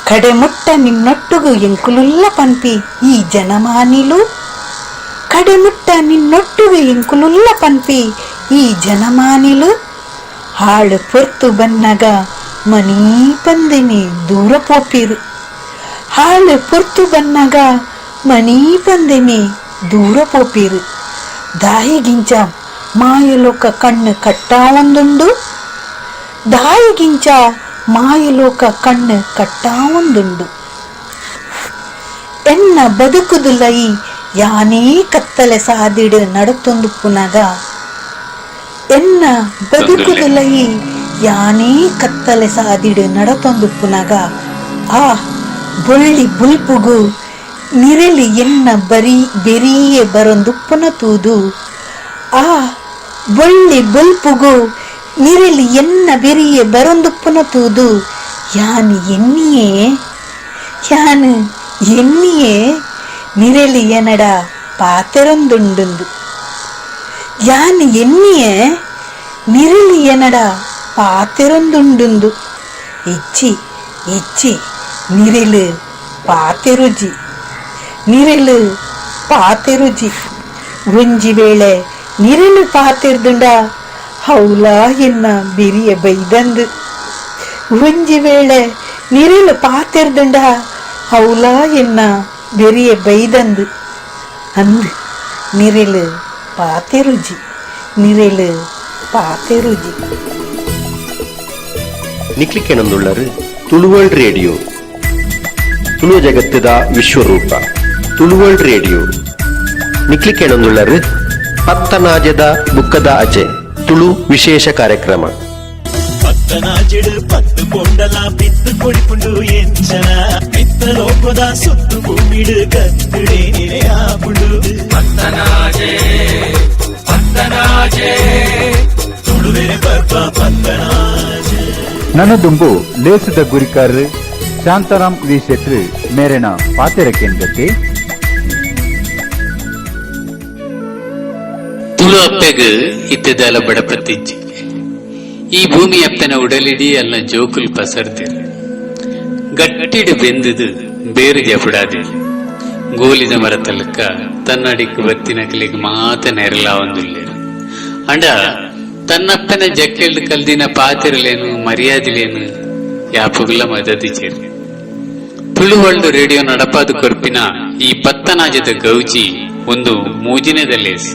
ಕಡೆ ಮುಟ್ಟ ನಿನ್ನೊಟ್ಟುಗು ಎಂಕುಲುಲ್ಲ ಪನ್ಪಿ ಈ ಜನಮಾನಿಲು ಕಡೆ ಮುಟ್ಟ ನಿನ್ನೊಟ್ಟುಗು ಎಂಕುಲುಲ್ಲ ಪನ್ಪಿ ಈ ಜನಮಾನಿಲು ಹಾಳು ಪೊರ್ತು ಬನ್ನಗ ಮನೀ ಪಂದಿನಿ ದೂರ ಪೋಪಿರು ಹಾಳು ಪೊರ್ತು ಬನ್ನಗ ಮನೀ ಪಂದಿನಿ ದೂರ ಪೋಪಿರು ದಾಯಿಗಿಂಚ ಮಾಯಲೋಕ ಕಣ್ಣು ಕಟ್ಟಾವೊಂದುಂಡು ದಾಯಿಗಿಂಚ ಮಾಯಲೋಕ ಕಣ್ಣು ಕಟ್ಟಾವೊಂದುಂಡು ಎನ್ನ ಬದುಕುದುಲೈ ಯಾನೇ ಕತ್ತಲೆ ಸಾದಿಡು ನಡತೊಂದು ಪುನಗ ಎನ್ನ ಬದುಕುದುಲೈ ಯಾನೇ ಕತ್ತಲೆ ಸಾದಿಡು ನಡತೊಂದು ಪುನಗ ಆ ಬೊಳ್ಳಿ ಬುಲ್ಪುಗು ನಿರೆಲಿ ಎನ್ನ ಬೆರಿಯೇ ಬರೊಂದುಪ್ಪುನ ತೂದು ಆ ಬೊಳ್ಳಿ ಬುಲ್ಪುಗು ನಿರೆಲಿ ಎನ್ನ ಬೆರಿಯೇ ಬರೊಂದುಪ್ಪುನ ತೂದು ಯಾನು ಎನ್ನಿಯೇ ನಿರೆಲಿ ಎನಡ ಪಾತೆರೊಂದುಂಡು ಯಾನು ಎನ್ನಿಯೇ ನಿರೆಲಿ ಎನಡ ಪಾತೆರೊಂದುಂಡು ಇಚ್ಚಿ ಇಚ್ಚಿ ನಿರೆಲು ಪಾತೆರುಜಿ ನಿರೆಲು ಪಾತೆರುಜಿ ಒಂಜಿ ವೇಳೆ ನಿರೆಲು ಪಾತೆರ್ದುಂಡ ಹೌಲ ಎನ್ನ ಬಿರಿಯ ಬೈದಂದು ಒಂಜಿ ವೇಳೆ ನಿರೆಲು ಪಾತೆರ್ದುಂಡ ಹೌಲ ಎನ್ನ ಬೆರಿಯ ಬೈದಂದು ಅಂದು ನಿರೆಲು ಪಾತೆರುಜಿ ನಿರೆಲು ಪಾತೆರುಜಿ ನಿಕ್ಲಿಕ್ಕೆನೊಂದುಳ್ಳರು ತುಳುವರ್ಲ್ಡ್ ರೇಡಿಯೋ ತುಳು ಜಗತ್ತದ ವಿಶ್ವರೂಪ ತುಳುವರ್ಲ್ಡ್ ರೇಡಿಯೋ ನಿಕ್ಲಿಕ್ಕೆನೊಂದುಳ್ಳರು ಪತ್ತನಾಜದ ಬುಕ್ಕದ ಅಜೆ ತುಳು ವಿಶೇಷ ಕಾರ್ಯಕ್ರಮ ಪತ್ತನಾಜೆಡು ಪತ್ತು ಕೊಂಡಲ ಬಿತ್ತು ಕೊಡಿಪುಂಡು ಎಂಚನ ಮೆತ್ತ ಲೋಕದ ಸುತ್ತು ಭೂಮಿಡು ಕತ್ತುಡೆ ಆಪುಂಡು ಪತ್ತನಾಜೆ ಪತ್ತನಾಜೆ ತುಳುವೆರೆ ಪರ್ಪ ಪತ್ತನಾಜೆ ನನದುಂಬು ಲೇಸುದ ಗುರಿಕಾರ್ ಶಾಂತಾರಾಮ್ ವಿ ಶೆಟ್ರು ಮೇರೆನ ಪಾತೆರ ಕೇಂದ್ರಕ್ಕೆ ತುಳು ಅಪ್ಪೆಗ್ ಇತ್ತದಲ ಬಡಪತ್ತಿಜ್ಜಿ ಈ ಭೂಮಿ ಅಪ್ಪನ ಉಡಲಿಡಿ ಅಲ್ಲ ಜೋಕುಲ್ ಪಸರ್ತಿರು ಗಟ್ಟಿಡು ಬೆಂದದು ಬೇರು ಜಪುಡಾದಿ ಗೋಲಿದ ಮರ ತಲಕ ತನ್ನಡಿக்கு ಬತ್ತಿನ ಕಲಿಗೆ ಮಾತ ನೆರಲ ಒಂದುಲ್ಲೇರು ಅಂಡ ತನ್ನಪ್ಪನ ಜಕ್ಕೆಳ್ದು ಕಲ್ದಿನ ಪಾತಿರಲೇನು ಮರ್ಯಾದಿಲೇನು ಯಾಪುಗುಲ ಮದದಿಚೇರು ತುಳು ವರ್ಲ್ಡ್ ರೇಡಿಯೋ ನಡಪಾದು ಕೊರ್ಪಿನ ಈ ಪತ್ತನಾಜದ ಗೌಜಿ ಒಂದು ಮೂಜಿನೆದಲ್ಲೇಸ್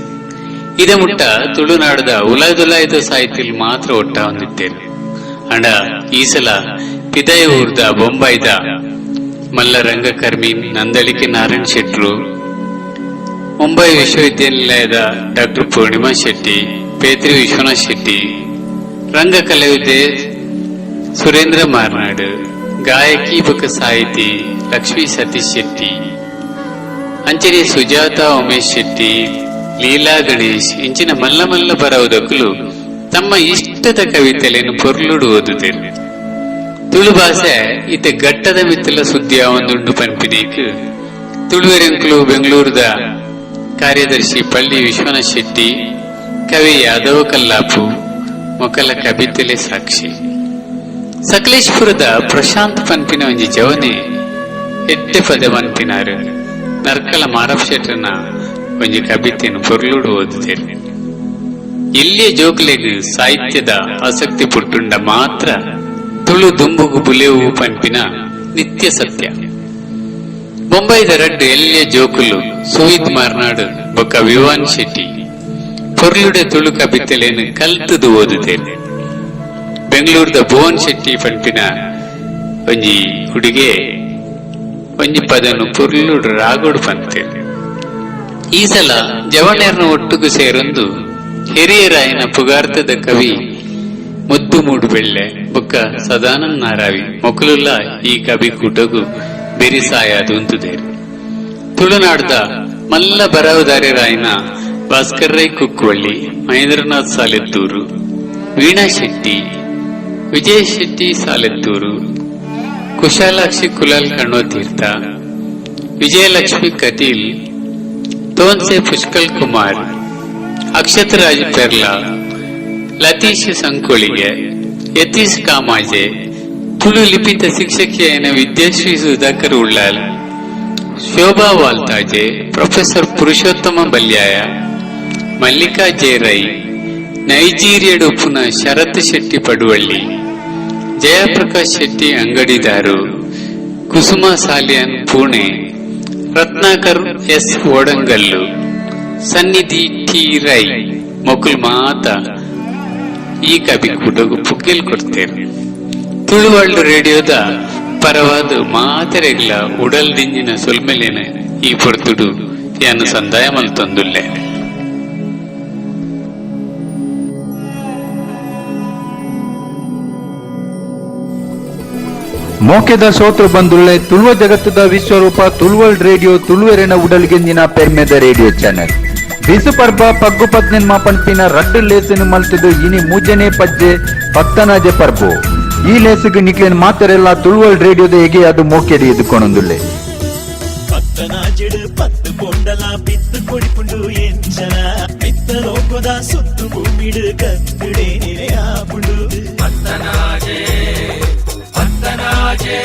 ಇದ ಮುಟ್ಟ ತುಳುನಾಡದ ಉಲಾದುಲಾಯದ ಸಾಹಿತ್ಯಲ್ ಮಾತ್ರ ಒಟ್ಟ ಹೊಂದಿತ್ತೇರು ಅಂಡ ಈ ಸಲ ಪಿದಯ ಊರ್ದ ಬೊಂಬಾಯ್ದ ಮಲ್ಲ ರಂಗಕರ್ಮಿ ನಂದಳಿಕೆ ನಾರಾಯಣ್ ಶೆಟ್ರು, ಮುಂಬೈ ವಿಶ್ವವಿದ್ಯಾನಿಲಯದ ಡಾಕ್ಟರ್ ಪೂರ್ಣಿಮಾ ಶೆಟ್ಟಿ, ಪೇತ್ರಿ ವಿಶ್ವನಾಥ್ ಶೆಟ್ಟಿ, ರಂಗಕಲಾವಿದೆ ಸುರೇಂದ್ರ ಮಾರ್ನಾಡ್, ಗಾಯಕಿ ಬೊಕ್ಕ ಸಾಹಿತಿ ಲಕ್ಷ್ಮೀ ಸತೀಶ್ ಶೆಟ್ಟಿ, ಅಂಚನೆ ಸುಜಾತಾ ಉಮೇಶ್ ಶೆಟ್ಟಿ, ಲೀಲಾ ಗಣೇಶ್ ಇಂಚಿನ ಮಲ್ಲ ಮಲ್ಲ ಬರವುದಕ್ಕಲು ತಮ್ಮ ಇಷ್ಟದ ಕವಿತೆಯನ್ನು ಪೊರ್ಲುಡು ಓದುತ್ತೇನೆ. ತುಳು ಭಾಷೆ ಇತ್ತೆ ಘಟ್ಟದ ಮಿತ್ತಲ ಸುದ್ದಿಯ ಒಂದುಂಡು ಪನ್ಪಿದೀಕ್ ತುಳುವೆರೆಂಕ್ಲು ಬೆಂಗಳೂರದ ಕಾರ್ಯದರ್ಶಿ ಪಳ್ಳಿ ವಿಶ್ವನಾಥ್ ಶೆಟ್ಟಿ, ಕವಿ ಯಾದವ ಕಲ್ಲಾಪು ಮೊಕಲ ಕವಿತೆಲೆ ಸಾಕ್ಷಿ. ಸಕಲೇಶ್ಪುರದ ಪ್ರಶಾಂತ್ ಪನ್ಪಿನ ಒಂಜಿ ಜವನೆ ಎಟ್ಟೆ ಪದ ಪನ್ಪಿನಾರು ನರ್ಕಲ ಮಾರಫ್ ಶೆಟ್ರನ ಒಂಜಿ ಕವಿತೆಯನ್ನು ಪೊರ್ಲುಡು ಓದುತ್ತೇನೆ. ಇಲ್ಲಿಯ ಜೋಕ್ಲೆಗ್ ಸಾಹಿತ್ಯದ ಆಸಕ್ತಿ ಪುಟ್ಟುಂಡ ಮಾತ್ರ ತುಳು ದುಂಬುಗು ಬುಲೆವು ಪನ್ಪಿನ ನಿತ್ಯ ಸತ್ಯ. ಮುಂಬೈದ ರಡ್ಡು ಎಲ್ಲಿಯ ಜೋಕುಲು ಸುಹಿತ್ ಮಾರ್ನಾಡ್ ಬೊಕ್ಕ ವಿವಾನ್ ಶೆಟ್ಟಿ ಪೊರ್ಲುಡೆ ತುಳು ಕವಿತೆಲೇನು ಕಲ್ತದು ಓದುತ್ತೇನೆ. ಬೆಂಗಳೂರದ ಭುವನ್ ಶೆಟ್ಟಿ ಪನ್ಪಿನ ಒಂಜಿ ಹುಡುಗೆ ಒಂಜಿ ಪದನು ಪೊರ್ಲುಡು ರಾಗೋಡು ಪಂತೇನೆ. ಈ ಸಲ ಜವಣರ್ನ ಒಟ್ಟುಗು ಸೇರೊಂದು ಹಿರಿಯರಾಯನ ಪುಗಾರ್ಥದ ಕವಿ ಮುದ್ದು ಮೂಡು ಬೆಳ್ಳೆ ಬೊಕ್ಕ ಸದಾನಂದ್ ನಾರಾವಿ ಮೊಕಲುಲ್ಲ ಈ ಕವಿ ಕೂಟಗು ಬೆರಿಸಾಯದು ಉಂತುದೇರು. ತುಳುನಾಡ್ದ ಮಲ್ಲ ಬರವದಾರ್ಯರಾಯನ ಭಾಸ್ಕರ್ ರೈ ಕುಕ್ಕುವಳ್ಳಿ, ಮಹೇಂದ್ರನಾಥ್ ಸಾಲೆತ್ತೂರು, ವೀಣಾ ಶೆಟ್ಟಿ, ವಿಜಯ್ ಶೆಟ್ಟಿ ಸಾಲೆತ್ತೂರು, ಕುಶಾಲಾಕ್ಷಿ ಕುಲಾಲ್ ಕಣ್ವತೀರ್ಥ, ವಿಜಯಲಕ್ಷ್ಮಿ ಕಟೀಲ್, ತೋನ್ಸೆ ಪುಷ್ಕಲ್ ಕುಮಾರ್, ಅಕ್ಷತರಾಜ್ ಪೆರ್ಲಾ, ಲತೀಶ್ ಸಂಕೋಳಿಗೆ, ಯತೀಶ್ ಕಾಮಾಜೆ, ತುಳು ಲಿಪಿತ ಶಿಕ್ಷಕಿಯನ ವಿದ್ಯಾಶ್ರೀ ಸುಧಾಕರ್ ಉಳ್ಳಾಲ್, ಶೋಭಾ ವಾಲ್ತಾಜೆ, ಪ್ರೊಫೆಸರ್ ಪುರುಷೋತ್ತಮ ಬಲ್ಯಾಯ, ಮಲ್ಲಿಕಾ ಜೆ ರೈ, ನೈಜೀರಿಯಡ್ ಉಪ್ಪುನ ಶರತ್ ಶೆಟ್ಟಿ ಪಡುವಳ್ಳಿ, ಜಯಪ್ರಕಾಶ್ ಶೆಟ್ಟಿ ಅಂಗಡಿದಾರು, ಕುಸುಮಾ ಸಾಲಿಯನ್ ಪುಣೆ, ರತ್ನಾಕರ್ ಎಸ್ ಓಡಂಗಲ್ಲು, ಸನ್ನಿಧಿ ಟಿ ರೈ ಮೊಕುಲ್ ಮಾತ ಈ ಕವಿ ಕೂಟಗೂ ಪುಗ್ಗೆಲ್ ಕೊಡ್ತೇನೆ. ತುಳು ವರ್ಲ್ಡ್ ರೇಡಿಯೋದ ಪರವಾದ ಮಾತೆರೆಗ್ಲ ಉಡಲ್ ದಿಂಜಿನ ಸೊಲ್ಮೆಲೇನ ಈ ಪೊರ್ತುಡು ಯಾನು ಸಂದಾಯ ಮಲ್ತೊಂದುಲ್ಲೆ. ಮೋಕೆದ ಸೋತರು ಬಂದುಳ್ಳೆ ತುಳುವ ಜಗತ್ತದ ವಿಶ್ವರೂಪ ತುಳುವಲ್ಡ್ ರೇಡಿಯೋ ತುಳುವೆರೆನ ಉಡಲ್ಗೆಂದಿನ ಪೆರ್ಮೆದ ರೇಡಿಯೋ ಚಾನೆಲ್ ಬಿಸು ಪರ್ಬ ಪಗ್ಗು ಪದ್ನೆನ್ಮ ಪನ್ಪಿನ ರಡ್ಡು ಲೇಸನು ಮಲ್ತದು ಇನಿ ಮೂಜನೆ ಪಜ್ಜೆ ಪತ್ತನಾಜೆ ಪರ್ಬು ಈ ಲೇಸಿಗೆ ನಿಕ್ಲೇನ್ ಮಾತರೆಲ್ಲ ತುಳುವಲ್ಡ್ ರೇಡಿಯೋದ ಹೇಗೆ ಅದು ಮೋಕೆಡಿ ಎದುಕೊಂಡೊಂದುಲ್ಲೆ ಪತ್ತನಾಜೆಡು ಪತ್ತು ಪೊಂಡಲ ಬಿತ್ತು ಕೊಡಿಪುಂಡು ಎಂಚನ ಮಿತ್ತ ಲೋಕದ ಸುತ್ತು ಭೂಮಿಡು ಕತ್ತುಡೆ ನೆರೆಯಾಪುಂಡು ಪತ್ತನಾಜೆ ಪತ್ತನಾಜೆ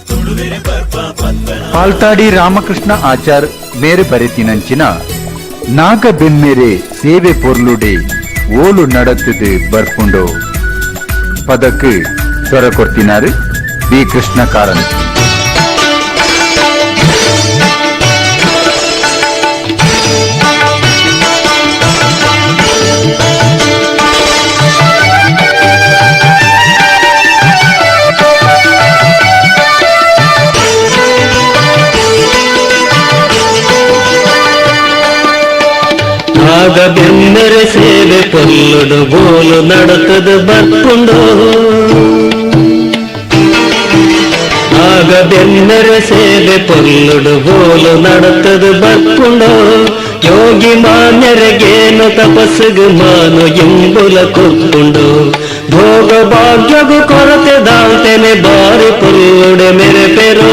ತುಳುವೆರೆ ಪರ್ಪ ಪತ್ತನ ಪಾಲ್ತಾಡಿ ರಾಮಕೃಷ್ಣ ಆಚಾರ್ ಮೇರೆ ಬರೆತಿನಂಚಿನ ನಾಗ ಬೆಮ್ಮೆರೆ ಸೇವೆ ಪೊರ್ಲುಡೆ ಓಲು ನಡತದು ಬರ್ಪುಂಡು ಪದಕ್ಕೆ ಸ್ವರ ಕೊಡ್ತಿನಾರು ಬಿ ಕೃಷ್ಣ ಕಾರಂತ್. ಆಗ ಬೆಂದರೆ ಸೇವೆ ಪೊಲ್ಲುಡು ಗೋಲು ನಡತದು ಬರ್ಪುಂಡು ಆಗ ಬೆಂದರೆ ಸೇವೆ ಪೊಲ್ಲುಡು ಗೋಲು ನಡತದು ಬರ್ಪುಂಡು ಯೋಗಿ ಮಾನ್ಯರಿಗೇನು ತಪಸ್ಸಿಗೆ ಮಾನು ಎಂಬುಲ ಕೊಪ್ಪುಂಡು ಭೋಗ ಭಾಗ್ಯಗು ಕೊರತೆ ದಾಲ್ತೆನೆ ಬಾರಿ ಪೊಲ್ಲುಡೆ ಮೆರೆಪೆರು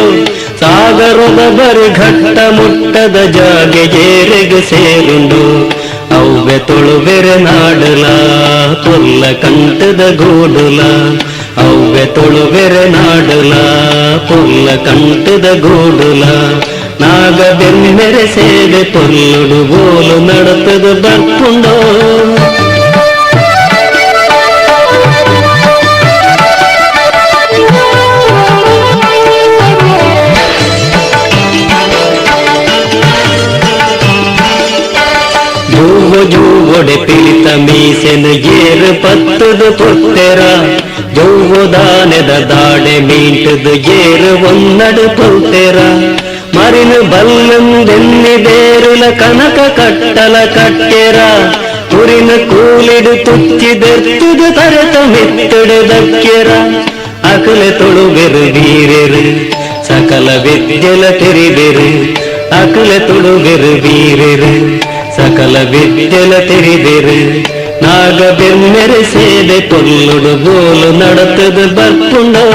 ಸಾಗರದ ಬರಿ ಘಟ್ಟ ಮುಟ್ಟದ ಜಾಗೆ ಏರೆಗೆ ಸೇರುಂಡು ಅವ್ವೆ ತುಳುವೆರೆ ನಾಡಲ ಪೊಲ್ಲ ಕಂಠದ ಗೂಡುಲ ಅವ್ವೆ ತುಳುವೆರೆ ನಾಡಲ ಪೊಲ್ಲ ಕಂಠದ ಗೂಡುಲ ನಾಗ ಬೆಮ್ಮೆರೆ ಸೇವೆ ಪೊಲ್ಲುಡು ಗೋಲು ನಡತದ ಬರ್ಪುಂಡೋ ಪಿಳಿತ ಮೀಸೆನು ಏರು ಪತ್ತದು ಪೊತ್ತೆರ ಜೌವದಾನೆದ ದಾಡೆ ಮೀಂಟದು ಏರು ಒನ್ನಡು ಪೊಲ್ತೆರ ಮರಿನು ಬಲ್ಲಂದೆನ್ನಿ ಬೇರುಲ ಕನಕ ಕಟ್ಟಲ ಕಟ್ಟೆರ ತುರಿನ ಕೂಲಿಡು ತುಚ್ಚಿದೆತ್ತುದು ತರೆತ ಮೆತ್ತಡು ದಕ್ಕೆರ ಅಕಲೆ ತೊಳುಬೆರು ವೀರೆರು ಸಕಲ ವಿದ್ಯೆಲ ತೆರಿಬೆರು ಅಕಲೆ ತೊಳುಬೆರು ವೀರೆರು ಸಕಲ ವಿದ್ಯೆಲ ತೆರಿಬೆರು ನಾಗ ಬೆಮ್ಮೆರೆ ಸೇದೆ ಪೊಲ್ಲುಡು ಗೋಲು ನಡತದು ಬರ್ಪುಂಡೋ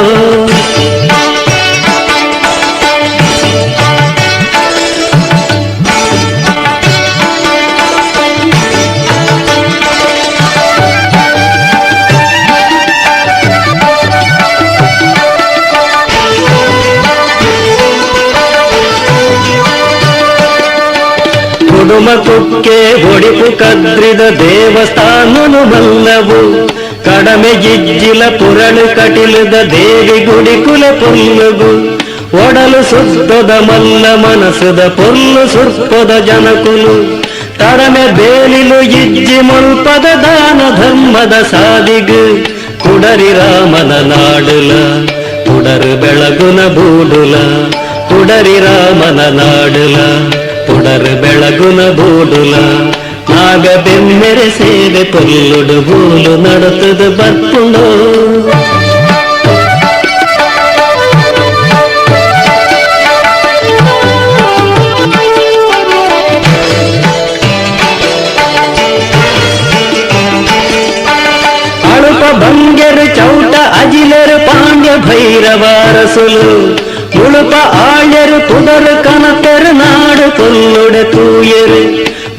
ಕುಡುಮ ಕುಕ್ಕೆ ಒಡಿಪು ಕದ್ರಿದ ದೇವಸ್ಥಾನನು ಬಲ್ಲವು ಕಡಮೆ ಗಿಜ್ಜಿಲ ಪುರಳು ಕಟಿಲದ ದೇವಿ ಗುಡಿ ಕುಲ ಪೊಲ್ಲುಗು ಒಡಲು ಸುತ್ತದ ಮಲ್ಲ ಮನಸದ ಪೊಲ್ಲು ಸುರ್ಪದ ಜನಕುಲು ತಡಮೆ ಬೇಲಿಲು ಇಜ್ಜಿ ಮುಲ್ಪದ ದಾನ ಧರ್ಮದ ಸಾದಿಗು ಕುಡರಿ ರಾಮನ ನಾಡುಲ ಕುಡರು ಬೆಳಗುನ ಬೂಡುಲ ಕುಡರಿ ರಾಮನ ನಾಡುಲ ಕುಡರು ಬೆಳಗುನ ಬೂಡುಲ ನಾಗ ಬೆಮ್ಮೆರೆ ಸೇವೆ ಪೊಲ್ಲುಡು ಬೂಲು ನಡುತ್ತದು ಬರ್ಪುಂಡೋ ಅಳುಪ ಬಂಗೆರು ಚೌಟ ಅಜಿಲರು ಪಾಂಡ್ಯ ಭೈರವಾರಸುಲು ಉಳುಪ ಆಳ್ಯರು ಪುದರು ಕನಪರು ನಾಡು ಪೊಲ್ಲುಡೆ ತೂಯರು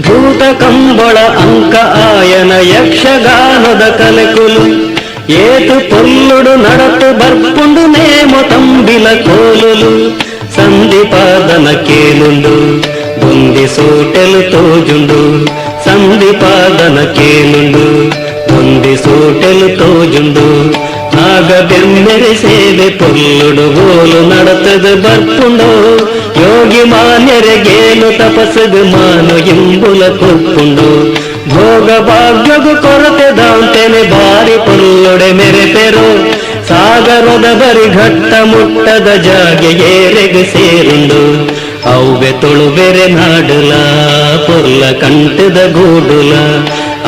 ಭೂತ ಕಂಬಳ ಅಂಕ ಆಯನ ಯಕ್ಷಗಾನದ ಕಲೆಕುಲು ಏತು ಪೊಲ್ಲುಡು ನಡತು ಬರ್ಪುಂಡು ನೇಮೊ ತಂಬಿಲ ಕೋಲುಲು ಸಂಧಿಪಾದನ ಕೇಳುಂಡು ಬುಂದಿ ಸೂಟೆಲು ತೋಜುಂಡು ಸಂಧಿಪಾದನ ಕೇಳುಂಡು ಬುಂದಿ ಸೂಟೆಲು ತೋಜುಂಡು ನಾಗ ಬೆಮ್ಮೆರೆ ಸೇವೆ ಪೊಲ್ಲುಡು ಗೋಲು ನಡತದು ಬರ್ಪುಂಡೋ ಯೋಗಿ ಮಾನ್ಯರೆಗೇನು ತಪಸ್ಸದು ಮಾನು ಇಂಬುಲ ಕೊಪ್ಪುಂಡು ಭೋಗ ಭಾಗ್ಯಗು ಕೊರತೆ ದಾಂತೆನೆ ಬಾರಿ ಪೊಲ್ಲೊಡೆ ಮೆರೆಪೆರು ಸಾಗರದ ಬರಿ ಘಟ್ಟ ಮುಟ್ಟದ ಜಾಗೆ ಏರೆಗೆ ಸೇರುಂಡು ಅವ್ವೆ ತೊಳುಬೆರೆ ನಾಡುಲ ಪೊಲ್ಲ ಕಂಟದ ಗೂಡುಲ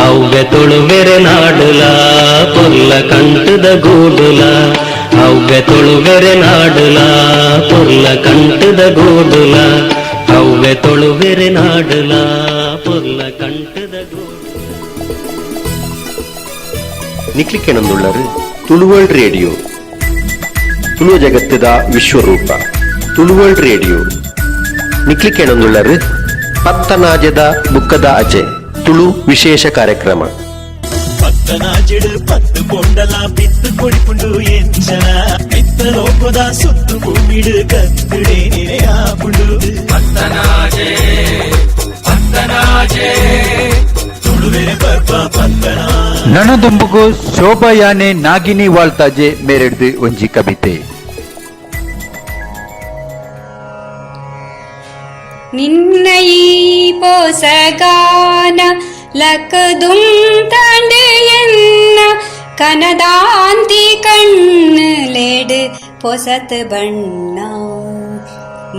ಅವ್ವೆ ತೊಳುಬೆರೆ ನಾಡುಲ ಪೊಲ್ಲ ಕಂಟದ ಗೂಡುಲ ಅವ್ವೆ ತೊಳುಬೆರೆ ನಾಡುಲ ಪೊಲ್ಲ ಕಂಟದ ಗೂಡುಲ ಅವ್ವೆ ತೊಳುಬೆರೆ ನಾಡುಲ ಪೊಲ್ಲ ಕಂಟದ ಗೂಡುಲ ನಿಕ್ಲಿಕ್ಕೆನೊಂದುಳ್ಳರು ತುಳುವರ್ಲ್ಡ್ ರೇಡಿಯೋ ತುಳು ಜಗತ್ತದ ವಿಶ್ವರೂಪ ತುಳುವರ್ಲ್ಡ್ ರೇಡಿಯೋ ನಿಕ್ಲಿಕ್ಕೆನೊಂದುಳ್ಳರು ಪತ್ತನಾಜದ ಬುಕ್ಕದ ಅಜೆ ತುಳು ವಿಶೇಷ ಕಾರ್ಯಕ್ರಮ ಪತ್ತನಾಜೆಡು ಪತ್ತು ಪೊಂಡಲ ಬಿತ್ತು ಕೊಡಿಪುಂಡು ಎಂಚನ ಬಿತ್ತ ಲೋಕದ ಸುತ್ತು ಭೂಮಿಡು ಕತ್ತುಡೆ ನೆರೆಯಾಪುಂಡು ಪತ್ತನಾಜೆ ಪತ್ತನಾಜೆ ತುಳುವೆರೆ ಬರ್ಪ ಪತ್ತನ ನನದುಂಬುಗು ಶೋಭಯಾನೆ ನಾಗಿನಿ ವಾಳ್ತಾಜೆ ಮೇರೆಡ್ದು ಒಂಜಿ ಕವಿತೆ. ನಿನ್ನ ಈ ಪೋಸಗಾನ ಲಕದುಂ ತಂಡೆಯನ್ನ ಕನದಾಂತಿ ಕಣ್ಣುಲೆಡು பொசத்து ಬಣ್ಣ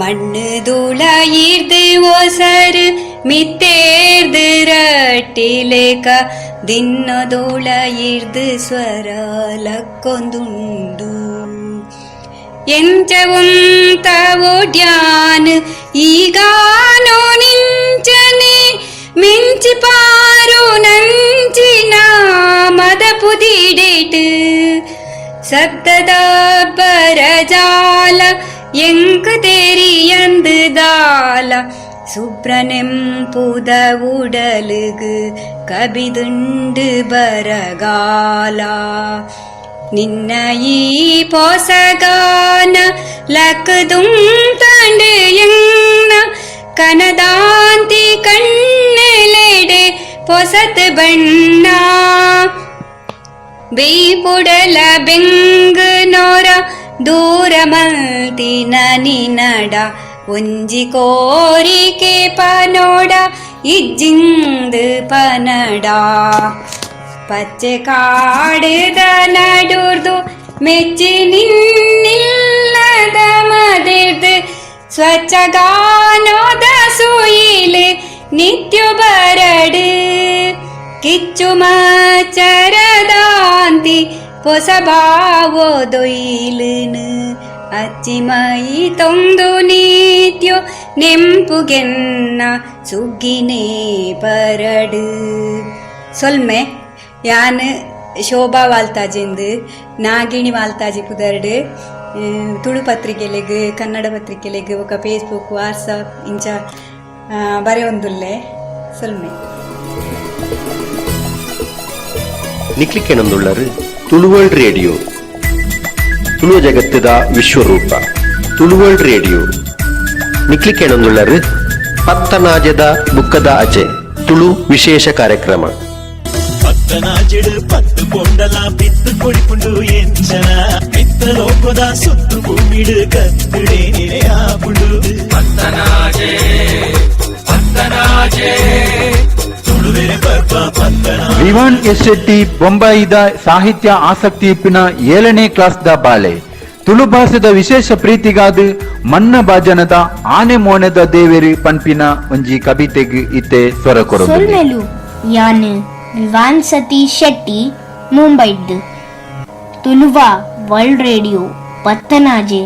மண்ணு தூள ஈர்து ஒசரு மித்தேர்து ரட்டிலேಕ ದಿನ್ನ ದೋಳ ಇರ್ದು ಸ್ವರ ಲಕ್ಕೊಂದುಂಡು ಎಂಚವಂತ ಓಡ್ಯಾನ್ ಈಗಾನೋ ನಿಂಚನೆ ಮಿಂಚಿ ಪಾರು ನಂಚಿನ ಮದ ಪುದಿಡೇಟ್ ಸತ್ತದ ಪರಜಾಲ ಎಂಕ ತೆರಿಯಂದು ದಾಲ சுப்ரனெம்புத உடலுகு கபிதுண்டு பரகாலா நின்ன ஈ போசகான லக்குதும் தாண்டு எங்க கனதாந்தி கண்ணெலெடு பொசத்து ಬಣ್ಣ ಬೇಪುಡಲ ಬೆಂಗು ನೋರ ದೂರ ಮಲ್ತಿನ ನಿನಡ ಒಂಜಿ ಕೋರಿಕೆ ಪನೋಡ ഇജ്ജിന്ത് പനട പച്ചക്കാടുത നടൂർതു മെച്ചി നിന്നില്ലത മതിർത് സ്വച്ഛഗാനോദ സൂയില് നിത്യുബരട് കിച്ചുമച്ചരദാന്തി പൊസഭാവോದೊಯ್ಲುನು ಅಚ್ಚಿಮೈ ತೊಂದು ನೀತ್ಯೋ ನೆಂಪುಗೆನ್ನ ಸುಗ್ಗಿನೇ ಪರಡು ಸೊಲ್ಮೆ ಯಾನ್ ಶೋಭಾ ವಾಲ್ತಾಜಿಂದು ನಾಗಿಣಿ ವಾಲ್ತಾಜಿ ಪುದರ್ಡು ತುಳು ಪತ್ರಿಕೆಲೆಗ್ ಕನ್ನಡ ಪತ್ರಿಕೆಲೆಗ್ ಒಕ್ಕ ಫೇಸ್ಬುಕ್ ವಾಟ್ಸಪ್ ಇಂಚ ಬರೆಯೊಂದುಲ್ಲೆ ಸೊಲ್ಮೆ ನಿಕ್ಲಿಕ್ಕೆನೊಂದುಳ್ಳರು ತುಳುವರ್ಲ್ಡ್ ರೇಡಿಯೋ ತುಳು ಜಗತ್ತದ ವಿಶ್ವರೂಪ ತುಳುವರ್ಲ್ಡ್ ರೇಡಿಯೋ ನಿಕ್ಲಿಕ್ಕೆನೊಂದುಳ್ಳರು ಪತ್ತನಾಜದ ಬುಕ್ಕದ ಅಚೆ ತುಳು ವಿಶೇಷ ಕಾರ್ಯಕ್ರಮ ಪತ್ತನಾಜೆಡು ಪತ್ತು ಪೊಂಡಲ ಬಿತ್ತು ಕೊಡಿಪುಂಡು ಎಂಚನ ಬಿತ್ತ ಲೋಕದ ಸುತ್ತು ಭೂಮಿಡು ಕತ್ತುಡೆ ಆಪುಂಡು ಪತ್ತನಾಜೆ ಪತ್ತನಾಜೆ ತುಳುವೆರೆ ಪರ್ಪ ಪತ್ತನ ವಿವಾನ್ ಎಸ್ ಶೆಟ್ಟಿ ಬೊಂಬಾಯಿದ ಸಾಹಿತ್ಯ ಆಸಕ್ತಿ ಇಪ್ಪಿನ 7ನೇ ಕ್ಲಾಸ್ದ ಬಾಲೆ ತುಳು ಭಾಷೆದ ವಿಶೇಷ ಪ್ರೀತಿಗಾದ ಮನ್ನ ಭಾಜನದ ಆನೆ ಮೋನೆದ ದೇವೇರಿ ಪನ್ಪಿನ ಒಂಜಿ ಕವಿತೆಗ್ ಇತ್ತೆ ಸ್ವರ ಕೊರೊಂದು ಯಾನ್ ವಿವಾನ್ ಸತೀಶ್ ಶೆಟ್ಟಿ ಮುಂಬೈಡ್ ತುಳುವ ವರ್ಲ್ಡ್ ರೇಡಿಯೋ ಪತ್ತನಾಜೆ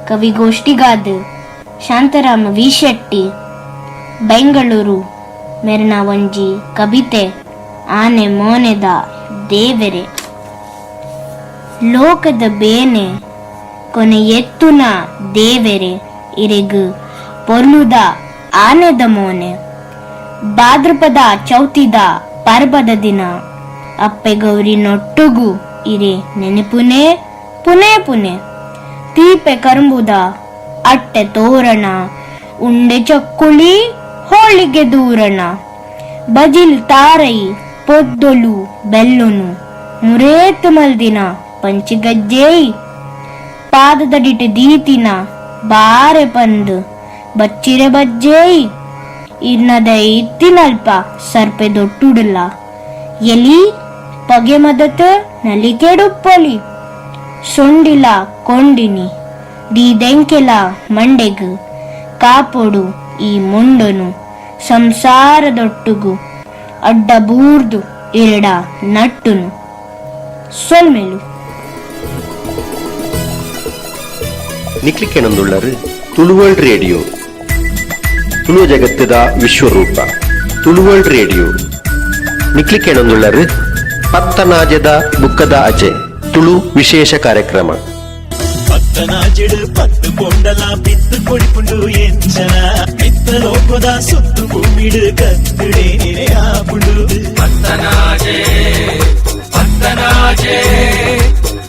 ಕವಿಗೋಷ್ಠಿಗಾದ ಶಾಂತರಾಮ ವಿ ಶೆಟ್ಟಿ ಬೆಂಗಳೂರು ಮೇರಿನ ಒಂಜಿ ಕವಿತೆ ಆನೆ ಮೋನೆದ ದೇವೆರೆ ಲೋಕದ ಬೇನೆ ಕೊನೆ ಎತ್ತುನ ದೇವೆರೆ ಇರೆಗ್ ಪೊರ್ಲುದ ಆನೆದ ಮೋನೆ ಭಾದ್ರಪದ ಚೌತಿದ ಪರ್ಬದ ದಿನ ಅಪ್ಪೆ ಗೌರಿ ನೊಟ್ಟುಗು ಇರೆ ನೆನಪುನೇ ಪುನೇ ಪುನೆ ತೀಪೆ ಕರುಂಬುದ ಅಟ್ಟೆ ತೋರಣ ಉಂಡೆ ಚಕ್ಕುಳಿ ಹೋಳಿಗೆ ದೂರಣ ಬಜಿಲ್ ತಾರೈ ಪೊದ್ದೊಲು ಬೆಲ್ಲೊನು ಮುರೇತು ಮಲ್ದಿನ ಪಂಚಿಗಜ್ಜೇಯಿ ಪಾದದಡಿಟೆ ದೀತಿನ ಬಾರೆ ಪಂದು ಬಚ್ಚಿರೆ ಬಜ್ಜೇಯಿ ಇನ್ನದ ಇತ್ತಿನಲ್ಪ ಸರ್ಪೆ ದೊಟ್ಟುಡಲ್ಲ ಎಲಿ ಪಗೆ ಮದತ ನಲಿಕೆಡುಪ್ಪಲಿ ಸೊಂಡಿಲ ಕೊಂಡಿನಿ ದೀದೆಂಕೆಲ ಮಂಡೆಗ್ ಕಾಪೊಡು ಈ ಮುಂಡನು ಸಂಸಾರದೊಟ್ಟುಗು ಅಡ್ಡ ಬೂರ್ದು ಇರಡ ನಟ್ಟುನು ಸೊಲ್ಮೆಲು ನಿಕ್ಲಿಕ್ಕೆನೊಂದುಳ್ಳರು ತುಳುವರ್ಲ್ಡ್ ರೇಡಿಯೋ ತುಳು ಜಗತ್ತದ ವಿಶ್ವರೂಪ ತುಳುವರ್ಲ್ಡ್ ರೇಡಿಯೋ ನಿಕ್ಲಿಕ್ಕೆನೊಂದುಳ್ಳರು ಪತ್ತನಾಜದ ಬುಕ್ಕದ ಅಚೆ ತುಳು ವಿಶೇಷ ಕಾರ್ಯಕ್ರಮ ಪತ್ತನಾಜೆಡು ಪತ್ತು ಪೊಂಡಲ ಬಿತ್ತು ಕೊಡಿಪುಂಡು ಎಂಚನ ಬಿತ್ತ ಲೋಕದ ಸುತ್ತು ಭೂಮಿಡು ಕತ್ತುಡೆ ಆಪುಂಡು ಪತ್ತನಾಜೆ ಪತ್ತನಾಜೆ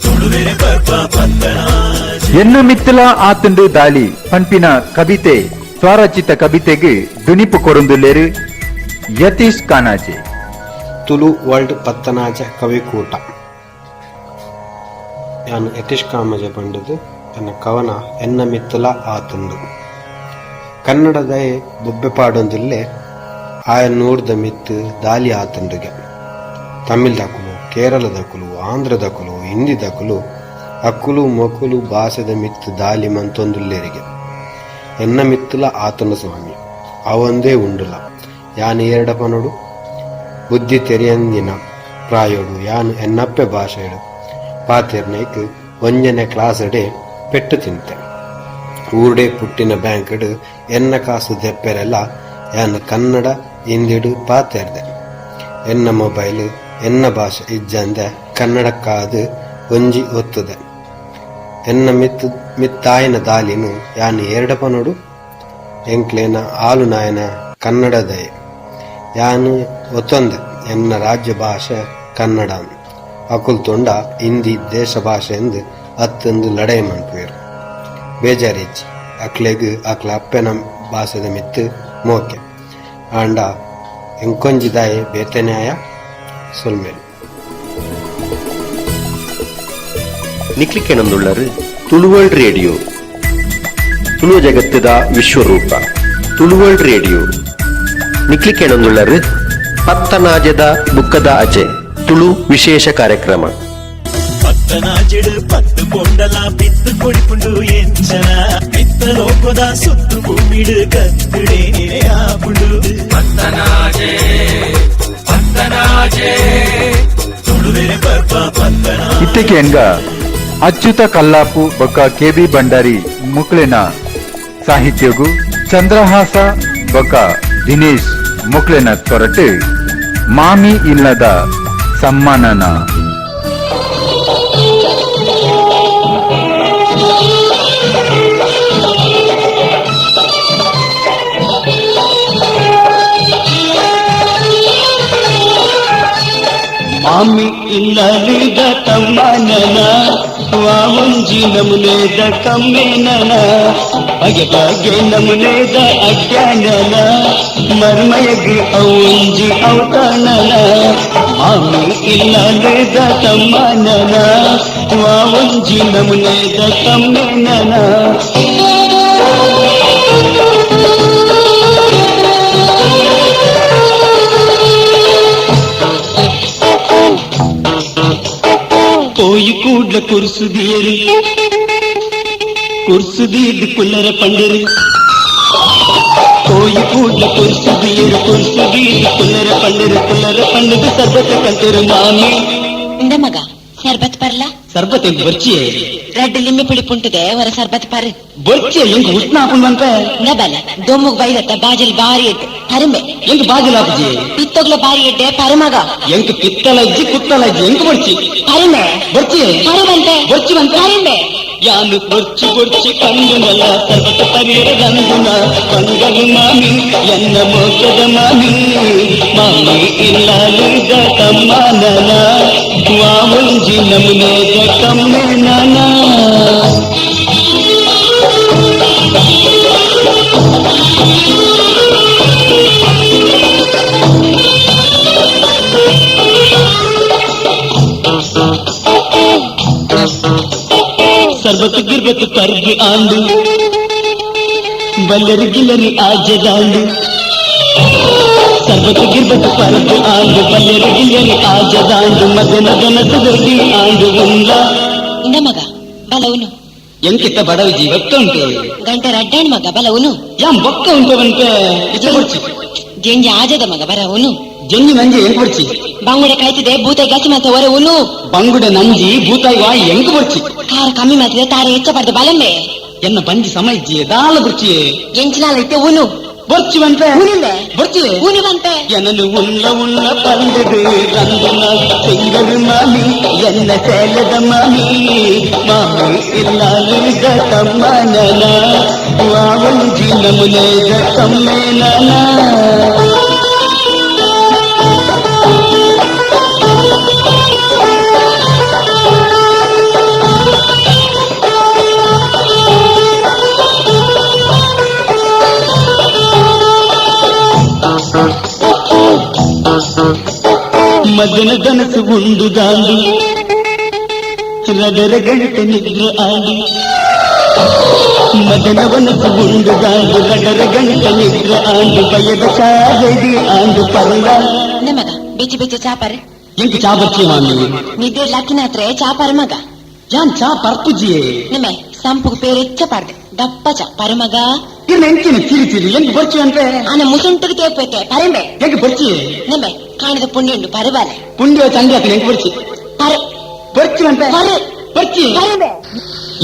ತುಳುವೆರೆ ಪರ್ಪ ಪತ್ತನಾಜೆ ಎನ್ನ ಮಿತ್ತಲ ಆತಂಡು ದಾಳಿ ಪನ್ಪಿನ ಕವಿತೆ ಸ್ವರಚಿತ ಕವಿತೆಗೆ ದುನಿಪು ಕೊರೊಂದುಲ್ಲೆರು ಯತೀಶ್ ಕಾನಾಜೆ ತುಳು ವರ್ಲ್ಡ್ ಪತ್ತನಾಜ ಕವಿಕೂಟ ನಾನು ಯತೀಶ್ ಕಾಮಜೆ ಪಂಡದು ನನ್ನ ಕವನ ಎನ್ನ ಮಿತ್ತಲ ಆತಂದು ಕನ್ನಡದ ಬೊಬ್ಬೆ ಪಾಡೊಂದಿಲ್ಲೆ ಆಯ ನೂರ್ದ ಮಿತ್ತು ದಾಲಿ ಆತಂಡುಗೆ ತಮಿಳ್ದಕುಲು ಕೇರಳದಕುಲು ಆಂಧ್ರದಕುಲು ಹಿಂದಿದಕುಲು ಅಕ್ಕುಲು ಮೊಕುಲು ಭಾಷೆದ ಮಿತ್ತು ದಾಲಿ ಮಂತೊಂದುಲ್ಲೇರಿಗೆ ಎನ್ನ ಮಿತ್ತಲ ಆತನ ಸ್ವಾಮಿ ಅವಂದೇ ಉಂಡುಲ ಯಾನು ಎರಡಪನೊಡು ಬುದ್ಧಿ ತೆರೆಯಂದಿನ ಪ್ರಾಯೋಡು ಯಾನು ಎನ್ನಪ್ಪೆ ಭಾಷೆಡು ಪಾತೆರ್ನೈಕ್ ಒಂಜನೆ ಕ್ಲಾಸಡೆ ಪೆಟ್ಟು ತಿಂತೆ ಊರ್ಡೆ ಪುಟ್ಟಿನ ಬ್ಯಾಂಕಡು ಎನ್ನ ಕಾಸು ದೆಪ್ಪೆರೆಲ್ಲ ಯಾನು ಕನ್ನಡ ಹಿಂದಿಡು ಪಾತೆರ್ದೆ ಎನ್ನ ಮೊಬೈಲ್ ಎನ್ನ ಭಾಷೆ ಇಜ್ಜಂದೆ ಕನ್ನಡಕ್ಕಾದು ಒಂಜಿ ಒತ್ತದೆ ಎನ್ನ ಮಿತ್ತಾಯನ ದಾಲಿನು ಯಾನು ಎರಡಪನೊಡು ಎಂಕ್ಲೇನ ಆಲು ನಾಯನ ಕನ್ನಡದಯ ಯಾನು ಒತ್ತೊಂದೆ ಎನ್ನ ರಾಜ್ಯ ಭಾಷೆ ಕನ್ನಡ ಅಕುಲ್ ತೊಂಡ ಹಿಂದಿ ದೇಶ ಭಾಷೆ ಎಂದು ಅತ್ತೊಂದು ಲಡಾಯಿ ಮನ್ಪುವೆರು ಬೇಜಾರಿಜ್ಜಿ ಅಕ್ಲೆಗ್ ಅಕ್ಲ ಅಪ್ಪೆನ ಭಾಷೆದ ಮಿತ್ತು ಮೋಕೆ ಆಂಡ ಎಂಕೊಂಜಿದಾಯ ಬೇತನ್ಯಾಯ ಸೊಲ್ಮೇಲು ನಿಕ್ಲಿಕ್ಕೆನೊಂದುಳ್ಳರು ತುಳುವರ್ಲ್ಡ್ ರೇಡಿಯೋ ತುಳು ಜಗತ್ತದ ವಿಶ್ವರೂಪ ತುಳುವರ್ಲ್ಡ್ ರೇಡಿಯೋ ನಿಕ್ಲಿಕೇಣೊಂದುಳ್ಳರು ಪತ್ತನಾಜದ ಬುಕ್ಕದ ಆಚೆ ತುಳು ವಿಶೇಷ ಕಾರ್ಯಕ್ರಮ. ಪತ್ತನಾಜೆಡು ಪತ್ತು ಕೊಂಡಲ ಬಿತ್ತು ಕೊಡಿಪುಂಡು ಎಂಚನ ಬಿತ್ತ ಲೋಕದ ಸುತ್ತು ಭೂಮಿಡು ಕತ್ತುಡೆ ಆಪುಂಡು ಪತ್ತನಾಜೆ ಪತ್ತನಾಜೆ ತುಳುವೆರೆ ಪರ್ಪ ಪತ್ತನ ಇತ್ತೆಕೆನ್ಗ ಅಚ್ಯುತ ಕಲ್ಲಾಪು ಬೊಕ್ಕ ಕೆಬಿ ಭಂಡಾರಿ ಮುಕ್ಳೆನ ಸಾಹಿತ್ಯಗು ಚಂದ್ರಹಾಸ ಬೊಕ್ಕ ದಿನೇಶ್ ಮುಕ್ಳೆನ ತೊರಟು ಮಾಮಿ ಇಲ್ಲದ ಸಮ್ಮಾನನ ಮಾಮಿ ಇಲ್ಲದ ತಮ್ಮನನ ವಾವಂಜಿ ನಮುನೇದ ಕಮ್ಮೆನನ ಬಗೆ ಬಗೆ ನಮುನೇದ ಅಜ್ಞಾನನ ಮರ್ಮಯಗಿ ಅವಂಜಿ ಔತಣನ ಮಾಮಿ ಇಲ್ಲದ ತಮ್ಮನನ ವಾವಂಜಿ ನಮುನೇದ ಕಮ್ಮೆನನ ಕೋಯಿ ಕೂಡ್ಲ ಕುರ್ಸುದಿಯರಿ ಕುರ್ಸುದೀದ್ ಕುಲ್ಲರ ಪಂಡರಿ ಕೋಯಿ ಕೂಡ್ಲ ಕುರ್ಸುದಿಯರಿ ಕುರ್ಸುದೀದ್ ಕುಲ್ಲರ ಪಂಡದ ಸರ್ಬತ್ ಕಂತರು ಮಾಮಿ ಇಂದ ಮಗ ಸರ್ಬತ್ ಪರ್ಲ ಸರ್ಬತ್ ಎಂಗ್ ಬರ್ಚಿಯೇ ரெட் லிம்மி பிடிப்புண்டுதே ஒரு சர்பத் பாரு ಬರ್ಚಿಯೇ ಎಂಗ್ ಉಷ್ಣ ಹಾಕೊಂಡ್ವಂತ ನಬಲ ದೊಮ್ಮಗ್ ಬೈದತ್ತ ಬಾಜಲ್ ಬಾರಿ ಎಡ್ಡೆ ಪರಮೆ ಎಂಗ್ ಬಾಜಲ್ ಹಾಪಜಿ ಪಿತ್ತೋಗ್ಲ ಬಾರಿ ಎಡ್ಡೆ ಪರಮಗ ಎಂಗ್ ಪಿತ್ತಲಜ್ಜಿ ಕುತ್ತಲಜ್ಜಿ ಎಂಗ್ ಬರ್ಚಿ ಪರಮೆ ಬರ್ಚಿಯೇ ಪರವಂತೆ ಬರ್ಚಿವಂತ ಪರಮೆ ಯಾನು ಬರ್ಚಿ ಕಂಡುನಲ ಸರ್ಬತ್ ಪರಿಯರ ಗಂಡುನ ಕಂಗಲು ಮಾಮಿ ಎನ್ನ ಮೋಸದ ಮಾಮಿ ಮಾಮಿ ಇಲ್ಲದ ತಮ್ಮನನ ವಾವಂಜಿ ನಮುನೇದ ಕಮ್ಮೆನನ ಸರ್ಬತ್ ಗಿರ್ಬತ್ ಕರ್ಗಿ ಆಂಡು ಬಲ್ಲರಿ ಗಿಲ್ಲರಿ ಆಜದಾಂಡು ಸರ್ಬತ್ ಗಿರ್ಬತ್ ಕರ್ಗಿ ಆಂಡು ಬಲ್ಲರಿ ಗಿಲ್ಲರಿ ಆಜದಾಂಡು ಮದನ ದನಸದಗಿ ಆಂಡು ಉಂಡ ಇಂದ ಮಗ ಬಲವುನು ಎಂಕಿತ್ತ ಬಡವಿ ಜೀವತ್ತ ಉಂಟು ಗಂಟೆ ರಡ್ಡಾಣ್ ಮಗ ಬಲವುನು ಯಾಂ ಬೊಕ್ಕ ಉಂಟವಂತೆ ಇಚ್ಚ ಬರ್ಚಿ ಜಂಜಿ ಆಜದ ಮಗ ಬರವುನು ಜಂಜಿ ನಂಜಿ ಎಂಗ್ ಬರ್ಚಿ ಬಂಗುಡೆ ಕಾಯ್ತಿದೆ ಭೂತ ಗಚ್ಚಿ ಮತ್ತೆ ಹೊರವುನು ಬಂಗುಡೆ ನಂಜಿ ಭೂತಾಯಿ ವಾಯಿ ಎಂಗ್ ಬರ್ಚಿ ಕಾರ ಕಮ್ಮಿ ಮಾತಿದೆ ತಾರೆ ಹೆಚ್ಚ ಪಡೆದು ಬಲಮ್ಮೆ ಎನ್ನ ಬಂಜಿ ಸಮಯಿಜ್ಜಿಯೇ ದಾಳ ಬರ್ಚಿಯೇ ಎಂಚಿನಾಲ ಇತ್ತೆ ಉನು ಬರ್ಚಿವಂತೆ ಉನಿಂದೆ ಬರ್ಚಿಯೇ ಉನಿವಂತೆ ಎನ್ನನು ಉಳ್ಳ ಪಂಡದು ರಂಗನ ಸಿಂಗರು ಮಾಮಿ ಎನ್ನ ಸೇಲದ ಮಾಮಿ ಮಾಮಿ ಇಲ್ಲದ ತಮ್ಮನನ ವಾವಂಜಿ ನಮುನೇದ ಕಮ್ಮೆನನ ಮದನ ದನಸು ಉಂಡು ದಾಂಡು ರಗರ ಗಂಟೆ ನಿದ್ರ ಆಡಿ ಮದನ ವನಸು ಉಂಡು ದಾಂಡು ರಗರ ಗಂಟೆ ನಿದ್ರ ಆಂಡು ಬಯದ ಚಾಗದಿ ಆಂಡು ಪರಲ ಮಗ ಬೆಚ್ಚಿ ಬೆಚ್ಚ ಚಾಪರ್ ಎಂಕ್ ಚಾ ಬರ್ಚಿ ಮಾಮಿ ನಿದ್ದೆ ಲಕ್ಕಿನಾತ್ರೆ ಚಾಪರ್ ಮಗ ಯಾನ್ ಚಾ ಪರ್ಪುಜಿಯೇ ನಿಮ್ಮೆ ಸಂಪುಗ ಪೇರೆಚ್ಚ ಪಾಡ್ದೆ ದಪ್ಪ ಚಾ ಪರಮಗ ಇನ್ನು ಎಂಕಿನ ಚಿರಿ ಎಂಕ್ ಬರ್ಚಿ ಅಂದ್ರೆ ಆನ ಮುಸುಂಟುಗೆ ತೇಪೈತೆ ಪರಂಬೆ ಎಂಕ್ ಬರ್ಚಿ ನಿಮ್ಮೆ ಕಾಣಿದ ಪುಣ್ಯ ಉಂಡು ಪರಬಾಲೆ ಪುಂಡಿಯ ಚಂಡಿ ಹಾಕಿ ಎಂಕ್ ಬರ್ಚಿ ಪರ ಬರ್ಚಿ ಅಂತ ಪರ ಬರ್ಚಿ ಪರಂಬೆ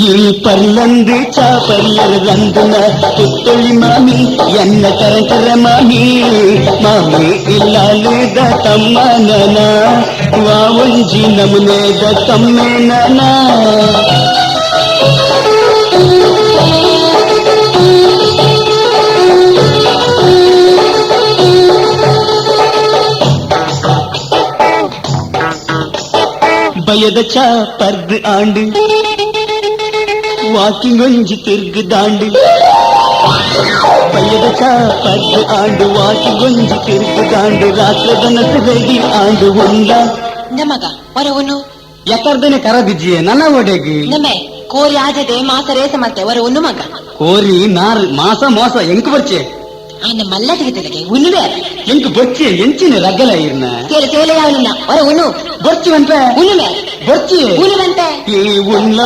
ಈ ಪರ್ಲಂದು ಚಾಪರ್ಯರ ರಂದುನ ತುತ್ತೊಳಿ ಮಾಮಿ ಎನ್ನ ತರಂತರ ಮಾಮಿ ಮಾಮಿ ಇಲ್ಲದ ತಮ್ಮನನ ವಾವಂಜಿ ನಮುನೇದ ಕಮ್ಮೆನನ ಬಯದ ಚಾ ಪರ್ದು ಆಂಡು ವಾಕಿಂಗ್ ಒಂಜಿ ತಿರ್ಗು ದಾಂಡು ಬಯದ ಚಾ ಪರ್ದು ಆಂಡು ವಾಕಿಂಗ್ ಒಂಜಿ ತಿರ್ಗು ದಾಂಡು ರಾತ್ರದ ನಸದಿ ಆಂಡು ಉಂಡ ನಮಗ ಹೊರವನು ಎತ್ತರ್ದನೆ ಕರದಿಜ್ಜಿಯೇ ನನ್ನ ಒಡೆಗೆ ನಮ್ಮೆ ಕೋರಿ ಆಜದೆ ಮಾಸ ರೇಸ ಮತ್ತೆ ಹೊರವನು ಮಗ ಕೋರಿ ನಾರ್ ಮಾಸ ಮೋಸ ಎಂಕ್ ಬರ್ಚೆ ఆయన మల్లటికి తిరిగి ఉనువే ಎಂಕು ಬೊಚ್ಚಿ ಎಂಚಿನ ರಗ್ಗಲ ಇರ್ನ తేలి తేలియావునున్న ఒర ఉను ಬೊಚ್ಚಿ ವಂತ ఉనువే ಬೊಚ್ಚಿ ఉనువంతే ಈ ಉಲ್ಲ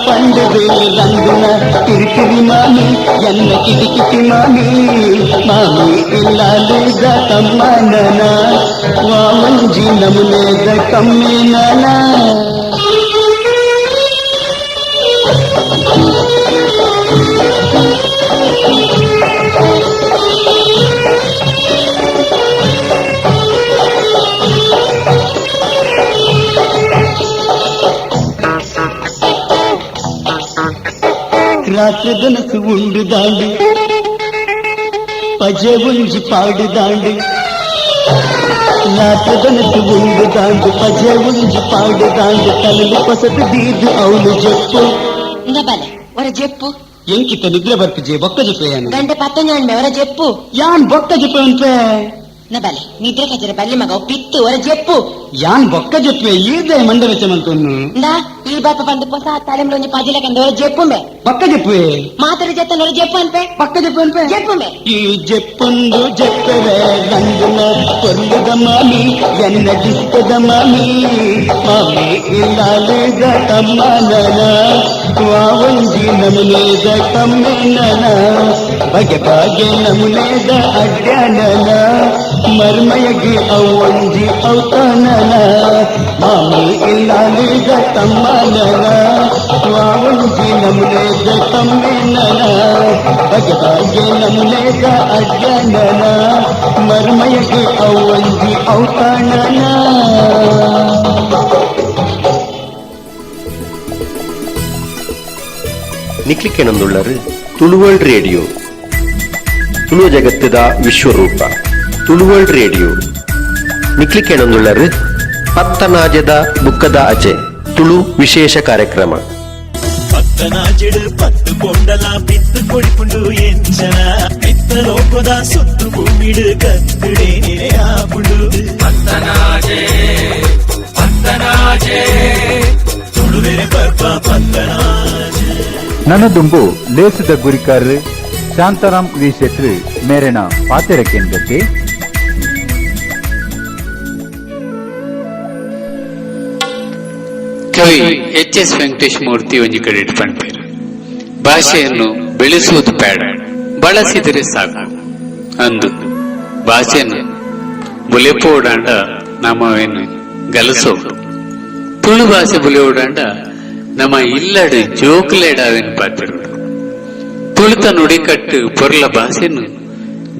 ಪಂಡದು ರಂಗುನ ಕಿರಿಕಿರಿ ಮಾಮಿ ಎನ್ನ ಕಿಟಿಕಿಟಿ ಮಾಮಿ ಮಾಮಿ ಇಲ್ಲಾಲಿದ ತಮ್ಮನನ ವಾಮಂಜಿ ನಮುನೇದ ಕಮ್ಮಿನನ ರಾತ್ರಿ ದನಸು ಉಂಡು ದಾಂಡು ಪಜೆ ಒಂಜಿ ಪಾಡು ದಾಂಡು ರಾತ್ರಿ ದನಸು ಉಂಡು ದಾಂಡು ಪಜೆ ಒಂಜಿ ಪಾಡು ದಾಂಡು ತಲೆಲು ಪಸತು ದೀದು ಅವಳು ಜಪ್ಪು ఇందబలే ఒర చెప్పు ಎಂಕಿತ ನಿದ್ರೆ ಬರ್ಪಿಜೆ ಬೊಕ್ಕ ಜಪ್ಪೇನು గంట 19 ఒర చెప్పు ಯಾನ್ ಬೊಕ್ಕ ಜಪ್ಪೆ ಉಂಟೆ నబలే నిద్ర కజర బల్లి మగ పిత్తు ఒర చెప్పు ಯಾನ್ ಬೊಕ್ಕ ಜಪ್ಪೆ ಈದೆ ಮಂಡ ವೆಚ್ಚಮಂತನ್ನು ఇందా ఈ బాప పండు పోస తలెంలోని పజిల కింద ఒర చెప్పుంబే ಬೊಕ್ಕ ಜಪ್ಪೆ మాతరు జెత్తన ఒర చెప్పు అన్పే ಬೊಕ್ಕ ಜಪ್ಪೆ ಅನ್ಪೆ చెప్పుంబే ಈ ಜಪ್ಪೊಂದು ಜಪ್ಪವೆ ರಂಗುನ ಕೊಲ್ಲದ ಮಾಮಿ ಎನ್ನ ಡಿಸ್ತದ ಮಾಮಿ ಮಾಮಿ ಇಲ್ಲಾಲಿದ ತಮ್ಮನನ ವಾವಂಜಿ ನಮುನೇದ ಕಮ್ಮೆನನ ಬಗೆ ಬಗೆ ನಮುನೇದ ಅಡ್ಡನನ ಮರ್ಮಯಗಿ ಅವಂಜಿ ಔತನನ ಮಾಮಿ ಇಲ್ಲಾಲಿದ ತಮ್ಮನನ ವಾವಂಜಿ ನಮುನೇದ ಕಮ್ಮೆನನ ಬಗೆ ಬಗೆ ನಮುನೇದ ಅಡ್ಡನನ ಮರ್ಮಯಗಿ ಅವಂಜಿ ಔತನನ ನಿಕ್ಲಿಕ್ಕೆನೊಂದುಳ್ಳರು ತುಳುವರ್ಲ್ಡ್ ರೇಡಿಯೋ ತುಳುವ ಜಗತ್ತದ ವಿಶ್ವರೂಪ ತುಳುವರ್ಲ್ಡ್ ರೇಡಿಯೋ ನಿಕ್ಲಿಕ್ಕೆನೊಂದುಳ್ಳರು ಪತ್ತನಾಜದ ಬುಕ್ಕದ ಅಚೆ ತುಳು ವಿಶೇಷ ಕಾರ್ಯಕ್ರಮ ಪತ್ತನಾಜೆಡು ಪತ್ತು ಕೊಂಡಲ ಬಿತ್ತು ಕೊಡಿಪುಂಡು ಎಂಚನ ಬಿತ್ತ ಲೋಕದ ಸುತ್ತು ಭೂಮಿಡು ಕತ್ತುಡೆ ಆಪುಂಡು ಪತ್ತನಾಜೆ ಪತ್ತನಾಜೆ ತುಳುವೆರೆ ಪರ್ಪ ಪತ್ತನಾಜೆ ನನ್ನ ದುಂಬು ಲೇಸದ ಗುರಿಕಾರ್ ಶಾಂತಾರಾಮ್ ವಿ ಶೆಟ್ರು ಮೇರೆನ ಪಾತೆರ ಕೇಂದ್ರಕ್ಕೆ ಕವಿ ಎಚ್.ಎಸ್. ವೆಂಕಟೇಶ್ ಮೂರ್ತಿ ಒಂಜಿ ಕಡೆ ಇಟ್ಪಂಡ್ಪೇರು. ಭಾಷೆಯನ್ನು ಬೆಳೆಸುವುದು ಬೇಡ, ಬಳಸಿದರೆ ಸಾಕು ಅಂದು ಭಾಷೆಯನ್ನು ಬುಲೆಪೋಡಾಂಡ ನಮ್ಮವೇನು ಗಲಸೋಡು ತುಳು ಭಾಷೆ ಬುಲೆಯೋಡಾಂಡ ನಮ್ಮ ಇಲ್ಲಡು ಜೋಕ್ಲೆಡಾವೆನು ಪಾತಿರುಡು ತುಳುತ ನುಡಿಕಟ್ಟು ಪೊರ್ಲ ಭಾಷೆನು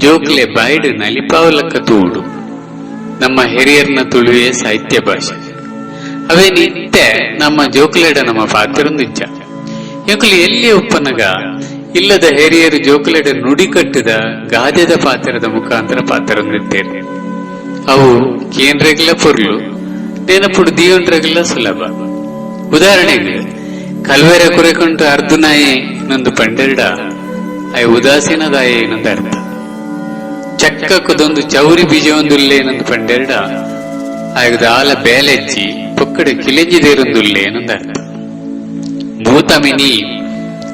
ಜೋಕ್ಲೆ ಬಾಯ್ಡು ನಲಿಪಾವಲಕ್ಕ ತೂಡು ನಮ್ಮ ಹಿರಿಯರ್ನ ತುಳುವೆ ಸಾಹಿತ್ಯ ಭಾಷೆ ಅವೇ ನಿತ್ಯ ನಮ್ಮ ಜೋಕ್ಲೆಡ ನಮ್ಮ ಪಾತಿರೊಂದು ಇಚ್ಛ ಎಂಕುಲು ಎಲ್ಲಿ ಒಪ್ಪನಗ ಇಲ್ಲದ ಹಿರಿಯರು ಜೋಕ್ಲೆಡ ನುಡಿಕಟ್ಟದ ಗಾದೆದ ಪಾತಿರದ ಮುಖಾಂತರ ಪಾತಿರೊಂದಿದ್ದೇನೆ ಅವು ಕೇಂದ್ರಗಳ ಪೊರ್ಲು ನೆನಪುಡು ದೀವಂಡ್ರಗಳ ಸುಲಭ. ಉದಾಹರಣೆಗೆ ಕಲ್ವೆರ ಕುರೆಕೊಂಡು ಅರ್ಧನಾಯೆ ಇನ್ನೊಂದು ಪಂಡೆರಡ ಅಯ ಉದಾಸೀನದಾಯೆ ಇನ್ನೊಂದು ಅರ್ಥ. ಚಕ್ಕಕ್ಕದೊಂದು ಚೌರಿ ಬೀಜವೊಂದುಲ್ಲೆ ಇನ್ನೊಂದು ಪಂಡೆರಡ ಆಯ್ದ ಆಲ ಬೇಲೆಚ್ಚಿ ಪೊಕ್ಕಡೆ ಕಿಲೆಂಜಿದೇರೊಂದುಲ್ಲೆ ಇನ್ನೊಂದು ಅರ್ಥ. ಭೂತಮಿನಿ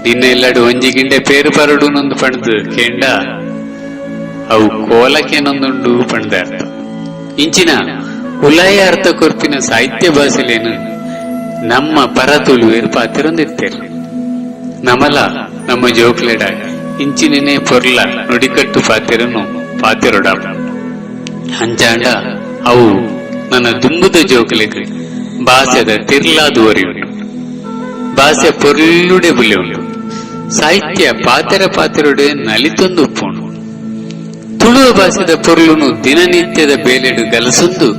ನಿನ್ನೆಲ್ಲಡು ಒಂಜಿ ಗಿಂಡೆ ಪೇರು ಬರಡು ನೊಂದು ಪಣ್ದು ಕೇಂಡ ಅವು ಕೋಲಕ್ಕೇನೊಂದುಂಡು ಪಣ್ದ ಅರ್ಥ. ಇಂಚಿನ ಉಲಯ ಅರ್ಥ ಕೊರ್ಪಿನ ಸಾಹಿತ್ಯ ಭಾಷೆಲೇನು ನಮ್ಮ ಪರ ತುಳುವೇರು ಪಾತಿರೊಂದಿತ್ತೇರು ನಮಲ ನಮ್ಮ ಜೋಕ್ಲೆಡ ಇಂಚಿನೇ ಪೊರ್ಲ ನುಡಿಕಟ್ಟು ಪಾತಿರನು ಪಾತಿರೊಡ ಹಂಚಾಂಡ ಅವು ನನ್ನ ದುಂಬುದ ಜೋಕ್ಲೆಗೆ ಭಾಷೆದ ತಿರ್ಲಾದುವರಿ ಉಂಟು. ಭಾಷೆ ಪೊರ್ಲುಡೆ ಬುಲೆ ಉಂಟು. ಸಾಹಿತ್ಯ ಪಾತೆರ ಪಾತಿರೊಡೆ ನಲಿತೊಂದು ಉಪ್ಪುಂಡು. ತುಳುವ ಭಾಷೆದ ಪೊರ್ಲುನು ದಿನನಿತ್ಯದ ಬೇಲೆಡು ಗಲಸೊಂದು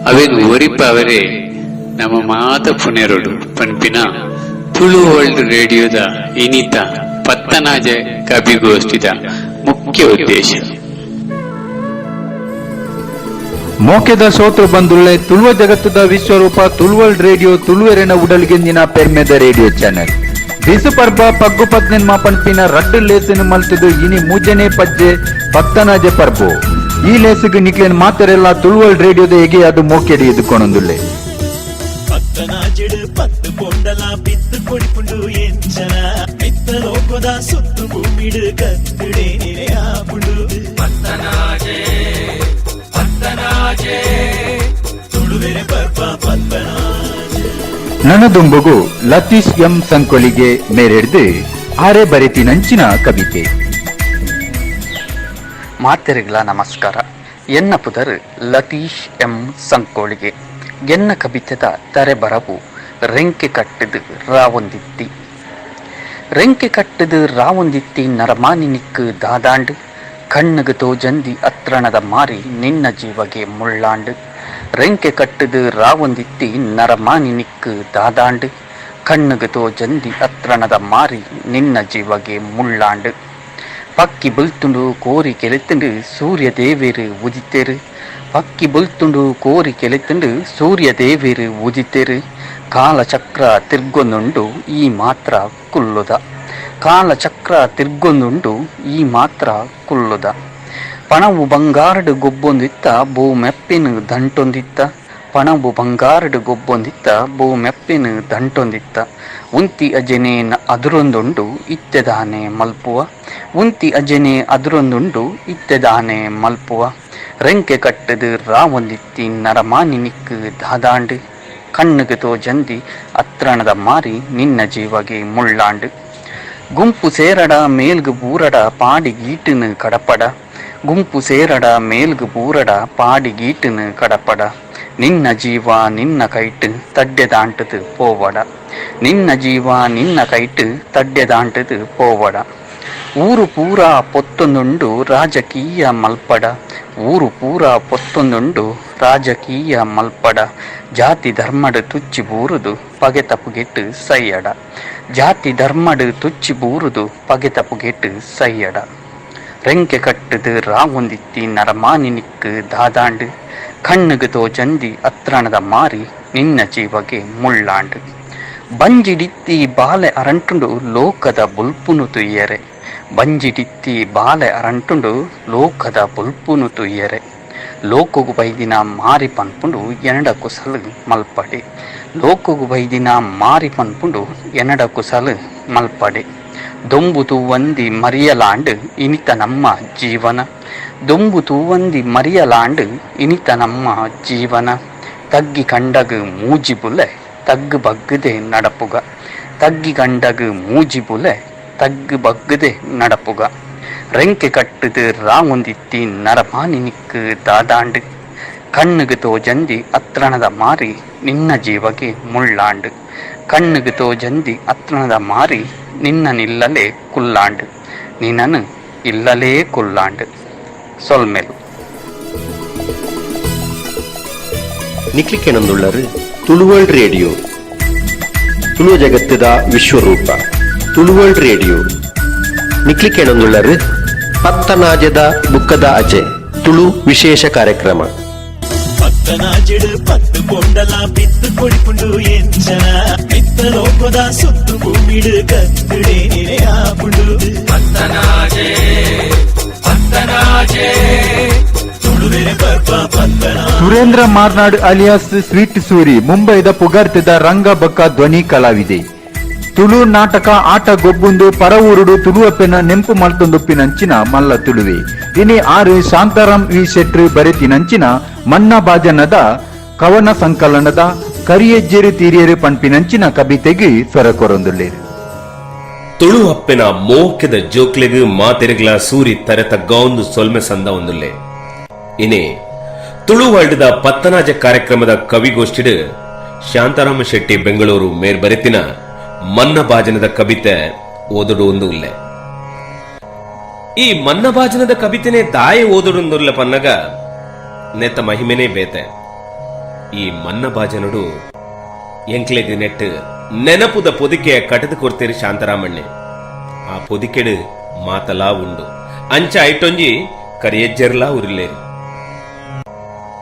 ಅವೇನು ಒರಿಪ ಅವರೇ ನಮ್ಮ ಮಾತ ಪುಣ್ಯರೋಡು ಪಂಪಿನ ತುಳು ವರ್ಲ್ಡ್ ರೇಡಿಯೋದ ಇನಿತ ಪತ್ತನಾಜೆ ಕವಿಗೋಷ್ಠಿದ ಮುಖ್ಯ ಉದ್ದೇಶ. ಮೋಕೆದ ಸೋತ್ರ ಬಂದುಳ್ಳೆ ತುಳುವ ಜಗತ್ತದ ವಿಶ್ವರೂಪ ತುಳುವರ್ಲ್ಡ್ ರೇಡಿಯೋ ತುಳುವೆರೆನ ಉಡಲ್ಗೆಂದಿನ ಪೆರ್ಮೆದ ರೇಡಿಯೋ ಚಾನೆಲ್ ದಿಸು ಪರ್ಬ ಪಗ್ಗು ಪದ್ನೆನ್ ಮಾಪನ್ಪಿನ ರಡ್ಡು ಲೇಸಿನ ಮಲ್ತದು ಇನಿ ಮೂಜನೆ ಪಜ್ಜೆ ಪತ್ತನಾಜೆ ಪರ್ಬು ಈ ಲೇಸಿಗೆ ನಿಕ್ಲೇನ್ ಮಾತೆರೆಲ್ಲ ತುಳುವರ್ಲ್ಡ್ ರೇಡಿಯೋದ ಹೇಗೆ ಅದು ಮೋಕೆಡಿ ಎದುಕೊಂಡೊಂದುಳ್ಳೆ ಪತ್ತನಾಜೆಡು ಪತ್ತು ಕೊಂಡಲ ಬಿತ್ತು ಕೊಡಿಪುಂಡು ಎಂಚನ ಬಿತ್ತ ಲೋಕದ ಲೋಕದ ಸುತ್ತು ಭೂಮಿಡು ಕತ್ತಡೆ ಆಪುಂಡು ಪತ್ತನಾಜೆ ಪತ್ತನಾಜೆ ತುಳುವೆರೆ ಪರ್ಪ ಪತ್ತನಾಜೆ ನನದುಂಬುಗು ಲತೀಶ್ ಎಂ ಸಂಕೊಲಿಗೆ ಮೇರೆಡ್ದು ಆರೆ ಬರೆತಿನಂಚಿನ ಕವಿತೆ. ಮಾತೆರೆಗಳ ನಮಸ್ಕಾರ. ಎನ್ನ ಪುದರ್ ಲತೀಶ್ ಎಂ ಸಂಕೋಳಿಗೆ. ಎನ್ನ ಕವಿತೆದ ತಾರೆ ಬರವು ರೆಂಕೆ ಕಟ್ಟದು ರಾವೊಂದಿತ್ತಿ. ರೆಂಕೆ ಕಟ್ಟದು ರಾವೊಂದಿತ್ತಿ ನರಮಾನಿನಿಕ್ಕು ದಾದಾಂಡು ಕಣ್ಣುಗು ತೋಜಂದಿ ಅತ್ರಣದ ಮಾರಿ ನಿನ್ನ ಜೀವಗೆ ಮುಳ್ಳಾಂಡು. ರೆಂಕೆ ಕಟ್ಟದು ರಾವೊಂದಿತ್ತಿ ನರಮಾನಿನಿಕ್ಕು ದಾದಾಂಡು ಕಣ್ಣುಗು ತೋಜಂದಿ ಅತ್ರಣದ ಮಾರಿ ನಿನ್ನ ಜೀವಗೆ ಮುಳ್ಳಾಂಡು. ಪಕ್ಕಿ ಬುಲ್ತುಂಡು ಕೋರಿ ಕೆಲೆತ್ತುಂಡು ಸೂರ್ಯ ದೇವೇರು ಉದಿತೆರು. ಪಕ್ಕಿ ಬುಲ್ತುಂಡು ಕೋರಿ ಕೆಲೆತ್ತುಂಡು ಸೂರ್ಯ ದೇವೇರು ಉದಿತೆರು. ಕಾಲಚಕ್ರ ತಿರ್ಗೊಂದುಂಡು ಈ ಮಾತ್ರ ಕುಲ್ಲುದ. ಕಾಲಚಕ್ರ ತಿರ್ಗೊಂದುಂಡು ಈ ಮಾತ್ರ ಕುಲ್ಲುದ. ಪಣವು ಬಂಗಾರಡು ಗೊಬ್ಬೊಂದಿತ್ತ ಬೋ ಮೆಪ್ಪಿನ ದಂಟೊಂದಿತ್ತ. ಪಣವು ಬಂಗಾರಡು ಗೊಬ್ಬೊಂದಿತ್ತ ಬೋ ಮೆಪ್ಪಿನ ದಂಟೊಂದಿತ್ತ. ಉಂತಿ ಅಜನೇನ ಅದರೊಂದುಂಡು ಇತ್ತೆದಾನೆ ಮಲ್ಪುವ. ಉಂತಿ ಅಜನೆ ಅದರೊಂದುಂಡು ಇತ್ತೆದಾನೆ ಮಲ್ಪುವ. ರೆಂಕೆ ಕಟ್ಟದು ರಾವೊಂದಿತ್ತಿ ನರಮಾನಿನಿಕ್ಕು ದಾದಾಂಡು ಕಣ್ಣುಗೆ ತೋಜಂದಿ ಅತ್ರಣದ ಮಾರಿ ನಿನ್ನ ಜೀವಗೆ ಮುಳ್ಳಾಂಡು. ಗುಂಪು ಸೇರಡ ಮೇಲ್ಗು ಬೂರಡ ಪಾಡಿ ಗೀಟನು ಕಡಪಡ. ಗುಂಪು ಸೇರಡ ಮೇಲ್ಗು ಬೂರಡ ಪಾಡಿ ಗೀಟನು ಕಡಪಡ. ನಿನ್ನ ಜೀವ ನಿನ್ನ ಕೈಟು ತಡ್ಡೆದಾಂಟದು ಪೋವಡ. ನಿನ್ನ ಜೀವ ನಿನ್ನ ಕೈಟು ತಡ್ಡೆದಾಂಟದು ಪೋವಡ. ಊರು ಪೂರ ಪೊತ್ತೊಂದುಂಡು ರಾಜಕೀಯ ಮಲ್ಪಡ. ಊರು ಪೂರ ಪೊತ್ತೊಂದುಂಡು ರಾಜಕೀಯ ಮಲ್ಪಡ. ಜಾತಿ ಧರ್ಮಡು ತುಚ್ಚಿ ಬೂರುದು ಪಗೆ ತಪ್ಪುಗೆಟ್ಟು ಸೈಯಡ. ಜಾತಿ ಧರ್ಮಡು ತುಚ್ಚಿ ಬೂರುದು ಪಗೆ ತಪ್ಪುಗೆಟ್ಟು ಸೈಯಡ. ರೆಂಕೆ ಕಟ್ಟದು ರಾವೊಂದಿತ್ತಿ ನರಮಾನಿನಿಕ್ಕು ದಾದಾಂಡು ಕಣ್ಣುಗು ತೋಜಂದಿ ಅತ್ರಣದ ಮಾರಿ ನಿನ್ನ ಜೀವಗೆ ಮುಳ್ಳಾಂಡು. ಬಂಜಿಡಿತ್ತಿ ಬಾಲೆ ಅರಂಟುಂಡು ಲೋಕದ ಬುಲ್ಪುನು ತುಯ್ಯರೆ. ಬಂಜಿಡಿತ್ತಿ ಬಾಲೆ ಅರಂಟುಂಡು ಲೋಕದ ಬುಲ್ಪುನು ತುಯ್ಯರೆ. ಲೋಕಗು ಬೈದಿನ ಮಾರಿ ಪನ್ಪುಂಡು ಎನಡ ಕುಸಲು ಮಲ್ಪಡೆ. ಲೋಕಗು ಬೈದಿನ ಮಾರಿ ಪನ್ಪುಂಡು ಎನಡ ಕುಸಲು ಮಲ್ಪಡೆ. ದೊಂಬು ತೂವಂದಿ ಮರಿಯಲಾಂಡು ಇನಿತ ನಮ್ಮ ಜೀವನ. ದೊಂಬು ತೂವಂದಿ ಮರಿಯಲಾಂಡು ಇನಿತ ನಮ್ಮ ಜೀವನ. ತಗ್ಗಿ ಕಂಡಗು ಮೂಜಿಬುಲೆ ತಗ್ಗು ಬಗ್ಗದೆ ನಡಪುಗ. ತಗ್ಗಿ ಕಂಡಗು ಮೂಜಿಬುಲೆ ತಗ್ಗು ಬಗ್ಗದೆ ನಡಪುಗ. ರೆಂಕೆ ಕಟ್ಟದು ರಾವೊಂದಿತ್ತಿ ನರಮಾನಿನಿಕ್ಕು ದಾದಾಂಡು ಕಣ್ಣುಗು ತೋಜಂದಿ ಅತ್ರಣದ ಮಾರಿ ನಿನ್ನ ಜೀವಗೆ ಮುಳ್ಳಾಂಡು. ಕಣ್ಣುಗು ತೋಜಂದಿ ಅತ್ರಣದ ಮಾರಿ ನಿನ್ನ ನಿಲ್ಲಲೇ ಕುಲ್ಲಾಂಡು. ನಿನ್ನನು ಇಲ್ಲಲೇ ಕುಲ್ಲಾಂಡು. ಸೊಲ್ಮೆಲು ನಿಕ್ಲಿಕೆನೊಂದುಳ್ಳರು ತುಳುವರ್ಲ್ಡ್ ರೇಡಿಯೋ. ತುಳುವ ಜಗತ್ತದ ವಿಶ್ವರೂಪ ತುಳುವರ್ಲ್ಡ್ ರೇಡಿಯೋ. ನಿಕ್ಲಿಕೆನೊಂದುಳ್ಳರು ಪತ್ತನಾಜದ ಬುಕ್ಕದ ಅಜೆ ತುಳು ವಿಶೇಷ ಕಾರ್ಯಕ್ರಮ. ಪತ್ತನಾಜೆಡು ಪತ್ತು ಕೊಂಡಲ ಬಿತ್ತು ಕೊಡಿಪುಂಡು ಎಂಚನ ಬಿತ್ತ ಲೋಕದ ಸುತ್ತು ಭೂಮಿಡು ಕತ್ತಡೆ ಆಪುಂಡು ಪತ್ತನಾಜೆ ಪತ್ತನಾಜೆ ತುಳುವೆರೆ ಪರ್ಪ ಪತ್ತನಾಜೆ. ಸುರೇಂದ್ರ ಮಾರ್ನಾಡ್ ಅಲಿಯಾಸ್ ಸ್ವೀಟ್ ಸೂರಿ ಮುಂಬೈದ ಪುಗಾರ್ತೆದ ರಂಗ ಬಕ್ಕ ಧ್ವನಿ ಕಲಾವಿದೆ. ತುಳು ನಾಟಕ ಆಟ ಗೊಬ್ಬುಂದು ಪರವೂರುಡು ತುಳುವಪ್ಪೆನ ನೆಂಪು ಮಲ್ತೊಂದುಪ್ಪಿನಂಚಿನ ಮಲ್ಲ ತುಳುವೆ. ಇನಿ ಆರು ಶಾಂತಾರಾಮ್ ವಿ ಶೆಟ್ರು ಬರೆತಿನಂಚಿನ ಮನ್ನ ಬಾಜನದ ಕವನ ಸಂಕಲನದ ಕರಿಯಜ್ಜೆರು ತೀರಿಯರು ಪಂಪಿನಂಚಿನ ಕವಿತೆಗೆ ಸ್ವರ ಕೊರೊಂದುಳ್ಳೇರು. ತುಳು ಅಪ್ಪೆನ ಮೋಕೆದ ಜೋಕ್ಲೆಗು ಮಾತೆರೆಗ್ಲ ಸೂರಿ ತರೆತ ಗೌಂದು ಸೊಲ್ಮೆ ಸಂದ ಒಂದುಲ್ಲೆ. ಇನೇ ತುಳು ವರ್ಲ್ಡ್ ದ ಪತ್ತನಾಜ ಕಾರ್ಯಕ್ರಮದ ಕವಿಗೋಷ್ಠಿಡ್ ಶಾಂತಾರಾಮ ಶೆಟ್ಟಿ ಬೆಂಗಳೂರು ಮೇರ್ ಬರೆತಿನ ಮನ್ನ ಭಾಜನದ ಕವಿತೆ ಓದಡು ಒಂದು ಉಲ್ಲೆ. ಈ ಮನ್ನ ಭಾಜನದ ಕವಿತೆನೆ ದಾಯ ಓದೊಡೊಂದುಲ್ಲೆ ಪನ್ನಗ ನೆತ್ತ ಮಹಿಮೆನೇ ಬೇತೆ. ಈ ಮನ್ನ ಭಾಜನಡು ಎಂಕ್ಲೆಗ್ ನೆಟ್ ನೆನಪುದ ಪೊದಿಕೆಯ ಕಟದು ಕೊಡ್ತೀರಿ ಶಾಂತರಾಮಣ್ಣೆ. ಆ ಪೊದಿಕೆಡು ಮಾತಲಾ ಉಂಡು ಅಂಚ ಐಟೊಂಜಿ ಕರಿಯಜ್ಜೆರ್ಲಾ ಉರಿಲೇರು.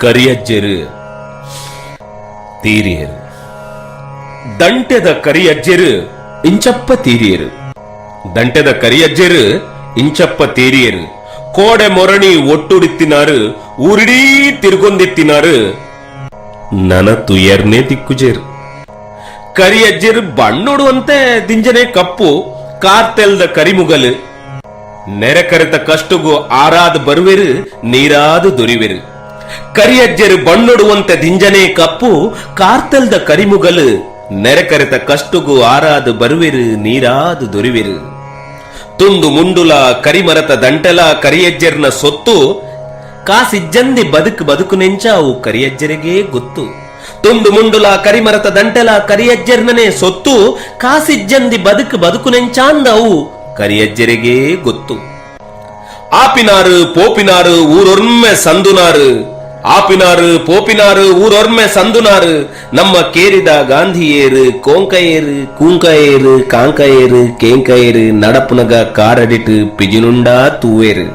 ಕರಿಯಜ್ಜೆರು ತೀರಿಯರು ದಂಟೆದ ಕರಿಯಜ್ಜೆರು ಇಂಚಪ್ಪ ತೀರಿಯರು. ದಂಟೆದ ಕರಿಯಜ್ಜೆರು ಇಂಚಪ್ಪ ತೀರಿಯರು. ಕೋಡೆ ಮೊರಣಿ ಒಟ್ಟುಡಿತ್ತಿನಾರು ಊರಿಡೀ ತಿರ್ಗೊಂದಿತ್ತಿನಾರು ನನ ತುಯರ್ನೇ ದಿಕ್ಕುಜೇರು. ಕರಿಯಜ್ಜೆರು ಬಣ್ಣುಡುವಂತೆ ದಿಂಜನೆ ಕಪ್ಪು ಕಾರ್ತೆಲ್ದ ಕರಿಮುಗಲು ನೆರೆಕರೆತ ಕಷ್ಟುಗು ಆರಾದ ಬರುವೆರು ನೀರಾದು ದೊರಿವೆರು ಕರಿಯಜ್ಜರು ಬಣ್ಣೊಡುವಂತೆ ದಿಂಜನೆ ಕಪ್ಪು ಕಾರ್ತೆಲ್ದ ಕರಿಮುಗಲು ನೆರೆಕರೆತ ಕಷ್ಟುಗು ಆರಾದು ಬರುವೆರು ನೀರಾದು ದೊರಿವೆರು ತುಂಡು ಮುಂಡುಲ ಕರಿಮರತ ದಂಟೆಲ ಕರಿಯಜ್ಜರ್ನ ಸೊತ್ತು ಕಾಸಿಜ್ಜಂದಿ ಬದುಕು ನೆಂಚ ಅವು ಕರಿಯಜ್ಜರಿಗೆ ಗೊತ್ತು ತುಂಡು ಮುಂಡುಲ ಕರಿಮರತ ದಂಟೆಲ ಕರಿಯಜ್ಜರ್ನೇ ಸೊತ್ತು ಕಾಸಿಜ್ಜಂದಿ ಬದುಕು ನೆಂಚಾಂದ ಅವು ಕರಿಯಜ್ಜರಿಗೆ ಗೊತ್ತು ಆಪಿನಾರು ಪೋಪಿನಾರು ಊರೊರ್ಮೆ ಸಂದುನಾರು ಆಪಿನಾರು ಪೋಪಿನಾರು ಊರೊರ್ಮೆ ಸಂದುನಾರು ನಮ್ಮ ಕೇರಿದ ಗಾಂಧಿಯೇರು ಕೋಂಕಯೇರು ಕೂಂಕಯೇರು ಕಾಂಕಯೇರು ಕೇಂಕಯೇರು ನಡಪುನಗ ಕಾರಡಿಟ್ಟು ಪಿಜಿನುಂಡಾ ತೂವೇರು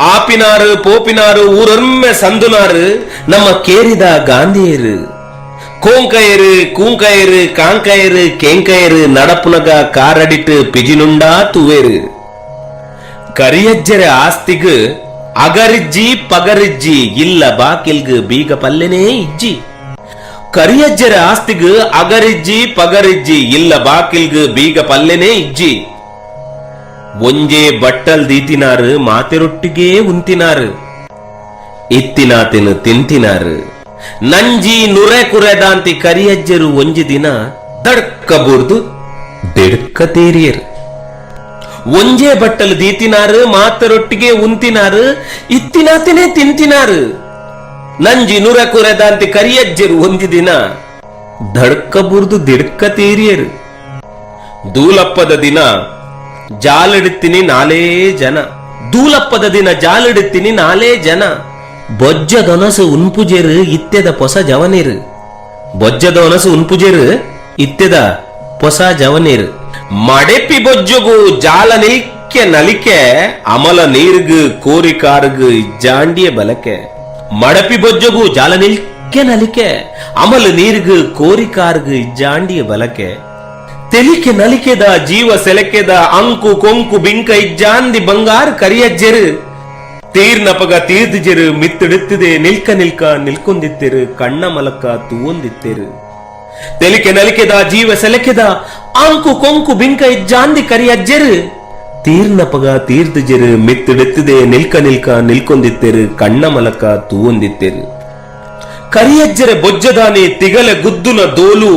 ಆಪಿನಾರು ಪೋಪಿನಾರು ಊರೊರ್ಮೆ ಸಂದುನಾರು ನಮ್ಮ ಕೇರಿದ ಗಾಂಧಿಯೇರು ಕೋಂಕಯೇರು ಕೂಂಕಯೇರು ಕಾಂಕಯೇರು ಕೇಂಕಯೇರು ನಡಪುನಗ ಕಾರಡಿಟ್ಟು ಪಿಜಿನುಂಡಾ ತೂವೇರು ಕರಿಯಜ್ಜರ ಆಸ್ತಿಗು ಅಗರಿಜ್ಜಿ ಪಗರಿಜ್ಜಿ ಇಲ್ಲ ಬಾಕಿಲ್ಗು ಬೀಗ ಪಲ್ಲೆನೇ ಇಜ್ಜಿ ಕರಿಯಜ್ಜರ ಆಸ್ತಿಗು ಅಗರಿಜ್ಜಿ ಪಗರಿಜ್ಜಿ ಇಲ್ಲ ಬಾಕಿಲ್ಗು ಬೀಗ ಪಲ್ಲೆನೇ ಇಜ್ಜಿ ಒಂಜೆ ಬಟ್ಟಲ್ ದೀತಿನಾರು ಮಾತೆರೊಟ್ಟಿಗೆ ಉಂತಿನಾರು ಇತ್ತಿನಾತಿನ ತಿಂತಿನಾರು ನಂಜಿ ನುರೆ ಕುರೆದಾಂತಿ ಕರಿಯಜ್ಜರು ಒಂಜಿ ದಿನ ದಡ್ಕ ಬುರ್ದು ದಿಡ್ಕ ತೀರಿಯರು ಒಂಜೆ ಬಟ್ಟಲು ದೀತಿನಾರು ಮಾತರೊಟ್ಟಿಗೆ ಉಂತಿನಾರು ಇತ್ತಿನಾತಿನೇ ತಿಂತಿನಾರು ನಂಜಿ ನುರ ಕುರೆದಾಂತಿ ಕರಿಯಜ್ಜರು ಒಂದಿ ದಿನ ದಡ್ಕ ಬುರ್ದು ದಿಡ್ಕ ತೀರಿಯರು ದೂಲಪ್ಪದ ದಿನ ಜಾಲಿಡುತ್ತೀನಿ ನಾಲೇ ಜನ ದೂಲಪ್ಪದ ದಿನ ಜಾಲಿಡುತ್ತೀನಿ ನಾಲೇ ಜನ ಬೊಜ್ಜದೊನಸು ಉನ್ಪುಜೆರು ಇತ್ತೆದ ಪೊಸ ಜವನೇರು ಬೊಜ್ಜದೊನಸು ಉನ್ಪುಜೆರು ಇತ್ತೆದ ಪೊಸ ಜವನೇರು ಮಡೆಪಿ ಬೊಜ್ಜುಗು ಜಾಲ ನಿಲ್ಕೆ ನಲಿಕೆ ಅಮಲ ನೀರ್ಗು ಕೋರಿಕಾರ್ಗು ಜಾಂಡಿಯ ಬಲಕೆ ಮಡಪಿ ಬೊಜ್ಜುಗು ಜಾಲ ನಿಲ್ಕೆ ನಲಿಕೆ ಅಮಲ ನೀರ್ಗು ಕೋರಿಕಾರ್ಗು ಜಾಂಡಿಯ ಬಲಕೆ ತೆಲಿಕೆ ನಲಿಕೆದ ಜೀವ ಸೆಲೆಕೆದ ಅಂಕು ಕೊಂಕು ಬಿಂಕ ಇಜ್ಜಾಂದಿ ಬಂಗಾರ ಕರಿಯಜ್ಜರು ತೀರ್ನಪಗ ತೀರ್ದಿಜರು ಮಿತ್ತಿಡುತ್ತಿದೆ ನಿಲ್ಕ ನಿಲ್ಕೊಂದಿತ್ತೆರು ಕಣ್ಣ ಮಲಕ ತೂವೊಂದಿತ್ತೆರು ತೆಲಿಕೆ ನಲಿಕೆದ ಜೀವ ಸೆಲೆಕೆದ ಅಂಕು ಕೊಂಕು ಬಿಂಕ ಇಜ್ಜಾಂದಿ ಕರಿಯಜ್ಜರು ತೀರ್ನಪಗ ತೀರ್ದಿಜರು ಮಿತ್ತಿಡುತ್ತಿದೆ ನಿಲ್ಕ ನಿಲ್ಕೊಂದಿತ್ತೆರು ಕಣ್ಣ ಮಲಕ ತೂವೊಂದಿತ್ತೆರು ಕರಿಯಜ್ಜರ ಬೊಜ್ಜದಾನೆ ತಿಗಲೆ ಗುದ್ದುನ ದೋಲು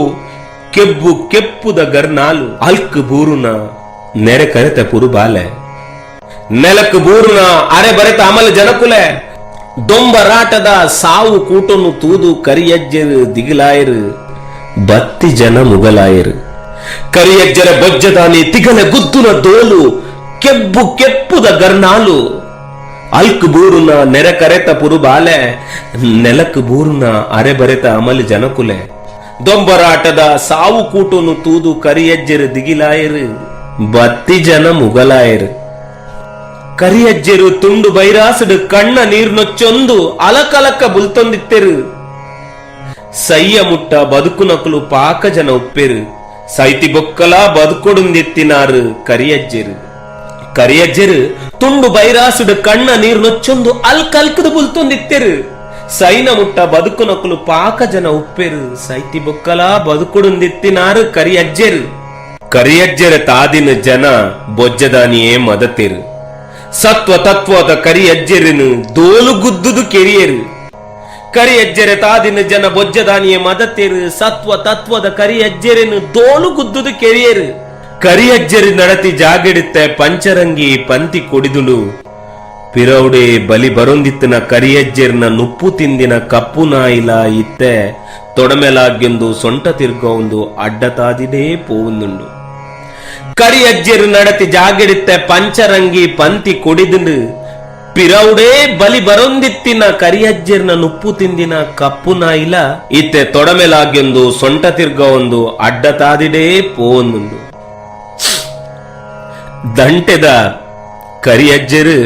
ಕೆಬ್ಬು ಕೆಪ್ಪುದ ಗರ್ನಾಲು ಅಲ್ಕ್ ಬೂರುನ ನೆರೆ ಕರೆತ ಪುರುಬಾಲೆ ನೆಲಕ್ ಬೂರುನ ಅರೆ ಬರೆತ ಅಮಲ ಜನಕುಲೆ ದೊಂಬರಾಟದ ಸಾವು ಕೂಟನು ತೂದು ಕರಿಯಜ್ಜರು ದಿಗಿಲಾಯರು ಬತ್ತಿ ಜನ ಮುಗಲಾಯರು ಕರಿಯಜ್ಜರ ಬೊಜ್ಜದಾನಿ ತಿಗಲೆ ಗುದ್ದುನ ದೋಲು ಕೆಬ್ಬು ಕೆಪ್ಪುದ ಗರ್ನಾಲು ಅಲ್ಕ್ ಬೂರುನ ನೆರೆ ಕರೆತ ಪುರುಬಾಲೆ ನೆಲಕ್ ಬೂರುನ ಅರೆ ಬರೆತ ಅಮಲ ಜನಕುಲೆ ದೊಂಬರಾಟದ ಸಾವು ಕೂಟನು ತೂದು ಕರಿಯಜ್ಜರು ದಿಗಿಲಾಯರು ಬತ್ತಿ ಜನ ಮುಗಲಾಯರು ಕರಿಯಜ್ಜರು ತುಂಡು ಬೈರಾಸಡು ಕಣ್ಣ ನೀರ್ನೊಚ್ಚೊಂದು ಅಲಕಲಕ ಬುಲ್ತೊಂದಿತ್ತೆರು ಸಯ್ಯ ಮುಟ್ಟ ಬದುಕು ನಕಲು ಪಾಕ ಜನ ಉಪ್ಪೆರು ಸೈತಿ ಬೊಕ್ಕಲ ಬದುಕೊಡುಂದಿತ್ತಿನಾರು ಕರಿಯಜ್ಜರು ತುಂಡು ಬೈರಾಸುಡು ಕಣ್ಣ ನೀರ್ನೊಚ್ಚೊಂದು ಅಲ್ಕಲ್ಕದ ಬುಲ್ತೊಂದಿತ್ತೆರು ಸೈನ ಮುಟ್ಟ ಬದುಕು ನಕಲು ಪಾಕ ಜನ ಉಪ್ಪೆರು ಸೈತಿ ಬೊಕ್ಕಲ ಬದುಕೊಡುಂದಿತ್ತಿನಾರು ಕರಿಯಜ್ಜರ ತಾದಿನ ಜನ ಬೊಜ್ಜದಾನಿಯೇ ಮದತೆರು ಸತ್ವ ತತ್ವದ ಕರಿಯಜ್ಜರನು ದೋಲು ಗುದ್ದುದು ಕೆರಿಯರು ಕರಿಯಜ್ಜರ ತಾದಿನ ಜನ ಬೊಜ್ಜದಾನಿಯೇ ಮದತೆರು ಸತ್ವ ತತ್ವದ ಕರಿಯಜ್ಜರನು ದೋಲು ಗುದ್ದುದು ಕೆರಿಯರು ಕರಿಯಜ್ಜರಿ ನಡತಿ ಜಾಗೆಡುತ್ತೆ ಪಂಚರಂಗಿ ಪಂತಿ ಕೊಡಿದುಲು ಪಿರೌಡೆ ಬಲಿ ಬರೊಂದಿತ್ತಿನ ಕರಿಯಜ್ಜರ್ನ ನುಪ್ಪು ತಿಂದಿನ ಕಪ್ಪು ನಾಯಿಲ ಇತ್ತೆ ತೊಡಮೆಲಾಗ್ಯೊಂದು ಸೊಂಟ ತಿರ್ಗೊಂದು ಅಡ್ಡತಾದಿಡೇ ಪೋವುಂದುಂಡು ಕರಿಯಜ್ಜರು ನಡತಿ ಜಾಗೆಡುತ್ತೆ ಪಂಚರಂಗಿ ಪಂತಿ ಕೊಡಿದುಂಡು ಪಿರೌಡೆ ಬಲಿ ಬರೊಂದಿತ್ತಿನ ಕರಿಯಜ್ಜರ್ನ ನುಪ್ಪು ತಿಂದಿನ ಕಪ್ಪು ನಾಯಿಲ ಇತ್ತೆ ತೊಡಮೆಲಾಗ್ಯೊಂದು ಸೊಂಟ ತಿರ್ಗೊಂದು ಅಡ್ಡತಾದಿಡೇ ಪೋವುಂದುಂಡು ದಂಟೆದ ಕರಿಯಜ್ಜರು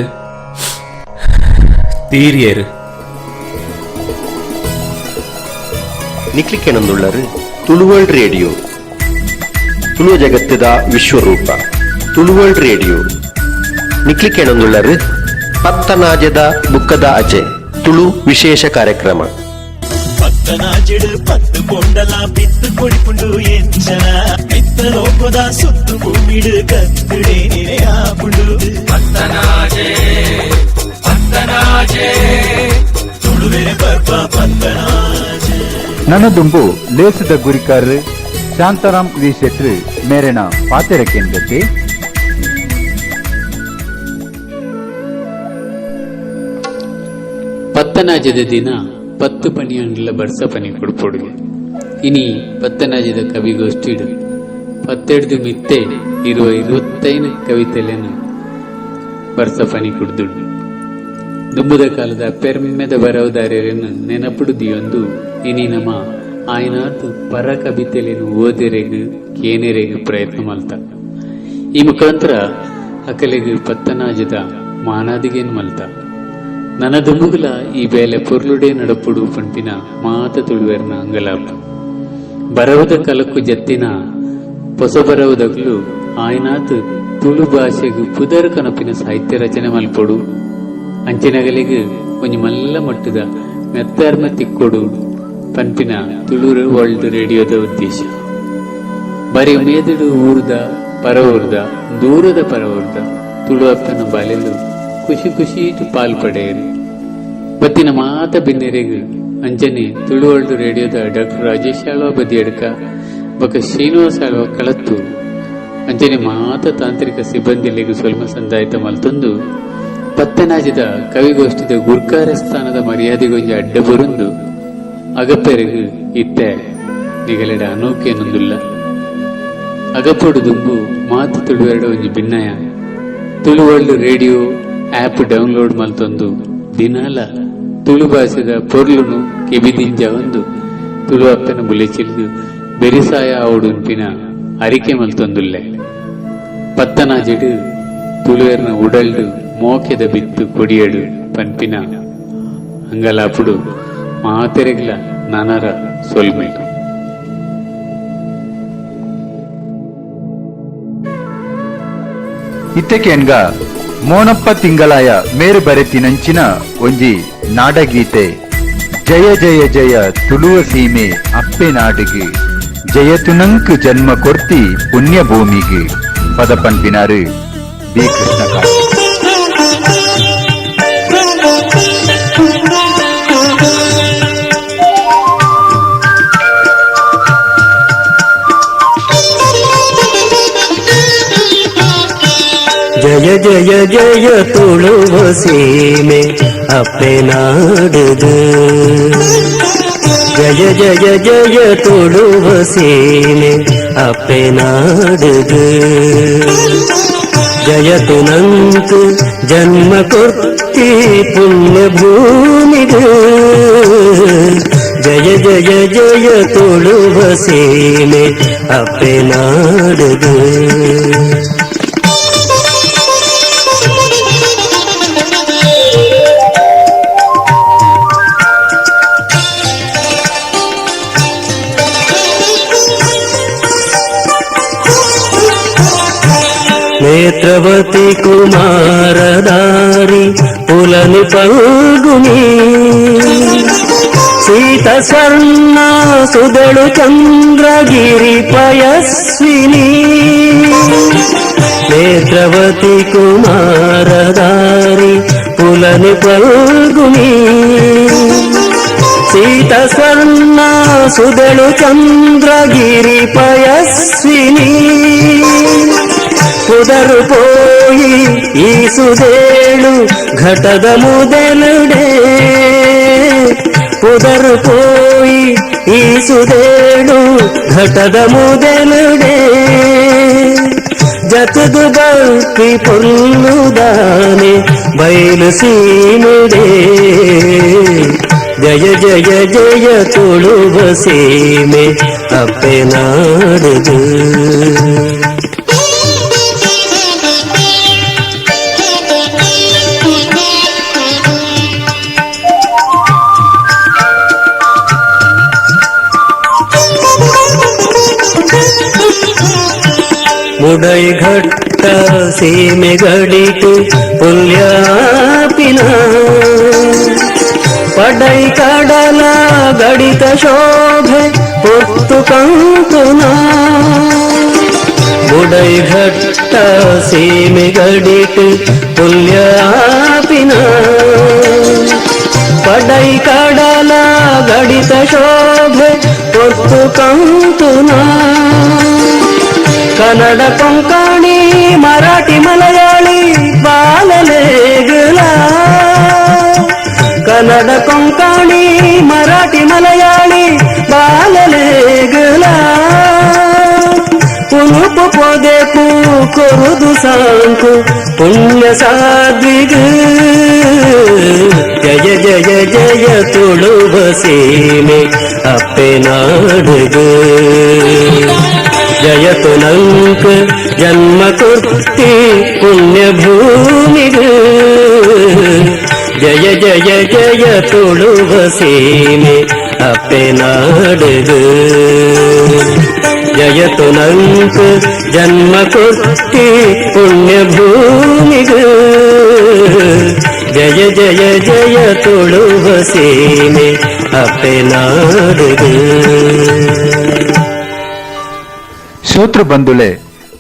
ತೀರಿಯರು ನಿಕ್ಲಿಕೆನೊಂದುಳ್ಳರು ತುಳುವರ್ಲ್ಡ್ ರೇಡಿಯೋ ತುಳುವ ಜಗತ್ತದ ವಿಶ್ವರೂಪ ತುಳುವರ್ಲ್ಡ್ ರೇಡಿಯೋ ನಿಕ್ಲಿಕೆನೊಂದುಳ್ಳರು ಪತ್ತನಾಜದ ಬುಕ್ಕದ ಅಚೆ ತುಳು ವಿಶೇಷ ಕಾರ್ಯಕ್ರಮ ಪತ್ತನಾಜೆಡು ಪತ್ತು ಕೊಂಡಲ ಬಿತ್ತು ಕೊಡಿಪುಂಡು ಎಂಚನ ಬಿತ್ತ ಲೋಕದ ಸುತ್ತು ಭೂಮಿಡು ಕತ್ತುಡೆ ಆಪುಂಡು ಪತ್ತನಾಜೆ ಪತ್ತನಾಜೆ ತುಳುವೆರೆ ಪರ್ಪ ಪತ್ತನಾಜೆ. ನನದುಂಬು ಲೇಸದ ಗುರಿಕಾರ್ ಶಾಂತಾರಾಮ್ ವಿ ಶೆಟ್ರು ಮೇರೆನ ಪಾತೆರ ಕೇಂದ್ರಕ್ಕೆ ಪತ್ತನಾಜದ ದಿನ 10 ಪನಿಯಂಡ್ಲ ಬರ್ಸ ಪನಿ ಕೊಡ್ಪೊಡುಗೆ ಇನಿ ಪತ್ತನಾಜದ ಕವಿಗೋಷ್ಠಿಡು 12 ಮಿತ್ತೆ ಇರುವ 25 ಕವಿತೆಲೆನು ಬರ್ಸ ಪನಿ ಕುಡ್ದುಂಡು ದುಂಬುದ ಕಾಲದ ಪೆರ್ಮೆದ ಬರವದಾರ್ಯರನ್ನು ನೆನಪುಡುದಿಯೊಂದು ಇನಿ ನಮ್ಮ ಆಯ್ನಾತ್ ಪರ ಕವಿತೆಲೆನು ಓದೆರೆಗು ಕೇನೆರೆಗು ಪ್ರಯತ್ನ ಮಲ್ತ ಈ ಮುಖಾಂತರ ಅಕಲೆಗು ಪತ್ತನಾಜದ ಮಾನಾದಿಗೇನು ಮಲ್ತ ನನ್ನ ದುಂಬುಗಲ ಈ ಬೇಲೆ ಪೊರ್ಲುಡೆ ನಡಪುಡು ಪಂಪಿನ ಮಾತ ತುಳುವೆರ್ನ ಅಂಗಲಾಪ ಬರವದ ಕಲಕ್ಕು ಜತ್ತಿನ ಹೊಸ ಬರವದಗ್ಲು ಆಯ್ನಾತ್ ತುಳು ಭಾಷೆಗು ಪುದರ್ ಕನಪಿನ ಸಾಹಿತ್ಯ ರಚನೆ ಮಲ್ಪೊಡು ಅಂಚಿನಗಲಿಗು ಒಂಜಿ ಮಲ್ಲ ಮಟ್ಟದ ಮೆತ್ತರ್ಮ ತಿಕ್ಕೊಡು ಪಂಪಿನ ತುಳು ವರ್ಲ್ಡ್ ರೇಡಿಯೋದ ಉದ್ದೇಶ ಬರೀ ಮೇದಡು ಊರ್ದ ಪರವೂರ್ದ ದೂರದ ಪರವೂರ್ದ ತುಳು ಅಪ್ಪನ ಬಾಲೆಲು ಖುಷಿ ಖುಷಿ ಪಾಲ್ಪಡೆಯರು ಬತ್ತಿನ ಮಾತ ಬಿನ್ನೆರೆಗು ಅಂಜನೆ ತುಳು ವರ್ಲ್ಡ್ ರೇಡಿಯೋದ ಡಾಕ್ಟರ್ ರಾಜೇಶ್ ಆಳ್ವ ಬದಿಯಡ್ಕ ಬಕ ಶ್ರೀನಿವಾಸ ಆಳ್ವ ಕಳತ್ತು ಅಂಜನೆ ಮಾತ ತಾಂತ್ರಿಕ ಸಿಬ್ಬಂದಿಲೆಗು ಸ್ವಲ್ಪ ಸಂದಾಯಿತ ಮಲ್ತೊಂದು ಪತ್ತನಾಜದ ಕವಿಗೋಷ್ಠಿದ ಗುರ್ಕಾರ ಸ್ಥಾನದ ಮರ್ಯಾದೆಗೊಂಜಿ ಅಡ್ಡ ಬರುಂದು ಅಗಪ್ಪೆರೆಗು ಇತ್ತೆ ನಿಗಲೆಡ ಅನೋಕೆಯನ್ನೊಂದುಲ್ಲ ಅಗಪ್ಪೊಡು ದುಂಬು ಮಾತು ತುಳುವೆರಡ ಒಂಜಿ ಭಿನ್ನಯ Tulu world radio app download ಮಲ್ತೊಂದು ದಿನಾಲ ತುಳು ಭಾಷೆದ ಪೊರ್ಲುನು ಕೆಬಿದಿಂಜ ಒಂದು ತುಳು ಅಪ್ಪನ ಬುಲೆಚಿಲ್ದು ಬೆರಿಸಾಯ ಆವುಡುಂಪಿನ ಅರಿಕೆ ಮಲ್ತೊಂದುಲ್ಲೆ ಪತ್ತನಾಜೆಡು ತುಳುವೆರ್ನ ಉಡಲ್ಡು ಮೋಕೆದ ಬಿತ್ತು ಕೊಡಿಯಡು ಪಂಪಿನ ಅಂಗಲಾಪುಡು ಮಾತೆರೆಗ್ಲ ನನರ ಸೊಲ್ಮೆಲು ಇತ್ತೆಕೆನ್ಗ ಮೋನಪ್ಪ ತಿಂಗಳಾಯ ಮೇರು ಬರೆತಿನಂಚಿನ ಒಂಜಿ ನಾಡಗೀತೆ ಜಯ ಜಯ ಜಯ ತುಳುವ ಸೀಮೆ ಅಪ್ಪೆ ನಾಡಿಗೆ ಜಯತುನಂಕ್ ಜನ್ಮ ಕೊರ್ತಿ ಪುಣ್ಯ ಭೂಮಿಗೆ ಪದ ಪಂಪಿನಾರು ಬಿ ಕೃಷ್ಣಕಾಂತ್. ಜಯ ಜಯ ಜಯ ತುಳುವ ಸೀಮೆ ಅಪ್ಪೆ ನಾಡುದು ಜಯ ಜಯ ಜಯ ತುಳುವ ಸೀಮೆ ಅಪ್ಪೆ ನಾಡುದು ಜಯತು ನಂಕು ಜನ್ಮ ಕೊರ್ತಿ ಪುಣ್ಯ ಭೂಮಿದು ಜಯ ಜಯ ಜಯ ತುಳುವ ಸೀಮೆ ಅಪ್ಪೆ ನಾಡುದು. ನೇತ್ರವತಿ ಕುಮಾರದಾರಿ ಪುಲನಿ ಪಲ್ಗುನಿ ಸೀತ ಸ್ವರ್ಣ ಸುದಳು ಚಂದ್ರಗಿರಿ ಪಯಸ್ವಿನಿ ನೇತ್ರವತಿ ಕುಮಾರದಾರಿ ಪುಲನಿ ಪಲ್ಗುನಿ ಸೀತ ಸ್ವರ್ಣ ಸುದಳು ಚಂದ್ರಗಿರಿ ಪಯಸ್ವಿನಿ ಪುದರು ಪೋಯಿ ಈ ಸುದೇಳು ಘಟದ ಮುದಲುಡೆ ಪುದರು ಪೋಯಿ ಈ ಸುದೇಳು ಘಟದ ಮುದಲುಡೆ ಜತದು ಬಲ್ಕಿ ಪೊಲ್ಲುದಾನೆ ಬಯಲು ಸೀನುಡೆ ಜಯ ಜಯ ಜಯ ತುಳುವ ಸೀಮೆ ಅಪ್ಪೆ ನಾಡುದು. ಮುಡೈ ಘಟ್ಟ ಸೀಮೆ ಗಡಿತು ಪುಲ್ಯಾಪಿನ ಪಡೈ ಕಡಲ ಗಡಿತ ಶೋಭೆ ಹೊತ್ತು ಕಂತುನ ಬುಡೈ ಘಟ್ಟ ಸೀಮೆ ಗಡಿಟ್ ಪುಲ್ಯಾಪಿನ ಪಡೈ ಕಡಲ ಗಡಿತ ಶೋಭೆ ಹೊತ್ತು ಕಂತುನ ಕನ್ನಡ ಕೊಂಕಣಿ ಮರಾಠಿ ಮಲಯಾಳಿ ಬಾಲಲೇಗಲ ಕನ್ನಡ ಕೊಂಕಣಿ ಮರಾಠಿ ಮಲಯಾಳಿ ಬಾಲಲೇಗಲ ಉನುಪು ಪೊದೆಕು ಕೊರುದು ಸಾಂಕು ಪುಣ್ಯ ಸಾಧ್ವಿಗ ಜಯ ಜಯ ಜಯ ತುಳುವ ಸೀಮೆ ಅಪ್ಪೆ ನಾಡುಗ ಜಯತು ನಂಕ ಜನ್ಮ ಕೊಟ್ಟಿ ಪುಣ್ಯ ಭೂಮಿಗ ಜಯ ಜಯ ಜಯ ತುಳುವ ಸೀಮೆ ಅಪ್ಪೆ ನಾಡುಗ ಜಯತು ನಂಕ ಜನ್ಮ ಕೊಟ್ಟಿ ಪುಣ್ಯ ಭೂಮಿಗ ಜಯ ಜಯ ಜಯ ತುಳುವ ಸೀಮೆ ಅಪ್ಪೆ ನಾಡುಗ ಶ್ರೋತೃ ಬಂಧುಲೆ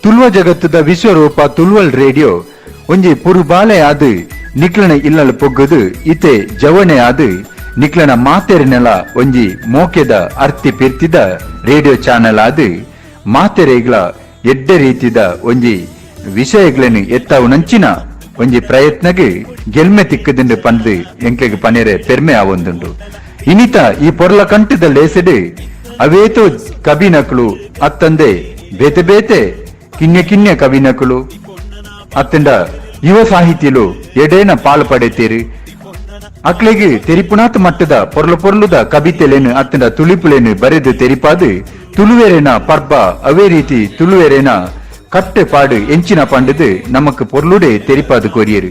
ತುಳುವ ಜಗತ್ತದ ವಿಶ್ವರೂಪ ತುಳುವಲ್ ರೇಡಿಯೋ ಒಂಜಿ ಪುರುಬಾಲೆ ಆದು ನಿಕ್ಲನ ಇಲ್ಲಲು ಪೊಗ್ಗದು ಇತೆ ಜವಣೆ ಆದು ನಿಕ್ಲನ ಮಾತೆರಿನೆಲ ಒಂಜಿ ಮೋಕೆದ ಅರ್ತಿ ಪಿರ್ತಿದ ರೇಡಿಯೋ ಚಾನೆಲ್ ಆದು ಮಾತೆರೆಗ್ಲ ಎಡ್ಡೆ ರೀತಿದ ಒಂಜಿ ವಿಷಯಗಳನ್ನು ಎತ್ತಾವು ನಂಚಿನ ಒಂಜಿ ಪ್ರಯತ್ನಗೆ ಗೆಲ್ಮೆ ತಿಕ್ಕದಿಂಡು ಪಂದು ಎಂಕ್ಲೆಗೆ ಪನೆರೆ ಪೆರ್ಮೆ ಆವೊಂದುಂಡು ಇನಿತ ಈ ಪೊರ್ಲ ಕಂಠದ ಲೇಸೆಡು ಅವೇತೋ ಕಬಿನಕಲು ಅತ್ತಂದೆ ಬೇತೆ ಬೇತೆ ಕಿನ್ಯ ಕಿನ್ಯ ಕವಿನಕಲು ಅತ್ತಂಡ ಯುವ ಸಾಹಿತ್ಯಲು ಎಡೇನ ಪಾಲು ಪಡೆತೀರಿ ಅಕ್ಲೆಗೆ ತೆರಿಪುನಾತ್ ಮಟ್ಟದ ಪೊರ್ಲು ಪೊರ್ಲುದ ಕವಿತೆಲೇನು ಅತ್ತಂಡ ತುಳಿಪುಲೇನು ಬರೆದು ತೆರಿಪಾದು ತುಳುವೆರೆನ ಪರ್ಬ ಅವೇ ರೀತಿ ತುಳುವೆರೆನ ಕಟ್ಟೆ ಪಾಡು ಎಂಚಿನ ಪಂಡದು ನಮಕ್ ಪೊರ್ಲುಡೆ ತೆರಿಪಾದು ಕೊರಿಯರು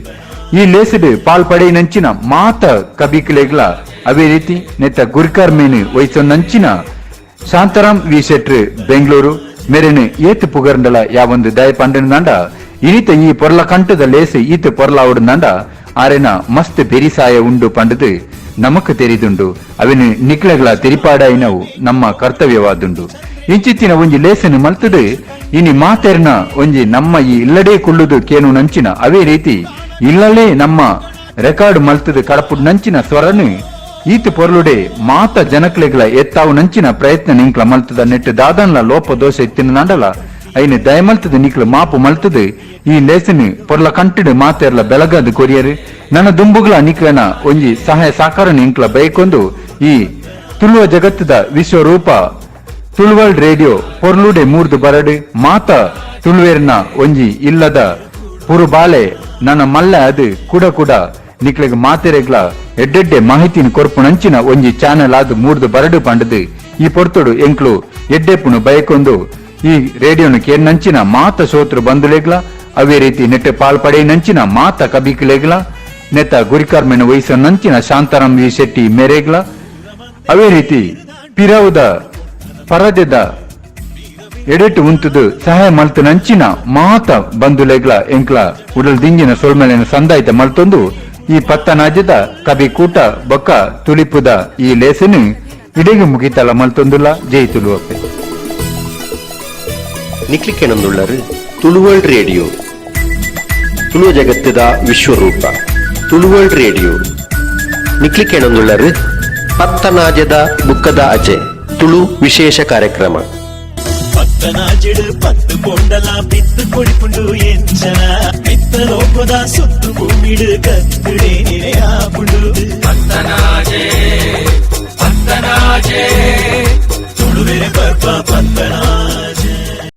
ಈ ಲೇಸಡು ಪಾಲ್ ಪಡೆ ನಂಚಿನ ಮಾತ ಕಬಿಕಲೆಗ್ಲ ಅವೇ ರೀತಿ ನೆತ್ತ ಗುರ್ಕಾರ್ ಮೇನು ವಯಸ್ಸೊನ್ನಂಚಿನ ಶಾಂತಾರಾಮ್ ವಿ ಶೆಟ್ರು ಬೆಂಗಳೂರು ಮೇರೆನು ಏತು ಪುಗರ್ಂಡಲ ಯಾವೊಂದು ದಯ ಪಂಡನಂಡ ಇನಿತ ಈ ಪೊರ್ಲ ಕಂಠದ ಲೇಸು ಈತ ಪೊರ್ಲ ಅವಡನಂಡ ಆರೆನ ಮಸ್ತ್ ಬೆರಿಸಾಯ ಉಂಡು ಪಂಡದು ನಮಕ್ ತೆರಿದುಂಡು ಅವೆನು ನಿಕ್ಲೆಗಳ ತೆರಿಪಾಡಾಯಿನವು ನಮ್ಮ ಕರ್ತವ್ಯವಾದುಂಡು ಇಂಚಿತ್ತಿನ ಒಂಜಿ ಲೇಸನು ಮಲ್ತದು ಇನಿ ಮಾತೆರ್ನ ಒಂಜಿ ನಮ್ಮ ಈ ಇಲ್ಲಡೇ ಕುಳ್ಳುದು ಕೇನು ನಂಚಿನ ಅವೇ ರೀತಿ ಇಲ್ಲಲೇ ನಮ್ಮ ರೆಕಾರ್ಡ್ ಮಲ್ತದು ಕಡಪುಡ್ ನಂಚಿನ ಸ್ವರನು ಈತ ಪೊರ್ಲುಡೆ ಮಾತ ಜನಕ್ಲೆಗಳ ಎತ್ತಾವು ನಂಚಿನ ಪ್ರಯತ್ನ ನಿಂಕ್ಲ ಮಲ್ತದ ನೆಟ್ಟು ದಾದನ್ಲ ಲೋಪ ದೋಷ ಎತ್ತಿನ ನಂಡಲ ಐನು ದಯಮಲ್ತದ ನಿಕ್ಲ ಮಾಪು ಮಲ್ತದು ಈ ಲೇಸನು ಪೊರ್ಲ ಕಂಟಿಡು ಮಾತೆರ್ಲ ಬೆಳಗದು ಕೊರಿಯರು ನನ್ನ ದುಂಬುಗಳ ನಿಕ್ಲನ ಒಂಜಿ ಸಹಾಯ ಸಾಕಾರ ನಿಂಕ್ಲ ಬೈಕೊಂದು ಈ ತುಳುವ ಜಗತ್ತದ ವಿಶ್ವರೂಪ ತುಳುವಲ್ ರೇಡಿಯೋ ಪೊರ್ಲುಡೆ ಮೂರ್ದು ಬರಡು ಮಾತ ತುಳುವೇರ್ನ ಒಂಜಿ ಇಲ್ಲದ ಪುರುಬಾಲೆ ನನ್ನ ಮಲ್ಲ ಅದು ಕೂಡ ನಿಕ್ಲೆಗೆ ಮಾತೆರೆಗ್ಲ ಎಡ್ಡೆಡ್ಡೆ ಮಾಹಿತಿನ ಕೊರ್ಪು ನಂಚಿನ ಒಂಜಿ ಚಾನೆಲ್ ಆದು ಮೂರ್ದು ಬರಡು ಪಂಡದು ಈ ಪೊರ್ತುಡು ಎಂಕ್ಲು ಎಡ್ಡೆಪ್ಪುನು ಬಯಕೊಂದು ಈ ರೇಡಿಯೋನು ಕೇರ್ನಂಚಿನ ಮಾತ ಸೋತ್ರು ಬಂದುಲೆಗ್ಲ ಅವೇ ರೀತಿ ನೆಟ್ಟೆ ಪಾಲ್ ಪಡೆ ನಂಚಿನ ಮಾತ ಕಬಿಕಲೆಗ್ಲ ನೆತ್ತ ಗುರಿಕಾರ್ಮೆನ ವಯಸ್ಸು ನಂಚಿನ ಶಾಂತಾರಾಮ್ ವಿ ಶೆಟ್ಟಿ ಮೇರೆಗ್ಲ ಅವೇ ರೀತಿ ಪಿರವುದ ಪರದೆದ ಎಡೆಟ್ಟು ಉಂತುದು ಸಹಾಯ ಮಲ್ತು ನಂಚಿನ ಮಾತ ಬಂದುಲೆಗ್ಲ ಎಂಕ್ಲ ಉಡಲ್ ದಿಂಜಿನ ಸೊಲ್ಮೆಲಿನ ಸಂದಾಯಿತ ಮಲ್ತೊಂದು ಈ ಪತ್ತನಾಜದ ಕಬಿ ಕೂಟ ಬೊಕ್ಕ ತುಳಿಪುದ ಈ ಲೇಸನು ಇಡೆಗೆ ಮುಗಿತಲ ಮಲ್ತೊಂದುಲ್ಲ ಜೈ ತುಳುವಪ್ಪೆ ನಿಕ್ಲಿಕ್ಕೆನೊಂದುಳ್ಳರು ತುಳುವಲ್ಡ್ ರೇಡಿಯೋ ತುಳುವ ಜಗತ್ತದ ವಿಶ್ವರೂಪ ತುಳುವಲ್ಡ್ ರೇಡಿಯೋ ನಿಕ್ಲಿಕ್ಕೆನೊಂದುಳ್ಳರು ಪತ್ತನಾಜದ ಬುಕ್ಕದ ಅಜೆ ತುಳು ವಿಶೇಷ ಕಾರ್ಯಕ್ರಮ ಪತ್ತನಾಜೆಡು ಪತ್ತು ಪೊಂಡಲ ಬಿತ್ತು ಕೊಡಿಪುಂಡು ಎಂಚನ ಬಿತ್ತ ಲೋಕದ ಸುತ್ತು ಭೂಮಿಡು ಕತ್ತುಡೆ ನೆರೆಯಾಪುಂಡು ಪತ್ತನಾಜೆ ತುಳುವೆರೆ ಬರ್ಪ ಪತ್ತನಾ